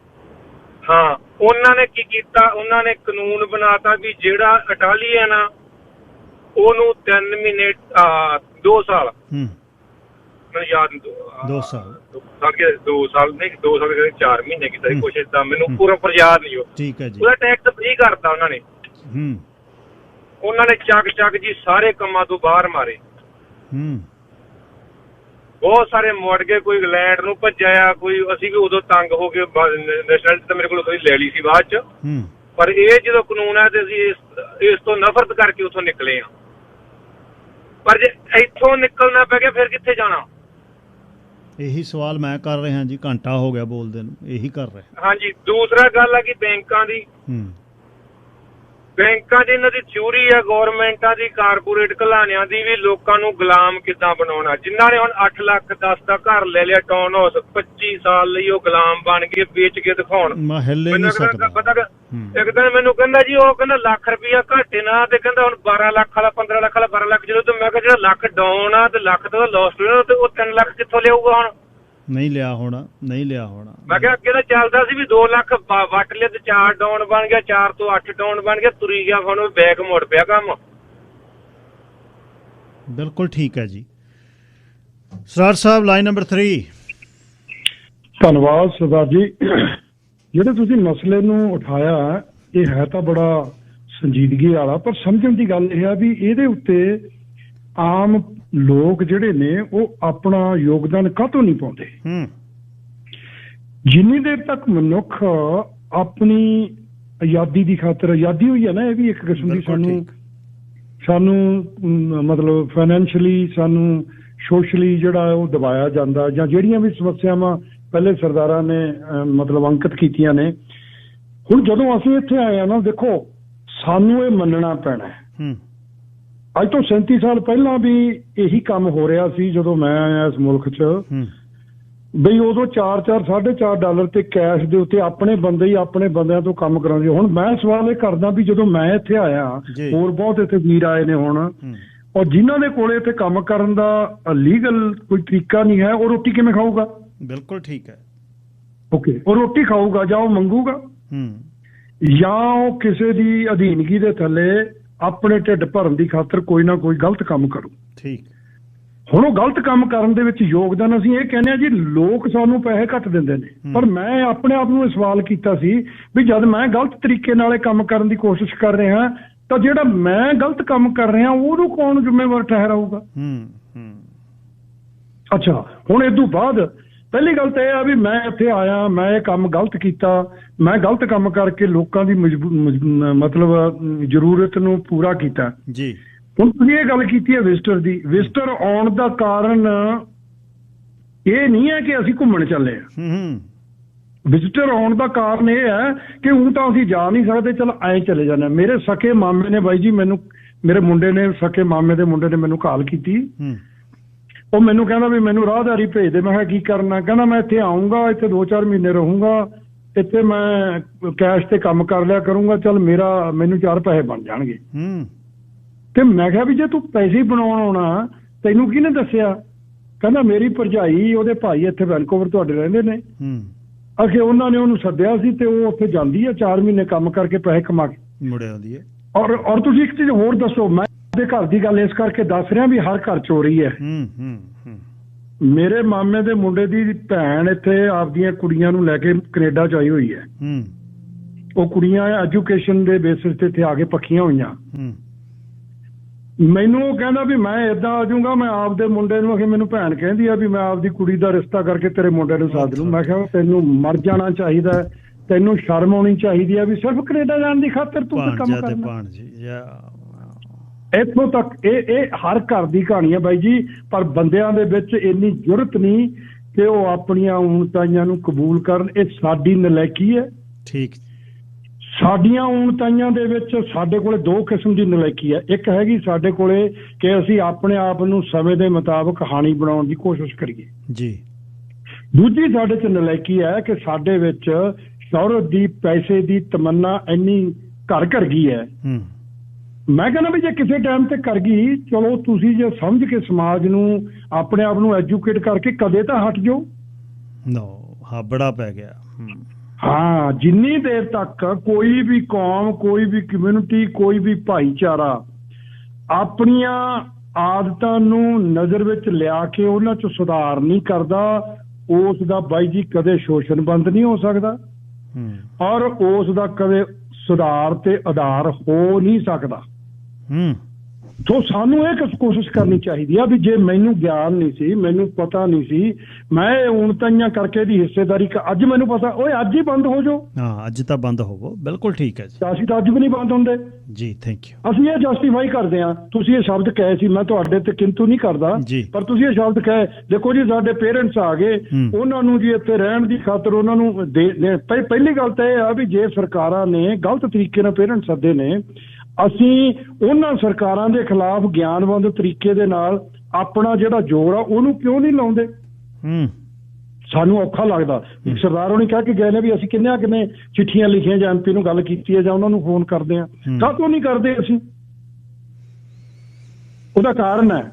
ਹਾਂ, ਉਹਨਾਂ ਨੇ ਕੀ ਕੀਤਾ, ਉਹਨਾਂ ਨੇ ਕਾਨੂੰਨ ਬਣਾਤਾ ਵੀ ਜਿਹੜਾ ਇਟਾਲੀਅਨ ਆ ਉਹਨੂੰ 3 ਮਹੀਨੇ 2 ਸਾਲ, ਮੈਨੂੰ ਯਾਦ 2 ਸਾਲ 2 ਸਾਲ ਨਹੀਂ, 2 ਸਾਲ 4 ਮਹੀਨੇ ਕੀਤਾ ਕੁਛ ਏਦਾਂ, ਮੈਨੂੰ ਪੂਰਾ ਪਰ ਯਾਦ ਨਹੀਂ ਉਹ। ਠੀਕ ਹੈ ਜੀ। ਉਹਦਾ ਟੈਕਸ ਫ੍ਰੀ ਕਰਤਾ ਉਹਨਾਂ ਨੇ। ਉਹਨਾਂ ਨੇ ਚੱਕ ਜੀ ਸਾਰੇ ਕੰਮਾਂ ਤੋਂ ਬਾਹਰ ਮਾਰੇ। ਬਹੁਤ ਸਾਰੇ ਮੁੜ ਗਏ, ਕੋਈ ਇੰਗਲੈਂਡ ਨੂੰ ਭੱਜਿਆ, ਕੋਈ, ਅਸੀਂ ਵੀ ਉਦੋਂ ਤੰਗ ਹੋ ਗਏ, ਨੈਸ਼ਨੈਲਿਟੀ ਤਾਂ ਮੇਰੇ ਕੋਲ ਥੋੜੀ ਲੈ ਲਈ ਸੀ ਬਾਅਦ ਚ, ਪਰ ਇਹ ਜਦੋਂ ਕਾਨੂੰਨ ਹੈ ਤੇ ਅਸੀਂ ਇਸ ਤੋਂ ਨਫ਼ਰਤ ਕਰਕੇ ਉੱਥੋਂ ਨਿਕਲੇ ਆ। ਪਰ ਜੇ ਇੱਥੋਂ ਨਿਕਲਣਾ ਪੈ ਗਿਆ ਫਿਰ ਕਿੱਥੇ ਜਾਣਾ? ਇਹੀ ਸਵਾਲ ਮੈਂ ਕਰ ਰਿਹਾ ਜੀ, ਘੰਟਾ ਹੋ ਗਿਆ ਬੋਲਦੇ ਨੂੰ, ਇਹੀ ਕਰ ਰਿਹਾ। ਹਾਂਜੀ, ਦੂਸਰਾ ਗੱਲ ਆ ਕਿ ਬੈਂਕਾਂ ਦੀ, ਬੈਂਕਾਂ ਦੀ ਇਹਨਾਂ ਦੀ ਥਿਊਰੀ ਆ, ਗੌਰਮੈਂਟਾਂ ਦੀ, ਕਾਰਪੋਰੇਟ ਘਲਾਣਿਆਂ ਦੀ ਵੀ, ਲੋਕਾਂ ਨੂੰ ਗੁਲਾਮ ਕਿੱਦਾਂ ਬਣਾਉਣਾ। ਜਿਨ੍ਹਾਂ ਨੇ ਹੁਣ 8 ਲੱਖ 10 ਦਾ ਘਰ ਲੈ ਲਿਆ ਟਾਊਨ ਹਾਊਸ, 25 ਸਾਲ ਲਈ ਉਹ ਗੁਲਾਮ ਬਣ ਕੇ ਵੇਚ ਕੇ ਦਿਖਾਉਣ। ਪਤਾ ਇੱਕ ਦਿਨ ਮੈਨੂੰ ਕਹਿੰਦਾ ਜੀ, ਉਹ ਕਹਿੰਦਾ ਲੱਖ ਰੁਪਇਆ ਘਾਟੇ ਨਾ, ਤੇ ਕਹਿੰਦਾ ਹੁਣ 12 ਲੱਖ ਵਾਲਾ, 15 ਲੱਖ ਵਾਲਾ, 12 ਲੱਖ। ਜਦੋਂ ਮੈਂ ਕਿਹਾ ਜਿਹੜਾ ਲੱਖ ਡਾਊਨ ਆ ਤੇ ਲੱਖ ਦਾ ਲੋਸ ਹੋਇਆ, ਤੇ ਉਹ 3 ਲੱਖ ਕਿੱਥੋਂ ਲਿਆਊਗਾ ਹੁਣ? ਨਹੀਂ ਲਿਆ ਹੋਣਾ, ਨਹੀਂ ਲਿਆ ਹੋਣਾ। ਮੈਂ ਕਿਹਾ ਅੱਗੇ ਤਾਂ ਚੱਲਦਾ ਸੀ ਵੀ 2 ਲੱਖ ਵੱਟ ਲਿਆ ਤੇ 4 ਡਾਊਨ ਬਣ ਗਿਆ, 4 ਤੋਂ 8 ਡਾਊਨ ਬਣ ਗਿਆ, ਤੁਰੀ ਗਿਆ, ਹੁਣ ਬੈਕ ਮੁੜ ਪਿਆ ਕੰਮ। ਬਿਲਕੁਲ ਠੀਕ ਹੈ ਜੀ। ਸਰਾਰ ਸਾਹਿਬ, ਲਾਈਨ ਨੰਬਰ 3। ਧੰਨਵਾਦ ਸਰਦਾਰ ਜੀ। ਜਿਹੜੇ ਤੁਸੀਂ ਮਸਲੇ ਨੂੰ ਉਠਾਇਆ, ਇਹ ਹੈ ਤਾਂ ਬੜਾ ਸੰਜੀਦਗੀ ਵਾਲਾ, ਪਰ ਸਮਝਣ ਦੀ ਗੱਲ ਇਹ ਆ ਵੀ ਇਹਦੇ ਉੱਤੇ ਆਮ ਲੋਕ ਜਿਹੜੇ ਨੇ ਉਹ ਆਪਣਾ ਯੋਗਦਾਨ ਕਾਹਤੋਂ ਨਹੀਂ ਪਾਉਂਦੇ। ਜਿੰਨੀ ਦੇਰ ਤੱਕ ਮਨੁੱਖ ਆਪਣੀ ਆਜ਼ਾਦੀ ਦੀ ਖਾਤਰ, ਆਜ਼ਾਦੀ ਹੋਈ ਹੈ ਨਾ, ਇਹ ਵੀ ਇੱਕ ਕਿਸਮ ਦੀ ਸਾਨੂੰ ਮਤਲਬ ਫਾਈਨੈਂਸ਼ੀਅਲੀ, ਸਾਨੂੰ ਸੋਸ਼ਲੀ ਜਿਹੜਾ ਉਹ ਦਬਾਇਆ ਜਾਂਦਾ, ਜਾਂ ਜਿਹੜੀਆਂ ਵੀ ਸਮੱਸਿਆਵਾਂ ਪਹਿਲੇ ਸਰਦਾਰਾਂ ਨੇ ਮਤਲਬ ਅੰਕਿਤ ਕੀਤੀਆਂ ਨੇ। ਹੁਣ ਜਦੋਂ ਅਸੀਂ ਇੱਥੇ ਆਏ ਆ ਨਾ, ਦੇਖੋ ਸਾਨੂੰ ਇਹ ਮੰਨਣਾ ਪੈਣਾ ਹੈ, ਅੱਜ ਤੋਂ 37 ਸਾਲ ਪਹਿਲਾਂ ਵੀ ਇਹੀ ਕੰਮ ਹੋ ਰਿਹਾ ਸੀ ਜਦੋਂ ਮੈਂ ਆਇਆ ਇਸ ਮੁਲਕ 'ਚ, ਬਈ ਉਦੋਂ 4-4 $4.5 ਡਾਲਰ ਤੇ ਕੈਸ਼ ਦੇ ਉੱਤੇ ਆਪਣੇ ਬੰਦੇ ਹੀ ਆਪਣੇ ਬੰਦਿਆਂ ਤੋਂ ਕੰਮ ਕਰਾਉਂਦੇ। ਹੁਣ ਮੈਂ ਸਵਾਲ ਇਹ ਕਰਦਾ ਵੀ ਜਦੋਂ ਮੈਂ ਇੱਥੇ ਆਇਆ, ਹੋਰ ਬਹੁਤ ਇੱਥੇ ਵੀਰ ਆਏ ਨੇ ਹੁਣ, ਔਰ ਜਿਨ੍ਹਾਂ ਦੇ ਕੋਲੇ ਇੱਥੇ ਕੰਮ ਕਰਨ ਦਾ ਲੀਗਲ ਕੋਈ ਤਰੀਕਾ ਨਹੀਂ ਹੈ, ਉਹ ਰੋਟੀ ਕਿਵੇਂ ਖਾਊਗਾ? ਬਿਲਕੁਲ ਠੀਕ ਹੈ। ਓਕੇ, ਉਹ ਰੋਟੀ ਖਾਊਗਾ ਜਾਂ ਉਹ ਮੰਗੂਗਾ, ਜਾਂ ਉਹ ਕਿਸੇ ਦੀ ਅਧੀਨਗੀ ਦੇ ਥੱਲੇ ਆਪਣੇ ਢਿੱਡ ਭਰਨ ਦੀ ਖਾਤਰ ਕੋਈ ਨਾ ਕੋਈ ਗਲਤ ਕੰਮ ਕਰੂ। ਠੀਕ। ਹੁਣ ਉਹ ਗਲਤ ਕੰਮ ਕਰਨ ਦੇ ਵਿੱਚ ਯੋਗਦਾਨ, ਅਸੀਂ ਇਹ ਕਹਿੰਦੇ ਆ ਜੀ ਲੋਕ ਸਾਨੂੰ ਪੈਸੇ ਘੱਟ ਦਿੰਦੇ ਨੇ, ਪਰ ਮੈਂ ਆਪਣੇ ਆਪ ਨੂੰ ਇਹ ਸਵਾਲ ਕੀਤਾ ਸੀ ਵੀ ਜਦ ਮੈਂ ਗਲਤ ਤਰੀਕੇ ਨਾਲ ਇਹ ਕੰਮ ਕਰਨ ਦੀ ਕੋਸ਼ਿਸ਼ ਕਰ ਰਿਹਾ ਤਾਂ ਜਿਹੜਾ ਮੈਂ ਗਲਤ ਕੰਮ ਕਰ ਰਿਹਾ ਉਹਨੂੰ ਕੌਣ ਜ਼ਿੰਮੇਵਾਰ ਠਹਿਰਾਊਗਾ? ਅੱਛਾ, ਹੁਣ ਇਹ ਤੋਂ ਬਾਅਦ ਪਹਿਲੀ ਗੱਲ ਤਾਂ ਇਹ ਆ ਵੀ ਮੈਂ ਇੱਥੇ ਆਇਆ, ਮੈਂ ਇਹ ਕੰਮ ਗਲਤ ਕੀਤਾ, ਮੈਂ ਗਲਤ ਕੰਮ ਕਰਕੇ ਲੋਕਾਂ ਦੀ ਮਤਲਬ ਜ਼ਰੂਰਤ ਨੂੰ ਪੂਰਾ ਕੀਤਾ ਜੀ। ਹੁਣ ਤੁਸੀਂ ਇਹ ਗੱਲ ਕੀਤੀ ਹੈ ਵਿਜ਼ਟਰ ਦੀ। ਵਿਜ਼ਟਰ ਆਉਣ ਦਾ ਕਾਰਨ ਇਹ ਨਹੀਂ ਹੈ ਕਿ ਅਸੀਂ ਘੁੰਮਣ ਚੱਲੇ ਹਾਂ। ਵਿਜ਼ਟਰ ਆਉਣ ਦਾ ਕਾਰਨ ਇਹ ਹੈ ਕਿ ਹੁਣ ਤਾਂ ਅਸੀਂ ਜਾ ਨਹੀਂ ਸਕਦੇ, ਚਲ ਐਂ ਚਲੇ ਜਾਂਦੇ। ਮੇਰੇ ਸਕੇ ਮਾਮੇ ਨੇ ਬਾਈ ਜੀ ਮੈਨੂੰ, ਮੇਰੇ ਮੁੰਡੇ ਨੇ, ਸਕੇ ਮਾਮੇ ਦੇ ਮੁੰਡੇ ਨੇ ਮੈਨੂੰ ਕਾਲ ਕੀਤੀ। ਉਹ ਮੈਨੂੰ ਕਹਿੰਦਾ ਵੀ ਮੈਨੂੰ ਰਾਹਦਾਰੀ ਭੇਜ ਦੇ। ਮੈਂ ਕਿਹਾ ਕੀ ਕਰਨਾ? ਕਹਿੰਦਾ ਮੈਂ ਇੱਥੇ ਆਊਂਗਾ, ਇੱਥੇ 2-4 ਮਹੀਨੇ ਰਹੂੰਗਾ, ਇੱਥੇ ਮੈਂ ਕੈਸ਼ ਤੇ ਕੰਮ ਕਰ ਲਿਆ ਕਰੂੰਗਾ, ਚੱਲ ਮੈਨੂੰ 4 ਪੈਸੇ ਬਣ ਜਾਣਗੇ। ਤੇ ਮੈਂ ਕਿਹਾ ਵੀ ਜੇ ਤੂੰ ਪੈਸੇ ਬਣਾਉਣ ਆਉਣਾ ਤੈਨੂੰ ਕਿਹਨੇ ਦੱਸਿਆ? ਕਹਿੰਦਾ ਮੇਰੀ ਭਰਜਾਈ ਉਹਦੇ ਭਾਈ ਇੱਥੇ ਵੈਨਕੂਵਰ ਤੁਹਾਡੇ ਰਹਿੰਦੇ ਨੇ, ਅਖੇ ਉਹਨਾਂ ਨੇ ਉਹਨੂੰ ਸੱਦਿਆ ਸੀ ਤੇ ਉਹ ਉੱਥੇ ਜਾਂਦੀ ਹੈ 4 ਮਹੀਨੇ ਕੰਮ ਕਰਕੇ ਪੈਸੇ ਕਮਾ ਕੇ ਮੁੜੇ ਆਉਂਦੀ ਹੈ। ਔਰ ਤੁਸੀਂ ਇੱਕ ਚੀਜ਼ ਹੋਰ ਦੱਸੋ, ਮੈਂ ਆਪਣੇ ਘਰ ਦੀ ਗੱਲ ਇਸ ਕਰਕੇ ਦੱਸ ਰਿਹਾ ਵੀ ਹਰ ਘਰ ਚੋਰੀ ਹੈ। ਮੇਰੇ ਮਾਮੇ ਦੇ ਮੁੰਡੇ ਦੀ ਭੈਣ ਇੱਥੇ ਆਪਦੀਆਂ ਕੁੜੀਆਂ ਨੂੰ ਲੈ ਕੇ ਕੈਨੇਡਾ ਚ ਆਈ ਹੋਈ ਹੈ। ਉਹ ਕੁੜੀਆਂ ਐਜੂਕੇਸ਼ਨ ਦੇ ਬੇਸਿਸ ਤੇ ਇੱਥੇ ਆ ਕੇ ਪੱਕੀਆਂ ਹੋਈਆਂ। ਮੈਨੂੰ ਉਹ ਕਹਿੰਦਾ ਵੀ ਮੈਂ ਏਦਾਂ ਆ ਜਾਊਂਗਾ, ਮੈਂ ਆਪਦੇ ਮੁੰਡੇ ਨੂੰ ਅਖੇ ਮੈਨੂੰ ਭੈਣ ਕਹਿੰਦੀ ਆ ਵੀ ਮੈਂ ਆਪਦੀ ਕੁੜੀ ਦਾ ਰਿਸ਼ਤਾ ਕਰਕੇ ਤੇਰੇ ਮੁੰਡੇ ਨੂੰ ਸਾਧ ਲੂੰ। ਮੈਂ ਕਿਹਾ ਤੈਨੂੰ ਮਰ ਜਾਣਾ ਚਾਹੀਦਾ, ਤੈਨੂੰ ਸ਼ਰਮ ਆਉਣੀ ਚਾਹੀਦੀ ਆ ਵੀ ਸਿਰਫ ਕੈਨੇਡਾ ਜਾਣ ਦੀ ਖਾਤਰ ਤੂੰ ਕੰਮ ਕਰਨਾ। ਇੱਥੋਂ ਤੱਕ ਇਹ ਹਰ ਘਰ ਦੀ ਕਹਾਣੀ ਹੈ ਬਾਈ ਜੀ, ਪਰ ਬੰਦਿਆਂ ਦੇ ਵਿੱਚ ਇੰਨੀ ਜੁਰਤ ਨਹੀਂ ਕਿ ਉਹ ਆਪਣੀਆਂ ਊਣਤਾਈਆਂ ਨੂੰ ਕਬੂਲ ਕਰਨ। ਇਹ ਸਾਡੀ ਨਲਾਇਕੀ ਹੈ। ਠੀਕ। ਸਾਡੀਆਂ ਊਣਤਾਈਆਂ ਦੇ ਵਿੱਚ ਸਾਡੇ ਕੋਲੇ 2 ਕਿਸਮ ਦੀ ਨਲਾਇਕੀ ਹੈ। ਇੱਕ ਹੈਗੀ ਸਾਡੇ ਕੋਲੇ ਕਿ ਅਸੀਂ ਆਪਣੇ ਆਪ ਨੂੰ ਸਮੇਂ ਦੇ ਮੁਤਾਬਕ ਕਹਾਣੀ ਬਣਾਉਣ ਦੀ ਕੋਸ਼ਿਸ਼ ਕਰੀਏ ਜੀ। ਦੂਜੀ ਸਾਡੇ 'ਚ ਨਲਾਇਕੀ ਹੈ ਕਿ ਸਾਡੇ ਵਿੱਚ ਸ਼ੌਹਰਤ ਦੀ, ਪੈਸੇ ਦੀ ਤਮੰਨਾ ਇੰਨੀ ਘਰ ਗਈ ਹੈ। ਮੈਂ ਕਹਿੰਦਾ ਵੀ ਜੇ ਕਿਸੇ ਟਾਈਮ ਤੇ ਕਰ ਗਈ, ਚਲੋ ਤੁਸੀਂ ਜੇ ਸਮਝ ਕੇ ਸਮਾਜ ਨੂੰ ਆਪਣੇ ਆਪ ਨੂੰ ਐਜੂਕੇਟ ਕਰਕੇ ਕਦੇ ਤਾਂ ਹਟ ਜਾਓ। ਹਾਂ ਬੜਾ ਪੈ ਗਿਆ। ਹਾਂ, ਜਿੰਨੀ ਦੇਰ ਤੱਕ ਕੋਈ ਵੀ ਕੌਮ, ਕੋਈ ਵੀ ਕਮਿਊਨਿਟੀ, ਕੋਈ ਵੀ ਭਾਈਚਾਰਾ ਆਪਣੀਆਂ ਆਦਤਾਂ ਨੂੰ ਨਜ਼ਰ ਵਿੱਚ ਲਿਆ ਕੇ ਉਹਨਾਂ 'ਚ ਸੁਧਾਰ ਨਹੀਂ ਕਰਦਾ, ਉਸ ਦਾ ਬਾਈ ਜੀ ਕਦੇ ਸ਼ੋਸ਼ਣ ਬੰਦ ਨਹੀਂ ਹੋ ਸਕਦਾ ਔਰ ਉਸ ਦਾ ਕਦੇ ਸੁਧਾਰ ਤੇ ਆਧਾਰ ਹੋ ਨਹੀਂ ਸਕਦਾ। ਸੋ ਸਾਨੂੰ ਇਹ ਕੋਸ਼ਿਸ਼ ਕਰਨੀ ਚਾਹੀਦੀ ਆ ਵੀ ਜੇ ਮੈਨੂੰ ਗਿਆਨ ਨਹੀਂ ਸੀ, ਮੈਨੂੰ ਪਤਾ ਨਹੀਂ ਸੀ, ਮੈਂ ਇਹ ਊਣਤਾਈਆਂ ਕਰਕੇ ਦੀ ਹਿੱਸੇਦਾਰੀ ਅੱਜ ਮੈਨੂੰ ਪਤਾ, ਓਏ ਅੱਜ ਹੀ ਬੰਦ ਹੋ ਜਾਓ। ਹਾਂ, ਅੱਜ ਤਾਂ ਬੰਦ ਹੋਵੋ, ਬਿਲਕੁਲ ਠੀਕ ਹੈ ਜੀ। ਅਸੀਂ ਤਾਂ ਅੱਜ ਵੀ ਨਹੀਂ ਬੰਦ ਹੁੰਦੇ ਜੀ। Thank you. ਅਸੀਂ ਇਹ ਜਸਟੀਫਾਈ ਕਰਦੇ ਹਾਂ। ਤੁਸੀਂ ਇਹ ਸ਼ਬਦ ਕਹੇ ਸੀ, ਮੈਂ ਤੁਹਾਡੇ ਤੇ ਕਿੰਤੂ ਨਹੀਂ ਕਰਦਾ, ਪਰ ਤੁਸੀਂ ਇਹ ਸ਼ਬਦ ਕਹੇ। ਦੇਖੋ ਜੀ, ਸਾਡੇ ਪੇਰੈਂਟਸ ਆ ਗਏ, ਉਹਨਾਂ ਨੂੰ ਜੀ ਇੱਥੇ ਰਹਿਣ ਦੀ ਖਾਤਰ ਉਹਨਾਂ ਨੂੰ ਪਹਿਲੀ ਗੱਲ ਤਾਂ ਇਹ ਆ ਵੀ ਜੇ ਸਰਕਾਰਾਂ ਨੇ ਗਲਤ ਤਰੀਕੇ ਨਾਲ ਪੇਰੈਂਟਸ ਸੱਦੇ ਨੇ, ਅਸੀਂ ਉਹਨਾਂ ਸਰਕਾਰਾਂ ਦੇ ਖਿਲਾਫ ਗਿਆਨਵੰਤ ਤਰੀਕੇ ਦੇ ਨਾਲ ਆਪਣਾ ਜਿਹੜਾ ਜ਼ੋਰ ਆ ਉਹਨੂੰ ਕਿਉਂ ਨਹੀਂ ਲਾਉਂਦੇ? ਸਾਨੂੰ ਔਖਾ ਲੱਗਦਾ। ਸਰਦਾਰ ਉਹਨੇ ਕਹਿ ਕੇ ਗਏ ਨੇ ਵੀ ਅਸੀਂ ਕਿੰਨੇ ਚਿੱਠੀਆਂ ਲਿਖੀਆਂ ਜਾਂ MP ਨੂੰ ਗੱਲ ਕੀਤੀ ਹੈ ਜਾਂ ਉਹਨਾਂ ਨੂੰ ਫੋਨ ਕਰਦੇ ਆ, ਕਾਹਤੋਂ ਨਹੀਂ ਕਰਦੇ ਅਸੀਂ? ਉਹਦਾ ਕਾਰਨ ਹੈ,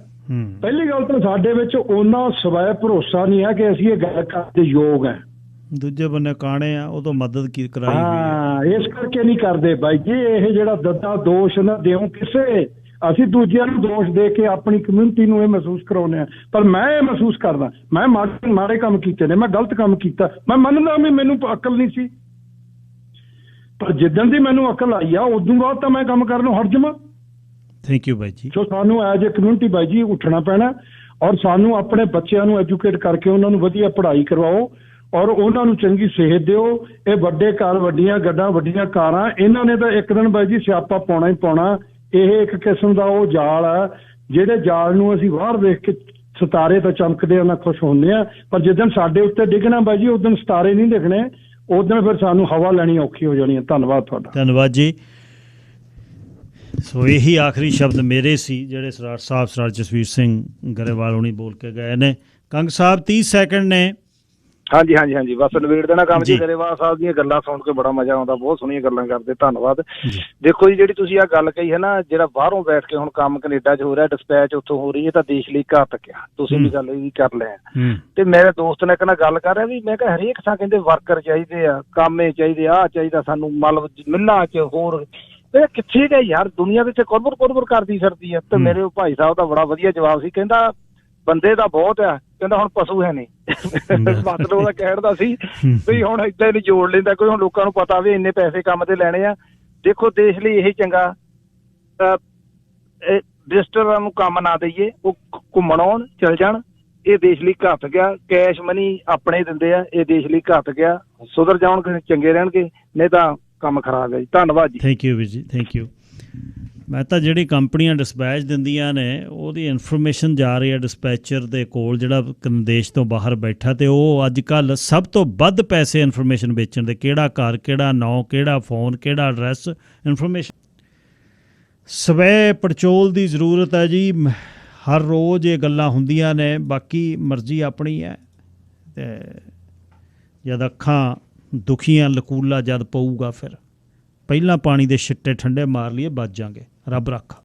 ਪਹਿਲੀ ਗੱਲ ਤਾਂ ਸਾਡੇ ਵਿੱਚ ਉਹਨਾਂ ਸਵੈ ਭਰੋਸਾ ਨਹੀਂ ਹੈ ਕਿ ਅਸੀਂ ਇਹ ਗੱਲ ਕਰਨ ਦੇ ਯੋਗ ਹੈ। ਦੂਜੇ ਬੰਨੇ ਕਾਣੇ ਆ, ਉਹ ਤੋਂ ਮਦਦ ਕੀ ਕਰਾਈ? ਹਾਂ, ਇਸ ਕਰਕੇ ਨਹੀਂ ਕਰਦੇ ਬਾਈ ਜੀ। ਇਹ ਜਿਹੜਾ ਦੱਦਾ ਦੋਸ਼ ਨਾ ਦਿਓ ਕਿਸੇ, ਅਸੀਂ ਦੂਜਿਆਂ ਨੂੰ ਦੋਸ਼ ਦੇ ਕੇ ਆਪਣੀ ਕਮਿਊਨਿਟੀ ਨੂੰ ਇਹ ਮਹਿਸੂਸ ਕਰਾਉਂਦੇ ਹਾਂ। ਪਰ ਮੈਂ ਇਹ ਮਹਿਸੂਸ ਕਰਦਾ ਮੈਂ ਮਾੜੇ ਕੰਮ ਕੀਤੇ ਨੇ, ਮੈਂ ਗਲਤ ਕੰਮ ਕੀਤਾ, ਮੈਂ ਮੰਨਦਾ ਵੀ ਮੈਨੂੰ ਅਕਲ ਨਹੀਂ ਸੀ, ਪਰ ਜਿੱਦਣ ਦੀ ਮੈਨੂੰ ਅਕਲ ਆਈ ਆ ਉਦੋਂ ਬਾਅਦ ਤਾਂ ਮੈਂ ਕੰਮ ਕਰਨ ਨੂੰ ਹਟ ਜਾਵਾਂ। ਥੈਂਕ ਯੂ ਬਾਈ ਜੀ। ਸੋ ਸਾਨੂੰ ਐਜ ਏ ਕਮਿਊਨਿਟੀ ਬਾਈ ਜੀ ਉੱਠਣਾ ਪੈਣਾ ਔਰ ਸਾਨੂੰ ਆਪਣੇ ਬੱਚਿਆਂ ਨੂੰ ਐਜੂਕੇਟ ਕਰਕੇ ਉਹਨਾਂ ਨੂੰ ਵਧੀਆ ਪੜ੍ਹਾਈ ਕਰਵਾਓ ਔਰ ਉਹਨਾਂ ਨੂੰ ਚੰਗੀ ਸਿਹਤ ਦਿਓ। ਇਹ ਵੱਡੇ ਘਰ, ਵੱਡੀਆਂ ਗੱਡਾਂ, ਵੱਡੀਆਂ ਕਾਰਾਂ, ਇਹਨਾਂ ਨੇ ਤਾਂ ਇੱਕ ਦਿਨ ਬਾਈ ਜੀ ਸਿਆਪਾ ਪਾਉਣਾ ਹੀ ਪਾਉਣਾ। ਇਹ ਇੱਕ ਕਿਸਮ ਦਾ ਉਹ ਜਾਲ ਆ ਜਿਹੜੇ ਜਾਲ ਨੂੰ ਅਸੀਂ ਬਾਹਰ ਦੇਖ ਕੇ ਸਿਤਾਰੇ ਤਾਂ ਚਮਕਦੇ ਉਹਨਾਂ ਖੁਸ਼ ਹੁੰਦੇ ਆ, ਪਰ ਜਿੱਦਣ ਸਾਡੇ ਉੱਤੇ ਡਿੱਗਣਾ ਬਾਈ ਜੀ ਉਦੋਂ ਸਿਤਾਰੇ ਨਹੀਂ ਦਿਖਣੇ, ਉਦੋਂ ਫਿਰ ਸਾਨੂੰ ਹਵਾ ਲੈਣੀ ਔਖੀ ਹੋ ਜਾਣੀ ਹੈ। ਧੰਨਵਾਦ ਤੁਹਾਡਾ। ਧੰਨਵਾਦ ਜੀ। ਸੋ ਇਹੀ ਆਖਰੀ ਸ਼ਬਦ ਮੇਰੇ ਸੀ ਜਿਹੜੇ ਸਰਦਾਰ ਜਸਵੀਰ ਸਿੰਘ ਗਰੇਵਾਲ ਹੁਣੀ ਬੋਲ ਕੇ ਗਏ ਨੇ। ਕੰਗ ਸਾਹਿਬ 30 ਸੈਕਿੰਡ ਨੇ। ਹਾਂਜੀ ਬਸ ਨਵੇੜ ਦੇਣਾ ਕੰਮ ਜੀ। ਗਰੇਵਾਲ ਸਾਹਿਬ ਦੀਆਂ ਗੱਲਾਂ ਸੁਣ ਕੇ ਬੜਾ ਮਜ਼ਾ ਆਉਂਦਾ, ਬਹੁਤ ਸੋਹਣੀਆਂ ਗੱਲਾਂ ਕਰਦੇ, ਧੰਨਵਾਦ। ਦੇਖੋ ਜੀ, ਜਿਹੜੀ ਤੁਸੀਂ ਆਹ ਗੱਲ ਕਹੀ ਹੈ ਨਾ, ਜਿਹੜਾ ਬਾਹਰੋਂ ਬੈਠ ਕੇ ਹੁਣ ਕੰਮ ਕੈਨੇਡਾ 'ਚ ਹੋ ਰਿਹਾ, ਡਿਸਪੈਚ ਉੱਥੋਂ ਹੋ ਰਹੀ ਹੈ, ਤਾਂ ਦੇਸ਼ ਲਈ ਘਾਤਕ ਆ। ਤੁਸੀਂ ਵੀ ਗੱਲ ਇਹ ਕਰ ਲਿਆ। ਤੇ ਮੇਰੇ ਦੋਸਤ ਨੇ ਇੱਕ ਨਾਲ ਗੱਲ ਕਰ ਰਿਹਾ ਵੀ ਮੈਂ ਕਿਹਾ ਹਰੇਕ ਥਾਂ ਕਹਿੰਦੇ ਵਰਕਰ ਚਾਹੀਦੇ ਆ, ਕਾਮੇ ਚਾਹੀਦੇ, ਆਹ ਚਾਹੀਦਾ ਸਾਨੂੰ, ਮਤਲਬ ਮਿੱਲਾਂ 'ਚ ਹੋਰ ਕਿੱਥੇ ਗਏ ਯਾਰ, ਦੁਨੀਆ ਵਿੱਚ ਕੁਰਬਰ ਕਰਦੀ ਫਿਰਦੀ ਆ। ਤੇ ਮੇਰੇ ਭਾਈ ਸਾਹਿਬ ਦਾ ਬੜਾ ਵਧੀਆ ਜਵਾਬ ਸੀ, ਕਹਿੰਦਾ ਬੰਦੇ ਤਾਂ ਬਹੁਤ ਆ, ਕਹਿੰਦਾ ਹੁਣ ਪਸ਼ੂ ਹੈ ਨਹੀਂ। ਮਤਲਬ ਉਹਦਾ ਕਹਿਣ ਦਾ ਸੀ ਵੀ ਹੁਣ ਏਦਾਂ ਨਹੀਂ ਜੋੜ ਲੈਂਦਾ ਕੋਈ, ਹੁਣ ਲੋਕਾਂ ਨੂੰ ਪਤਾ ਵੀ ਇੰਨੇ ਪੈਸੇ ਕੰਮ ਤੇ ਲੈਣੇ ਆ। ਦੇਖੋ ਦੇਸ਼ ਲਈ ਇਹ ਚੰਗਾ, ਵਿਜ਼ਟਰਾਂ ਨੂੰ ਕੰਮ ਨਾ ਦਈਏ, ਉਹ ਘੁੰਮਣ ਆਉਣ ਚਲ ਜਾਣ। ਇਹ ਦੇਸ਼ ਲਈ ਘਾਤਕ ਆ। ਕੈਸ਼ ਮਨੀ ਆਪਣੇ ਦਿੰਦੇ ਆ, ਇਹ ਦੇਸ਼ ਲਈ ਘਾਤਕ ਆ। ਸੁਧਰ ਜਾਣਗੇ ਚੰਗੇ ਰਹਿਣਗੇ, ਨਹੀਂ ਤਾਂ ਕੰਮ ਖਰਾਬ ਹੈ ਜੀ। ਧੰਨਵਾਦ ਜੀ। ਥੈਂਕ ਯੂ ਵੀਰ ਜੀ, ਥੈਂਕ ਯੂ। ਮੈਂ ਤਾਂ ਜਿਹੜੀ ਕੰਪਨੀਆਂ ਡਿਸਪੈਚ ਦਿੰਦੀਆਂ ਨੇ ਉਹਦੀ ਇਨਫੋਰਮੇਸ਼ਨ ਜਾ ਰਹੀ ਹੈ ਡਿਸਪੈਚਰ ਦੇ ਕੋਲ, ਜਿਹੜਾ ਦੇਸ਼ ਤੋਂ ਬਾਹਰ ਬੈਠਾ, ਅਤੇ ਉਹ ਅੱਜ ਕੱਲ੍ਹ ਸਭ ਤੋਂ ਵੱਧ ਪੈਸੇ ਇਨਫੋਰਮੇਸ਼ਨ ਵੇਚਣ ਦੇ। ਕਿਹੜਾ ਘਰ, ਕਿਹੜਾ ਨਾਂ, ਕਿਹੜਾ ਫੋਨ, ਕਿਹੜਾ ਐਡਰੈਸ, ਇਨਫੋਰਮੇਸ਼ਨ। ਸਵੈ ਪੜਚੋਲ ਦੀ ਜ਼ਰੂਰਤ ਹੈ ਜੀ। ਹਰ ਰੋਜ਼ ਇਹ ਗੱਲਾਂ ਹੁੰਦੀਆਂ ਨੇ, ਬਾਕੀ ਮਰਜ਼ੀ ਆਪਣੀ ਹੈ। ਅਤੇ ਜਦ ਅੱਖਾਂ ਦੁਖੀਆਂ ਲਕੂਲਾ ਜਦ ਪਊਗਾ, ਫਿਰ ਪਹਿਲਾਂ ਪਾਣੀ ਦੇ ਛਿੱਟੇ ਠੰਡੇ ਮਾਰ ਲਈਏ, ਬਚ ਜਾਵਾਂਗੇ। ਰੱਬ ਰੱਖਾ।